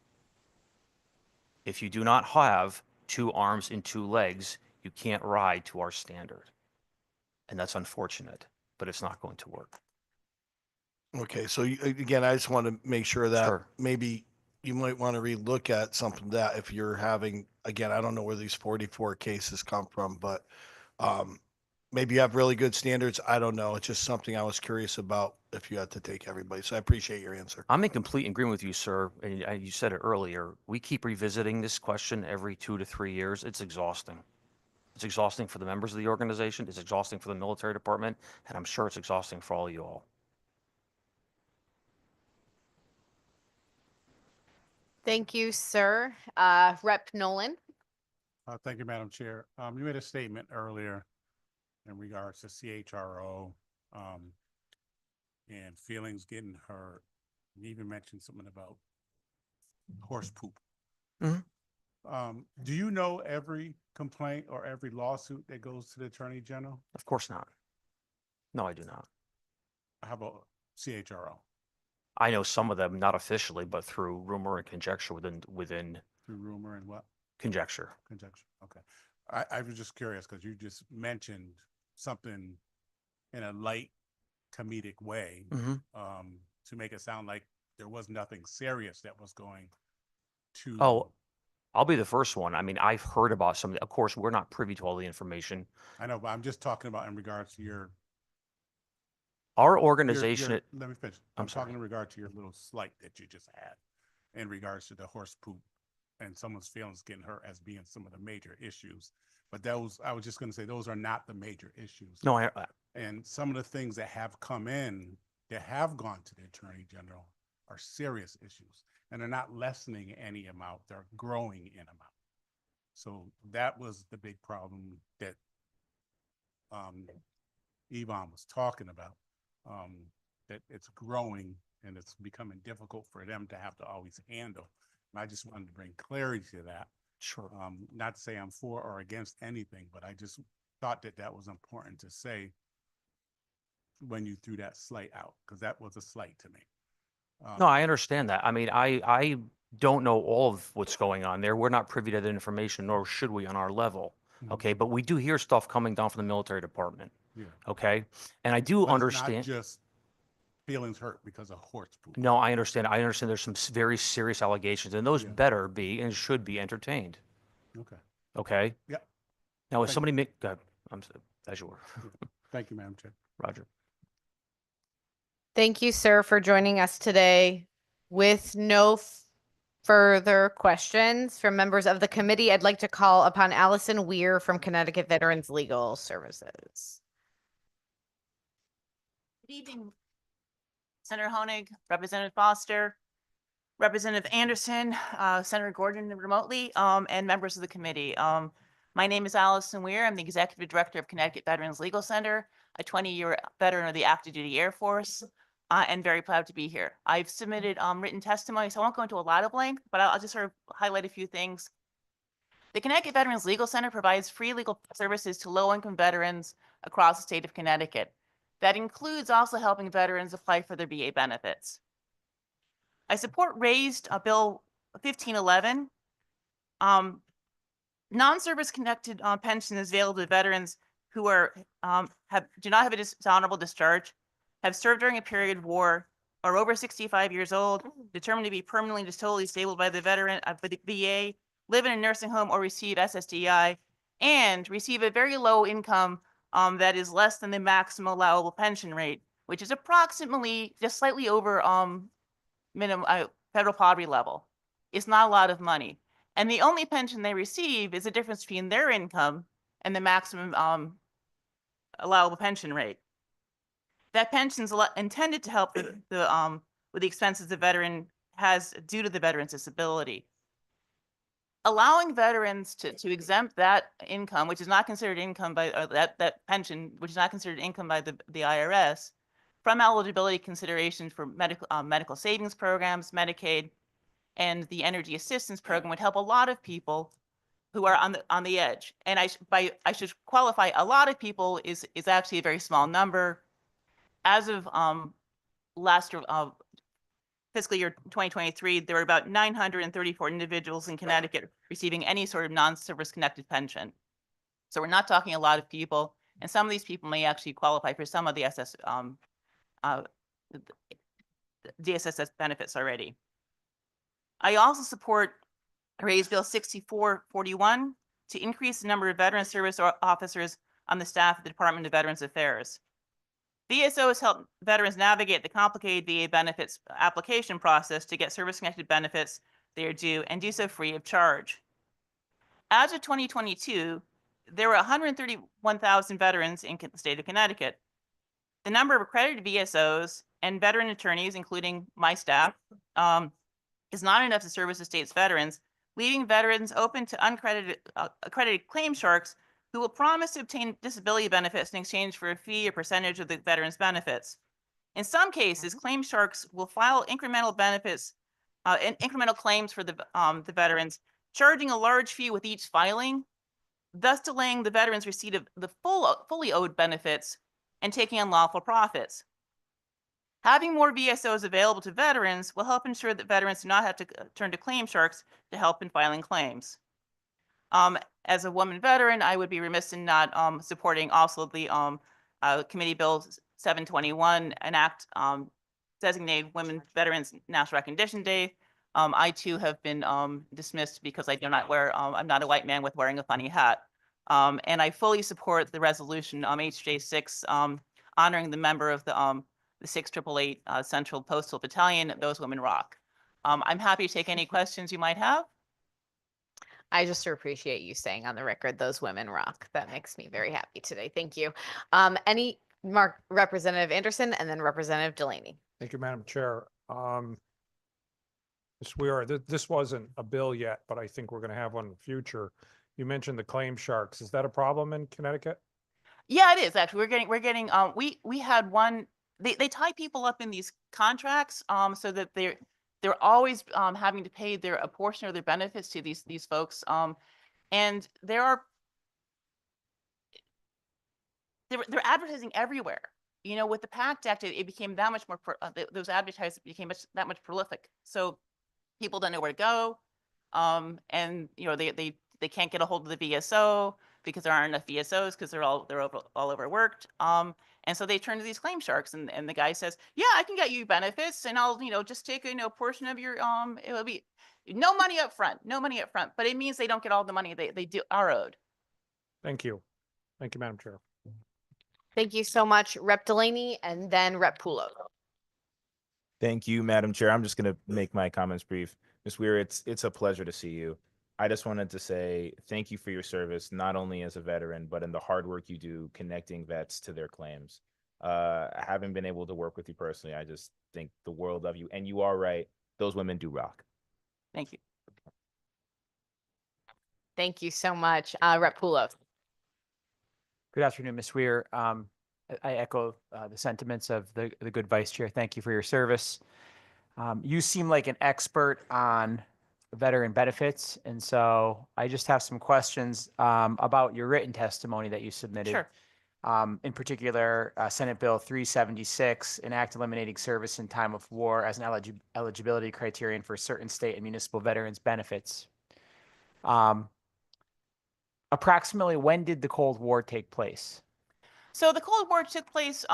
S19: If you do not have 2 arms and 2 legs, you can't ride to our standard. And that's unfortunate, but it's not going to work.
S10: Okay, so again, I just want to make sure that maybe you might want to relook at something that if you're having, again, I don't know where these 44 cases come from, but maybe you have really good standards. I don't know. It's just something I was curious about if you had to take everybody. So I appreciate your answer.
S19: I'm in complete agreement with you, sir. And you said it earlier. We keep revisiting this question every 2 to 3 years. It's exhausting. It's exhausting for the members of the organization. It's exhausting for the military department, and I'm sure it's exhausting for all of you all.
S2: Thank you, sir. Rep. Nolan.
S7: Thank you, Madam Chair. You made a statement earlier in regards to CHRO, and feelings getting hurt. You even mentioned something about horse poop. Do you know every complaint or every lawsuit that goes to the Attorney General?
S19: Of course not. No, I do not.
S7: How about CHRO?
S19: I know some of them, not officially, but through rumor and conjecture within
S7: Through rumor and what?
S19: conjecture.
S7: Conjecture. Okay. I was just curious because you just mentioned something in a light comedic way, to make it sound like there was nothing serious that was going to.
S19: Oh, I'll be the first one. I mean, I've heard about some, of course, we're not privy to all the information.
S7: I know, but I'm just talking about in regards to your.
S19: Our organization,
S7: Let me finish.
S19: I'm
S7: I'm talking
S19: sorry.
S7: in regard to your little slight that you just had in regards to the horse poop and someone's feelings getting hurt as being some of the major issues. But those, I was just going to say, those are not the major issues.
S19: No,
S7: And some of the things that have come in that have gone to the Attorney General are serious issues, and they're not lessening any amount, they're growing in amount. So that was the big problem that Yvonne was talking about, that it's growing and it's becoming difficult for them to have to always handle. And I just wanted to bring clarity to that.
S19: Sure.
S7: Not to say I'm for or against anything, but I just thought that that was important to say when you threw that slight out, because that was a slight to me.
S19: No, I understand that. I mean, I don't know all of what's going on there. We're not privy to the information, nor should we on our level. Okay, but we do hear stuff coming down from the military department.
S7: Yeah.
S19: Okay, and I do
S7: But it's
S19: understand.
S7: not just feelings hurt because of horse poop.
S19: No, I understand. I understand there's some very serious allegations, and those
S7: Yeah.
S19: better be and should be entertained.
S7: Okay.
S19: Okay?
S7: Yeah.
S19: Now, if
S7: Thank
S19: somebody make, as you were,
S7: Thank you, Madam Chair.
S19: Roger.
S2: Thank you, sir, for joining us today. With no further questions from members of the committee, I'd like to call upon Allison Weir from Connecticut Veterans Legal Services.
S5: Good evening, Senator Honig, Representative Foster, Representative Anderson, Senator Gordon remotely, and members of the committee. My name is Allison Weir. I'm the Executive Director of Connecticut Veterans Legal Center, a 20-year veteran of the active duty Air Force, and very proud to be here. I've submitted written testimony, so I won't go into a lot of length, but I'll just sort of highlight a few things. The Connecticut Veterans Legal Center provides free legal services to low-income veterans across the state of Connecticut. That includes also helping veterans apply for their VA benefits. I support raised Bill 1511. Non-service connected pension is available to veterans who are do not have a dishonorable discharge, have served during a period of war, are over 65 years old, determined to be permanently and totally disabled by the veteran of the VA, live in a nursing home or receive SSDI, and receive a very low income that is less than the maximum allowable pension rate, which is approximately just slightly over minimum federal poverty level. It's not a lot of money. And the only pension they receive is the difference between their income and the maximum allowable pension rate. That pension is intended to help with the expenses the veteran has due to the veteran's disability. Allowing veterans to exempt that income, which is not considered income by that pension, which is not considered income by the IRS, from eligibility considerations for medical savings programs, Medicaid, and the energy assistance program would help a lot of people who are on the edge. And I should qualify, a lot of people is actually a very small number. As of last year, fiscal year 2023, there were about 934 individuals in Connecticut receiving any sort of non-service connected pension. So we're not talking a lot of people, and some of these people may actually qualify for some of the DSS benefits already. I also support raise Bill 6441 to increase the number of veteran service officers on the staff of the Department of Veterans Affairs. VSOs help veterans navigate the complicated VA benefits application process to get service-connected benefits they are due, and do so free of charge. As of 2022, there were 131,000 veterans in the state of Connecticut. The number of accredited VSOs and veteran attorneys, including my staff, is not enough to service the state's veterans, leaving veterans open to accredited claim sharks who will promise to obtain disability benefits in exchange for a fee or percentage of the veteran's benefits. In some cases, claim sharks will file incremental benefits, incremental claims for the veterans, charging a large fee with each filing, thus delaying the veteran's receipt of the fully owed benefits and taking unlawful profits. Having more VSOs available to veterans will help ensure that veterans do not have to turn to claim sharks to help in filing claims. As a woman veteran, I would be remiss in not supporting also the Committee Bill 721, an act designated Women Veterans National Recognition Day. I too have been dismissed because I do not wear, I'm not a white man with wearing a funny hat. And I fully support the resolution HJ6 honoring the member of the 6888 Central Postal Battalion, Those Women Rock. I'm happy to take any questions you might have.
S2: I just appreciate you saying on the record, those women rock. That makes me very happy today. Thank you. Representative Anderson and then Representative Delaney.
S4: Thank you, Madam Chair. Ms. Weir, this wasn't a bill yet, but I think we're going to have one in the future. You mentioned the claim sharks. Is that a problem in Connecticut?
S5: Yeah, it is actually. We're getting we had one, they tie people up in these contracts so that they're always having to pay a portion of their benefits to these folks. And they're advertising everywhere. You know, with the PACT Act, it became that much more, those advertisements became that much prolific. So people don't know where to go. And, you know, they can't get a hold of the VSO because there aren't enough VSOs because they're all overworked. And so they turn to these claim sharks and the guy says, yeah, I can get you benefits and I'll, you know, just take a portion of your, it'll be no money up front, but it means they don't get all the money they are owed.
S4: Thank you. Thank you, Madam Chair.
S2: Thank you so much, Rep Delaney and then Rep Pulo.
S17: Thank you, Madam Chair. I'm just going to make my comments brief. Ms. Weir, it's a pleasure to see you. I just wanted to say thank you for your service, not only as a veteran, but in the hard work you do connecting vets to their claims. Having been able to work with you personally, I just think the world of you. And you are right. Those women do rock.
S5: Thank you.
S2: Thank you so much, Rep Pulo.
S8: Good afternoon, Ms. Weir. I echo the sentiments of the good Vice Chair. Thank you for your service. You seem like an expert on veteran benefits, and so I just have some questions about your written testimony that you submitted.
S5: Sure.
S8: In particular, Senate Bill 376, an act eliminating service in time of war as an eligibility criterion for certain state and municipal veterans benefits. Approximately when did the Cold War take place?
S5: So the Cold War took place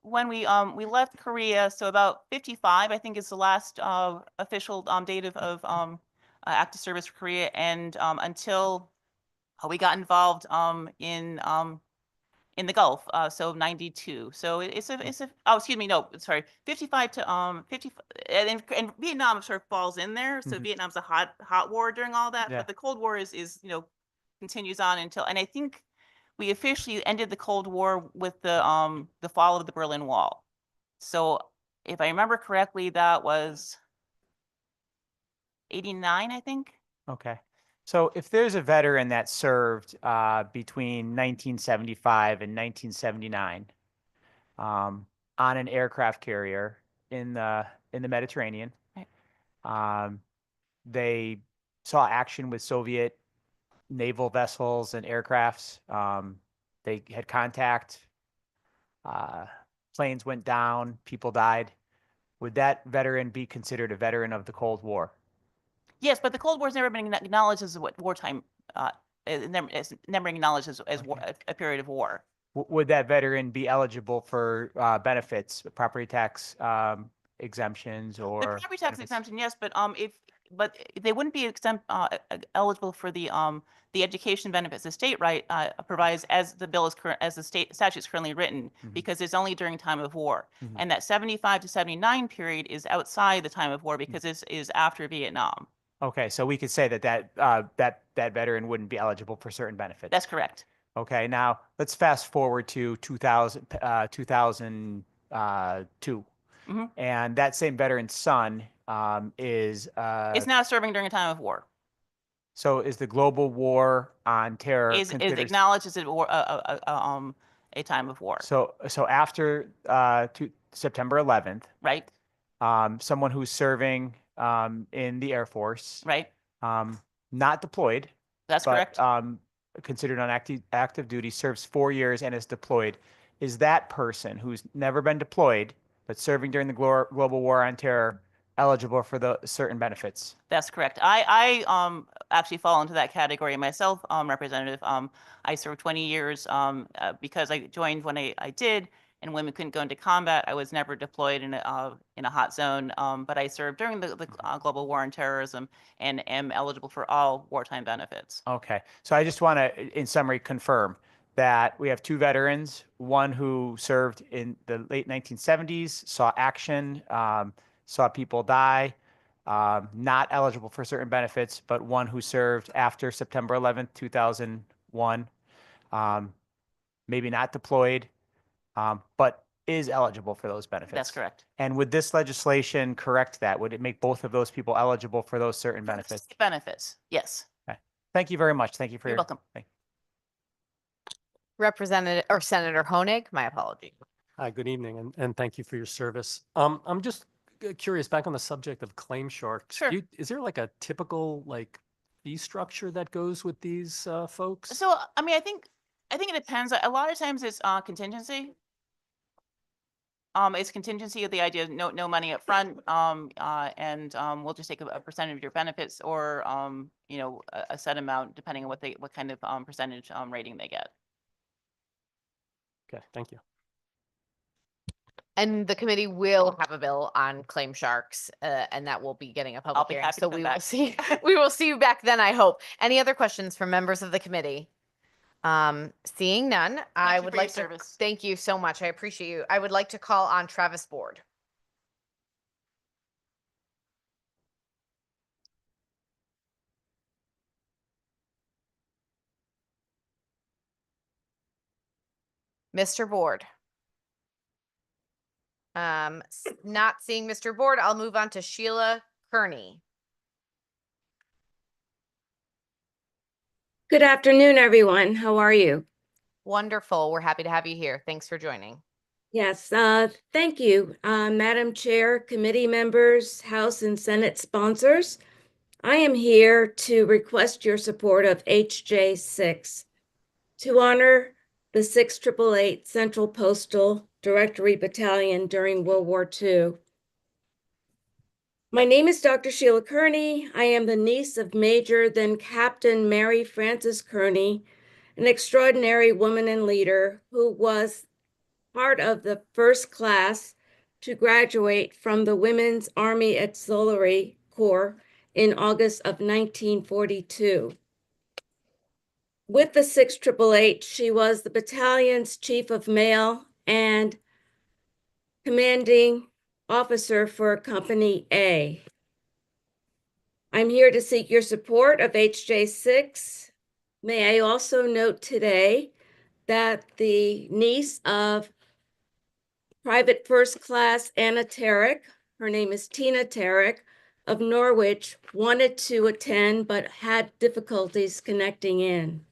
S5: when we left Korea. So about 55, I think, is the last official date of active service for Korea, and until we got involved in the Gulf, so 92. So it's a oh, excuse me, no, sorry, 55 to 50, and Vietnam sort of falls in there. So Vietnam's a hot war during all that, but the Cold War is continues on until, and I think we officially ended the Cold War with the fall of the Berlin Wall. So if I remember correctly, that was 89, I think.
S8: Okay. So if there's a veteran that served between 1975 and 1979 on an aircraft carrier in the Mediterranean, they saw action with Soviet naval vessels and aircrafts. They had contact. Planes went down. People died. Would that veteran be considered a veteran of the Cold War?
S5: Yes, but the Cold War has never been acknowledged as a wartime. It's never acknowledged as a period of war.
S8: Would that veteran be eligible for benefits, property tax exemptions, or
S5: the property tax exemption? Yes, but but they wouldn't be eligible for the education benefits the state provides as the bill is as the state statute is currently written, because it's only during time of war, and that 75 to 79 period is outside the time of war because it is after Vietnam.
S8: Okay, so we could say that veteran wouldn't be eligible for certain benefits.
S5: That's correct.
S8: Okay, now let's fast forward to 2002.
S5: Mhm.
S8: And that same veteran's son is
S5: Is now serving during a time of war.
S8: so is the global war on terror
S5: Is
S8: considered
S5: acknowledged as a war, a time of war,
S8: so after September 11th,
S5: right?
S8: someone who's serving in the Air Force,
S5: Right?
S8: not deployed,
S5: That's
S8: but
S5: correct.
S8: considered on active duty, serves 4 years and is deployed. Is that person who's never been deployed but serving during the global war on terror eligible for the certain benefits?
S5: That's correct. I actually fall into that category myself, Representative. I served 20 years because I joined when I did, and women couldn't go into combat. I was never deployed in a hot zone, but I served during the global war on terrorism and am eligible for all wartime benefits.
S8: Okay, so I just want to, in summary, confirm that we have 2 veterans, one who served in the late 1970s, saw action, saw people die, not eligible for certain benefits, but one who served after September 11th, 2001, maybe not deployed, but is eligible for those benefits.
S5: That's correct.
S8: And would this legislation correct that? Would it make both of those people eligible for those certain benefits?
S5: Benefits, yes.
S8: Okay. Thank you very much. Thank you for
S5: You're
S8: your.
S5: welcome.
S2: Representative or Senator Honig, my apologies.
S3: Hi, good evening, and thank you for your service. I'm just curious, back on the subject of claim sharks.
S5: Sure.
S3: Is there like a typical like fee structure that goes with these folks?
S5: So, I mean, I think it depends. A lot of times it's contingency. It's contingency of the idea of no money up front, and we'll just take a percentage of your benefits, or a set amount depending on what kind of percentage rating they get.
S3: Okay, thank you.
S2: And the committee will have a bill on claim sharks, and that will be getting a public
S5: be
S2: hearing.
S5: happy to
S2: So
S5: come
S2: we will
S5: back.
S2: see, we will see you back then, I hope. Any other questions from members of the committee? Seeing none, I
S5: you
S2: would
S5: for your
S2: like to,
S5: service.
S2: thank you so much. I appreciate you. I would like to call on Travis Board. Mr. Board. Not seeing Mr. Board, I'll move on to Sheila Kearney.
S11: Good afternoon, everyone. How are you?
S2: Wonderful. We're happy to have you here. Thanks for joining.
S11: Yes, thank you, Madam Chair, committee members, House and Senate sponsors. I am here to request your support of HJ 6 to honor the 6888 Central Postal Directory Battalion during World War II. My name is Dr. Sheila Kearney. I am the niece of Major then Captain Mary Frances Kearney, an extraordinary woman and leader who was part of the first class to graduate from the Women's Army Auxiliary Corps in August of 1942. With the 6888, she was the battalion's chief of mail and commanding officer for Company A. I'm here to seek your support of HJ 6. May I also note today that the niece of Private First Class Anna Tarek, her name is Tina Tarek, of Norwich, wanted to attend but had difficulties connecting in.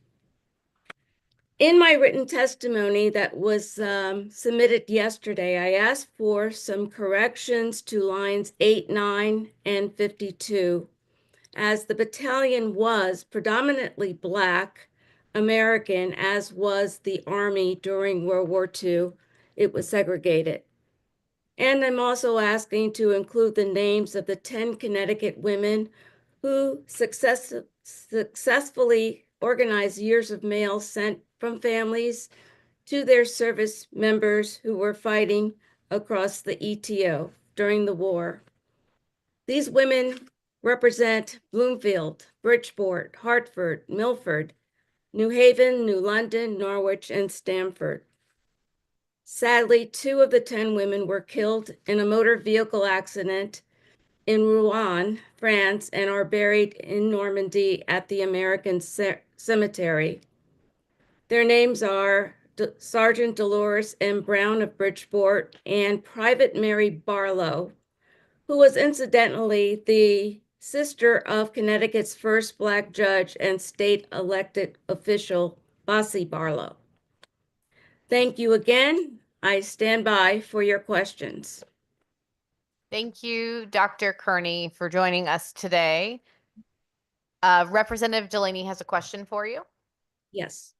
S11: In my written testimony that was submitted yesterday, I asked for some corrections to lines 8, 9, and 52, as the battalion was predominantly Black American, as was the Army during World War II. It was segregated. And I'm also asking to include the names of the 10 Connecticut women who successfully organized years of mail sent from families to their service members who were fighting across the ETO during the war. These women represent Bloomfield, Bridgeport, Hartford, Milford, New Haven, New London, Norwich, and Stamford. Sadly, 2 of the 10 women were killed in a motor vehicle accident in Rouen, France, and are buried in Normandy at the American Cemetery. Their names are Sergeant Dolores M. Brown of Bridgeport and Private Mary Barlow, who was incidentally the sister of Connecticut's first Black judge and state elected official, Bossy Barlow. Thank you again. I stand by for your questions.
S2: Thank you, Dr. Kearney, for joining us today. Representative Delaney has a question for you.
S11: Yes.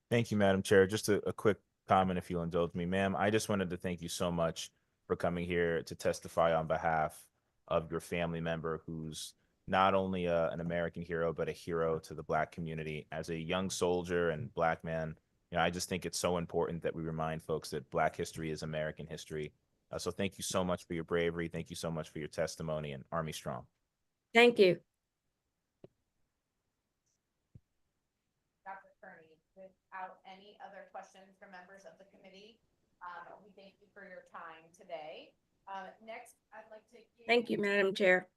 S17: Thank you, Madam Chair. Just a quick comment, if you'll indulge me, ma'am. I just wanted to thank you so much for coming here to testify on behalf of your family member who's not only an American hero, but a hero to the Black community. As a young soldier and Black man, I just think it's so important that we remind folks that Black history is American history. So thank you so much for your bravery. Thank you so much for your testimony, and Army Strong.
S11: Thank you.
S2: Dr. Kearney, without any other questions from members of the committee, we thank you for your time today. Next, I'd like to
S11: Thank you, Madam Chair.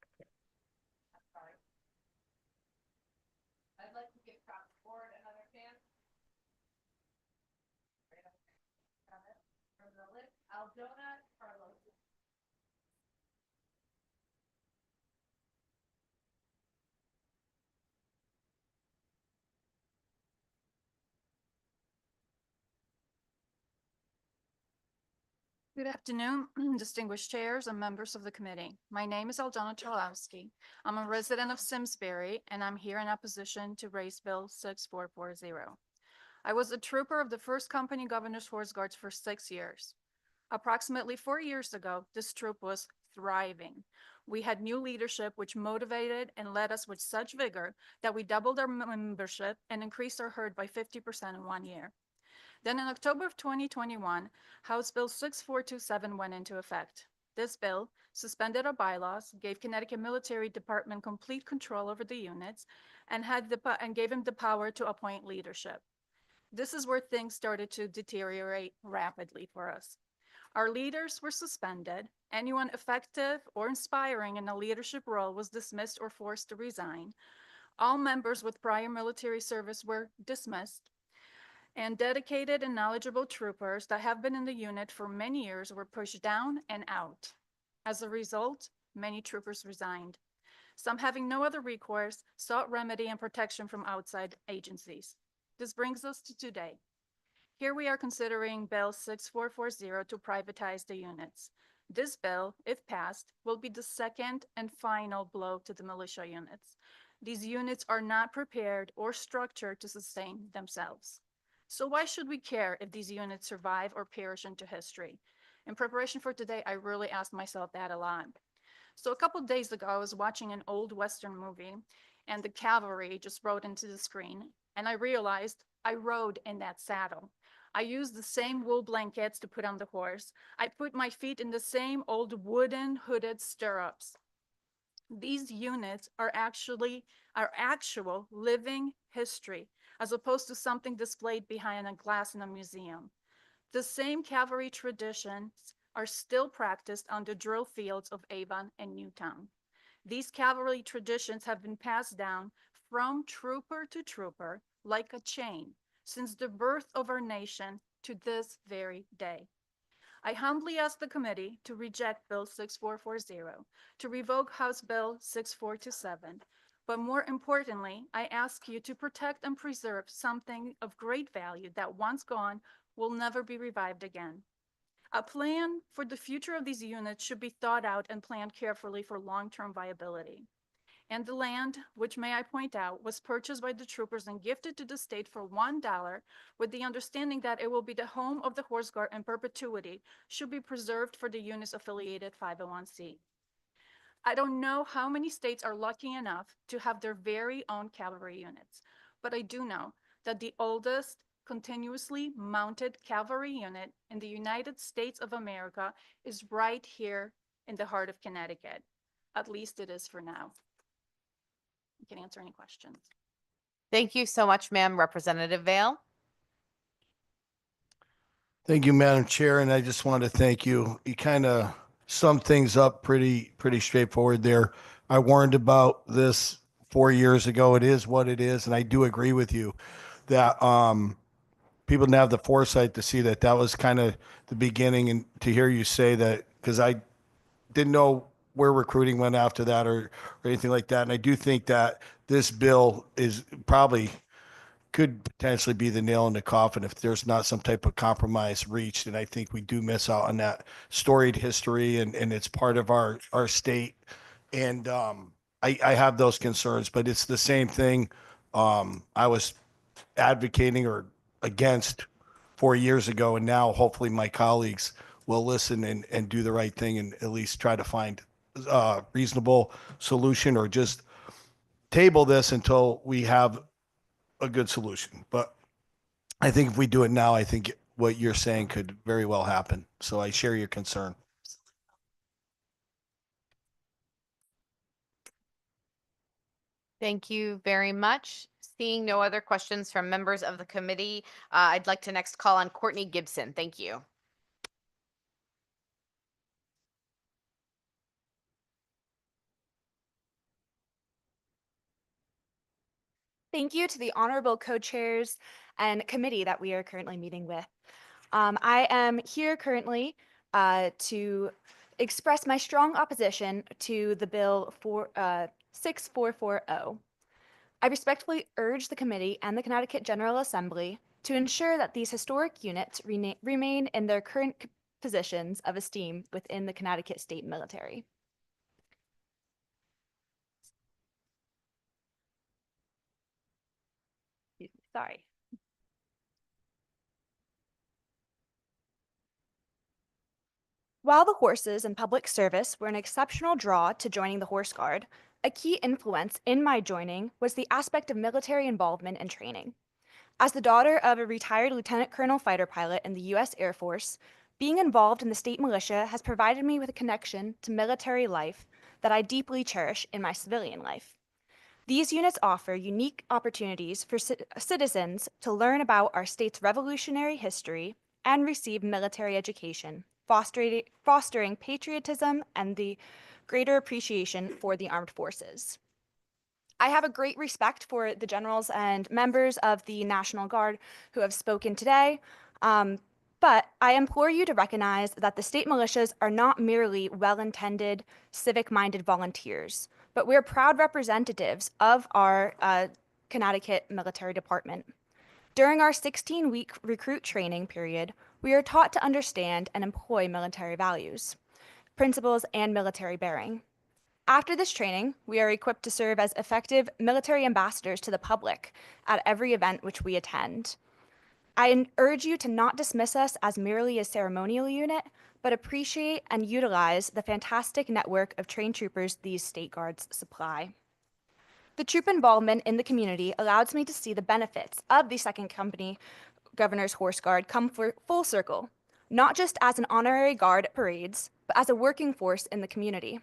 S2: I'd like to give Dr. Ford another chance. From the list, Aldona Carlos.
S6: Good afternoon, distinguished chairs and members of the committee. My name is Aldona Charlowski. I'm a resident of Simsbury, and I'm here in opposition to Race Bill 6440. I was a trooper of the 1st Company Governor's Horse Guards for 6 years. Approximately 4 years ago, this troop was thriving. We had new leadership which motivated and led us with such vigor that we doubled our membership and increased our herd by 50% in 1 year. Then in October of 2021, House Bill 6427 went into effect. This bill suspended our bylaws, gave Connecticut Military Department complete control over the units, and gave him the power to appoint leadership. This is where things started to deteriorate rapidly for us. Our leaders were suspended. Anyone effective or inspiring in a leadership role was dismissed or forced to resign. All members with prior military service were dismissed. And dedicated and knowledgeable troopers that have been in the unit for many years were pushed down and out. As a result, many troopers resigned. Some, having no other recourse, sought remedy and protection from outside agencies. This brings us to today. Here we are considering Bill 6440 to privatize the units. This bill, if passed, will be the second and final blow to the militia units. These units are not prepared or structured to sustain themselves. So why should we care if these units survive or perish into history? In preparation for today, I really asked myself that a lot. So a couple of days ago, I was watching an old Western movie, and the cavalry just rode into the screen, and I realized I rode in that saddle. I used the same wool blankets to put on the horse. I put my feet in the same old wooden hooded stirrups. These units are actual living history, as opposed to something displayed behind a glass in a museum. The same cavalry traditions are still practiced on the drill fields of Avon and Newtown. These cavalry traditions have been passed down from trooper to trooper like a chain since the birth of our nation to this very day. I humbly ask the committee to reject Bill 6440, to revoke House Bill 6427, but more importantly, I ask you to protect and preserve something of great value that once gone will never be revived again. A plan for the future of these units should be thought out and planned carefully for long-term viability. And the land, which may I point out, was purchased by the troopers and gifted to the state for $1 with the understanding that it will be the home of the Horse Guard in perpetuity, should be preserved for the unit's affiliated 501c. I don't know how many states are lucky enough to have their very own cavalry units, but I do know that the oldest continuously mounted cavalry unit in the United States of America is right here in the heart of Connecticut. At least it is for now. You can answer any questions.
S2: Thank you so much, ma'am. Representative Vale.
S10: Thank you, Madam Chair, and I just want to thank you. You kind of summed things up pretty straightforward there. I warned about this 4 years ago. It is what it is. And I do agree with you that people didn't have the foresight to see that that was kind of the beginning. And to hear you say that, because I didn't know where recruiting went after that or anything like that. And I do think that this bill is probably could potentially be the nail in the coffin if there's not some type of compromise reached. And I think we do miss out on that storied history, and it's part of our state. And I have those concerns, but it's the same thing I was advocating or against 4 years ago. And now hopefully my colleagues will listen and do the right thing and at least try to find a reasonable solution, or just table this until we have a good solution. But I think if we do it now, I think what you're saying could very well happen. So I share your concern.
S2: Thank you very much. Seeing no other questions from members of the committee, I'd like to next call on Courtney Gibson. Thank you.
S12: Thank you to the honorable co-chairs and committee that we are currently meeting with. I am here currently to express my strong opposition to the bill 6440. I respectfully urge the committee and the Connecticut General Assembly to ensure that these historic units remain in their current positions of esteem within the Connecticut State Military. Sorry. While the horses in public service were an exceptional draw to joining the Horse Guard, a key influence in my joining was the aspect of military involvement and training. As the daughter of a retired Lieutenant Colonel fighter pilot in the U.S. Air Force, being involved in the state militia has provided me with a connection to military life that I deeply cherish in my civilian life. These units offer unique opportunities for citizens to learn about our state's revolutionary history and receive military education, fostering patriotism and the greater appreciation for the armed forces. I have a great respect for the generals and members of the National Guard who have spoken today, but I implore you to recognize that the state militias are not merely well-intended, civic-minded volunteers, but we're proud representatives of our Connecticut Military Department. During our 16-week recruit training period, we are taught to understand and employ military values, principles, and military bearing. After this training, we are equipped to serve as effective military ambassadors to the public at every event which we attend. I urge you to not dismiss us as merely a ceremonial unit, but appreciate and utilize the fantastic network of trained troopers these state guards supply. The troop involvement in the community allows me to see the benefits of the 2nd Company Governor's Horse Guard come full circle, not just as an honorary guard at parades, but as a working force in the community.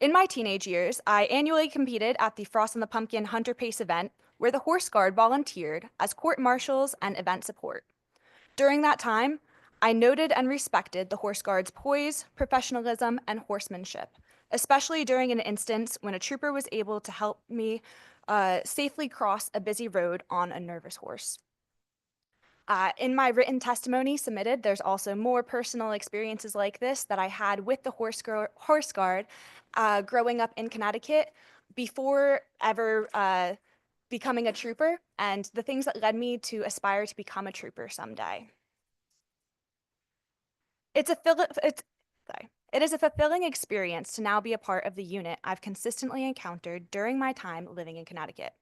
S12: In my teenage years, I annually competed at the Frost and the Pumpkin Hunter Pace event, where the Horse Guard volunteered as court marshals and event support. During that time, I noted and respected the Horse Guard's poise, professionalism, and horsemanship, especially during an instance when a trooper was able to help me safely cross a busy road on a nervous horse. In my written testimony submitted, there's also more personal experiences like this that I had with the Horse Guard growing up in Connecticut before ever becoming a trooper, and the things that led me to aspire to become a trooper someday. It is a fulfilling experience to now be a part of the unit I've consistently encountered during my time living in Connecticut.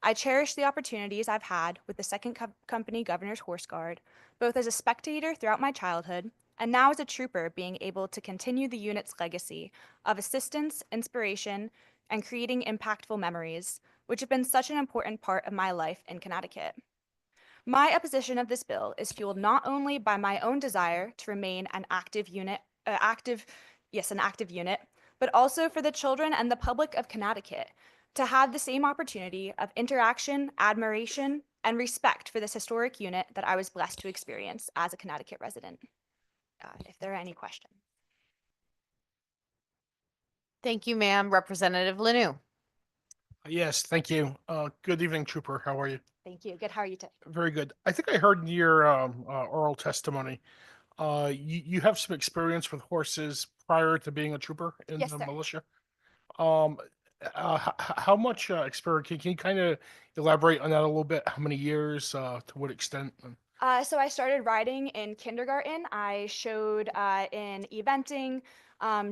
S12: I cherish the opportunities I've had with the 2nd Company Governor's Horse Guard, both as a spectator throughout my childhood and now as a trooper, being able to continue the unit's legacy of assistance, inspiration, and creating impactful memories, which have been such an important part of my life in Connecticut. My opposition of this bill is fueled not only by my own desire to remain an active unit, but also for the children and the public of Connecticut to have the same opportunity of interaction, admiration, and respect for this historic unit that I was blessed to experience as a Connecticut resident. If there are any questions.
S2: Thank you, ma'am. Representative Lanu.
S20: Yes, thank you. Good evening, Trooper. How are you?
S12: Thank you. Good. How are you today?
S20: Very good. I think I heard in your oral testimony, you have some experience with horses prior to being a trooper in
S12: Yes,
S20: the
S12: sir.
S20: militia. Um, how much experience? Can you kind of elaborate on that a little bit? How many years? To what extent?
S12: So I started riding in kindergarten. I showed in eventing,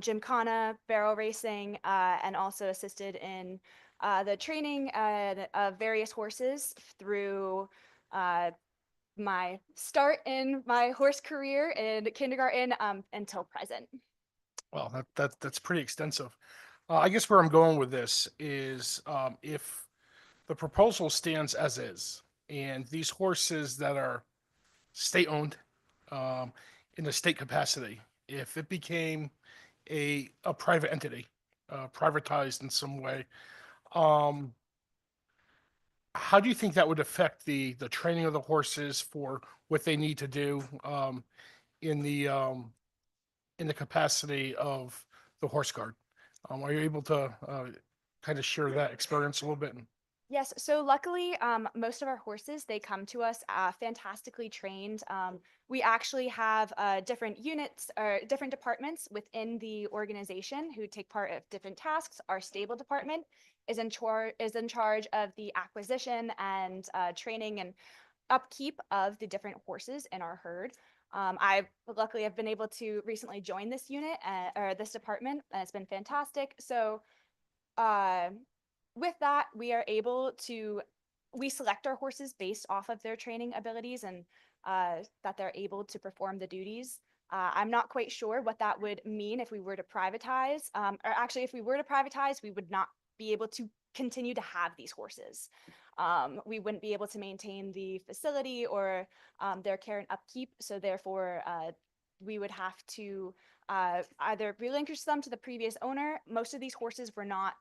S12: gymkhana, barrel racing, and also assisted in the training of various horses through my start in my horse career in kindergarten until present.
S20: Well, that's pretty extensive. I guess where I'm going with this is if the proposal stands as is, and these horses that are state-owned um, in the state capacity, if it became a private entity, privatized in some way, um, how do you think that would affect the training of the horses for what they need to do in the capacity of the horse guard? Are you able to kind of share that experience a little bit?
S12: Yes, so luckily, most of our horses, they come to us fantastically trained. We actually have different units or different departments within the organization who take part of different tasks. Our stable department is in charge of the acquisition and training and upkeep of the different horses in our herd. I luckily have been able to recently join this unit or this department, and it's been fantastic. So with that, we are able to, we select our horses based off of their training abilities and that they're able to perform the duties. I'm not quite sure what that would mean if we were to privatize, or actually if we were to privatize, we would not be able to continue to have these horses. We wouldn't be able to maintain the facility or their care and upkeep. So therefore, we would have to either relinquish them to the previous owner. Most of these horses were not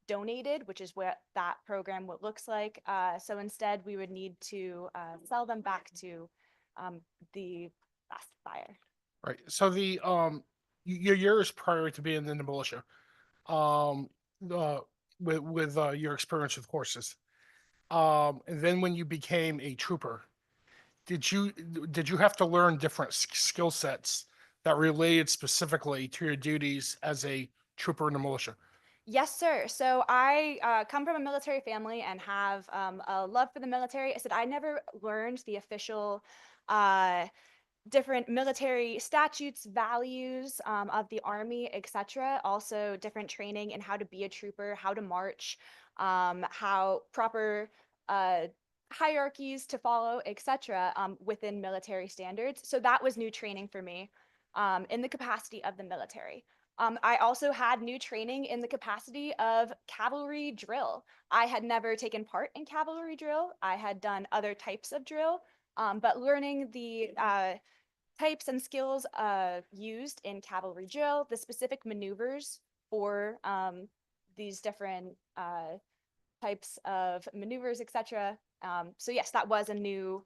S12: donated, which is what that program looks like. So instead, we would need to sell them back to the last buyer.
S20: Right. So the your years prior to being in the militia, um, with your experience with horses, and then when you became a trooper, did you have to learn different skill sets that related specifically to your duties as a trooper in the militia?
S12: Yes, sir. So I come from a military family and have a love for the military. I said I never learned the official different military statutes, values of the Army, etc. Also different training in how to be a trooper, how to march, how proper hierarchies to follow, etc. Within military standards. So that was new training for me in the capacity of the military. I also had new training in the capacity of cavalry drill. I had never taken part in cavalry drill. I had done other types of drill, but learning the types and skills used in cavalry drill, the specific maneuvers for these different types of maneuvers, etc. So yes, that was a new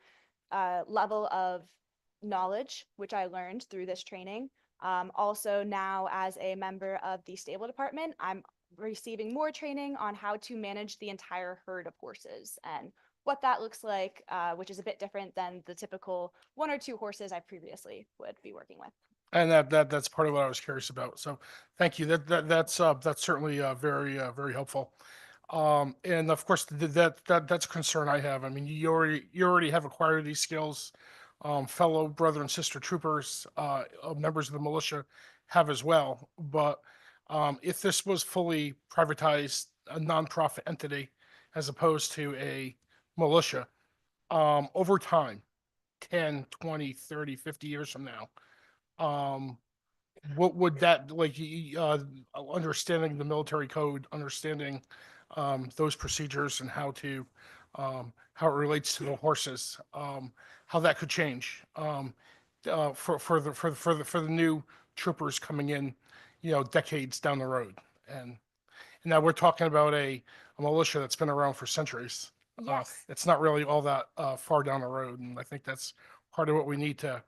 S12: level of knowledge, which I learned through this training. Also now as a member of the stable department, I'm receiving more training on how to manage the entire herd of horses and what that looks like, which is a bit different than the typical 1 or 2 horses I previously would be working with.
S20: And that's part of what I was curious about. So thank you. That's certainly very helpful. And of course that's a concern I have. I mean, you already have acquired these skills. Fellow brother and sister troopers, members of the militia have as well. But if this was fully privatized, a nonprofit entity, as opposed to a militia, over time, 10, 20, 30, 50 years from now, what would that like understanding the military code, understanding those procedures and how it relates to the horses, how that could change for the new troopers coming in, decades down the road. And now we're talking about a militia that's been around for centuries.
S12: Yes.
S20: It's not really all that far down the road, and I think that's part of what we need to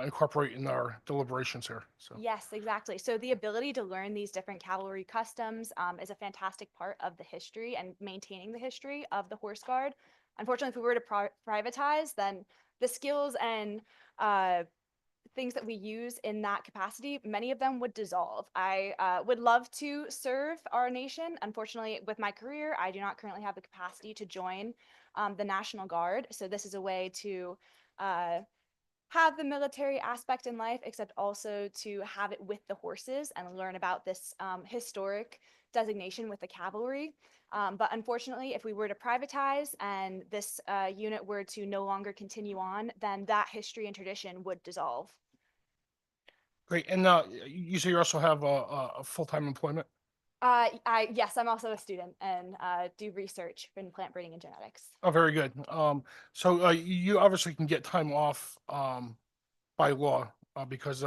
S20: incorporate in our deliberations here. So
S12: Yes, exactly. So the ability to learn these different cavalry customs is a fantastic part of the history and maintaining the history of the Horse Guard. Unfortunately, if we were to privatize, then the skills and things that we use in that capacity, many of them would dissolve. I would love to serve our nation. Unfortunately, with my career, I do not currently have the capacity to join the National Guard. So this is a way to have the military aspect in life, except also to have it with the horses and learn about this historic designation with the cavalry. But unfortunately, if we were to privatize and this unit were to no longer continue on, then that history and tradition would dissolve.
S20: great. And you say you also have a full-time employment?
S12: Yes, I'm also a student and do research in plant breeding and genetics.
S20: Oh, very good. So you obviously can get time off by law because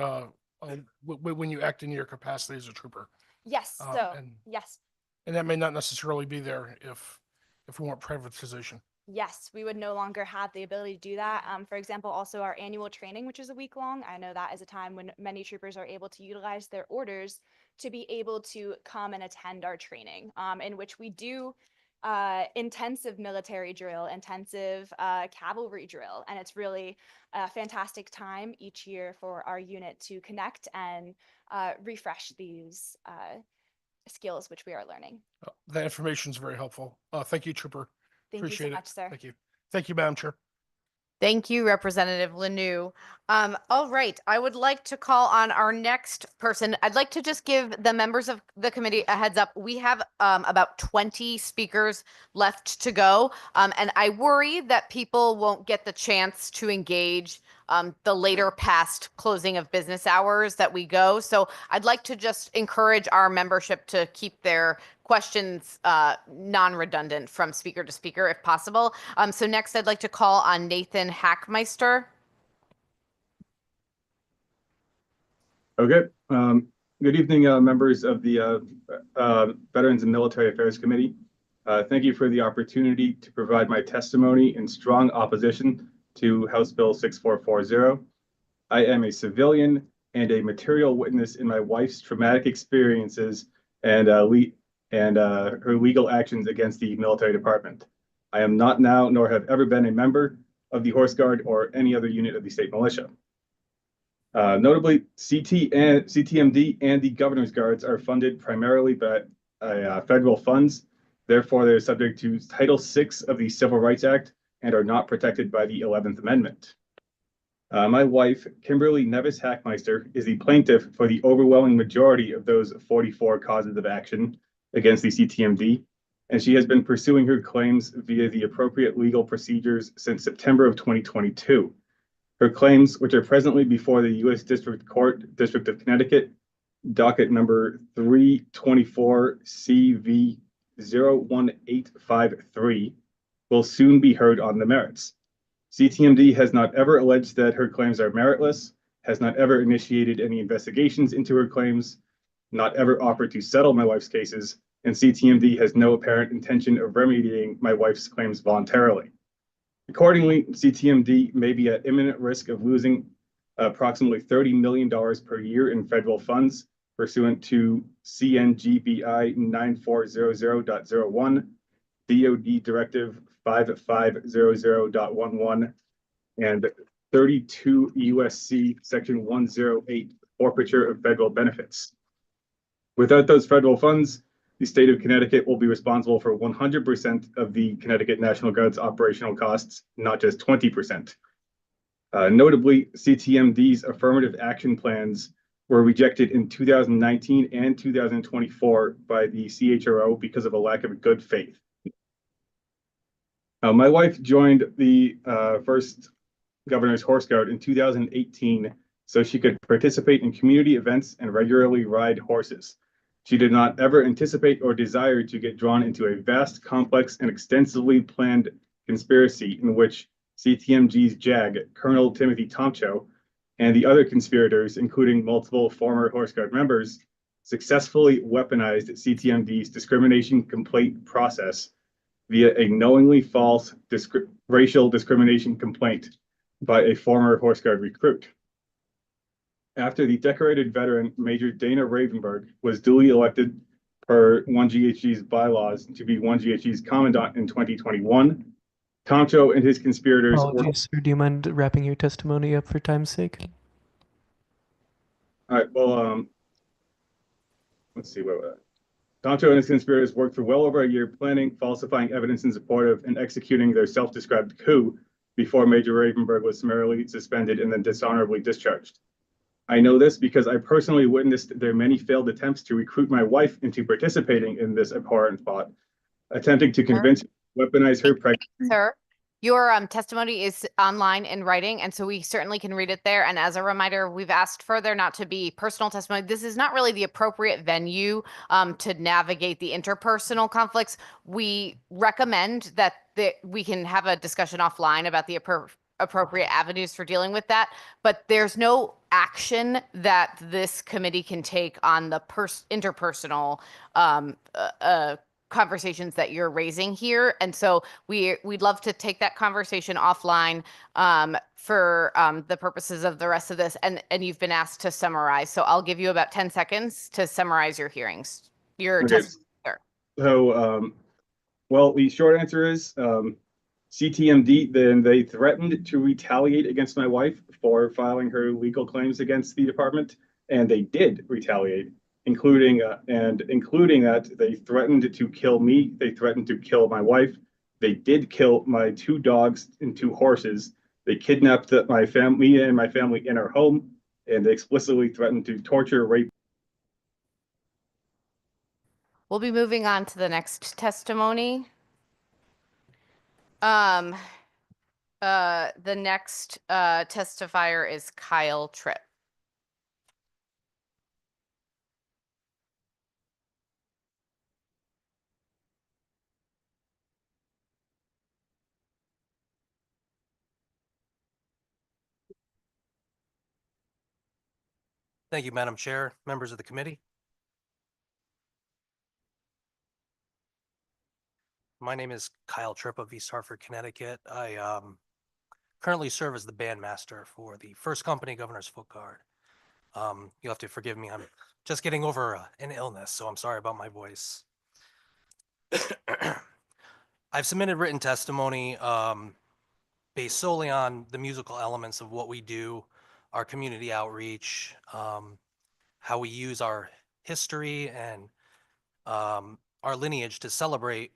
S20: when you act in your capacity as a trooper.
S12: Yes, so yes.
S20: And that may not necessarily be there if we want privatization.
S12: Yes, we would no longer have the ability to do that. For example, also our annual training, which is a week long. I know that is a time when many troopers are able to utilize their orders to be able to come and attend our training, in which we do intensive military drill, intensive cavalry drill. And it's really a fantastic time each year for our unit to connect and refresh these skills which we are learning.
S20: That information is very helpful. Thank you, Trooper.
S12: Thank you so
S20: Appreciate
S12: much,
S20: it.
S12: sir.
S20: Thank you. Thank you, Madam Chair.
S2: Thank you, Representative Lanu. All right, I would like to call on our next person. I'd like to just give the members of the committee a heads up. We have about 20 speakers left to go, and I worry that people won't get the chance to engage the later past closing of business hours that we go. So I'd like to just encourage our membership to keep their questions non-redundant from speaker to speaker if possible. So next I'd like to call on Nathan Hackmeister.
S13: Okay. Good evening, members of the Veterans and Military Affairs Committee. Thank you for the opportunity to provide my testimony in strong opposition to House Bill 6440. I am a civilian and a material witness in my wife's traumatic experiences and her legal actions against the military department. I am not now, nor have ever been, a member of the Horse Guard or any other unit of the state militia. Notably, CTMD and the Governor's Guards are funded primarily by federal funds. Therefore, they are subject to Title VI of the Civil Rights Act and are not protected by the 11th Amendment. My wife, Kimberly Nevis Hackmeister, is the plaintiff for the overwhelming majority of those 44 causes of action against the CTMD, and she has been pursuing her claims via the appropriate legal procedures since September of 2022. Her claims, which are presently before the U.S. District Court, District of Connecticut, docket number 324 CV 01853, will soon be heard on the merits. CTMD has not ever alleged that her claims are meritless, has not ever initiated any investigations into her claims, not ever offered to settle my wife's cases, and CTMD has no apparent intention of remedying my wife's claims voluntarily. Accordingly, CTMD may be at imminent risk of losing approximately $30 million per year in federal funds pursuant to CNGBI 9400.01, DoD Directive 5500.11, and 32 USC Section 108, forfeiture of federal benefits. Without those federal funds, the state of Connecticut will be responsible for 100% of the Connecticut National Guard's operational costs, not just 20%. Notably, CTMD's affirmative action plans were rejected in 2019 and 2024 by the CHRO because of a lack of good faith. My wife joined the first Governor's Horse Guard in 2018 so she could participate in community events and regularly ride horses. She did not ever anticipate or desire to get drawn into a vast, complex, and extensively planned conspiracy in which CTMG's JAG, Colonel Timothy Tomcho, and the other conspirators, including multiple former Horse Guard members, successfully weaponized CTMD's discrimination complaint process via a knowingly false racial discrimination complaint by a former Horse Guard recruit. after the decorated veteran Major Dana Ravenberg was duly elected per 1GHG's bylaws to be 1GHG's commandant in 2021. Tomcho and his conspirators were,
S18: Apologies, sir. Do you mind wrapping your testimony up for time's sake?
S13: all right, well, let's see, Tomcho and his conspirators worked for well over a year planning, falsifying evidence in support of, and executing their self-described coup before Major Ravenberg was summarily suspended and then dishonorably discharged. I know this because I personally witnessed their many failed attempts to recruit my wife into participating in this abhorrent plot, attempting to convince her to weaponize her pregnancy.
S2: Sir, your testimony is online in writing, and so we certainly can read it there. And as a reminder, we've asked for there not to be personal testimony. This is not really the appropriate venue to navigate the interpersonal conflicts. We recommend that we can have a discussion offline about the appropriate avenues for dealing with that, but there's no action that this committee can take on the interpersonal conversations that you're raising here. And so we'd love to take that conversation offline for the purposes of the rest of this. And you've been asked to summarize. So I'll give you about 10 seconds to summarize your hearings, your
S13: Okay.
S2: testimony.
S13: So, well, the short answer is CTMD, then they threatened to retaliate against my wife for filing her legal claims against the department, and they did retaliate, including that they threatened to kill me. They threatened to kill my wife. They did kill my 2 dogs and 2 horses. They kidnapped me and my family in our home, and they explicitly threatened to torture, rape.
S2: We'll be moving on to the next testimony. The next testifier is Kyle Tripp.
S15: Thank you, Madam Chair, members of the committee. My name is Kyle Tripp of East Hartford, Connecticut. I currently serve as the bandmaster for the First Company Governor's Foot Guard. You'll have to forgive me. I'm just getting over an illness, so I'm sorry about my voice. I've submitted written testimony based solely on the musical elements of what we do, our community outreach, how we use our history and our lineage to celebrate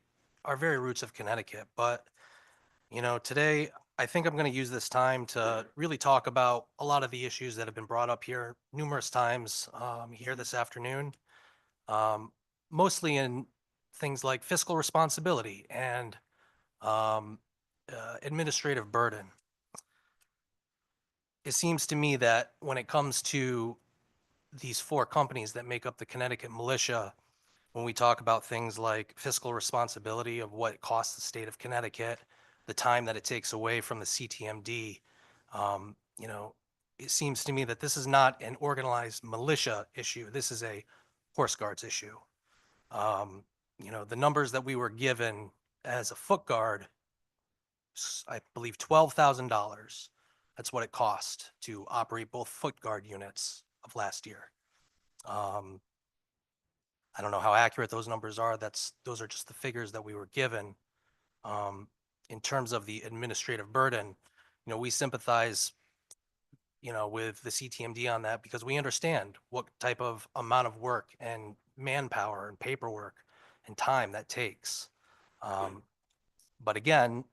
S15: our very roots of Connecticut. But, you know, today I think I'm going to use this time to really talk about a lot of the issues that have been brought up here numerous times here this afternoon, mostly in things like fiscal responsibility and administrative burden. It seems to me that when it comes to these 4 companies that make up the Connecticut militia, when we talk about things like fiscal responsibility of what it costs the state of Connecticut, the time that it takes away from the CTMD, you know, it seems to me that this is not an organized militia issue. This is a horse guards issue. You know, the numbers that we were given as a foot guard, I believe $12,000. That's what it cost to operate both foot guard units of last year. I don't know how accurate those numbers are. Those are just the figures that we were given. In terms of the administrative burden, you know, we sympathize, you know, with the CTMD on that because we understand what type of amount of work and manpower and paperwork and time that takes. But again,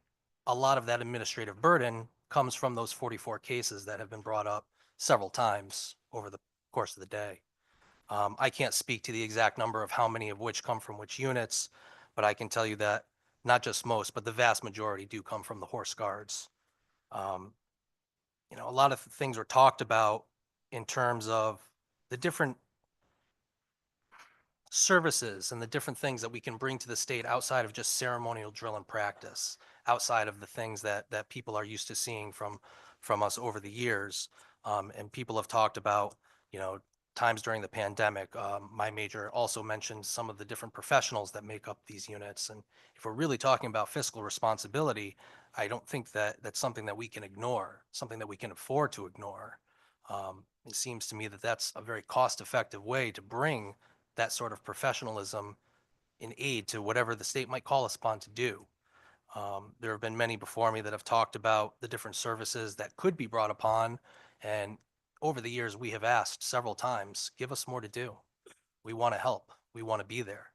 S15: a lot of that administrative burden comes from those 44 cases that have been brought up several times over the course of the day. I can't speak to the exact number of how many of which come from which units, but I can tell you that not just most, but the vast majority do come from the horse guards. You know, a lot of things were talked about in terms of the different services and the different things that we can bring to the state outside of just ceremonial drill and practice, outside of the things that people are used to seeing from us over the years. And people have talked about, you know, times during the pandemic. My major also mentioned some of the different professionals that make up these units. And if we're really talking about fiscal responsibility, I don't think that that's something that we can ignore, something that we can afford to ignore. It seems to me that that's a very cost-effective way to bring that sort of professionalism in aid to whatever the state might call us upon to do. There have been many before me that have talked about the different services that could be brought upon. And over the years, we have asked several times, give us more to do. We want to help. We want to be there.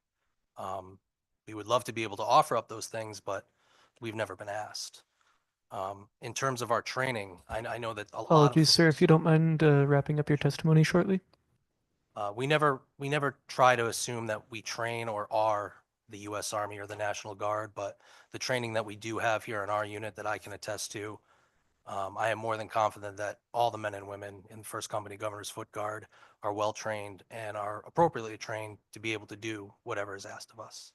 S15: We would love to be able to offer up those things, but we've never been asked. In terms of our training, I know that a lot of
S18: Apologies, sir, if you don't mind wrapping up your testimony shortly.
S15: we never try to assume that we train or are the U.S. Army or the National Guard, but the training that we do have here in our unit that I can attest to, I am more than confident that all the men and women in the 1st Company Governor's Foot Guard are well trained and are appropriately trained to be able to do whatever is asked of us.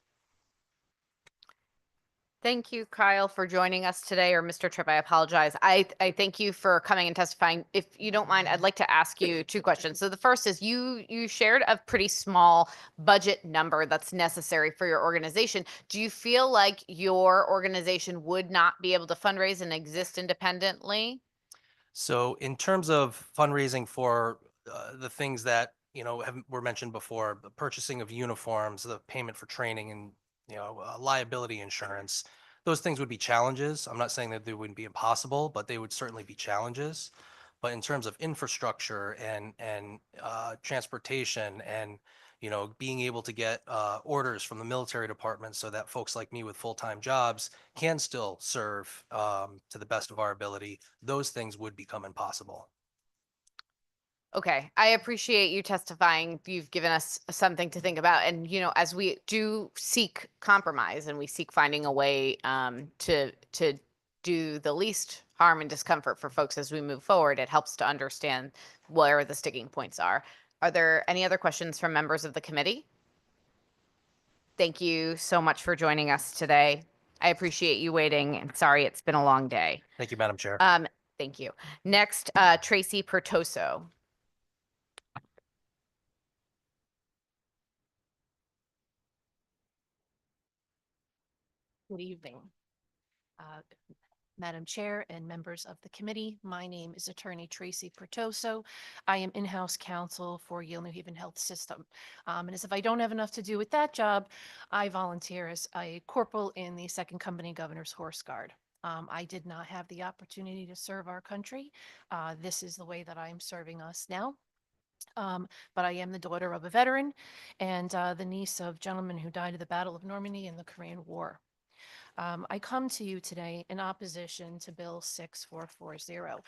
S2: Thank you, Kyle, for joining us today, or Mr. Tripp, I apologize. I thank you for coming and testifying. If you don't mind, I'd like to ask you 2 questions. So the first is you shared a pretty small budget number that's necessary for your organization. Do you feel like your organization would not be able to fundraise and exist independently?
S15: So in terms of fundraising for the things that, were mentioned before, the purchasing of uniforms, the payment for training and, liability insurance, those things would be challenges. I'm not saying that they wouldn't be impossible, but they would certainly be challenges. But in terms of infrastructure and transportation and, being able to get orders from the military department so that folks like me with full-time jobs can still serve to the best of our ability, those things would become impossible.
S2: Okay, I appreciate you testifying. You've given us something to think about. And, as we do seek compromise and we seek finding a way to do the least harm and discomfort for folks as we move forward, it helps to understand where the sticking points are. Are there any other questions from members of the committee? Thank you so much for joining us today. I appreciate you waiting, and sorry it's been a long day.
S15: Thank you, Madam Chair.
S2: Thank you. Next, Tracy Pertoso.
S1: Good evening. Madam Chair and members of the committee, my name is Attorney Tracy Pertoso. I am in-house counsel for Yale New Haven Health System. And as if I don't have enough to do with that job, I volunteer as a corporal in the 2nd Company Governor's Horse Guard. I did not have the opportunity to serve our country. This is the way that I'm serving us now. But I am the daughter of a veteran and the niece of gentlemen who died at the Battle of Normandy and the Korean War. I come to you today in opposition to Bill 6440.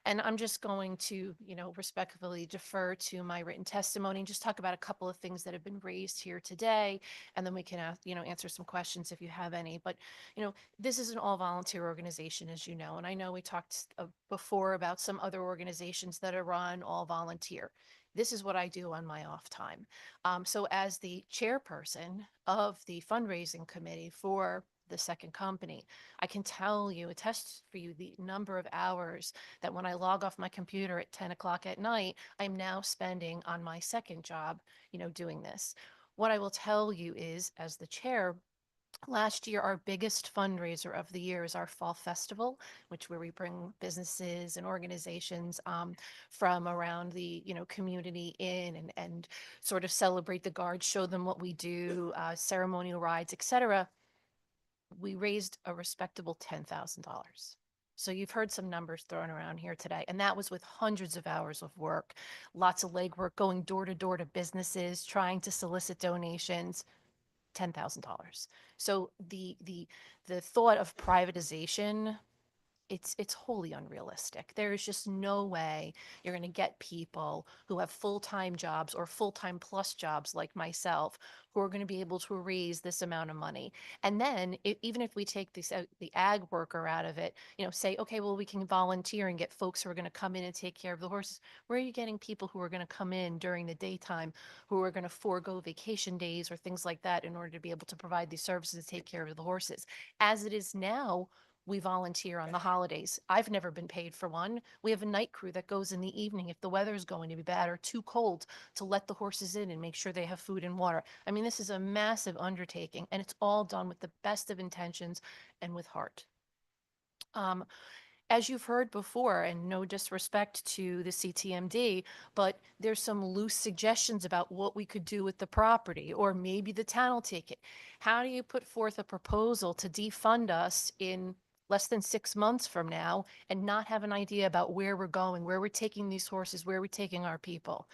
S1: And I'm just going to, respectfully defer to my written testimony and just talk about a couple of things that have been raised here today. And then we can, answer some questions if you have any. But, this is an all-volunteer organization, as you know. And I know we talked before about some other organizations that are run all volunteer. This is what I do on my off time. So as the chairperson of the fundraising committee for the 2nd Company, I can attest for you the number of hours that when I log off my computer at 10 o'clock at night, I'm now spending on my 2nd job, doing this. What I will tell you is, as the chair, last year, our biggest fundraiser of the year is our Fall Festival, where we bring businesses and organizations from around the community in and sort of celebrate the Guard, show them what we do, ceremonial rides, etc. We raised a respectable $10,000. So you've heard some numbers thrown around here today, and that was with hundreds of hours of work, lots of legwork, going door to door to businesses, trying to solicit donations. $10,000. So the thought of privatization, it's wholly unrealistic. There is just no way you're going to get people who have full-time jobs or full-time plus jobs like myself who are going to be able to raise this amount of money. And then even if we take this the ag worker out of it, say, okay, well, we can volunteer and get folks who are going to come in and take care of the horses. Where are you getting people who are going to come in during the daytime who are going to forego vacation days or things like that in order to be able to provide these services to take care of the horses? As it is now, we volunteer on the holidays. I've never been paid for one. We have a night crew that goes in the evening if the weather is going to be bad or too cold to let the horses in and make sure they have food and water. I mean, this is a massive undertaking, and it's all done with the best of intentions and with heart. as you've heard before, and no disrespect to the CTMD, but there's some loose suggestions about what we could do with the property, or maybe the town will take it. How do you put forth a proposal to defund us in less than 6 months from now and not have an idea about where we're going, where we're taking these horses, where we're taking our people?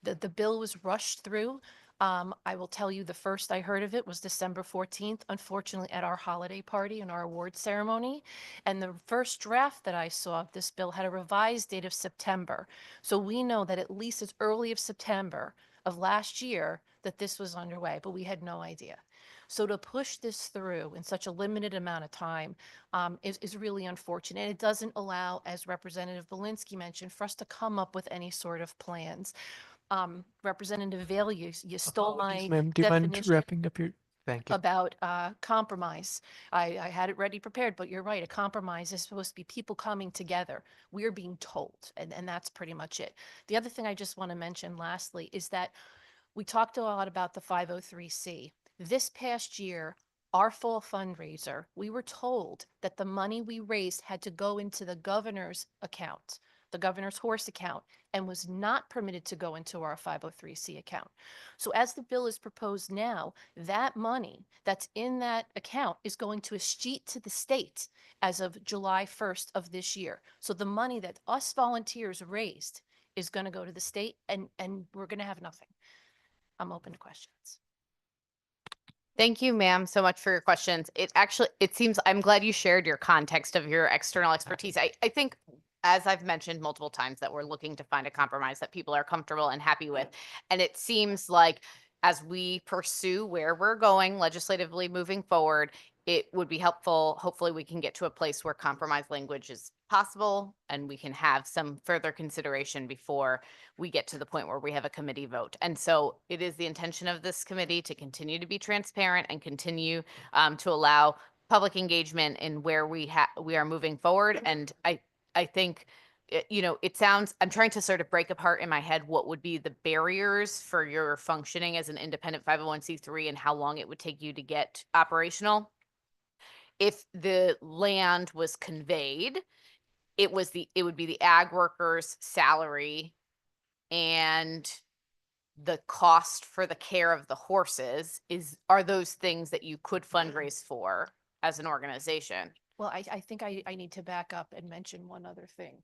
S1: The bill was rushed through. I will tell you, the first I heard of it was December 14th, unfortunately, at our holiday party and our award ceremony. And the first draft that I saw of this bill had a revised date of September. So we know that at least as early as September of last year that this was underway, but we had no idea. So to push this through in such a limited amount of time is really unfortunate. It doesn't allow, as Representative Belinsky mentioned, for us to come up with any sort of plans. Representative Vale, you stole my
S18: Apologies, ma'am. Do you mind
S1: definition
S18: wrapping up your? Thank you.
S1: about compromise. I had it ready prepared, but you're right. A compromise is supposed to be people coming together. We're being told, and that's pretty much it. The other thing I just want to mention lastly is that we talked a lot about the 503C. This past year, our fall fundraiser, we were told that the money we raised had to go into the governor's account, the governor's horse account, and was not permitted to go into our 503C account. So as the bill is proposed now, that money that's in that account is going to escheat to the state as of July 1st of this year. So the money that us volunteers raised is going to go to the state, and we're going to have nothing. I'm open to questions.
S2: Thank you, ma'am, so much for your questions. It seems, I'm glad you shared your context of your external expertise. I think, as I've mentioned multiple times, that we're looking to find a compromise that people are comfortable and happy with. And it seems like as we pursue where we're going legislatively moving forward, it would be helpful. Hopefully we can get to a place where compromise language is possible and we can have some further consideration before we get to the point where we have a committee vote. And so it is the intention of this committee to continue to be transparent and continue to allow public engagement in where we are moving forward. And I think, it sounds, I'm trying to sort of break apart in my head what would be the barriers for your functioning as an independent 501c3 and how long it would take you to get operational. If the land was conveyed, it would be the ag worker's salary and the cost for the care of the horses are those things that you could fundraise for as an organization.
S1: Well, I think I need to back up and mention one other thing.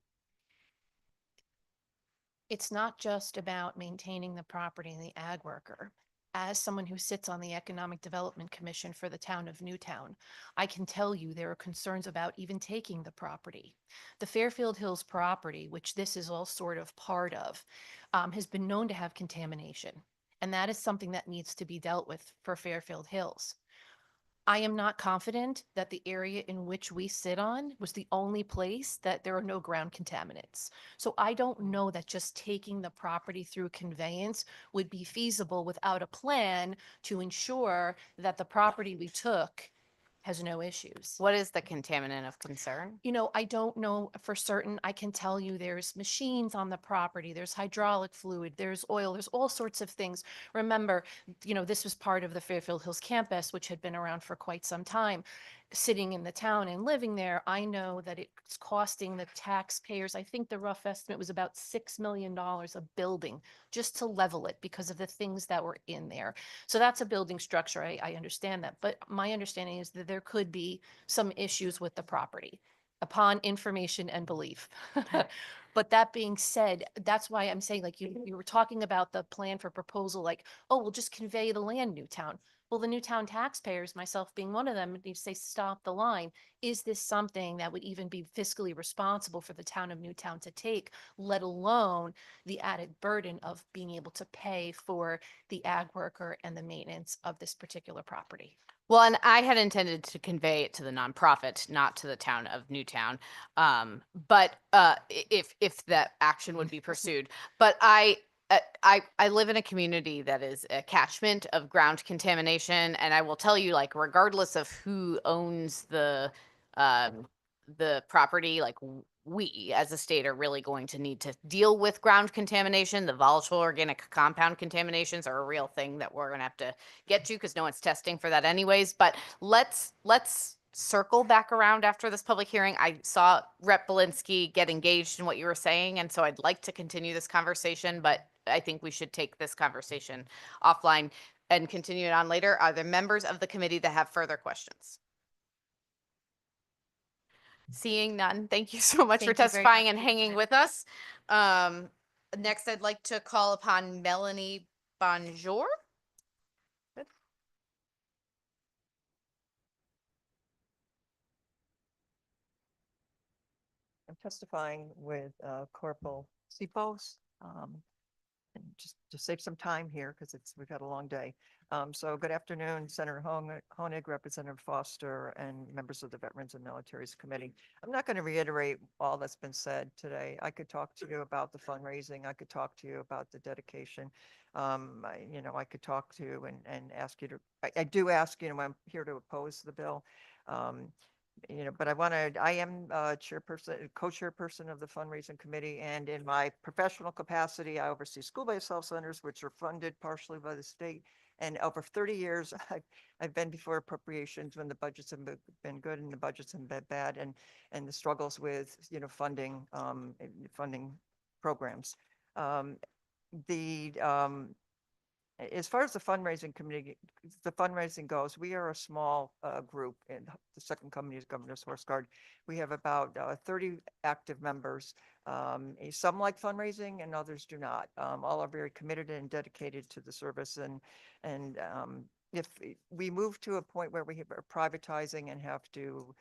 S1: It's not just about maintaining the property and the ag worker. As someone who sits on the Economic Development Commission for the town of Newtown, I can tell you there are concerns about even taking the property. The Fairfield Hills property, which this is all sort of part of, has been known to have contamination. And that is something that needs to be dealt with for Fairfield Hills. I am not confident that the area in which we sit on was the only place that there are no ground contaminants. So I don't know that just taking the property through conveyance would be feasible without a plan to ensure that the property we took has no issues.
S2: What is the contaminant of concern?
S1: I don't know for certain. I can tell you there's machines on the property, there's hydraulic fluid, there's oil, there's all sorts of things. Remember, this was part of the Fairfield Hills campus, which had been around for quite some time. Sitting in the town and living there, I know that it's costing the taxpayers, I think the rough estimate was about $6 million a building just to level it because of the things that were in there. So that's a building structure. I understand that. But my understanding is that there could be some issues with the property upon information and belief. But that being said, that's why I'm saying, like, you were talking about the plan for proposal, like, oh, we'll just convey the land, Newtown. Well, the Newtown taxpayers, myself being one of them, need to say, stop the line. Is this something that would even be fiscally responsible for the town of Newtown to take, let alone the added burden of being able to pay for the ag worker and the maintenance of this particular property?
S2: Well, and I had intended to convey it to the nonprofit, not to the town of Newtown. But if that action would be pursued, but I live in a community that is a catchment of ground contamination, and I will tell you, like, regardless of who owns the property, like, we as a state are really going to need to deal with ground contamination. The volatile organic compound contaminations are a real thing that we're going to have to get to because no one's testing for that anyways. But let's circle back around after this public hearing. I saw Rep. Belinsky get engaged in what you were saying, and so I'd like to continue this conversation, but I think we should take this conversation offline and continue it on later. Are there members of the committee that have further questions? Seeing none, thank you so much for
S1: Thank you very
S2: testifying
S1: much
S2: and
S1: for your
S2: hanging
S1: time.
S2: with us. Next, I'd like to call upon Melanie Bonjour.
S14: I'm testifying with Corporal Sipos. And just to save some time here, because we've had a long day. So good afternoon, Senator Honig, Representative Foster, and members of the Veterans and Militaries Committee. I'm not going to reiterate all that's been said today. I could talk to you about the fundraising. I could talk to you about the dedication. I could talk to you and ask you to, I do ask, I'm here to oppose the bill. But I am chairperson, co-chairperson of the fundraising committee, and in my professional capacity, I oversee school-based health centers, which are funded partially by the state. And over 30 years, I've been before appropriations when the budgets have been good and the budgets have been bad, and the struggles with, funding programs. As far as the fundraising committee, the fundraising goes, we are a small group, and the second company is Governor's Horse Guard. We have about 30 active members. Some like fundraising and others do not. All are very committed and dedicated to the service. And if we move to a point where we are privatizing and have to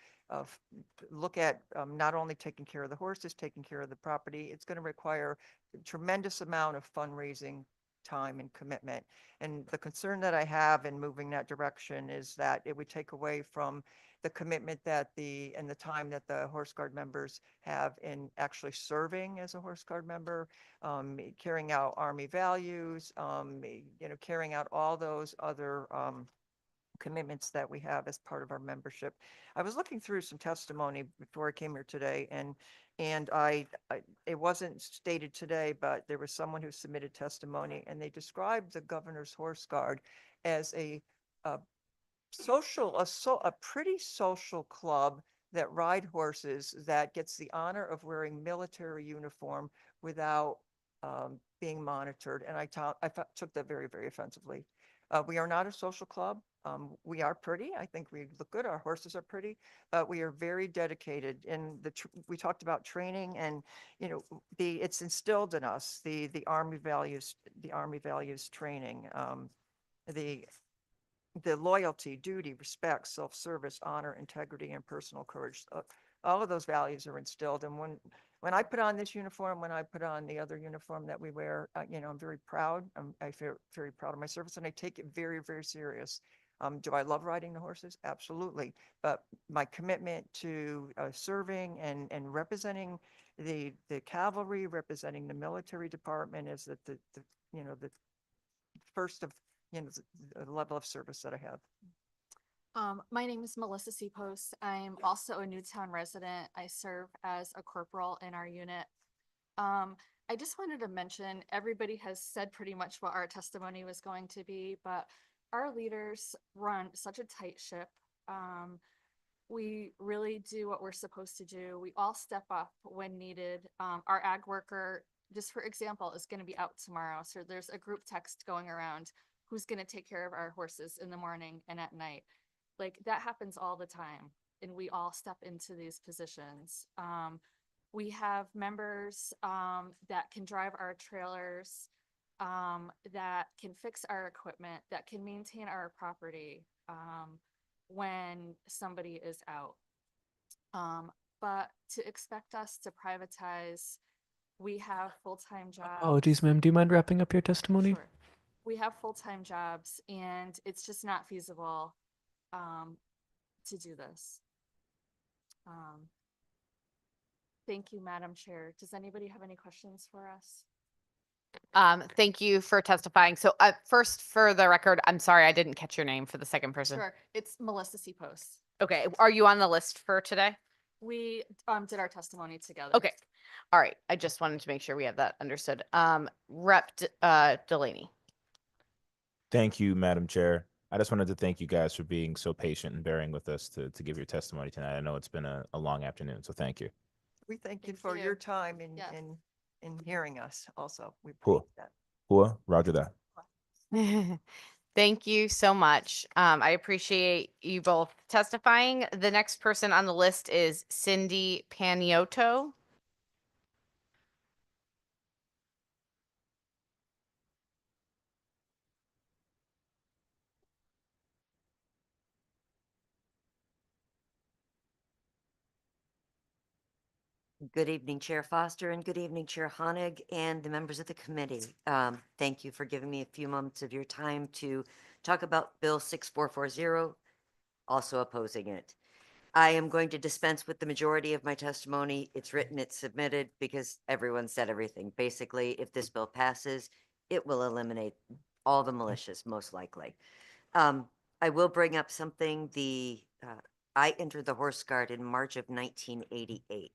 S14: look at not only taking care of the horses, taking care of the property, it's going to require a tremendous amount of fundraising time and commitment. And the concern that I have in moving that direction is that it would take away from the commitment and the time that the Horse Guard members have in actually serving as a Horse Guard member, carrying out Army values, carrying out all those other commitments that we have as part of our membership. I was looking through some testimony before I came here today, and it wasn't stated today, but there was someone who submitted testimony, and they described the Governor's Horse Guard as a pretty social club that ride horses, that gets the honor of wearing military uniform without being monitored. And I took that very, very offensively. We are not a social club. We are pretty. I think we look good. Our horses are pretty, but we are very dedicated. And we talked about training, and it's instilled in us the Army values training, the loyalty, duty, respect, self-service, honor, integrity, and personal courage. All of those values are instilled. And when I put on this uniform, when I put on the other uniform that we wear, I'm very proud. I feel very proud of my service, and I take it very, very serious. Do I love riding the horses? Absolutely. But my commitment to serving and representing the cavalry, representing the military department is that the first of the level of service that I have.
S21: My name is Melissa Sipos. I'm also a Newtown resident. I serve as a corporal in our unit. I just wanted to mention, everybody has said pretty much what our testimony was going to be, but our leaders run such a tight ship. We really do what we're supposed to do. We all step up when needed. Our ag worker, just for example, is going to be out tomorrow. So there's a group text going around, who's going to take care of our horses in the morning and at night. Like, that happens all the time, and we all step into these positions. We have members that can drive our trailers, that can fix our equipment, that can maintain our property when somebody is out. But to expect us to privatize, we have full-time jobs.
S18: Apologies, ma'am. Do you mind wrapping up your testimony?
S21: Sure. We have full-time jobs, and it's just not feasible to do this. Thank you, Madam Chair. Does anybody have any questions for us?
S2: Thank you for testifying. So first, for the record, I'm sorry, I didn't catch your name for the second person.
S21: Sure, it's Melissa Sipos.
S2: Okay, are you on the list for today?
S21: We did our testimony together.
S2: Okay, all right. I just wanted to make sure we have that understood. Rep. Delaney.
S17: Thank you, Madam Chair. I just wanted to thank you guys for being so patient and bearing with us to give your testimony tonight. I know it's been a long afternoon, so thank you.
S14: We thank you
S21: Thank
S14: for your
S21: you.
S14: time in,
S21: Yes.
S14: in hearing us also. We
S17: Cool.
S14: appreciate that.
S17: Cool. Roger that.
S2: Thank you so much. I appreciate you both testifying. The next person on the list is Cindy Paniotto.
S9: Good evening, Chair Foster, and good evening, Chair Honig, and the members of the committee. Thank you for giving me a few moments of your time to talk about Bill 6440, also opposing it. I am going to dispense with the majority of my testimony. It's written, it's submitted, because everyone said everything. Basically, if this bill passes, it will eliminate all the militias, most likely. I will bring up something. I entered the Horse Guard in March of 1988.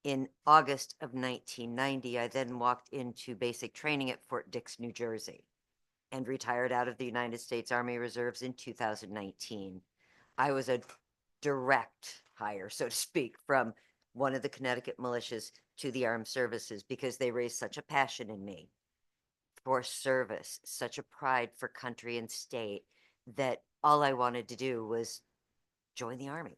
S9: In August of 1990, I then walked into basic training at Fort Dix, New Jersey, and retired out of the United States Army Reserves in 2019. I was a direct hire, so to speak, from one of the Connecticut militias to the armed services because they raised such a passion in me for service, such a pride for country and state, that all I wanted to do was join the Army.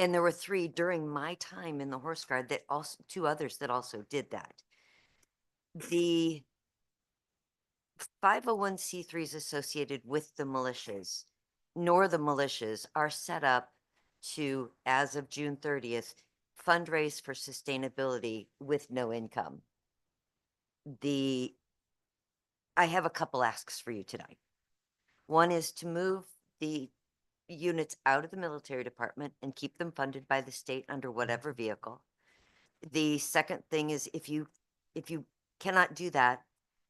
S9: And there were 3 during my time in the Horse Guard that also, 2 others that also did that. The 501c3s associated with the militias, nor the militias, are set up to, as of June 30th, fundraise for sustainability with no income. I have a couple asks for you tonight. One is to move the units out of the military department and keep them funded by the state under whatever vehicle. The second thing is if you cannot do that,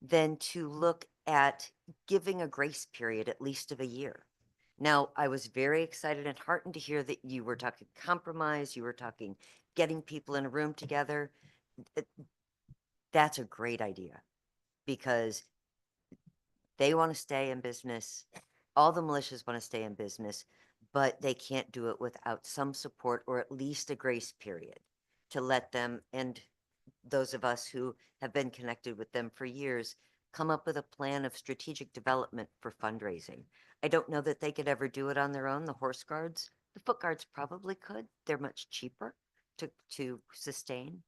S9: then to look at giving a grace period at least of a year. Now, I was very excited and heartened to hear that you were talking compromise, you were talking getting people in a room together. That's a great idea because they want to stay in business. All the militias want to stay in business, but they can't do it without some support or at least a grace period to let them and those of us who have been connected with them for years come up with a plan of strategic development for fundraising. I don't know that they could ever do it on their own, the Horse Guards. The Foot Guards probably could. They're much cheaper to sustain.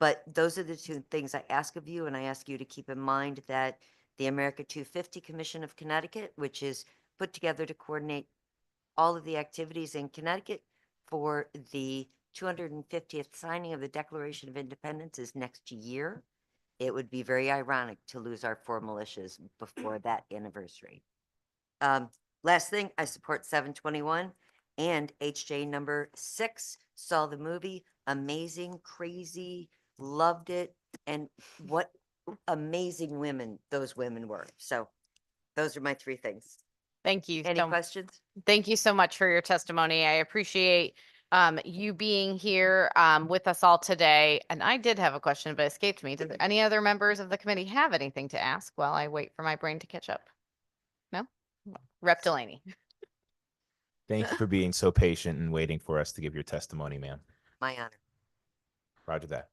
S9: But those are the 2 things I ask of you, and I ask you to keep in mind that the America 250 Commission of Connecticut, which is put together to coordinate all of the activities in Connecticut for the 250th signing of the Declaration of Independence, is next year. It would be very ironic to lose our 4 militias before that anniversary. Last thing, I support 721 and HJ number 6. Saw the movie, amazing, crazy, loved it, and what amazing women those women were. So those are my 3 things.
S2: Thank you.
S9: Any questions?
S2: Thank you so much for your testimony. I appreciate you being here with us all today. And I did have a question, but it escaped me. Does any other members of the committee have anything to ask while I wait for my brain to catch up? No? Rep. Delaney.
S17: Thank you for being so patient and waiting for us to give your testimony, ma'am.
S9: My honor.
S17: Roger that.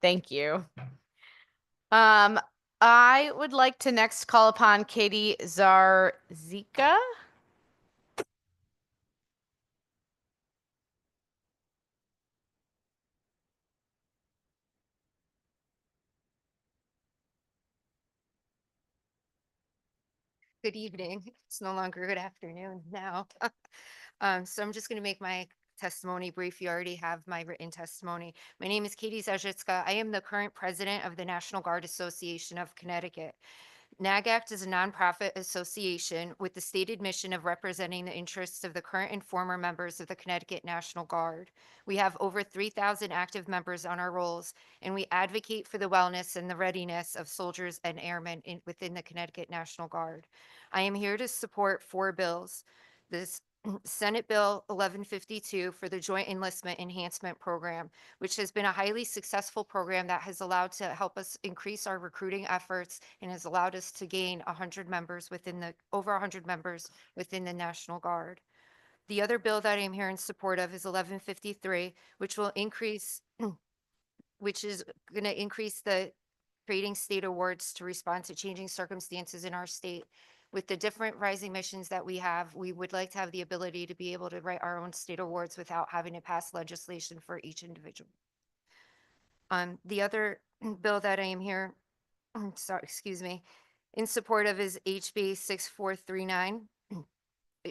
S2: Thank you. I would like to next call upon Katie Zarzika.
S16: Good evening. It's no longer good afternoon now. So I'm just going to make my testimony brief. You already have my written testimony. My name is Katie Zarzicka. I am the current president of the National Guard Association of Connecticut. NAGACT is a nonprofit association with the stated mission of representing the interests of the current and former members of the Connecticut National Guard. We have over 3,000 active members on our rolls, and we advocate for the wellness and the readiness of soldiers and airmen within the Connecticut National Guard. I am here to support 4 bills. Senate Bill 1152 for the Joint Enlistment Enhancement Program, which has been a highly successful program that has allowed to help us increase our recruiting efforts and has allowed us to gain 100 members within the, over 100 members within the National Guard. The other bill that I'm here in support of is 1153, which will increase, which is going to increase the creating state awards to respond to changing circumstances in our state. With the different rising missions that we have, we would like to have the ability to be able to write our own state awards without having to pass legislation for each individual. The other bill that I am here, sorry, excuse me, in support of is HB 6439,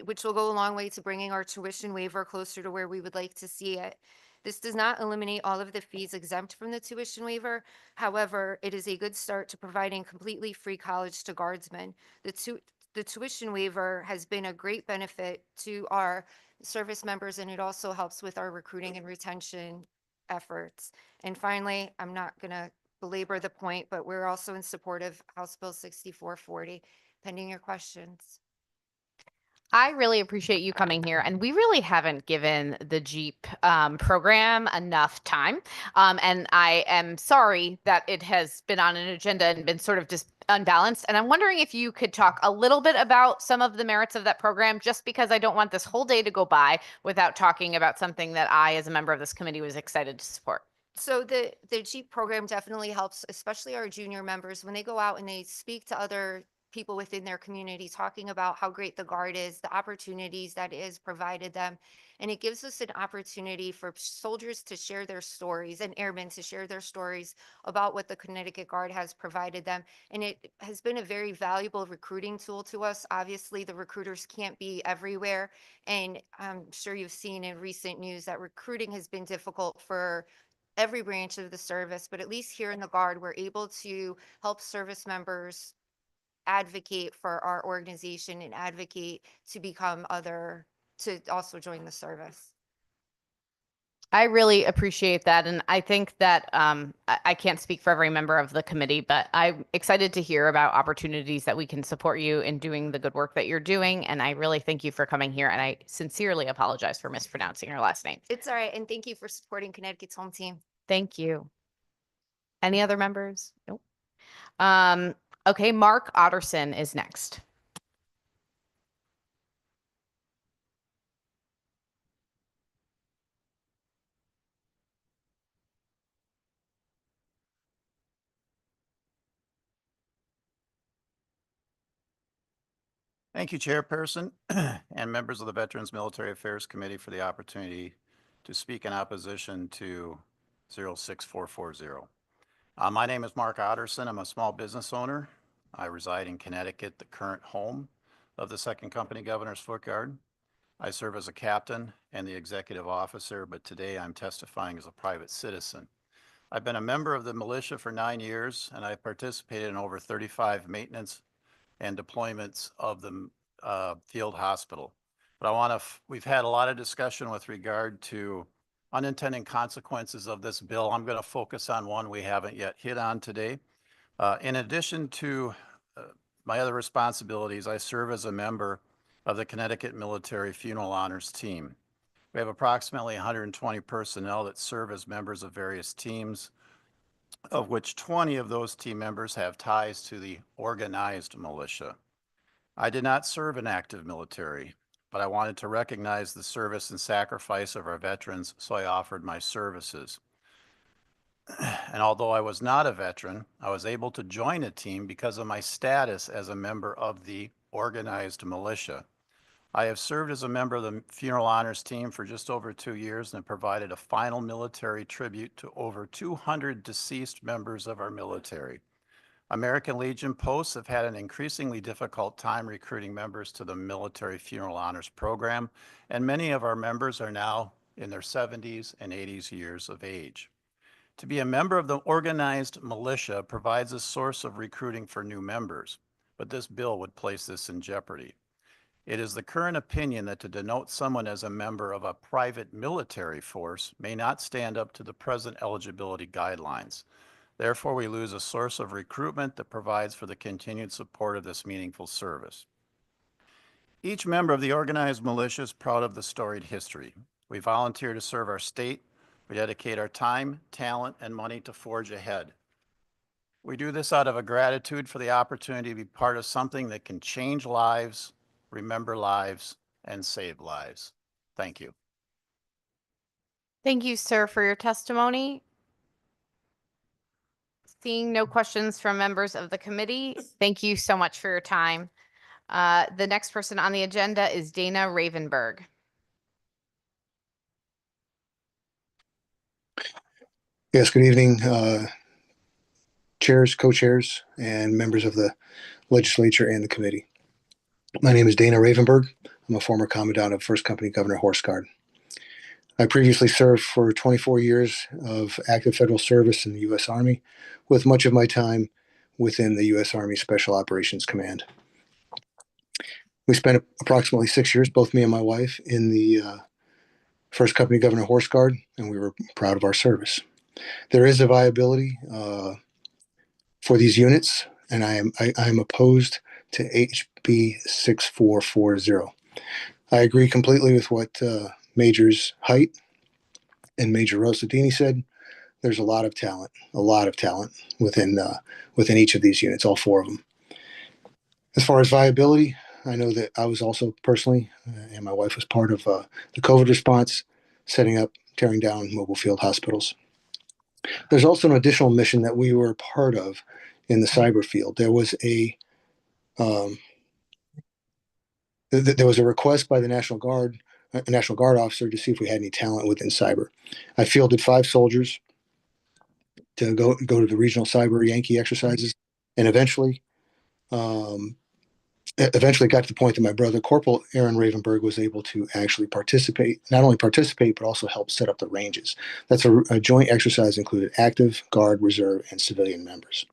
S16: which will go a long way to bringing our tuition waiver closer to where we would like to see it. This does not eliminate all of the fees exempt from the tuition waiver. However, it is a good start to providing completely free college to guardsmen. The tuition waiver has been a great benefit to our service members, and it also helps with our recruiting and retention efforts. And finally, I'm not going to belabor the point, but we're also in support of House Bill 6440, pending your questions.
S2: I really appreciate you coming here, and we really haven't given the Jeep program enough time. And I am sorry that it has been on an agenda and been sort of just unbalanced. And I'm wondering if you could talk a little bit about some of the merits of that program, just because I don't want this whole day to go by without talking about something that I, as a member of this committee, was excited to support.
S16: So the Jeep program definitely helps, especially our junior members, when they go out and they speak to other people within their community, talking about how great the Guard is, the opportunities that it has provided them. And it gives us an opportunity for soldiers to share their stories and airmen to share their stories about what the Connecticut Guard has provided them. And it has been a very valuable recruiting tool to us. Obviously, the recruiters can't be everywhere. And I'm sure you've seen in recent news that recruiting has been difficult for every branch of the service, but at least here in the Guard, we're able to help service members advocate for our organization and advocate to become to also join the service.
S2: I really appreciate that. And I think that I can't speak for every member of the committee, but I'm excited to hear about opportunities that we can support you in doing the good work that you're doing. And I really thank you for coming here. And I sincerely apologize for mispronouncing your last name.
S16: It's all right. And thank you for supporting Connecticut's home team.
S2: Thank you. Any other members? Nope. Okay, Mark Otterson is next.
S7: Thank you, Chairperson, and members of the Veterans Military Affairs Committee for the opportunity to speak in opposition to 06440. My name is Mark Otterson. I'm a small business owner. I reside in Connecticut, the current home of the 2nd Company Governor's Foot Guard. I serve as a captain and the executive officer, but today I'm testifying as a private citizen. I've been a member of the militia for 9 years, and I've participated in over 35 maintenance and deployments of the field hospital. But we've had a lot of discussion with regard to unintended consequences of this bill. I'm going to focus on one we haven't yet hit on today. In addition to my other responsibilities, I serve as a member of the Connecticut Military Funeral Honors Team. We have approximately 120 personnel that serve as members of various teams, of which 20 of those team members have ties to the organized militia. I did not serve in active military, but I wanted to recognize the service and sacrifice of our veterans, so I offered my services. And although I was not a veteran, I was able to join a team because of my status as a member of the organized militia. I have served as a member of the Funeral Honors Team for just over 2 years and provided a final military tribute to over 200 deceased members of our military. American Legion posts have had an increasingly difficult time recruiting members to the Military Funeral Honors Program, and many of our members are now in their 70s and 80s years of age. To be a member of the organized militia provides a source of recruiting for new members, but this bill would place this in jeopardy. It is the current opinion that to denote someone as a member of a private military force may not stand up to the present eligibility guidelines. Therefore, we lose a source of recruitment that provides for the continued support of this meaningful service. Each member of the organized militia is proud of the storied history. We volunteer to serve our state. We dedicate our time, talent, and money to forge ahead. We do this out of a gratitude for the opportunity to be part of something that can change lives, remember lives, and save lives. Thank you.
S2: Thank you, sir, for your testimony. Seeing no questions from members of the committee, thank you so much for your time. The next person on the agenda is Dana Ravenberg.
S19: Yes, good evening, chairs, co-chairs, and members of the legislature and the committee. My name is Dana Ravenberg. I'm a former commandant of 1st Company Governor Horse Guard. I previously served for 24 years of active federal service in the U.S. Army, with much of my time within the U.S. Army Special Operations Command. We spent approximately 6 years, both me and my wife, in the 1st Company Governor Horse Guard, and we were proud of our service. There is a viability for these units, and I am opposed to HB 6440. I agree completely with what Majors Height and Major Rosadini said. There's a lot of talent within each of these units, all 4 of them. As far as viability, I know that I was also personally, and my wife was part of the COVID response, setting up, tearing down mobile field hospitals. There's also an additional mission that we were part of in the cyber field. There was a request by the National Guard, a National Guard officer, to see if we had any talent within cyber. I fielded 5 soldiers to go to the regional cyber Yankee exercises, and eventually got to the point that my brother, Corporal Aaron Ravenberg, was able to actually not only participate, but also help set up the ranges. That's a joint exercise included active, Guard, Reserve, and civilian members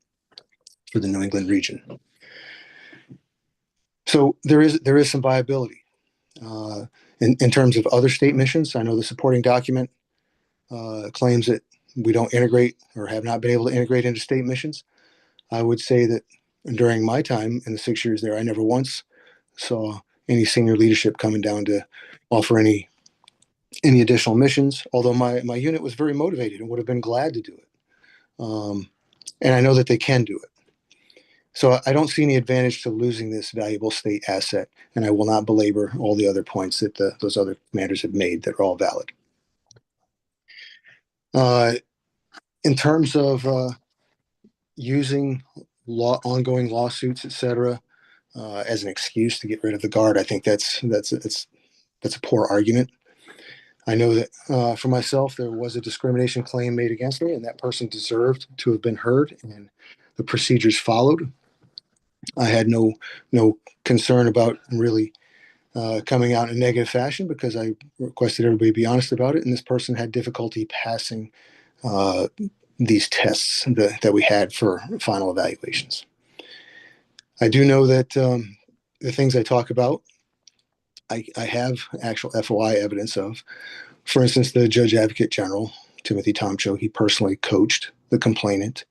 S19: for the New England region. So there is some viability. In terms of other state missions, I know the supporting document claims that we don't integrate or have not been able to integrate into state missions. I would say that during my time in the 6 years there, I never once saw any senior leadership coming down to offer any additional missions, although my unit was very motivated and would have been glad to do it. And I know that they can do it. So I don't see any advantage to losing this valuable state asset, and I will not belabor all the other points that those other commanders have made that are all valid. In terms of using ongoing lawsuits, et cetera, as an excuse to get rid of the Guard, I think that's a poor argument. I know that for myself, there was a discrimination claim made against me, and that person deserved to have been heard, and the procedures followed. I had no concern about really coming out in a negative fashion, because I requested everybody be honest about it, and this person had difficulty passing these tests that we had for final evaluations. I do know that the things I talk about, I have actual FOI evidence of. For instance, the Judge Advocate General, Timothy Tomcho, he personally coached the complainant.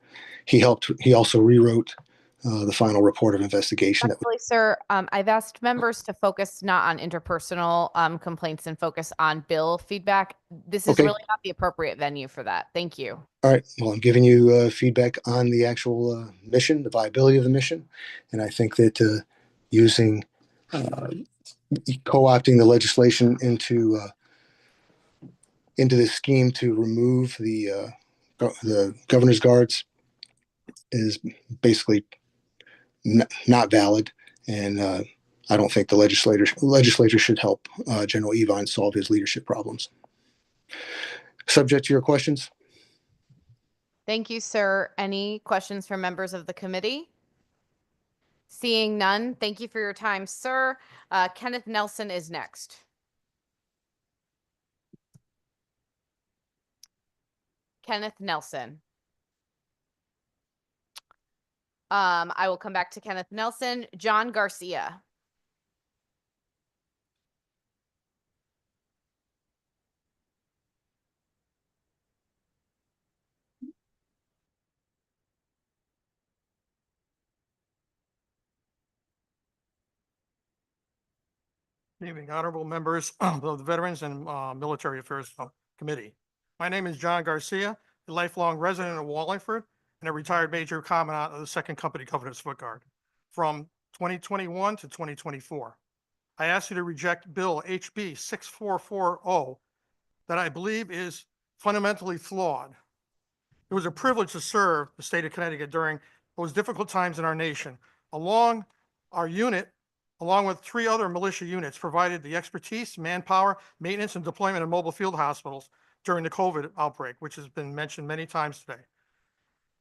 S19: He also rewrote the final report of investigation.
S2: Actually, sir, I've asked members to focus not on interpersonal complaints and focus on bill feedback. This is
S19: Okay.
S2: really not the appropriate venue for that. Thank you.
S19: All right. Well, I'm giving you feedback on the actual mission, the viability of the mission. And I think that using co-opting the legislation into this scheme to remove the governor's guards is basically not valid. And I don't think the legislature should help General Evans solve his leadership problems. Subject to your questions.
S2: Thank you, sir. Any questions from members of the committee? Seeing none, thank you for your time, sir. Kenneth Nelson is next. Kenneth Nelson. I will come back to Kenneth Nelson. John Garcia.
S4: Good evening, honorable members of the Veterans and Military Affairs Committee. My name is John Garcia, a lifelong resident of Wallingford and a retired Major Commandant of the 2nd Company Governor's Foot Guard from 2021 to 2024. I ask you to reject Bill HB 6440 that I believe is fundamentally flawed. It was a privilege to serve the state of Connecticut during those difficult times in our nation. Our unit, along with 3 other militia units, provided the expertise, manpower, maintenance, and deployment of mobile field hospitals during the COVID outbreak, which has been mentioned many times today.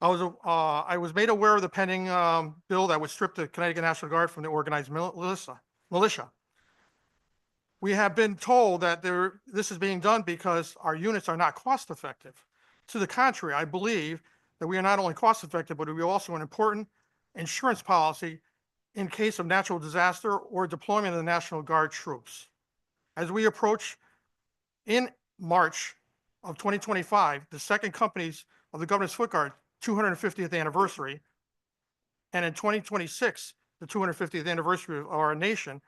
S4: I was made aware of the pending bill that would strip the Connecticut National Guard from the organized militia. We have been told that this is being done because our units are not cost effective. To the contrary, I believe that we are not only cost effective, but we are also an important insurance policy in case of natural disaster or deployment of the National Guard troops. As we approach in March of 2025, the 2nd Companies of the Governor's Foot Guard 250th anniversary, and in 2026, the 250th anniversary of our nation,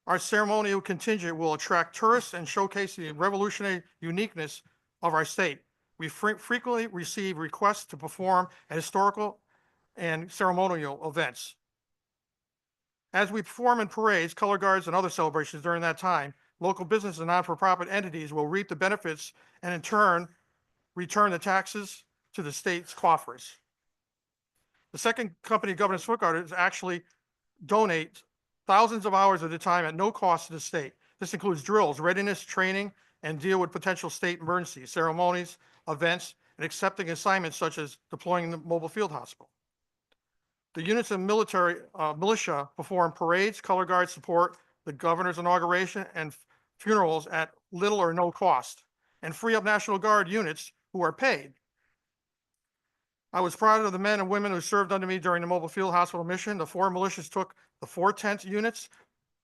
S4: our ceremonial contingent will attract tourists and showcase the revolutionary uniqueness of our state. We frequently receive requests to perform at historical and ceremonial events. As we perform in parades, color guards, and other celebrations during that time, local business and non-for-profit entities will reap the benefits and in turn return the taxes to the state's coffers. The 2nd Company Governor's Foot Guard is actually donate thousands of hours of the time at no cost to the state. This includes drills, readiness, training, and deal with potential state emergencies, ceremonies, events, and accepting assignments such as deploying the mobile field hospital. The units of military militia perform parades, color guard support, the governor's inauguration, and funerals at little or no cost, and free up National Guard units who are paid. I was proud of the men and women who served under me during the mobile field hospital mission. The 4 militias took the 4 tent units,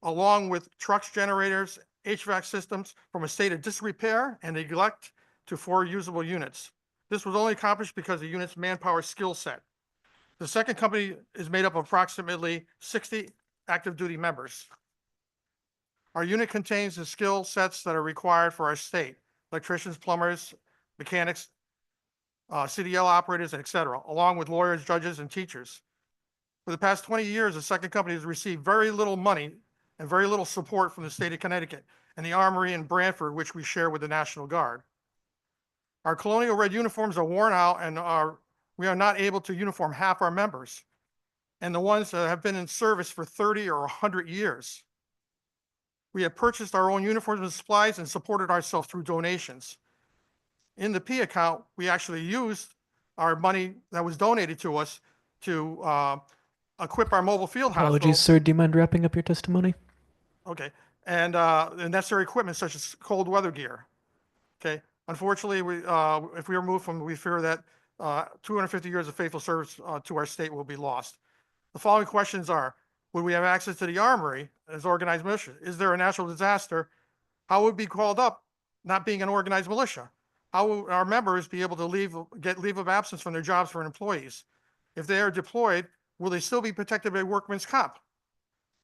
S4: along with trucks, generators, HVAC systems, from a state of disrepair and neglect to 4 usable units. This was only accomplished because of the unit's manpower skill set. The 2nd Company is made up of approximately 60 active duty members. Our unit contains the skill sets that are required for our state: electricians, plumbers, mechanics, CDL operators, etc., along with lawyers, judges, and teachers. For the past 20 years, the 2nd Company has received very little money and very little support from the state of Connecticut and the Armory in Branford, which we share with the National Guard. Our colonial red uniforms are worn out, and we are not able to uniform half our members, and the ones that have been in service for 30 or 100 years. We have purchased our own uniforms and supplies and supported ourselves through donations. In the P account, we actually used our money that was donated to us to equip our mobile field hospital.
S18: Apologies, sir. Do you mind wrapping up your testimony?
S4: Okay, and the necessary equipment such as cold weather gear. Okay, unfortunately, if we are moved from, we fear that 250 years of faithful service to our state will be lost. The following questions are: would we have access to the Armory as organized militia? Is there a natural disaster? How would we be called up, not being an organized militia? How will our members be able to get leave of absence from their jobs for employees? If they are deployed, will they still be protected by workman's comp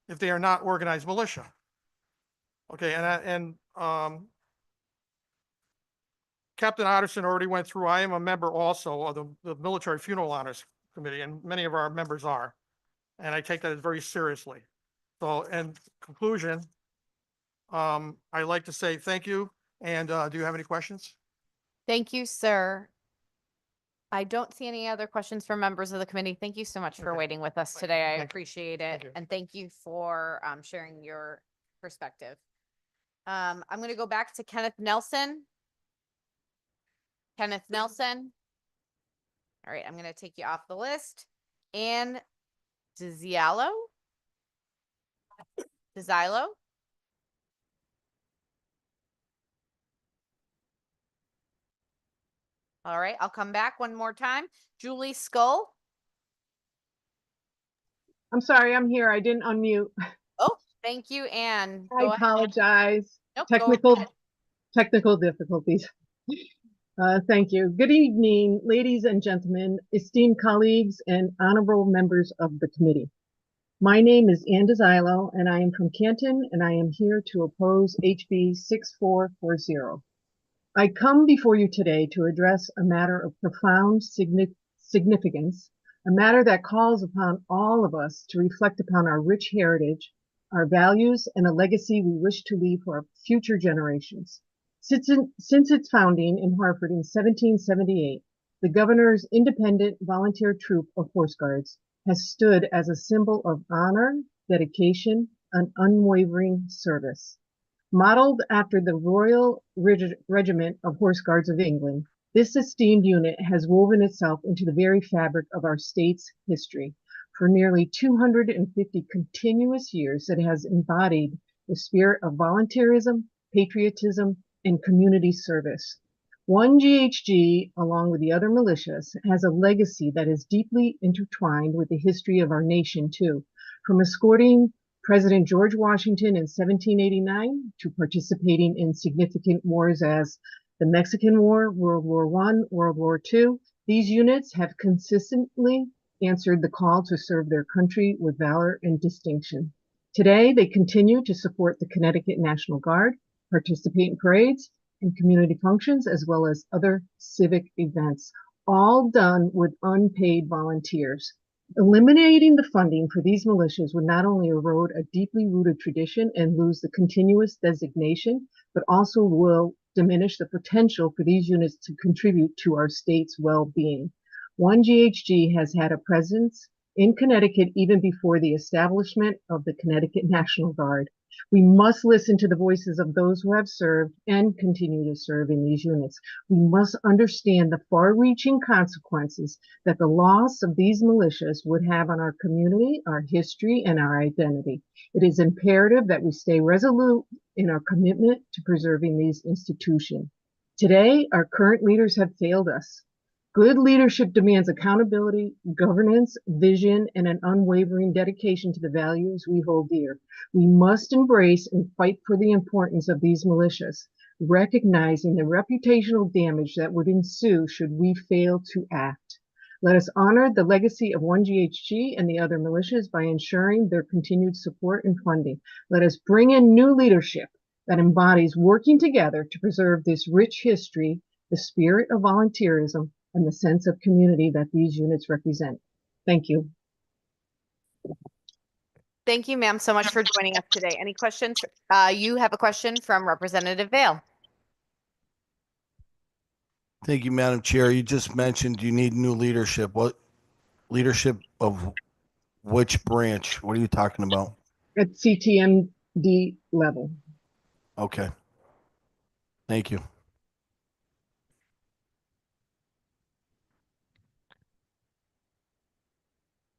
S4: if they are not organized militia? Okay, and Captain Otterson already went through. I am a member also of the Military Funeral Honors Committee, and many of our members are, and I take that very seriously. So, in conclusion, I'd like to say thank you. And do you have any questions?
S2: Thank you, sir. I don't see any other questions from members of the committee. Thank you so much for waiting with us today. I appreciate it. And thank you for sharing your perspective. I'm going to go back to Kenneth Nelson. Kenneth Nelson. All right, I'm going to take you off the list. Ann Dizilo. All right, I'll come back one more time. Julie Skull.
S22: I'm sorry, I'm here. I didn't unmute.
S2: Oh, thank you, Anne.
S22: I apologize.
S2: Nope, go ahead.
S22: Technical difficulties. Thank you. Good evening, ladies and gentlemen, esteemed colleagues, and honorable members of the committee. My name is Ann DeZilo, and I am from Canton, and I am here to oppose HB 6440. I come before you today to address a matter of profound significance, a matter that calls upon all of us to reflect upon our rich heritage, our values, and a legacy we wish to leave for our future generations. Since its founding in Hartford in 1778, the governor's independent volunteer troop of Horse Guards has stood as a symbol of honor, dedication, and unwavering service. Modeled after the Royal Regiment of Horse Guards of England, this esteemed unit has woven itself into the very fabric of our state's history. For nearly 250 continuous years, it has embodied the spirit of volunteerism, patriotism, and community service. 1GHG, along with the other militias, has a legacy that is deeply intertwined with the history of our nation, too. From escorting President George Washington in 1789 to participating in significant wars as the Mexican War, World War I, World War II, these units have consistently answered the call to serve their country with valor and distinction. Today, they continue to support the Connecticut National Guard, participate in parades and community functions, as well as other civic events, all done with unpaid volunteers. Eliminating the funding for these militias would not only erode a deeply rooted tradition and lose the continuous designation, but also will diminish the potential for these units to contribute to our state's well-being. 1GHG has had a presence in Connecticut even before the establishment of the Connecticut National Guard. We must listen to the voices of those who have served and continue to serve in these units. We must understand the far-reaching consequences that the loss of these militias would have on our community, our history, and our identity. It is imperative that we stay resolute in our commitment to preserving these institutions. Today, our current leaders have failed us. Good leadership demands accountability, governance, vision, and an unwavering dedication to the values we hold dear. We must embrace and fight for the importance of these militias, recognizing the reputational damage that would ensue should we fail to act. Let us honor the legacy of 1GHG and the other militias by ensuring their continued support and funding. Let us bring in new leadership that embodies working together to preserve this rich history, the spirit of volunteerism, and the sense of community that these units represent. Thank you.
S2: Thank you, ma'am, so much for joining us today. Any questions? You have a question from Representative Vale.
S10: Thank you, Madam Chair. You just mentioned you need new leadership. What leadership of which branch? What are you talking about?
S22: At CTMD level.
S10: Okay. Thank you.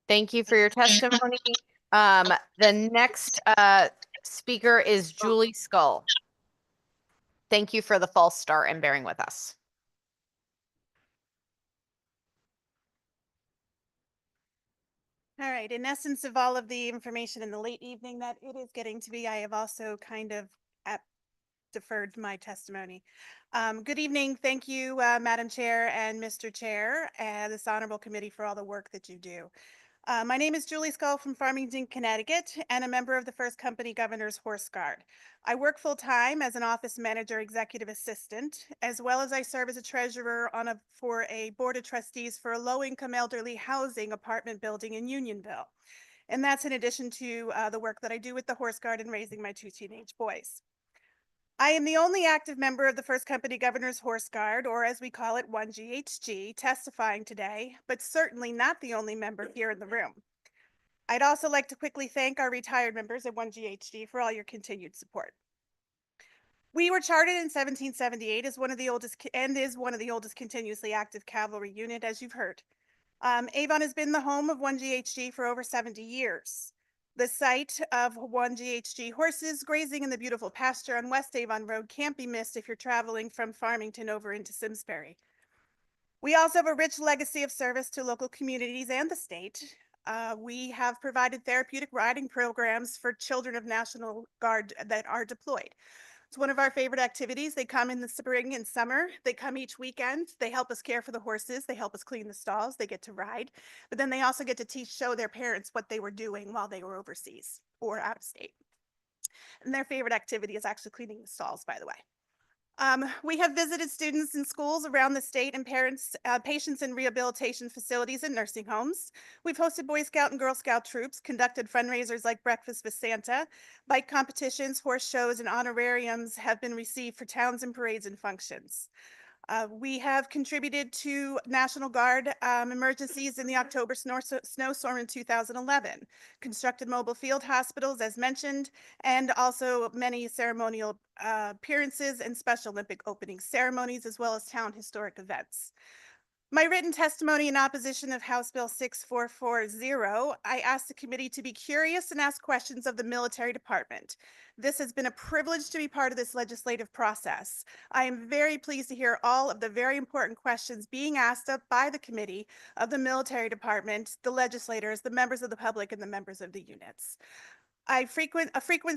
S2: Thank you for your testimony. The next speaker is Julie Skull. Thank you for the false start and bearing with us.
S3: All right, in essence of all of the information in the late evening that it is getting to be, I have also kind of deferred my testimony. Good evening. Thank you, Madam Chair and Mr. Chair, and this honorable committee for all the work that you do. My name is Julie Skull from Farmington, Connecticut, and a member of the First Company Governor's Horse Guard. I work full-time as an office manager executive assistant, as well as I serve as a treasurer for a board of trustees for a low-income elderly housing apartment building in Unionville. And that's in addition to the work that I do with the Horse Guard and raising my 2 teenage boys. I am the only active member of the First Company Governor's Horse Guard, or as we call it, 1GHG, testifying today, but certainly not the only member here in the room. I'd also like to quickly thank our retired members at 1GHG for all your continued support. We were chartered in 1778 as one of the oldest, and is one of the oldest continuously active cavalry unit, as you've heard. Avon has been the home of 1GHG for over 70 years. The site of 1GHG horses grazing in the beautiful pasture on West Avon Road can't be missed if you're traveling from Farmington over into Simsbury. We also have a rich legacy of service to local communities and the state. We have provided therapeutic riding programs for children of National Guard that are deployed. It's one of our favorite activities. They come in the spring and summer. They come each weekend. They help us care for the horses. They help us clean the stalls. They get to ride. But then they also get to show their parents what they were doing while they were overseas or out of state. And their favorite activity is actually cleaning the stalls, by the way. We have visited students in schools around the state and patients in rehabilitation facilities and nursing homes. We've hosted Boy Scout and Girl Scout troops, conducted fundraisers like Breakfast with Santa, bike competitions, horse shows, and honorariums have been received for towns and parades and functions. We have contributed to National Guard emergencies in the October snowstorm in 2011, constructed mobile field hospitals, as mentioned, and also many ceremonial appearances and Special Olympic opening ceremonies, as well as town historic events. My written testimony in opposition of House Bill 6440, I asked the committee to be curious and ask questions of the military department. This has been a privilege to be part of this legislative process. I am very pleased to hear all of the very important questions being asked of by the committee of the military department, the legislators, the members of the public, and the members of the units. A frequent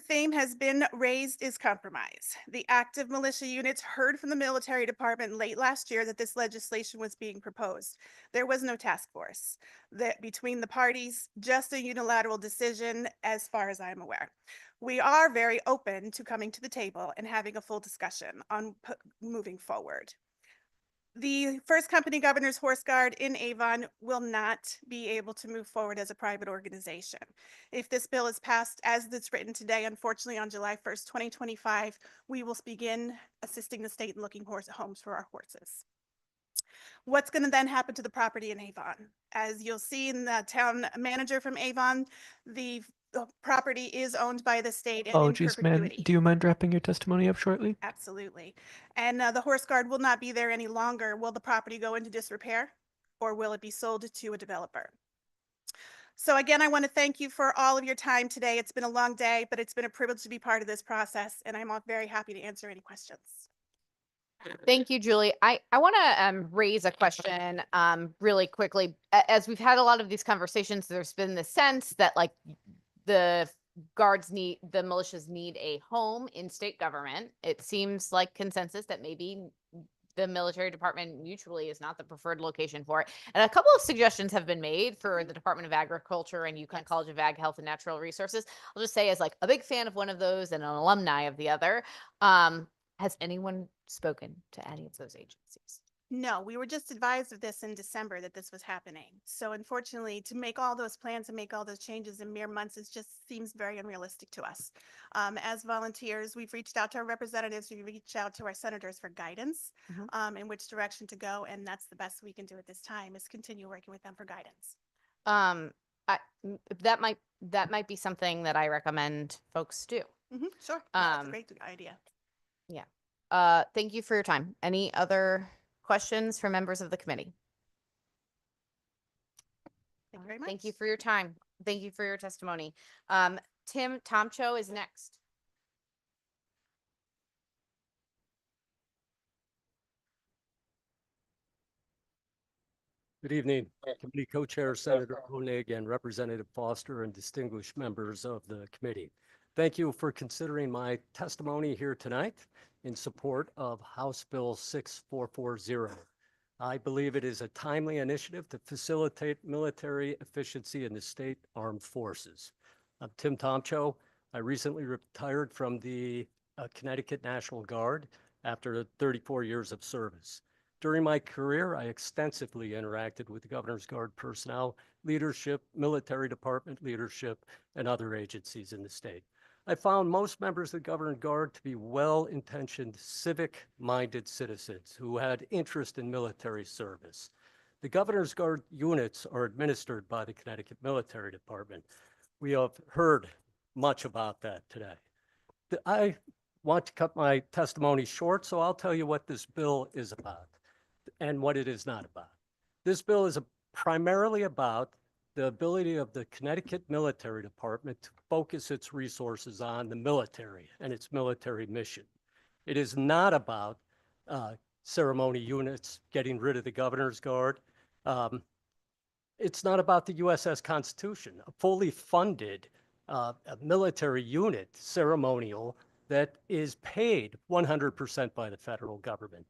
S3: theme has been raised is compromise. The active militia units heard from the military department late last year that this legislation was being proposed. There was no task force between the parties, just a unilateral decision as far as I'm aware. We are very open to coming to the table and having a full discussion on moving forward. The First Company Governor's Horse Guard in Avon will not be able to move forward as a private organization. If this bill is passed as it's written today, unfortunately on July 1st, 2025, we will begin assisting the state in looking homes for our horses. What's going to then happen to the property in Avon? As you'll see in the town manager from Avon, the property is owned by the state and in
S18: Apologies, ma'am.
S3: perpetuity.
S18: Do you mind wrapping your testimony up shortly?
S3: Absolutely. And the Horse Guard will not be there any longer. Will the property go into disrepair or will it be sold to a developer? So again, I want to thank you for all of your time today. It's been a long day, but it's been a privilege to be part of this process, and I'm very happy to answer any questions.
S2: Thank you, Julie. I want to raise a question really quickly. As we've had a lot of these conversations, there's been the sense that like the militias need a home in state government. It seems like consensus that maybe the military department mutually is not the preferred location for it. And a couple of suggestions have been made for the Department of Agriculture and UConn College of Ag Health and Natural Resources. I'll just say as like a big fan of one of those and an alumni of the other. Has anyone spoken to any of those agencies?
S3: No, we were just advised of this in December that this was happening. So unfortunately, to make all those plans and make all those changes in mere months, it just seems very unrealistic to us. As volunteers, we've reached out to our representatives, we've reached out to our senators for guidance in which direction to go. And that's the best we can do at this time is continue working with them for guidance.
S2: That might be something that I recommend folks do.
S3: Sure, that's a great idea.
S2: Yeah. Thank you for your time. Any other questions from members of the committee?
S3: Thank you very much.
S2: Thank you for your time. Thank you for your testimony. Tim Tomcho is next.
S5: Good evening, Committee Co-Chair Senator Koenig and Representative Foster and distinguished members of the committee. Thank you for considering my testimony here tonight in support of House Bill 6440. I believe it is a timely initiative to facilitate military efficiency in the state armed forces. I'm Tim Tomcho. I recently retired from the Connecticut National Guard after 34 years of service. During my career, I extensively interacted with the Governor's Guard personnel, leadership, military department leadership, and other agencies in the state. I found most members of the Governor's Guard to be well-intentioned, civic-minded citizens who had interest in military service. The Governor's Guard units are administered by the Connecticut Military Department. We have heard much about that today. I want to cut my testimony short, so I'll tell you what this bill is about and what it is not about. This bill is primarily about the ability of the Connecticut Military Department to focus its resources on the military and its military mission. It is not about ceremony units getting rid of the Governor's Guard. It's not about the USS Constitution, a fully funded military unit, ceremonial, that is paid 100% by the federal government.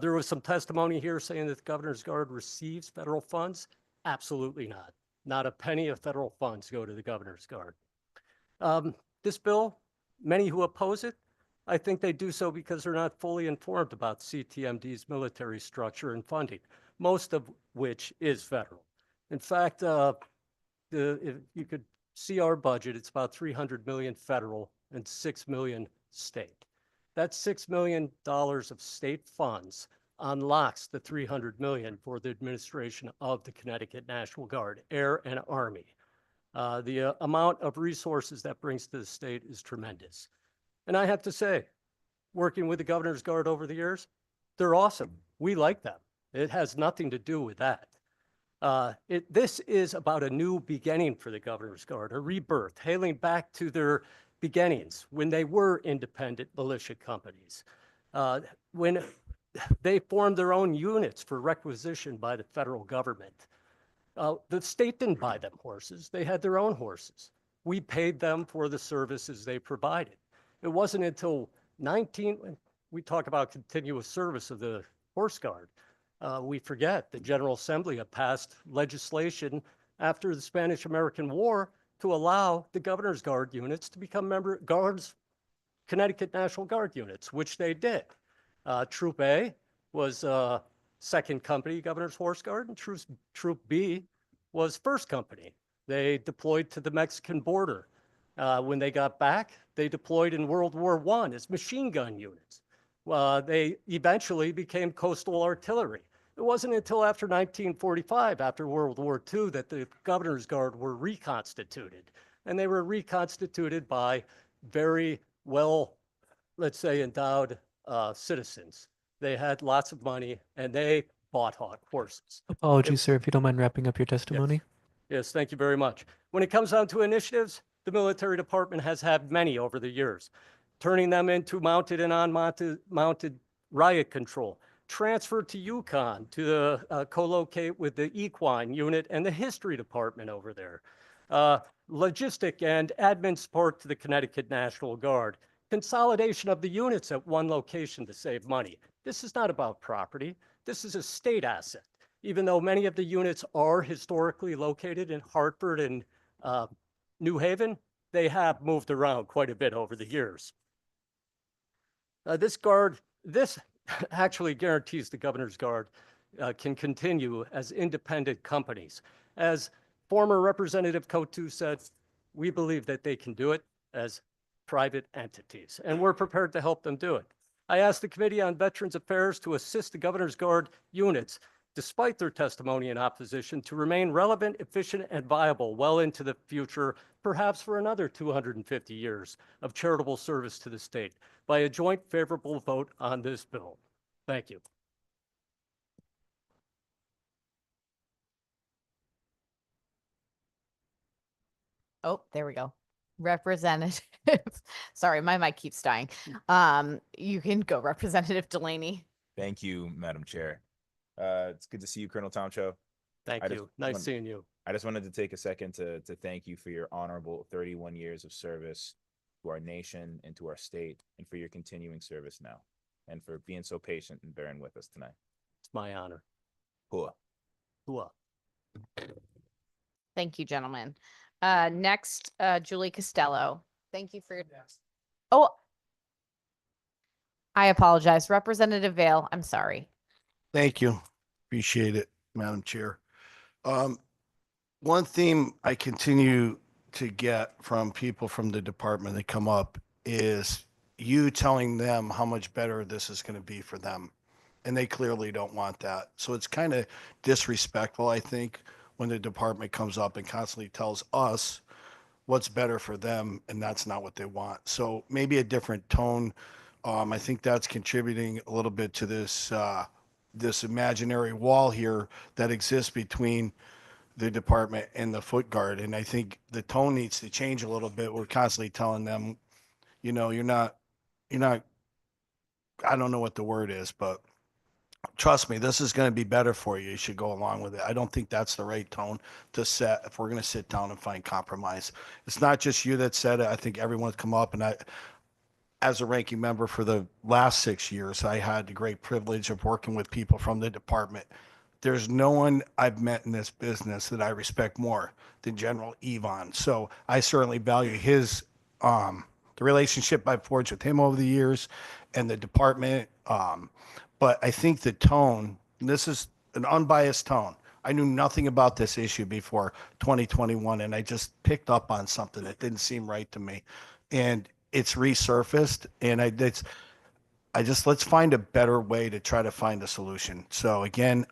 S5: There was some testimony here saying that the Governor's Guard receives federal funds. Absolutely not. Not a penny of federal funds go to the Governor's Guard. This bill, many who oppose it, I think they do so because they're not fully informed about CTMD's military structure and funding, most of which is federal. In fact, if you could see our budget, it's about $300 million federal and $6 million state. That $6 million of state funds unlocks the $300 million for the administration of the Connecticut National Guard, Air and Army. The amount of resources that brings to the state is tremendous. And I have to say, working with the Governor's Guard over the years, they're awesome. We like them. It has nothing to do with that. This is about a new beginning for the Governor's Guard, a rebirth, hailing back to their beginnings when they were independent militia companies, when they formed their own units for requisition by the federal government. The state didn't buy them horses. They had their own horses. We paid them for the services they provided. It wasn't until we talk about continuous service of the Horse Guard. We forget the General Assembly had passed legislation after the Spanish-American War to allow the Governor's Guard units to become Connecticut National Guard units, which they did. Troop A was second company Governor's Horse Guard, and Troop B was first company. They deployed to the Mexican border. When they got back, they deployed in World War I as machine gun units. They eventually became coastal artillery. It wasn't until after 1945, after World War II, that the Governor's Guard were reconstituted. And they were reconstituted by very well, let's say, endowed citizens. They had lots of money and they bought horses.
S18: Apologies, sir, if you don't mind wrapping up your testimony.
S5: Yes, thank you very much. When it comes down to initiatives, the military department has had many over the years, turning them into mounted and unmounted riot control, transfer to Yukon to co-locate with the equine unit and the history department over there, logistic and admin support to the Connecticut National Guard, consolidation of the units at one location to save money. This is not about property. This is a state asset. Even though many of the units are historically located in Hartford and New Haven, they have moved around quite a bit over the years. This actually guarantees the Governor's Guard can continue as independent companies. As former Representative Cotu said, we believe that they can do it as private entities, and we're prepared to help them do it. I asked the Committee on Veterans Affairs to assist the Governor's Guard units, despite their testimony in opposition, to remain relevant, efficient, and viable well into the future, perhaps for another 250 years of charitable service to the state, by a joint favorable vote on this bill. Thank you.
S2: Oh, there we go. Representative, sorry, my mic keeps dying. You can go, Representative Delaney.
S17: Thank you, Madam Chair. It's good to see you, Colonel Tomcho.
S5: Thank you. Nice seeing you.
S17: I just wanted to take a second to thank you for your honorable 31 years of service to our nation and to our state, and for your continuing service now, and for being so patient and bearing with us tonight.
S5: It's my honor.
S17: Hua.
S5: Hua.
S2: Thank you, gentlemen. Next, Julie Costello. Thank you for your. Oh, I apologize. Representative Vale, I'm sorry.
S10: Thank you. Appreciate it, Madam Chair. One theme I continue to get from people from the department that come up is you telling them how much better this is going to be for them. And they clearly don't want that. So it's kind of disrespectful, I think, when the department comes up and constantly tells us what's better for them, and that's not what they want. So maybe a different tone. I think that's contributing a little bit to this this imaginary wall here that exists between the department and the Foot Guard. And I think the tone needs to change a little bit. We're constantly telling them, you know, you're not, I don't know what the word is, but trust me, this is going to be better for you. You should go along with it. I don't think that's the right tone to set if we're going to sit down and find compromise. It's not just you that said it. I think everyone's come up, and as a ranking member for the last 6 years, I had the great privilege of working with people from the department. There's no one I've met in this business that I respect more than General Yvonne. So I certainly value his, the relationship I've forged with him over the years and the department. But I think the tone, and this is an unbiased tone. I knew nothing about this issue before 2021, and I just picked up on something that didn't seem right to me. And it's resurfaced, and let's find a better way to try to find a solution. So again,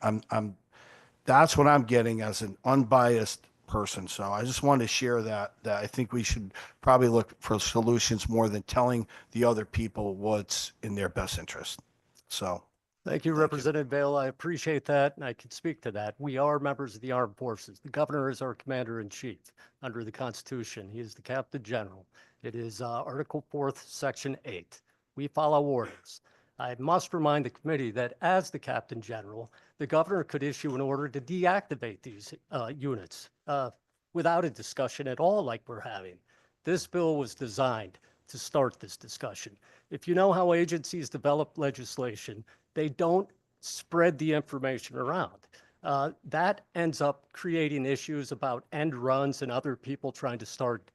S10: that's what I'm getting as an unbiased person. So I just wanted to share that I think we should probably look for solutions more than telling the other people what's in their best interest. So
S5: Thank you, Representative Vale. I appreciate that, and I can speak to that. We are members of the armed forces. The governor is our commander-in-chief under the Constitution. He is the captain general. It is Article 4th, Section 8. We follow orders. I must remind the committee that as the captain general, the governor could issue an order to deactivate these units without a discussion at all like we're having. This bill was designed to start this discussion. If you know how agencies develop legislation, they don't spread the information around. That ends up creating issues about end runs and other people trying to start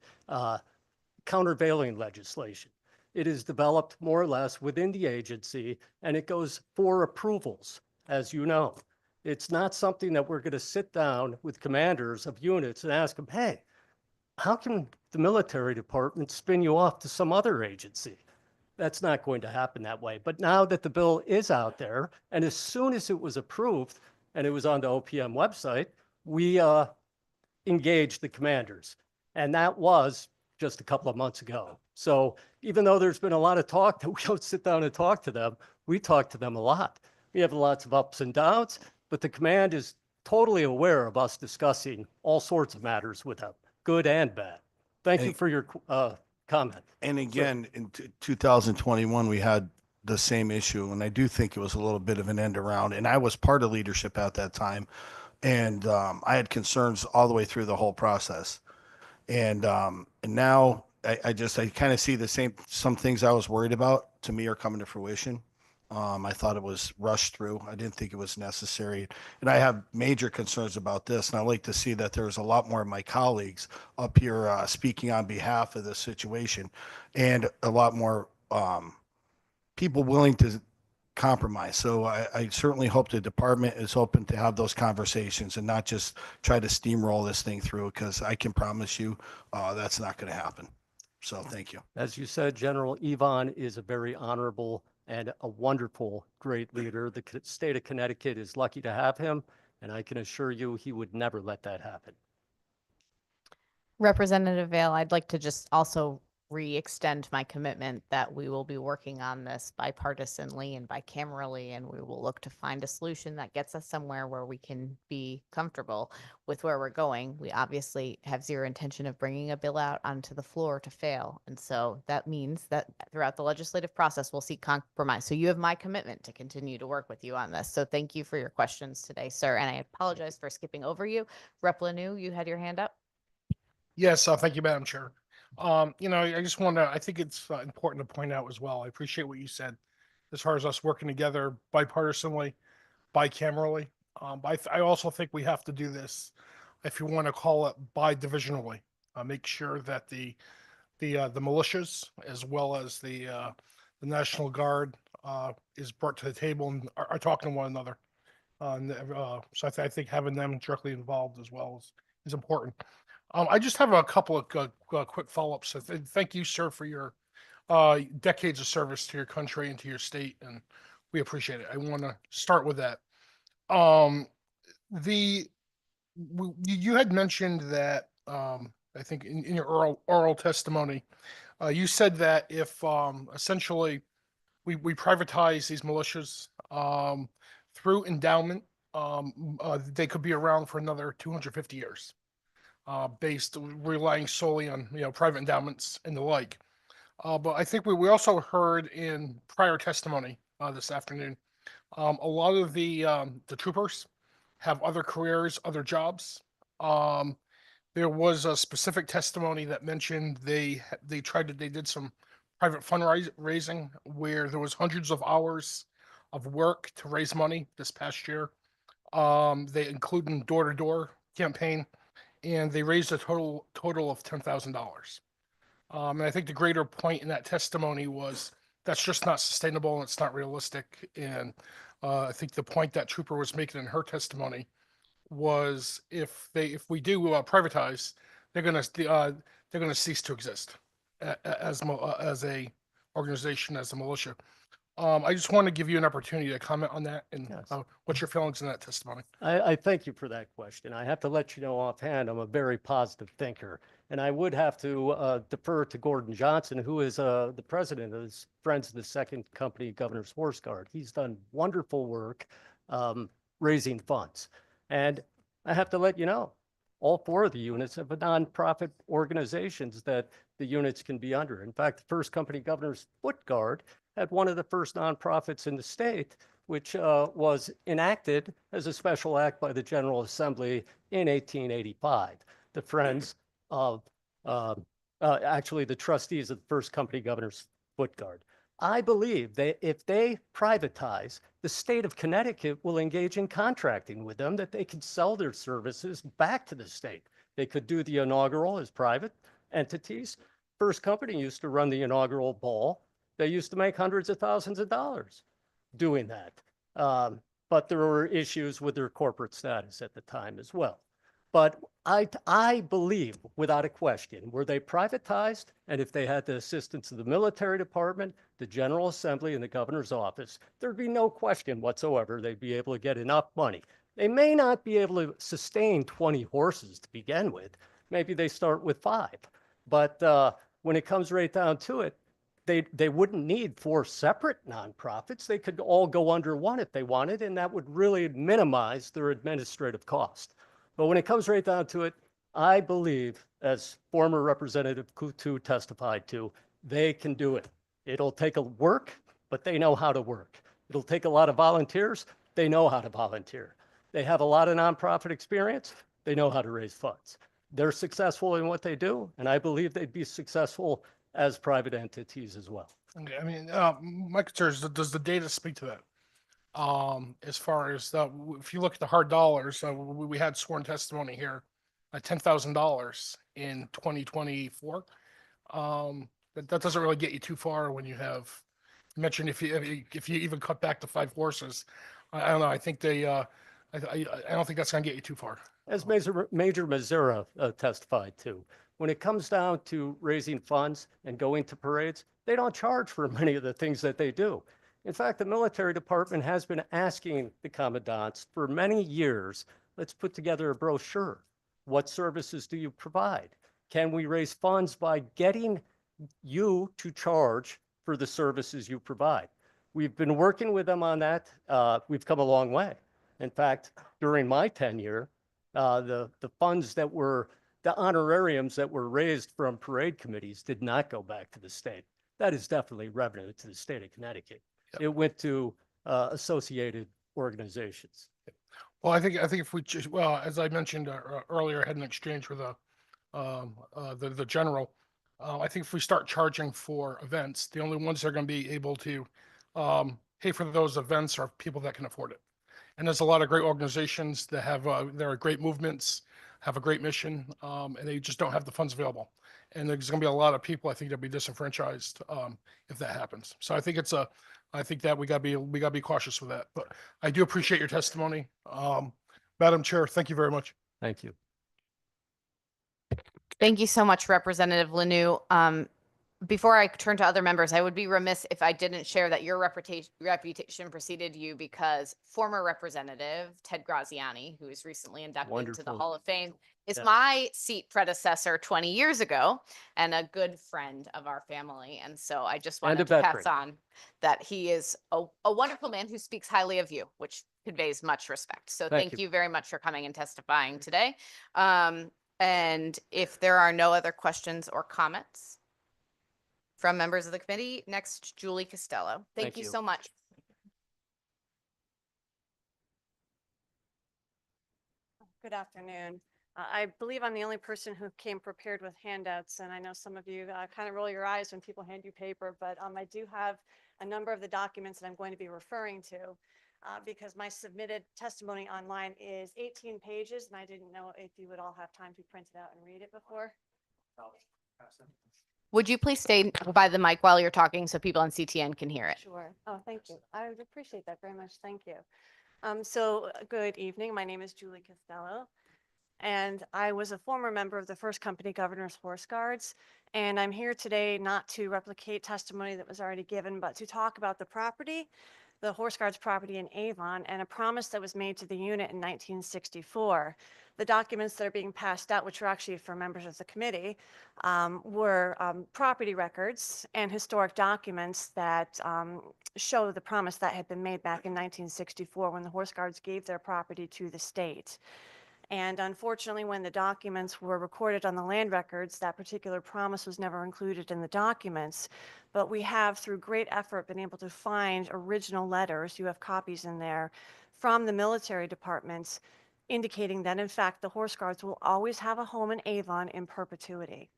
S5: countervailing legislation. It is developed more or less within the agency, and it goes for approvals, as you know. It's not something that we're going to sit down with commanders of units and ask them, hey, how can the military department spin you off to some other agency? That's not going to happen that way. But now that the bill is out there, and as soon as it was approved and it was on the OPM website, we engaged the commanders. And that was just a couple of months ago. So even though there's been a lot of talk that we don't sit down and talk to them, we talk to them a lot. We have lots of ups and downs, but the command is totally aware of us discussing all sorts of matters with them, good and bad. Thank you for your comment.
S10: And again, in 2021, we had the same issue, and I do think it was a little bit of an end around. And I was part of leadership at that time, and I had concerns all the way through the whole process. And now I kind of see some things I was worried about to me are coming to fruition. I thought it was rushed through. I didn't think it was necessary. And I have major concerns about this. And I like to see that there's a lot more of my colleagues up here speaking on behalf of this situation, and a lot more people willing to compromise. So I certainly hope the department is open to have those conversations and not just try to steamroll this thing through, because I can promise you that's not going to happen. So thank you.
S5: As you said, General Yvonne is a very honorable and a wonderful, great leader. The state of Connecticut is lucky to have him, and I can assure you he would never let that happen.
S2: Representative Vale, I'd like to just also re-extend my commitment that we will be working on this bipartisanly and bicamerally, and we will look to find a solution that gets us somewhere where we can be comfortable with where we're going. We obviously have zero intention of bringing a bill out onto the floor to fail. And so that means that throughout the legislative process, we'll seek compromise. So you have my commitment to continue to work with you on this. So thank you for your questions today, sir. And I apologize for skipping over you. Rep. Lanu, you had your hand up.
S20: Yes, thank you, Madam Chair. I just want to, I think it's important to point out as well. I appreciate what you said as far as us working together bipartisanly, bicamerally. But I also think we have to do this, if you want to call it bi-divisionally. Make sure that the militias as well as the National Guard is brought to the table and are talking to one another. So I think having them directly involved as well is important. I just have a couple of quick follow-ups. Thank you, sir, for your decades of service to your country and to your state, and we appreciate it. I want to start with that. You had mentioned that I think in your oral testimony, you said that if essentially we privatize these militias through endowment, they could be around for another 250 years. Based relying solely on private endowments and the like. But I think we also heard in prior testimony this afternoon, a lot of the troopers have other careers, other jobs. There was a specific testimony that mentioned they did some private fundraising where there was hundreds of hours of work to raise money this past year. They included door-to-door campaign, and they raised a total of $10,000. And I think the greater point in that testimony was that's just not sustainable and it's not realistic. And I think the point that Trooper was making in her testimony was if we do privatize, they're gonna cease to exist as a organization, as a militia. I just want to give you an opportunity to comment on that and what's your feelings in that testimony.
S5: I thank you for that question. I have to let you know offhand, I'm a very positive thinker. And I would have to defer to Gordon Johnson, who is the president of his Friends of the Second Company Governor's Horse Guard. He's done wonderful work raising funds. And I have to let you know, all 4 of the units have nonprofit organizations that the units can be under. In fact, the First Company Governor's Foot Guard had one of the first nonprofits in the state, which was enacted as a special act by the General Assembly in 1885. The Friends of, actually the trustees of the First Company Governor's Foot Guard. I believe that if they privatize, the state of Connecticut will engage in contracting with them, that they can sell their services back to the state. They could do the inaugural as private entities. First Company used to run the inaugural ball. They used to make hundreds of thousands of dollars doing that. But there were issues with their corporate status at the time as well. But I believe, without a question, were they privatized, and if they had the assistance of the military department, the General Assembly, and the governor's office, there'd be no question whatsoever they'd be able to get enough money. They may not be able to sustain 20 horses to begin with. Maybe they start with 5. But when it comes right down to it, they wouldn't need 4 separate nonprofits. They could all go under one if they wanted, and that would really minimize their administrative cost. But when it comes right down to it, I believe, as former Representative Coutu testified to, they can do it. It'll take a work, but they know how to work. It'll take a lot of volunteers. They know how to volunteer. They have a lot of nonprofit experience. They know how to raise funds. They're successful in what they do, and I believe they'd be successful as private entities as well.
S20: Okay, I mean, my concern is, does the data speak to that? As far as if you look at the hard dollars, we had sworn testimony here at $10,000 in 2024. That doesn't really get you too far when you have mentioned if you even cut back to 5 horses. I don't know. I think I don't think that's going to get you too far.
S5: As Major Mazzara testified to, when it comes down to raising funds and going to parades, they don't charge for many of the things that they do. In fact, the military department has been asking the commandants for many years, let's put together a brochure. What services do you provide? Can we raise funds by getting you to charge for the services you provide? We've been working with them on that. We've come a long way. In fact, during my tenure, the funds that were, the honorariums that were raised from parade committees did not go back to the state. That is definitely revenue to the state of Connecticut. It went to associated organizations.
S20: Well, I think if we just, well, as I mentioned earlier, I had an exchange with the general. I think if we start charging for events, the only ones that are going to be able to pay for those events are people that can afford it. And there's a lot of great organizations that have there are great movements, have a great mission, and they just don't have the funds available. And there's going to be a lot of people I think that'll be disenfranchised if that happens. So I think I think that we gotta be cautious with that. But I do appreciate your testimony. Madam Chair, thank you very much.
S5: Thank you.
S2: Thank you so much, Representative Lanou. Before I turn to other members, I would be remiss if I didn't share that your reputation preceded you because former Representative Ted Graziani, who was recently inducted to the Hall of Fame, is my seat predecessor 20 years ago and a good friend of our family. And so I just wanted to pass on that he is a wonderful man who speaks highly of you, which conveys much respect. So thank you very much for coming and testifying today. And if there are no other questions or comments from members of the committee, next, Julie Costello. Thank you so much.
S8: Good afternoon. I believe I'm the only person who came prepared with handouts, and I know some of you kind of roll your eyes when people hand you paper, but I do have a number of the documents that I'm going to be referring to because my submitted testimony online is 18 pages, and I didn't know if you would all have time to print it out and read it before.
S2: Would you please stay by the mic while you're talking so people on CTN can hear it?
S8: Sure. Oh, thank you. I would appreciate that very much. Thank you. Good evening. My name is Julie Costello, and I was a former member of the First Company Governor's Horse Guards. And I'm here today not to replicate testimony that was already given, but to talk about the property, the Horse Guards property in Avon, and a promise that was made to the unit in 1964. The documents that are being passed out, which are actually for members of the committee, were property records and historic documents that show the promise that had been made back in 1964 when the Horse Guards gave their property to the state. And unfortunately, when the documents were recorded on the land records, that particular promise was never included in the documents. But we have, through great effort, been able to find original letters, you have copies in there, from the military departments indicating that, in fact, the Horse Guards will always have a home in Avon in perpetuity.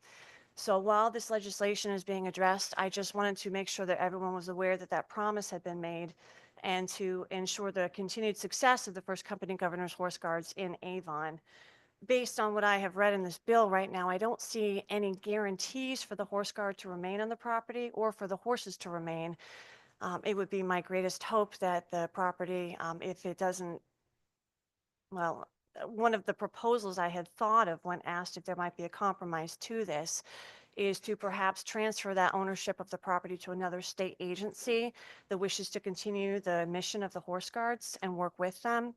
S8: So while this legislation is being addressed, I just wanted to make sure that everyone was aware that that promise had been made and to ensure the continued success of the First Company Governor's Horse Guards in Avon. Based on what I have read in this bill right now, I don't see any guarantees for the Horse Guard to remain on the property or for the horses to remain. It would be my greatest hope that the property, if it doesn't, well, one of the proposals I had thought of when asked if there might be a compromise to this is to perhaps transfer that ownership of the property to another state agency that wishes to continue the mission of the Horse Guards and work with them.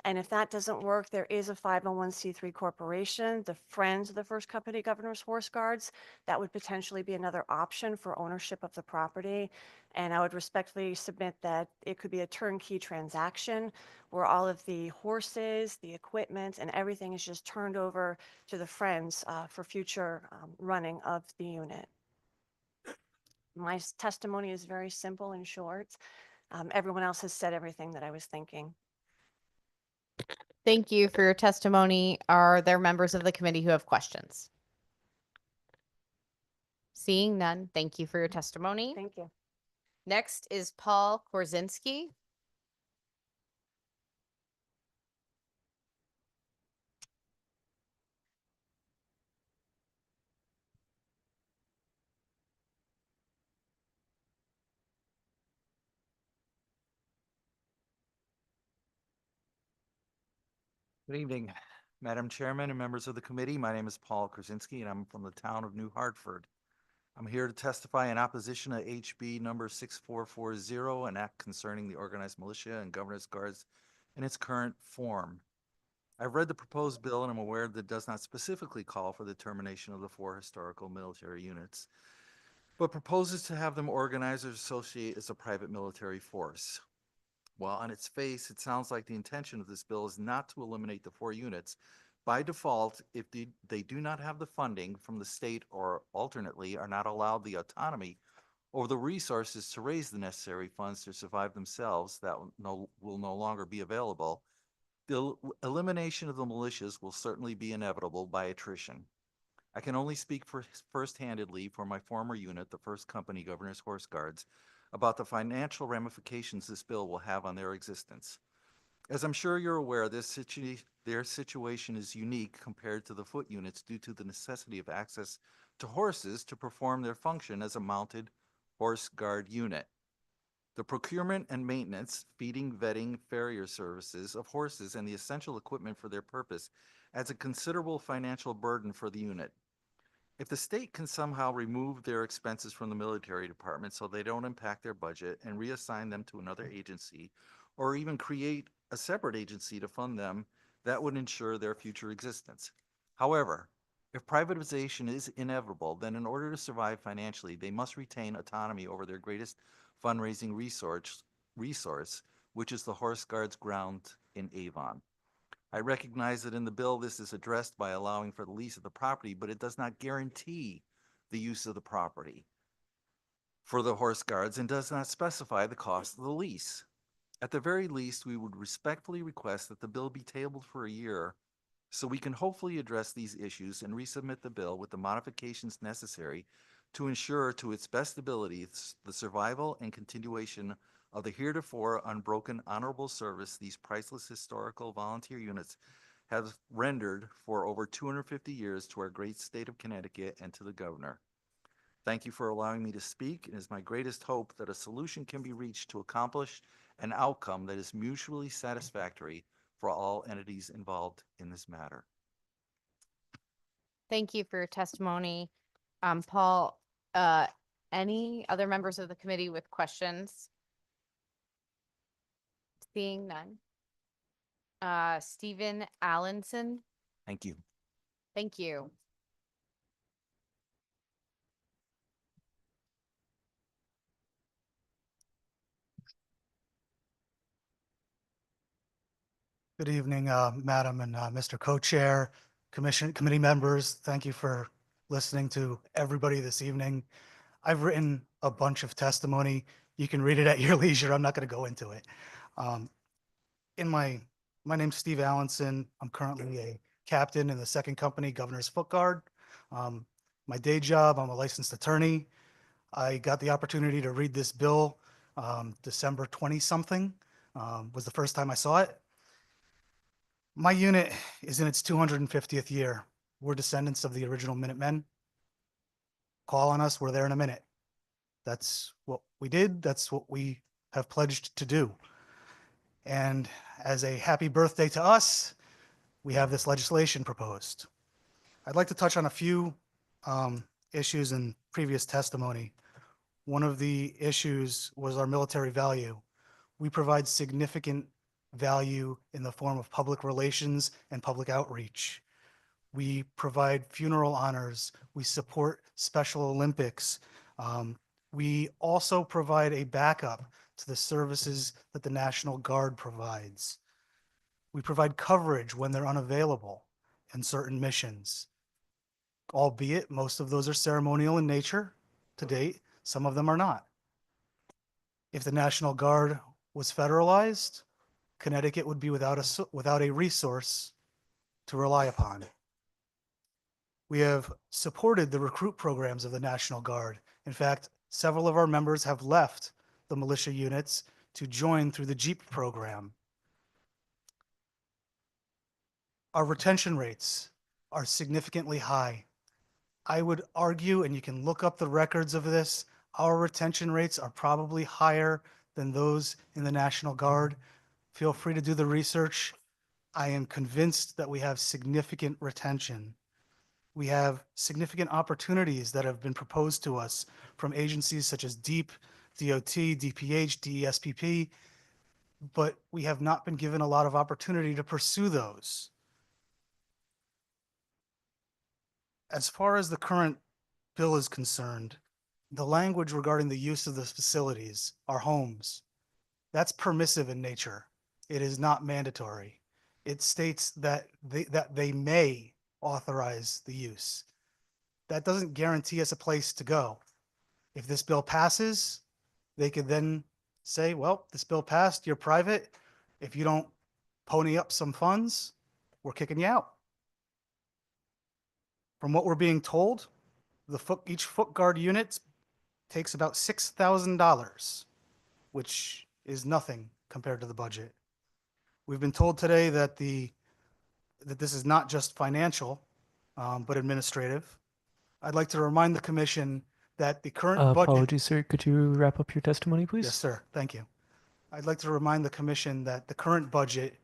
S8: And if that doesn't work, there is a 501c3 corporation, the Friends of the First Company Governor's Horse Guards. That would potentially be another option for ownership of the property. And I would respectfully submit that it could be a turnkey transaction where all of the horses, the equipment, and everything is just turned over to the Friends for future running of the unit. My testimony is very simple and short. Everyone else has said everything that I was thinking.
S2: Thank you for your testimony. Are there members of the committee who have questions? Seeing none, thank you for your testimony.
S8: Thank you.
S2: Next is Paul Korzinski.
S11: Good evening, Madam Chairman and members of the committee. My name is Paul Krasinski, and I'm from the town of New Hartford. I'm here to testify in opposition to HB number 6440, an act concerning the organized militia and governor's guards in its current form. I've read the proposed bill and I'm aware that it does not specifically call for the termination of the 4 historical military units, but proposes to have them organized or associate as a private military force. Well, on its face, it sounds like the intention of this bill is not to eliminate the 4 units. By default, if they do not have the funding from the state or alternately are not allowed the autonomy or the resources to raise the necessary funds to survive themselves, that will no longer be available, the elimination of the militias will certainly be inevitable by attrition. I can only speak first-handedly for my former unit, the First Company Governor's Horse Guards, about the financial ramifications this bill will have on their existence. As I'm sure you're aware, their situation is unique compared to the foot units due to the necessity of access to horses to perform their function as a mounted horse guard unit. The procurement and maintenance, feeding, vetting, farrier services of horses and the essential equipment for their purpose adds a considerable financial burden for the unit. If the state can somehow remove their expenses from the military department so they don't impact their budget and reassign them to another agency, or even create a separate agency to fund them, that would ensure their future existence. However, if privatization is inevitable, then in order to survive financially, they must retain autonomy over their greatest fundraising resource, which is the Horse Guards ground in Avon. I recognize that in the bill, this is addressed by allowing for the lease of the property, but it does not guarantee the use of the property for the Horse Guards and does not specify the cost of the lease. At the very least, we would respectfully request that the bill be tabled for a year so we can hopefully address these issues and resubmit the bill with the modifications necessary to ensure to its best ability the survival and continuation of the heretofore unbroken honorable service these priceless historical volunteer units have rendered for over 250 years to our great state of Connecticut and to the governor. Thank you for allowing me to speak. It is my greatest hope that a solution can be reached to accomplish an outcome that is mutually satisfactory for all entities involved in this matter.
S2: Thank you for your testimony. Paul, any other members of the committee with questions? Seeing none. Stephen Allenson,
S11: Thank you.
S2: thank you.
S6: Good evening, Madam and Mr. Co-Chair, committee members. Thank you for listening to everybody this evening. I've written a bunch of testimony. You can read it at your leisure. I'm not going to go into it. My name's Steve Allenson. I'm currently a captain in the second company, Governor's Foot Guard. My day job, I'm a licensed attorney. I got the opportunity to read this bill December 20-something was the first time I saw it. My unit is in its 250th year. We're descendants of the original Minutemen. Call on us, we're there in a minute. That's what we did. That's what we have pledged to do. And as a happy birthday to us, we have this legislation proposed. I'd like to touch on a few issues in previous testimony. One of the issues was our military value. We provide significant value in the form of public relations and public outreach. We provide funeral honors. We support Special Olympics. We also provide a backup to the services that the National Guard provides. We provide coverage when they're unavailable in certain missions, albeit most of those are ceremonial in nature to date. Some of them are not. If the National Guard was federalized, Connecticut would be without a resource to rely upon. We have supported the recruit programs of the National Guard. In fact, several of our members have left the militia units to join through the JEEP program. Our retention rates are significantly high. I would argue, and you can look up the records of this, our retention rates are probably higher than those in the National Guard. Feel free to do the research. I am convinced that we have significant retention. We have significant opportunities that have been proposed to us from agencies such as DEEP, DOT, DPH, DESPP, but we have not been given a lot of opportunity to pursue those. As far as the current bill is concerned, the language regarding the use of the facilities, our homes, that's permissive in nature. It is not mandatory. It states that they may authorize the use. That doesn't guarantee us a place to go. If this bill passes, they could then say, well, this bill passed, you're private. If you don't pony up some funds, we're kicking you out. From what we're being told, each foot guard unit takes about $6,000, which is nothing compared to the budget. We've been told today that this is not just financial, but administrative. I'd like to remind the commission that the current budget.
S18: Apologies, sir. Could you wrap up your testimony, please?
S6: Yes, sir. Thank you. I'd like to remind the commission that the current budget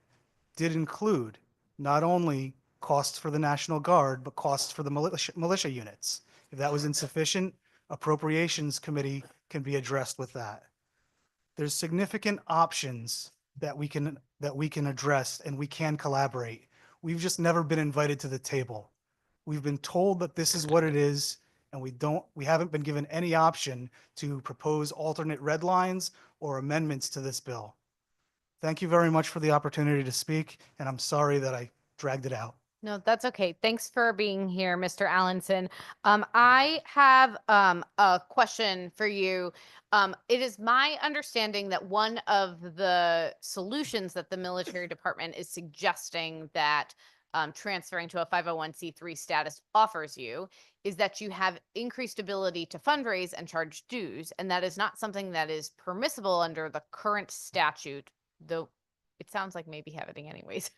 S6: did include not only costs for the National Guard, but costs for the militia units. If that was insufficient, Appropriations Committee can be addressed with that. There's significant options that we can address, and we can collaborate. We've just never been invited to the table. We've been told that this is what it is, and we haven't been given any option to propose alternate red lines or amendments to this bill. Thank you very much for the opportunity to speak, and I'm sorry that I dragged it out.
S2: No, that's okay. Thanks for being here, Mr. Allenson. I have a question for you. It is my understanding that one of the solutions that the military department is suggesting that transferring to a 501c3 status offers you is that you have increased ability to fundraise and charge dues. And that is not something that is permissible under the current statute, though it sounds like maybe happening anyways.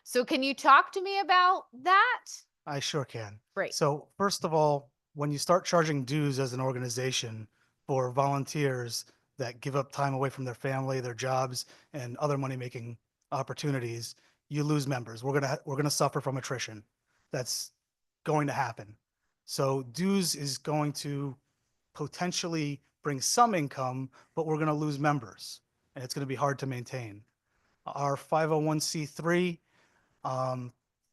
S2: So can you talk to me about that?
S6: I sure can.
S2: Great.
S6: So first of all, when you start charging dues as an organization for volunteers that give up time away from their family, their jobs, and other money-making opportunities, you lose members. We're gonna suffer from attrition. That's going to happen. So dues is going to potentially bring some income, but we're gonna lose members, and it's gonna be hard to maintain. Our 501c3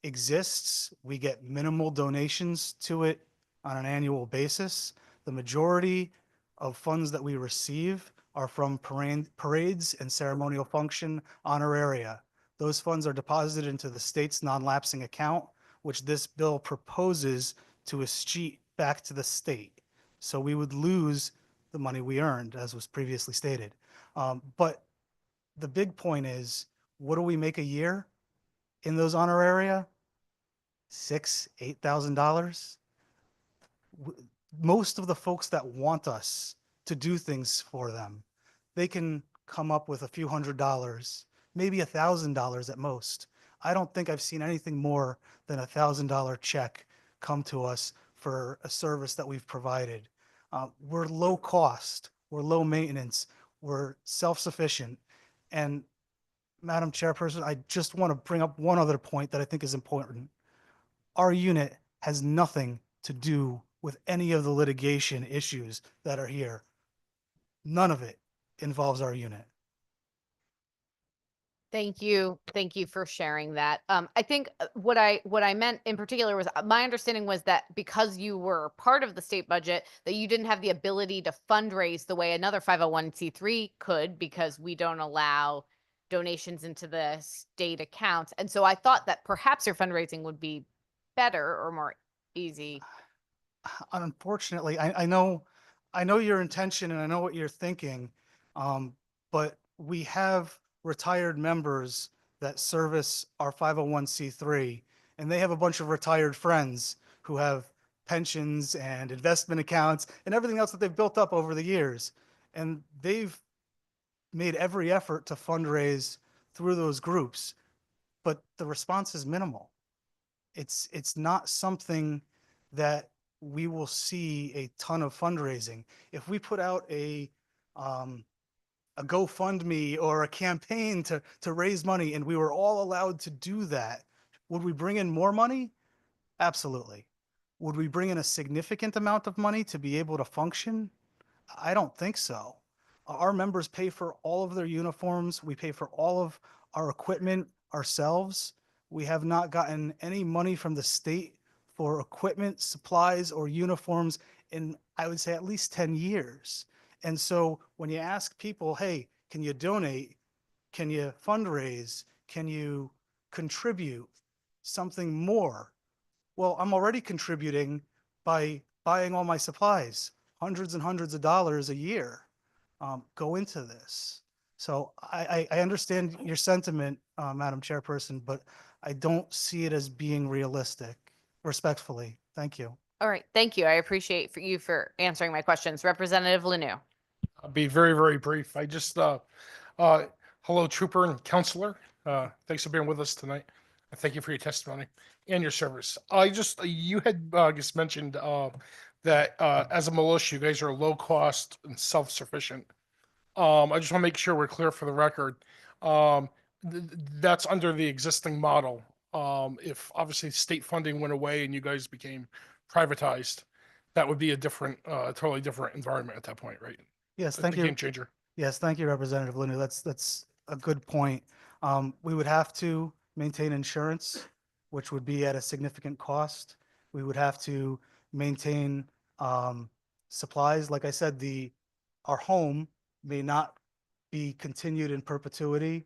S6: exists. We get minimal donations to it on an annual basis. The majority of funds that we receive are from parades and ceremonial function honoraria. Those funds are deposited into the state's non-lapsing account, which this bill proposes to escheat back to the state. So we would lose the money we earned, as was previously stated. But the big point is, what do we make a year in those honoraria? $6,000, $8,000. Most of the folks that want us to do things for them, they can come up with a few $100s, maybe $1,000 at most. I don't think I've seen anything more than $1,000 check come to us for a service that we've provided. We're low cost, we're low maintenance, we're self-sufficient. And Madam Chairperson, I just want to bring up one other point that I think is important. Our unit has nothing to do with any of the litigation issues that are here. None of it involves our unit.
S2: Thank you. Thank you for sharing that. I think what I meant in particular was my understanding was that because you were part of the state budget, that you didn't have the ability to fundraise the way another 501c3 could, because we don't allow donations into the state accounts. And so I thought that perhaps your fundraising would be better or more easy.
S6: Unfortunately, I know your intention and I know what you're thinking, but we have retired members that service our 501c3, and they have a bunch of retired friends who have pensions and investment accounts and everything else that they've built up over the years. And they've made every effort to fundraise through those groups, but the response is minimal. It's not something that we will see a ton of fundraising. If we put out a GoFundMe or a campaign to raise money and we were all allowed to do that, would we bring in more money? Absolutely. Would we bring in a significant amount of money to be able to function? I don't think so. Our members pay for all of their uniforms. We pay for all of our equipment ourselves. We have not gotten any money from the state for equipment, supplies, or uniforms in, I would say, at least 10 years. And so when you ask people, hey, can you donate? Can you fundraise? Can you contribute something more? Well, I'm already contributing by buying all my supplies. Hundreds and hundreds of dollars a year go into this. So I understand your sentiment, Madam Chairperson, but I don't see it as being realistic, respectfully. Thank you.
S2: All right. Thank you. I appreciate you for answering my questions. Representative Lanu.
S20: I'll be very, very brief. I just, hello, Trooper and Counselor. Thanks for being with us tonight. And thank you for your testimony and your service. You had just mentioned that as a militia, you guys are low cost and self-sufficient. I just want to make sure we're clear for the record. That's under the existing model. If obviously state funding went away and you guys became privatized, that would be a different, totally different environment at that point, right?
S6: Yes,
S20: The
S6: thank you.
S20: game changer.
S6: Yes, thank you, Representative Lanu. That's a good point. We would have to maintain insurance, which would be at a significant cost. We would have to maintain supplies. Like I said, our home may not be continued in perpetuity.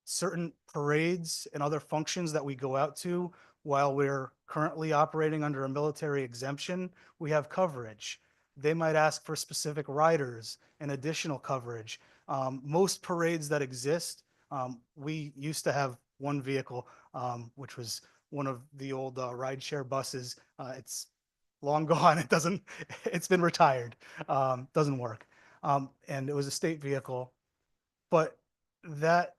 S6: Certain parades and other functions that we go out to while we're currently operating under a military exemption, we have coverage. They might ask for specific riders and additional coverage. Most parades that exist, we used to have one vehicle. which was one of the old rideshare buses. It's long gone. It doesn't, it's been retired. Doesn't work. And it was a state vehicle. But that,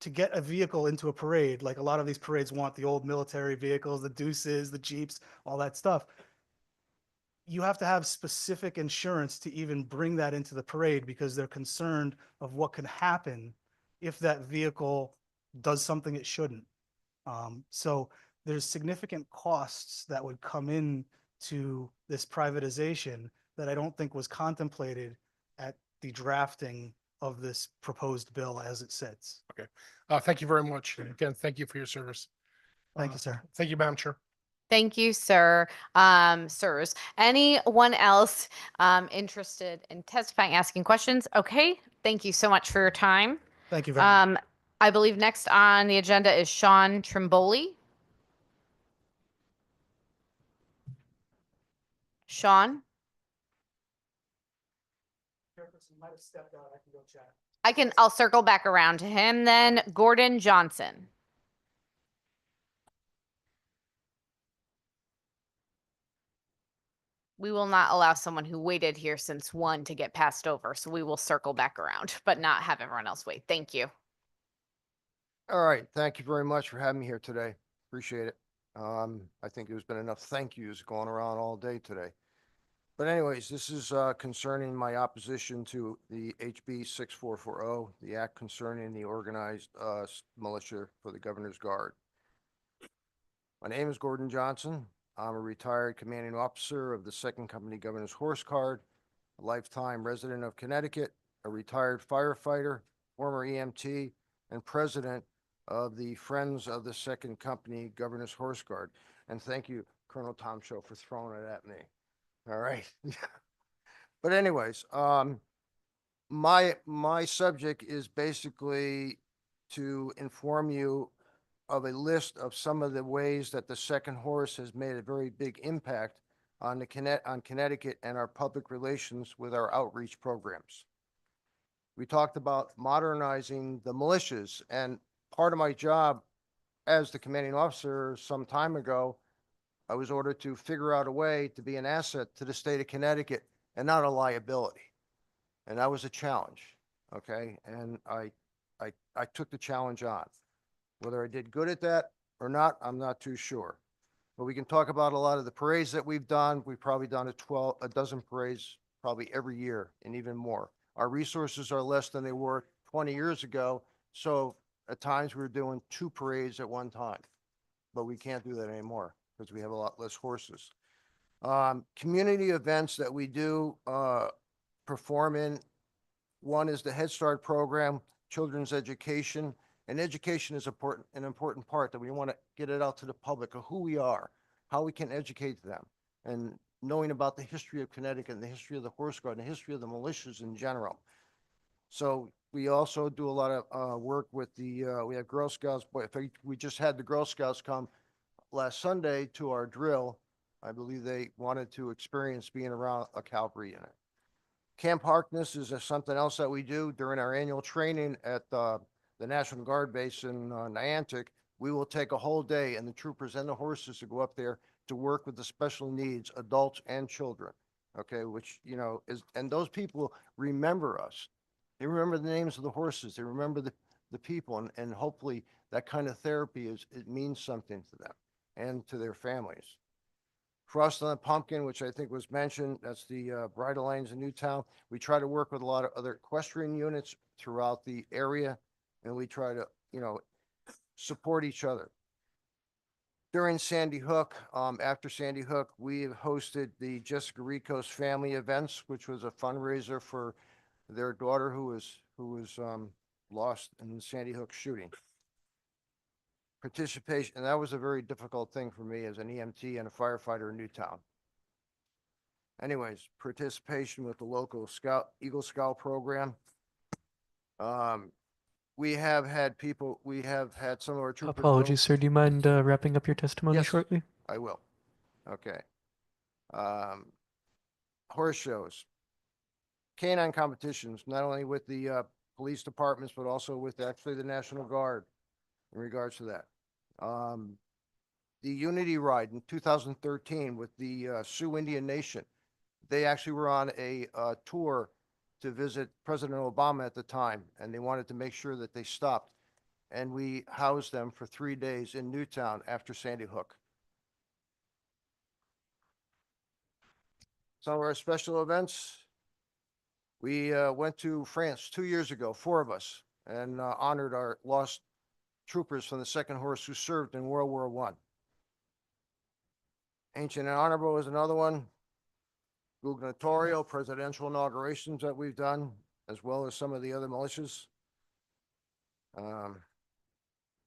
S6: to get a vehicle into a parade, like a lot of these parades want the old military vehicles, the Deuces, the Jeeps, all that stuff. You have to have specific insurance to even bring that into the parade because they're concerned of what can happen if that vehicle does something it shouldn't. So there's significant costs that would come in to this privatization that I don't think was contemplated at the drafting of this proposed bill as it sits.
S20: Okay. Thank you very much. And again, thank you for your service.
S6: Thank you, sir.
S20: Thank you, Madam Chair.
S2: Thank you, sir. Sirs. Anyone else interested in testifying, asking questions? Okay, thank you so much for your time.
S6: Thank you very much.
S2: I believe next on the agenda is Sean Trimboli. Sean?
S6: Might have stepped out. I can go chat.
S2: I'll circle back around to him then. Gordon Johnson. We will not allow someone who waited here since 1 to get passed over, so we will circle back around, but not have everyone else wait. Thank you.
S12: All right, thank you very much for having me here today. Appreciate it. I think there's been enough thank yous going around all day today. But anyways, this is concerning my opposition to the HB 6440, the act concerning the organized militia for the Governor's Guard. My name is Gordon Johnson. I'm a retired commanding officer of the 2nd Company Governor's Horse Guard, a lifetime resident of Connecticut, a retired firefighter, former EMT, and president of the Friends of the 2nd Company Governor's Horse Guard. And thank you, Colonel Tom Show, for throwing it at me. All right. But anyways, my subject is basically to inform you of a list of some of the ways that the Second Horse has made a very big impact on Connecticut and our public relations with our outreach programs. We talked about modernizing the militias, and part of my job as the commanding officer some time ago, I was ordered to figure out a way to be an asset to the state of Connecticut and not a liability. And that was a challenge, okay? And I took the challenge on. Whether I did good at that or not, I'm not too sure. But we can talk about a lot of the parades that we've done. We've probably done a dozen parades probably every year and even more. Our resources are less than they were 20 years ago. So at times we were doing 2 parades at one time, but we can't do that anymore because we have a lot less horses. Community events that we do perform in, one is the Head Start program, children's education. And education is an important part that we want to get it out to the public of who we are, how we can educate them, and knowing about the history of Connecticut and the history of the Horse Guard and the history of the militias in general. So we also do a lot of work with we have Girl Scouts. We just had the Girl Scouts come last Sunday to our drill. I believe they wanted to experience being around a cavalry unit. Camp Harkness is something else that we do during our annual training at the National Guard base in Niantic. We will take a whole day and the troopers and the horses to go up there to work with the special needs, adults and children. Okay, which, and those people remember us. They remember the names of the horses. They remember the people, and hopefully that kind of therapy it means something to them and to their families. Frost on the Pumpkin, which I think was mentioned, that's the Bridle Lanes in Newtown. We try to work with a lot of other equestrian units throughout the area, and we try to, support each other. During Sandy Hook, after Sandy Hook, we have hosted the Jessica Ricos family events, which was a fundraiser for their daughter who was lost in the Sandy Hook shooting. Participation, and that was a very difficult thing for me as an EMT and a firefighter in Newtown. Anyways, participation with the local Eagle Scout program. We have had some of our troopers.
S18: Apologies, sir. Do you mind wrapping up your testimony shortly?
S12: I will. Okay. Horse shows. Canine competitions, not only with the police departments, but also with actually the National Guard in regards to that. The Unity Ride in 2013 with the Sioux Indian Nation. They actually were on a tour to visit President Obama at the time, and they wanted to make sure that they stopped. And we housed them for 3 days in Newtown after Sandy Hook. Some of our special events. We went to France 2 years ago, 4 of us, and honored our lost troopers from the Second Horse who served in World War I. Ancient and Honorable is another one. Gubernatorial, presidential inaugurations that we've done, as well as some of the other militias.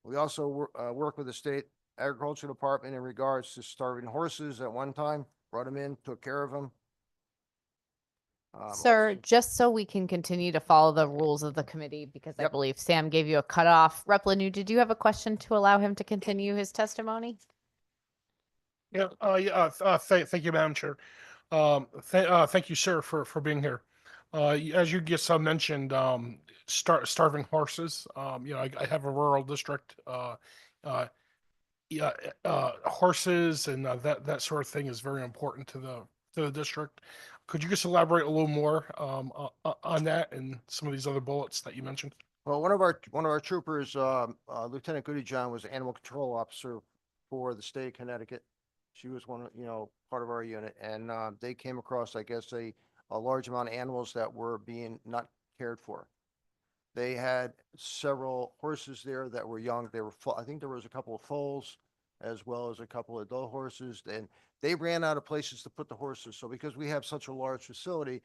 S12: We also work with the state agriculture department in regards to starving horses at one time, brought them in, took care of them.
S2: Sir, just so we can continue to follow the rules of the committee, because I believe Sam gave you a cutoff. Rep. Lanu, did you have a question to allow him to continue his testimony?
S20: Thank you, Madam Chair. Thank you, sir, for being here. As you just mentioned, starving horses. I have a rural district. Horses and that sort of thing is very important to the district. Could you just elaborate a little more on that and some of these other bullets that you mentioned?
S12: Well, one of our troopers, Lieutenant Goody John, was animal control officer for the state of Connecticut. She was part of our unit, and they came across, I guess, a large amount of animals that were being not cared for. They had several horses there that were young. They were, I think there was a couple of foals as well as a couple of adult horses, and they ran out of places to put the horses. So because we have such a large facility,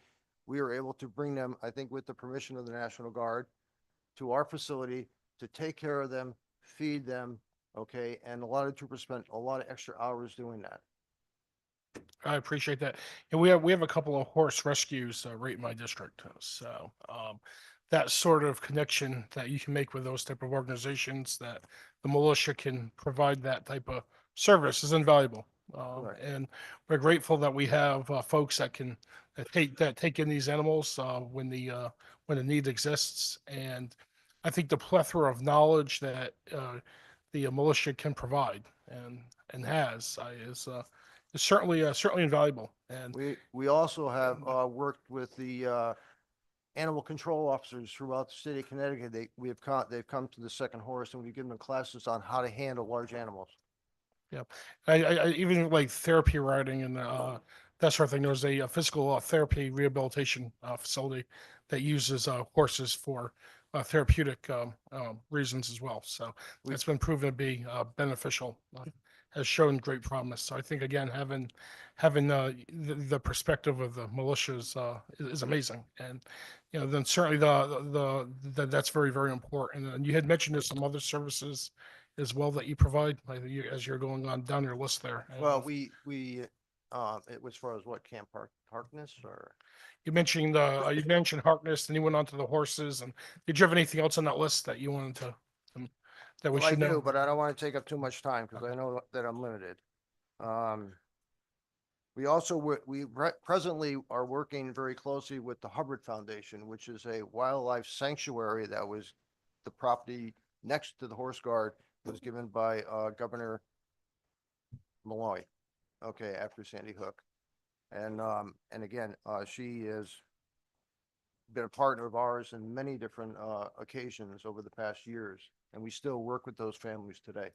S12: we were able to bring them, I think with the permission of the National Guard, to our facility to take care of them, feed them, okay? And a lot of troopers spent a lot of extra hours doing that.
S20: I appreciate that. And we have a couple of horse rescues right in my district. So that sort of connection that you can make with those type of organizations, that the militia can provide that type of service, is invaluable. And we're grateful that we have folks that can take in these animals when the need exists. And I think the plethora of knowledge that the militia can provide and has is certainly invaluable. And
S12: we also have worked with the animal control officers throughout the state of Connecticut. They've come to the Second Horse, and we've given them classes on how to handle large animals.
S20: Yeah, I even like therapy riding and that sort of thing. There's a physical therapy rehabilitation facility that uses horses for therapeutic reasons as well. So it's been proven to be beneficial. Has shown great promise. So I think again, having the perspective of the militias is amazing, and then certainly that's very, very important. And you had mentioned there's some other services as well that you provide, like as you're going on down your list there.
S12: Well, we as far as what, Camp Harkness, or
S20: You mentioned Harkness, and you went on to the horses. And did you have anything else on that list that you wanted to that we
S12: Well,
S20: should
S12: I do,
S20: know?
S12: but I don't want to take up too much time because I know that I'm limited. We also presently are working very closely with the Hubbard Foundation, which is a wildlife sanctuary that was the property next to the Horse Guard, was given by Governor Malloy, okay, after Sandy Hook. And again, she has been a partner of ours in many different occasions over the past years, and we still work with those families today.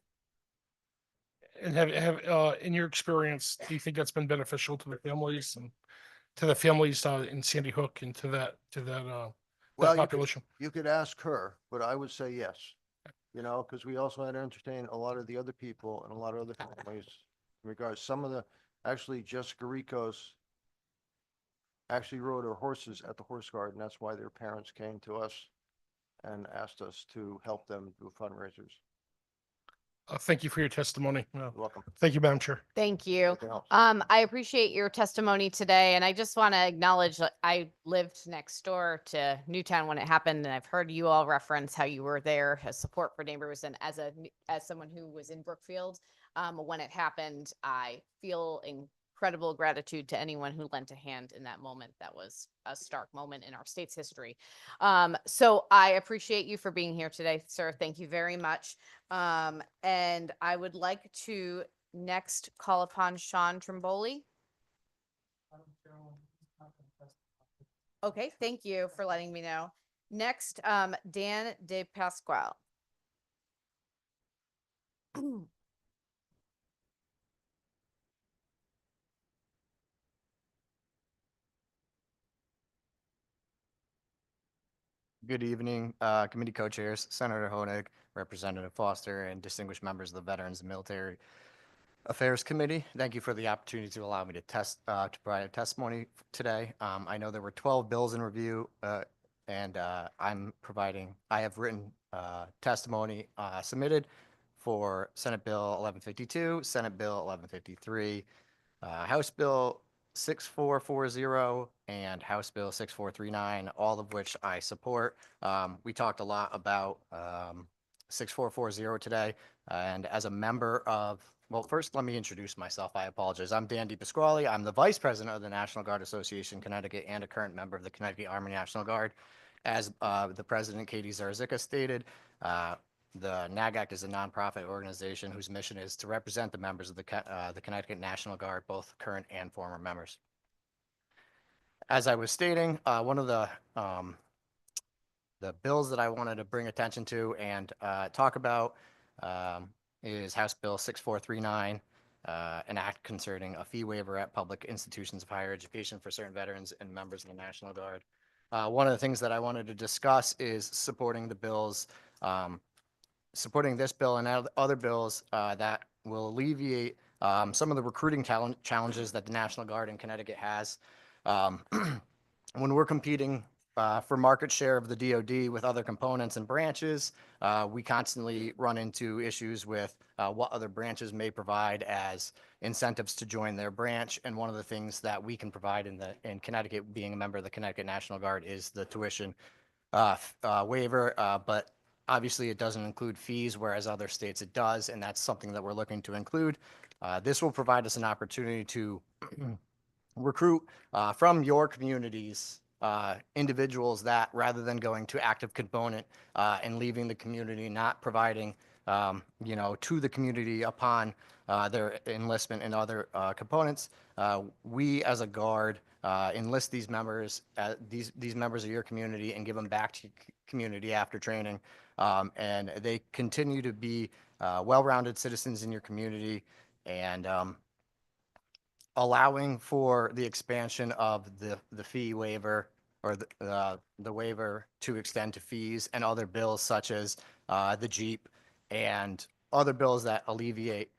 S20: And have in your experience, do you think that's been beneficial to the families and to the families in Sandy Hook and to that
S12: Well,
S20: population?
S12: you could ask her, but I would say yes. Because we also had to entertain a lot of the other people and a lot of other families in regards, some of the, actually Jessica Ricos actually rode her horses at the Horse Guard, and that's why their parents came to us and asked us to help them do fundraisers.
S20: Thank you for your testimony.
S12: You're welcome.
S20: Thank you, Madam Chair.
S2: Thank you.
S12: Anything else?
S2: I appreciate your testimony today, and I just want to acknowledge that I lived next door to Newtown when it happened, and I've heard you all reference how you were there as support for neighbors, and as someone who was in Brookfield when it happened, I feel incredible gratitude to anyone who lent a hand in that moment. That was a stark moment in our state's history. So I appreciate you for being here today, sir. Thank you very much. And I would like to next call upon Sean Trimboli. Okay, thank you for letting me know. Next, Dan De Pasquale.
S13: Good evening, committee co-chairs, Senator Honig, Representative Foster, and distinguished members of the Veterans and Military Affairs Committee. Thank you for the opportunity to allow me to to provide a testimony today. I know there were 12 bills in review, and I have written testimony submitted for Senate Bill 1152, Senate Bill 1153, House Bill 6440, and House Bill 6439, all of which I support. We talked a lot about 6440 today, and as a member of, well, first let me introduce myself. I apologize. I'm Dan DePasquale. I'm the Vice President of the National Guard Association Connecticut and a current member of the Connecticut Army National Guard. As the President, Katie Zarzicka, stated, the NAGAC is a nonprofit organization whose mission is to represent the members of the Connecticut National Guard, both current and former members. As I was stating, one of the bills that I wanted to bring attention to and talk about is House Bill 6439, an act concerning a fee waiver at public institutions of higher education for certain veterans and members of the National Guard. One of the things that I wanted to discuss is supporting the bills, supporting this bill and other bills that will alleviate some of the recruiting challenges that the National Guard in Connecticut has. When we're competing for market share of the DoD with other components and branches, we constantly run into issues with what other branches may provide as incentives to join their branch. And one of the things that we can provide in Connecticut, being a member of the Connecticut National Guard, is the tuition waiver, but obviously it doesn't include fees, whereas other states it does, and that's something that we're looking to include. This will provide us an opportunity to recruit from your communities individuals that, rather than going to active component and leaving the community, not providing to the community upon their enlistment and other components, we as a Guard enlist these members, these members of your community, and give them back to community after training, and they continue to be well-rounded citizens in your community, and allowing for the expansion of the fee waiver, or the waiver to extend to fees and other bills such as the Jeep and other bills that alleviate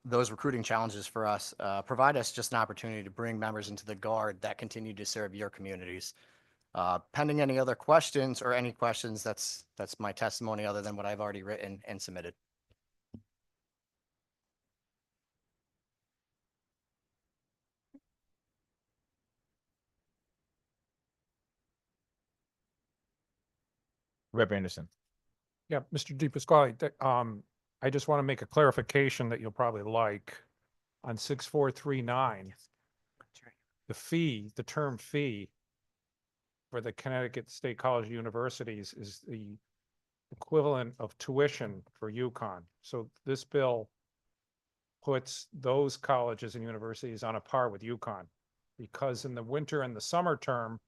S13: those recruiting challenges for us, provide us just an opportunity to bring members into the Guard that continue to serve your communities. Pending any other questions or any questions, that's my testimony other than what I've already written and submitted.
S17: Rep. Anderson.
S15: Yeah, Mr. DePasquale, I just want to make a clarification that you'll probably like. On 6439, the fee, the term fee for the Connecticut State College Universities is the equivalent of tuition for UConn. So this bill puts those colleges and universities on a par with UConn, because in the winter and the summer term,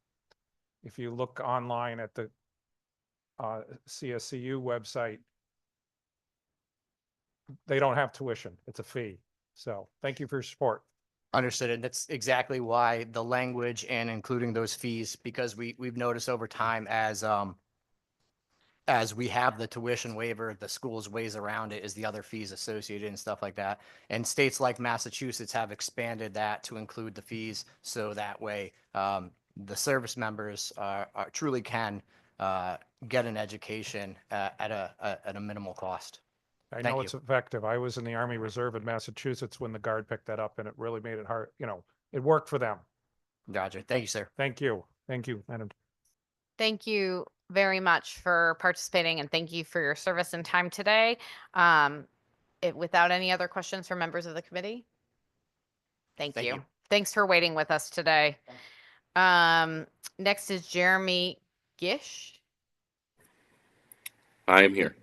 S15: if you look online at the CSCU website, they don't have tuition. It's a fee. So thank you for your support.
S13: Understood. And that's exactly why the language and including those fees, because we've noticed over time as we have the tuition waiver, the school's ways around it is the other fees associated and stuff like that. And states like Massachusetts have expanded that to include the fees. So that way the service members truly can get an education at a minimal cost.
S15: I
S13: Thank
S15: know
S13: you.
S15: it's effective. I was in the Army Reserve in Massachusetts when the Guard picked that up, and it really made it hard. It worked for them.
S13: Gotcha. Thank you, sir.
S15: Thank you. Thank you, Madam.
S2: Thank you very much for participating, and thank you for your service and time today. Without any other questions from members of the committee? Thank
S13: Thank
S2: you.
S13: you.
S2: Thanks for waiting with us today. Next is Jeremy Gish.
S1: I am here.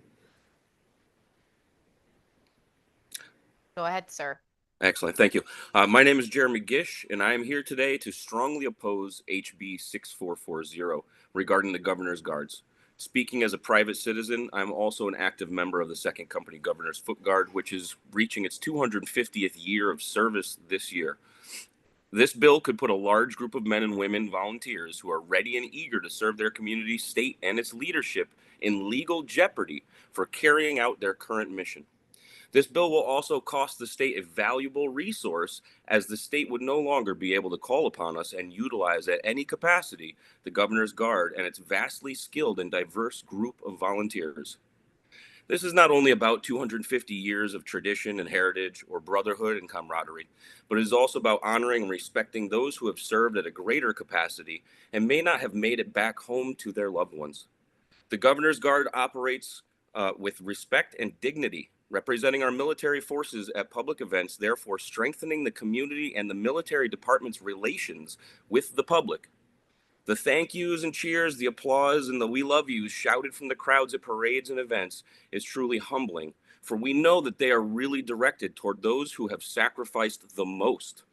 S2: Go ahead, sir.
S1: Excellent. Thank you. My name is Jeremy Gish, and I am here today to strongly oppose HB 6440 regarding the Governor's Guards. Speaking as a private citizen, I'm also an active member of the Second Company Governor's Foot Guard, which is reaching its 250th year of service this year. This bill could put a large group of men and women volunteers who are ready and eager to serve their community, state, and its leadership in legal jeopardy for carrying out their current mission. This bill will also cost the state a valuable resource, as the state would no longer be able to call upon us and utilize at any capacity the Governor's Guard and its vastly skilled and diverse group of volunteers. This is not only about 250 years of tradition and heritage, or brotherhood and camaraderie, but it is also about honoring and respecting those who have served at a greater capacity and may not have made it back home to their loved ones. The Governor's Guard operates with respect and dignity, representing our military forces at public events, therefore strengthening the community and the military department's relations with the public. The thank yous and cheers, the applause, and the we love yous shouted from the crowds at parades and events is truly humbling, for we know that they are really directed toward those who have sacrificed the most.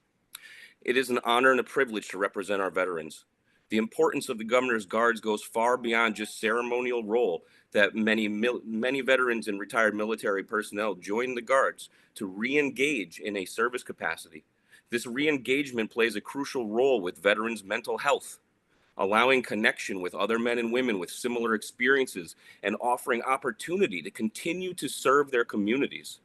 S1: It is an honor and a privilege to represent our veterans. The importance of the Governor's Guards goes far beyond just ceremonial role that many veterans and retired military personnel join the Guards to re-engage in a service capacity. This re-engagement plays a crucial role with veterans' mental health, allowing connection with other men and women with similar experiences and offering opportunity to continue to serve their communities.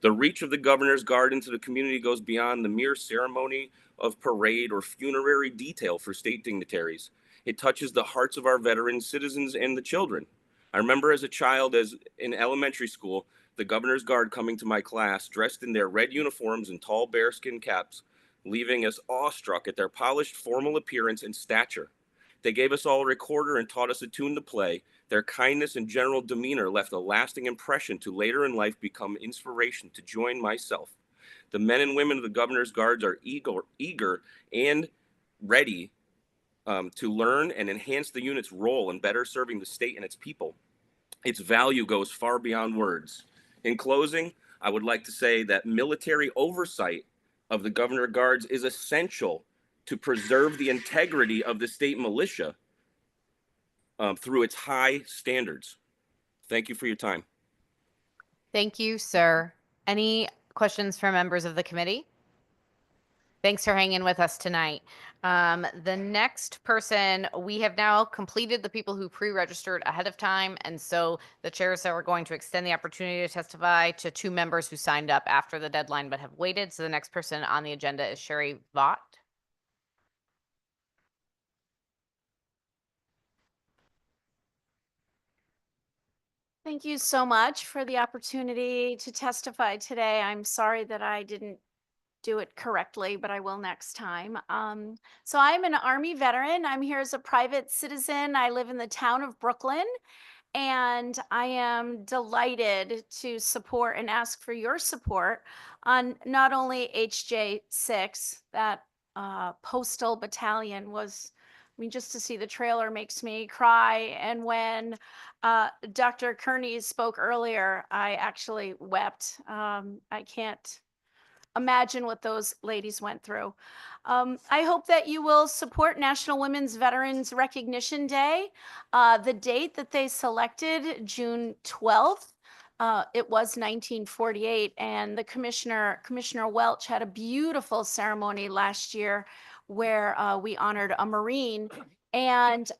S1: The reach of the Governor's Guard into the community goes beyond the mere ceremony of parade or funerary detail for state dignitaries. It touches the hearts of our veterans, citizens, and the children. I remember as a child, as in elementary school, the Governor's Guard coming to my class dressed in their red uniforms and tall bearskin caps, leaving us awestruck at their polished formal appearance and stature. They gave us all a recorder and taught us a tune to play. Their kindness and general demeanor left a lasting impression to later in life become inspiration to join myself. The men and women of the Governor's Guards are eager and ready to learn and enhance the unit's role in better serving the state and its people. Its value goes far beyond words. In closing, I would like to say that military oversight of the Governor's Guards is essential to preserve the integrity of the state militia through its high standards. Thank you for your time.
S2: Thank you, sir. Any questions from members of the committee? Thanks for hanging with us tonight. The next person, we have now completed the people who pre-registered ahead of time. And so the chair said we're going to extend the opportunity to testify to 2 members who signed up after the deadline but have waited. So the next person on the agenda is Sherry Vaught.
S21: Thank you so much for the opportunity to testify today. I'm sorry that I didn't do it correctly, but I will next time. So I'm an Army veteran. I'm here as a private citizen. I live in the town of Brooklyn, and I am delighted to support and ask for your support on not only HJ6, that postal battalion was, I mean, just to see the trailer makes me cry. And when Dr. Kearney spoke earlier, I actually wept. I can't imagine what those ladies went through. I hope that you will support National Women's Veterans Recognition Day. The date that they selected, June 12th, it was 1948, and the Commissioner Welch had a beautiful ceremony last year where we honored a Marine. And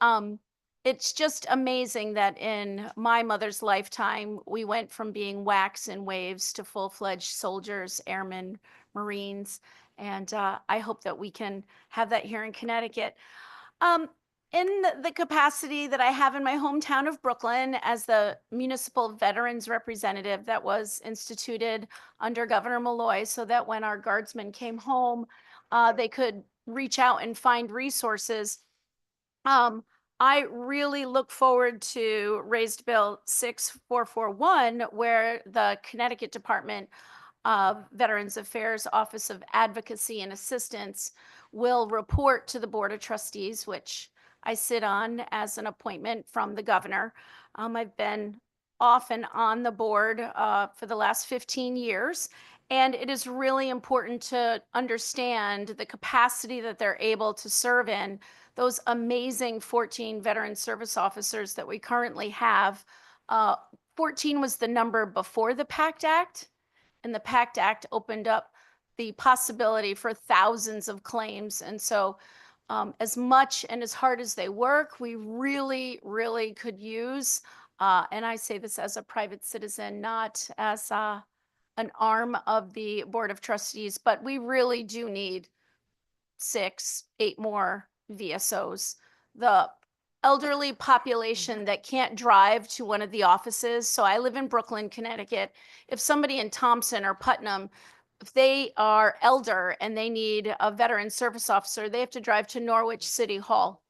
S21: it's just amazing that in my mother's lifetime, we went from being WACs and waves to full-fledged soldiers, airmen, Marines. And I hope that we can have that here in Connecticut. In the capacity that I have in my hometown of Brooklyn as the municipal veterans representative that was instituted under Governor Malloy, so that when our guardsmen came home, they could reach out and find resources. I really look forward to Raised Bill 6441, where the Connecticut Department Veterans Affairs Office of Advocacy and Assistance will report to the Board of Trustees, which I sit on as an appointment from the governor. I've been off and on the board for the last 15 years. And it is really important to understand the capacity that they're able to serve in. Those amazing 14 veteran service officers that we currently have. 14 was the number before the PACT Act, and the PACT Act opened up the possibility for thousands of claims. And so as much and as hard as they work, we really, really could use, and I say this as a private citizen, not as an arm of the Board of Trustees, but we really do need 6, 8 more VSOs. The elderly population that can't drive to one of the offices. So I live in Brooklyn, Connecticut. If somebody in Thompson or Putnam, if they are elder and they need a veteran service officer, they have to drive to Norwich City Hall.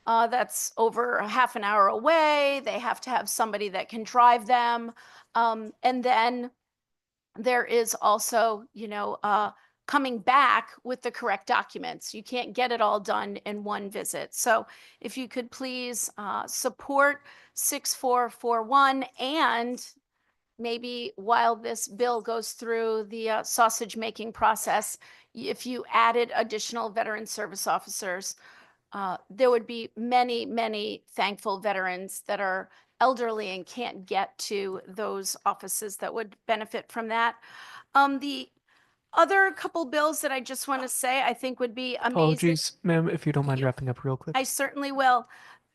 S21: That's over a half an hour away. They have to have somebody that can drive them. And then there is also, coming back with the correct documents. You can't get it all done in one visit. So if you could please support 6441, and maybe while this bill goes through the sausage making process, if you added additional veteran service officers, there would be many, many thankful veterans that are elderly and can't get to those offices that would benefit from that. The other couple bills that I just want to say I think would be amazing.
S18: Apologies, ma'am, if you don't mind wrapping up real quick.
S21: I certainly will.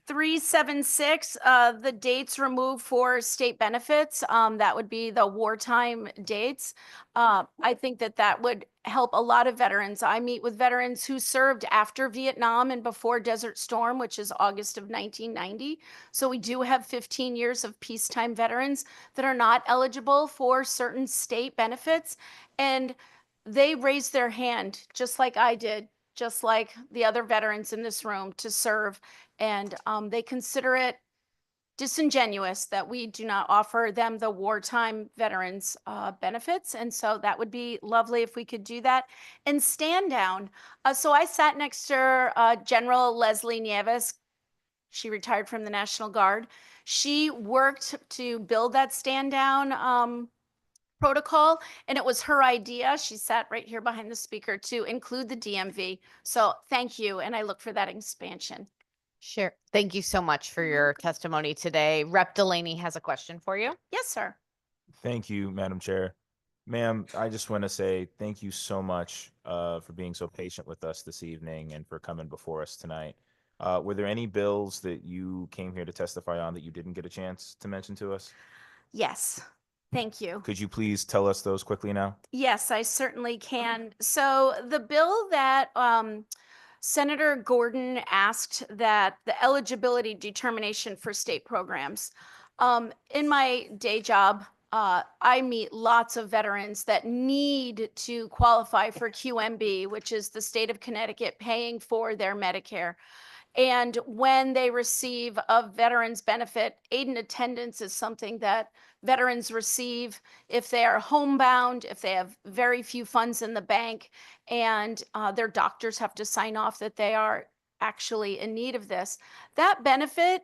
S21: 376, the dates removed for state benefits. That would be the wartime dates. I think that would help a lot of veterans. I meet with veterans who served after Vietnam and before Desert Storm, which is August of 1990. So we do have 15 years of peacetime veterans that are not eligible for certain state benefits. And they raised their hand, just like I did, just like the other veterans in this room, to serve. And they consider it disingenuous that we do not offer them the wartime veterans benefits. And so that would be lovely if we could do that. And stand down. So I sat next to General Leslie Nieves. She retired from the National Guard. She worked to build that stand down protocol, and it was her idea. She sat right here behind the speaker to include the DMV. So thank you, and I look for that expansion.
S2: Sure. Thank you so much for your testimony today. Rep. Delaney has a question for you.
S21: Yes, sir.
S17: Thank you, Madam Chair. Ma'am, I just want to say thank you so much for being so patient with us this evening and for coming before us tonight. Were there any bills that you came here to testify on that you didn't get a chance to mention to us?
S21: Yes. Thank you.
S17: Could you please tell us those quickly now?
S21: Yes, I certainly can. So the bill that Senator Gordon asked, that the eligibility determination for state programs. In my day job, I meet lots of veterans that need to qualify for QMB, which is the state of Connecticut paying for their Medicare. And when they receive a veteran's benefit, aid and attendance is something that veterans receive if they are homebound, if they have very few funds in the bank, and their doctors have to sign off that they are actually in need of this. That benefit,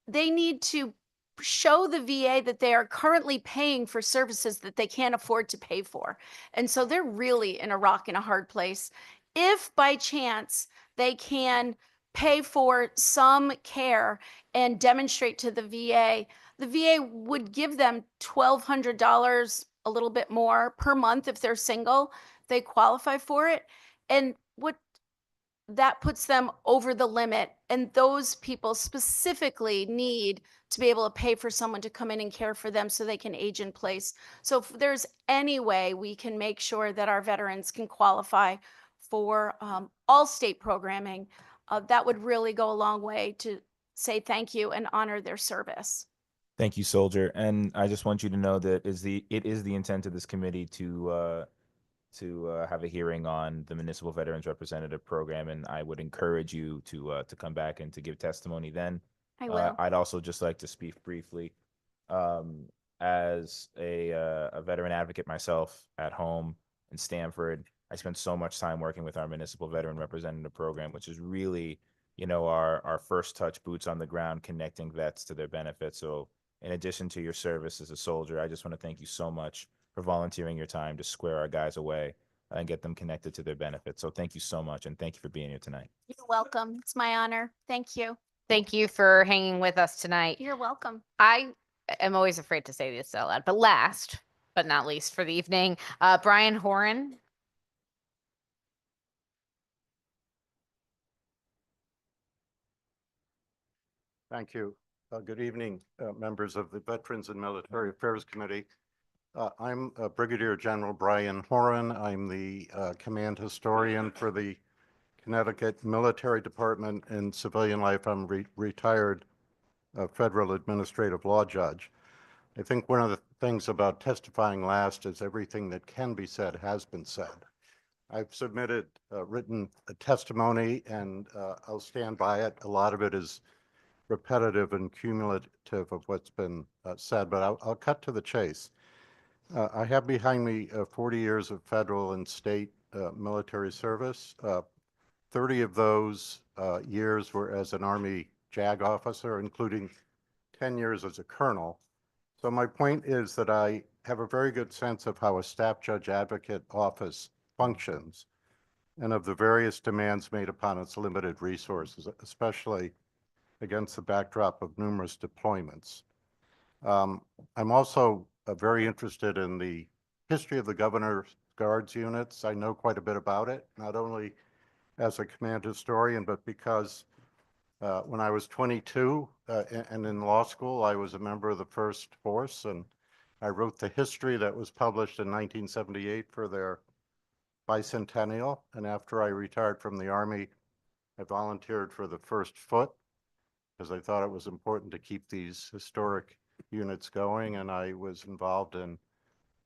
S21: they need to show the VA that they are currently paying for services that they can't afford to pay for. And so they're really in a rock and a hard place. If by chance they can pay for some care and demonstrate to the VA would give them $1,200, a little bit more per month if they're single, they qualify for it. And what that puts them over the limit. And those people specifically need to be able to pay for someone to come in and care for them so they can age in place. So if there's any way we can make sure that our veterans can qualify for all state programming, that would really go a long way to say thank you and honor their service.
S17: Thank you, Soldier. And I just want you to know that it is the intent of this committee to have a hearing on the Municipal Veterans Representative Program, and I would encourage you to come back and to give testimony then.
S21: I will.
S17: I'd also just like to speak briefly. as a veteran advocate myself at home in Stamford, I spent so much time working with our municipal veteran representative program, which is really, our first touch, boots on the ground, connecting vets to their benefits. So in addition to your service as a soldier, I just want to thank you so much for volunteering your time to square our guys away and get them connected to their benefits. So thank you so much, and thank you for being here tonight.
S21: You're welcome. It's my honor. Thank you.
S2: Thank you for hanging with us tonight.
S21: You're welcome.
S2: I am always afraid to say this out loud, but last but not least for the evening, Brian Horan.
S9: Thank you. Good evening, members of the Veterans and Military Affairs Committee. I'm Brigadier General Brian Horan. I'm the command historian for the Connecticut Military Department. In civilian life, I'm retired federal administrative law judge. I think one of the things about testifying last is everything that can be said has been said. I've submitted written testimony, and I'll stand by it. A lot of it is repetitive and cumulative of what's been said, but I'll cut to the chase. I have behind me 40 years of federal and state military service. 30 of those years were as an Army JAG officer, including 10 years as a colonel. So my point is that I have a very good sense of how a staff judge advocate office functions and of the various demands made upon its limited resources, especially against the backdrop of numerous deployments. I'm also very interested in the history of the Governor's Guards units. I know quite a bit about it, not only as a command historian, but because when I was 22 and in law school, I was a member of the First Force, and I wrote the history that was published in 1978 for their bicentennial. And after I retired from the Army, I volunteered for the First Foot because I thought it was important to keep these historic units going, and I was involved in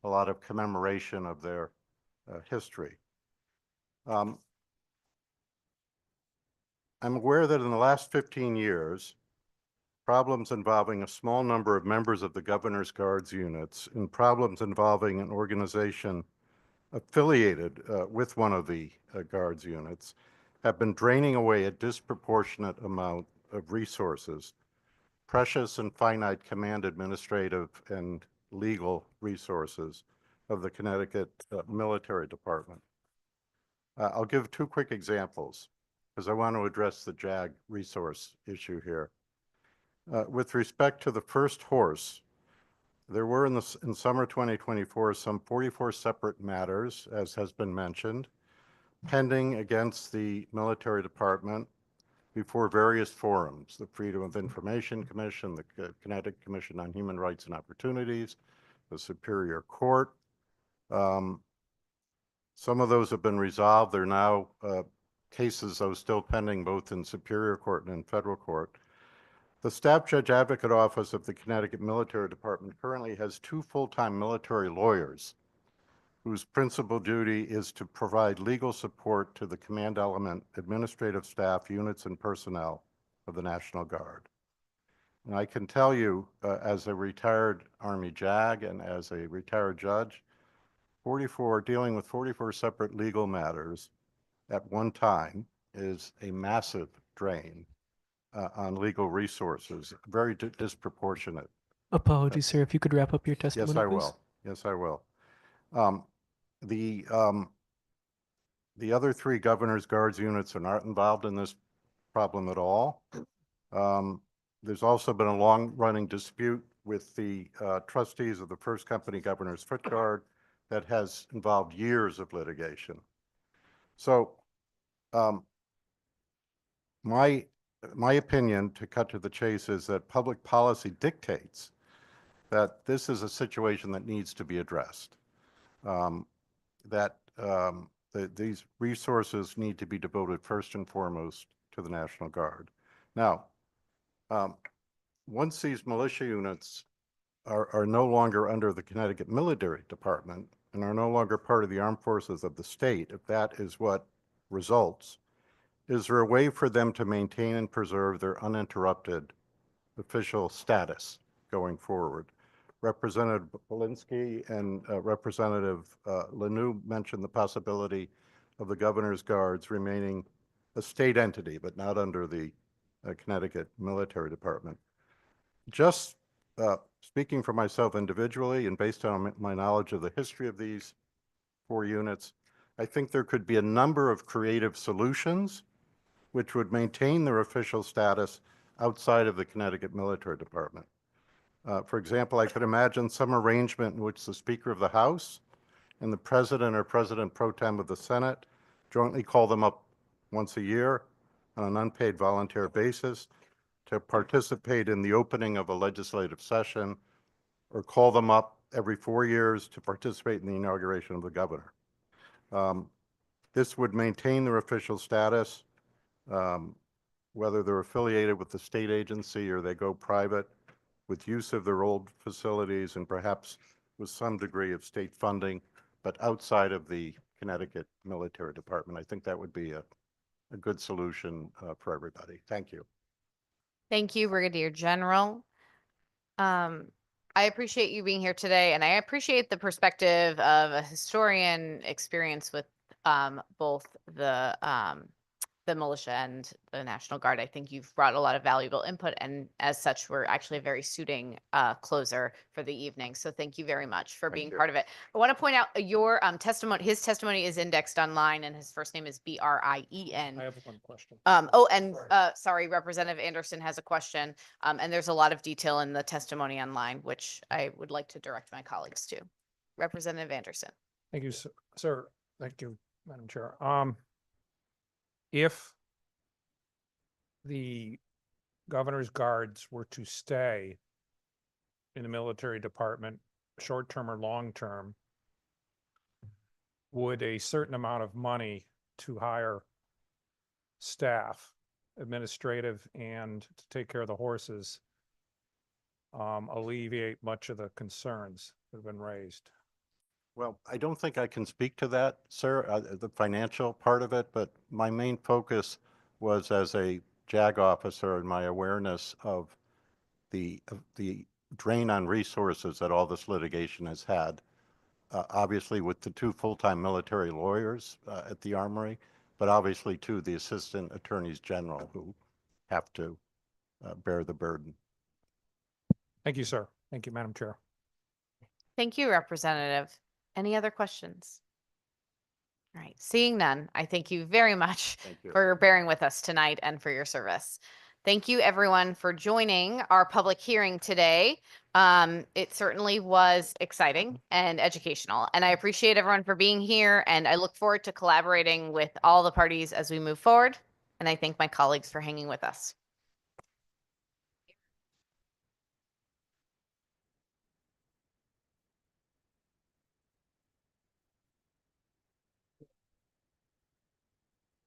S9: a lot of commemoration of their history. I'm aware that in the last 15 years, problems involving a small number of members of the Governor's Guards units and problems involving an organization affiliated with one of the Guards units have been draining away a disproportionate amount of resources, precious and finite command administrative and legal resources of the Connecticut Military Department. I'll give two quick examples because I want to address the JAG resource issue here. With respect to the First Horse, there were in summer 2024 some 44 separate matters, as has been mentioned, pending against the military department before various forums, the Freedom of Information Commission, the Connecticut Commission on Human Rights and Opportunities, the Superior Court. Some of those have been resolved. There are now cases, though, still pending both in Superior Court and in federal court. The Staff Judge Advocate Office of the Connecticut Military Department currently has 2 full-time military lawyers whose principal duty is to provide legal support to the command element, administrative staff, units, and personnel of the National Guard. And I can tell you, as a retired Army JAG and as a retired judge, dealing with 44 separate legal matters at one time is a massive drain on legal resources, very disproportionate.
S18: Apologies, sir. If you could wrap up your testimony,
S9: Yes, I
S18: please.
S9: will. Yes, I will. The other 3 Governor's Guards units are not involved in this problem at all. There's also been a long-running dispute with the trustees of the First Company Governor's Foot Guard that has involved years of litigation. So my opinion, to cut to the chase, is that public policy dictates that this is a situation that needs to be addressed, that these resources need to be devoted first and foremost to the National Guard. Now, once these militia units are no longer under the Connecticut Military Department and are no longer part of the armed forces of the state, if that is what results, is there a way for them to maintain and preserve their uninterrupted official status going forward, Representative Polinsky and Representative Lanou mentioned the possibility of the Governor's Guards remaining a state entity, but not under the Connecticut Military Department. Just speaking for myself individually and based on my knowledge of the history of these 4 units, I think there could be a number of creative solutions which would maintain their official status outside of the Connecticut Military Department. For example, I could imagine some arrangement in which the Speaker of the House and the President or President Pro Tem of the Senate jointly call them up once a year on an unpaid volunteer basis to participate in the opening of a legislative session, or call them up every 4 years to participate in the inauguration of the governor. This would maintain their official status, whether they're affiliated with the state agency or they go private, with use of their old facilities and perhaps with some degree of state funding, but outside of the Connecticut Military Department. I think that would be a good solution for everybody. Thank you.
S2: Thank you, Brigadier General. I appreciate you being here today, and I appreciate the perspective of a historian experience with both the militia and the National Guard. I think you've brought a lot of valuable input, and as such, we're actually a very suiting closer for the evening. So thank you very much for being part of it. I want to point out your testimony. His testimony is indexed online, and his first name is Brien.
S4: I have one question.
S2: Sorry, Representative Anderson has a question, and there's a lot of detail in the testimony online, which I would like to direct my colleagues to. Representative Anderson.
S15: Thank you, sir. Thank you, Madam Chair. If the Governor's Guards were to stay in the military department, short-term or long-term, would a certain amount of money to hire staff, administrative and to take care of the horses, alleviate much of the concerns that have been raised?
S9: Well, I don't think I can speak to that, sir, the financial part of it, but my main focus was as a JAG officer and my awareness of the drain on resources that all this litigation has had. Obviously with the 2 full-time military lawyers at the Armory, but obviously too the assistant attorneys general who have to bear the burden.
S15: Thank you, sir. Thank you, Madam Chair.
S2: Thank you, Representative. Any other questions? All right, seeing none, I thank you very much for bearing with us tonight and for your service. Thank you, everyone, for joining our public hearing today. It certainly was exciting and educational, and I appreciate everyone for being here, and I look forward to collaborating with all the parties as we move forward, and I thank my colleagues for hanging with us.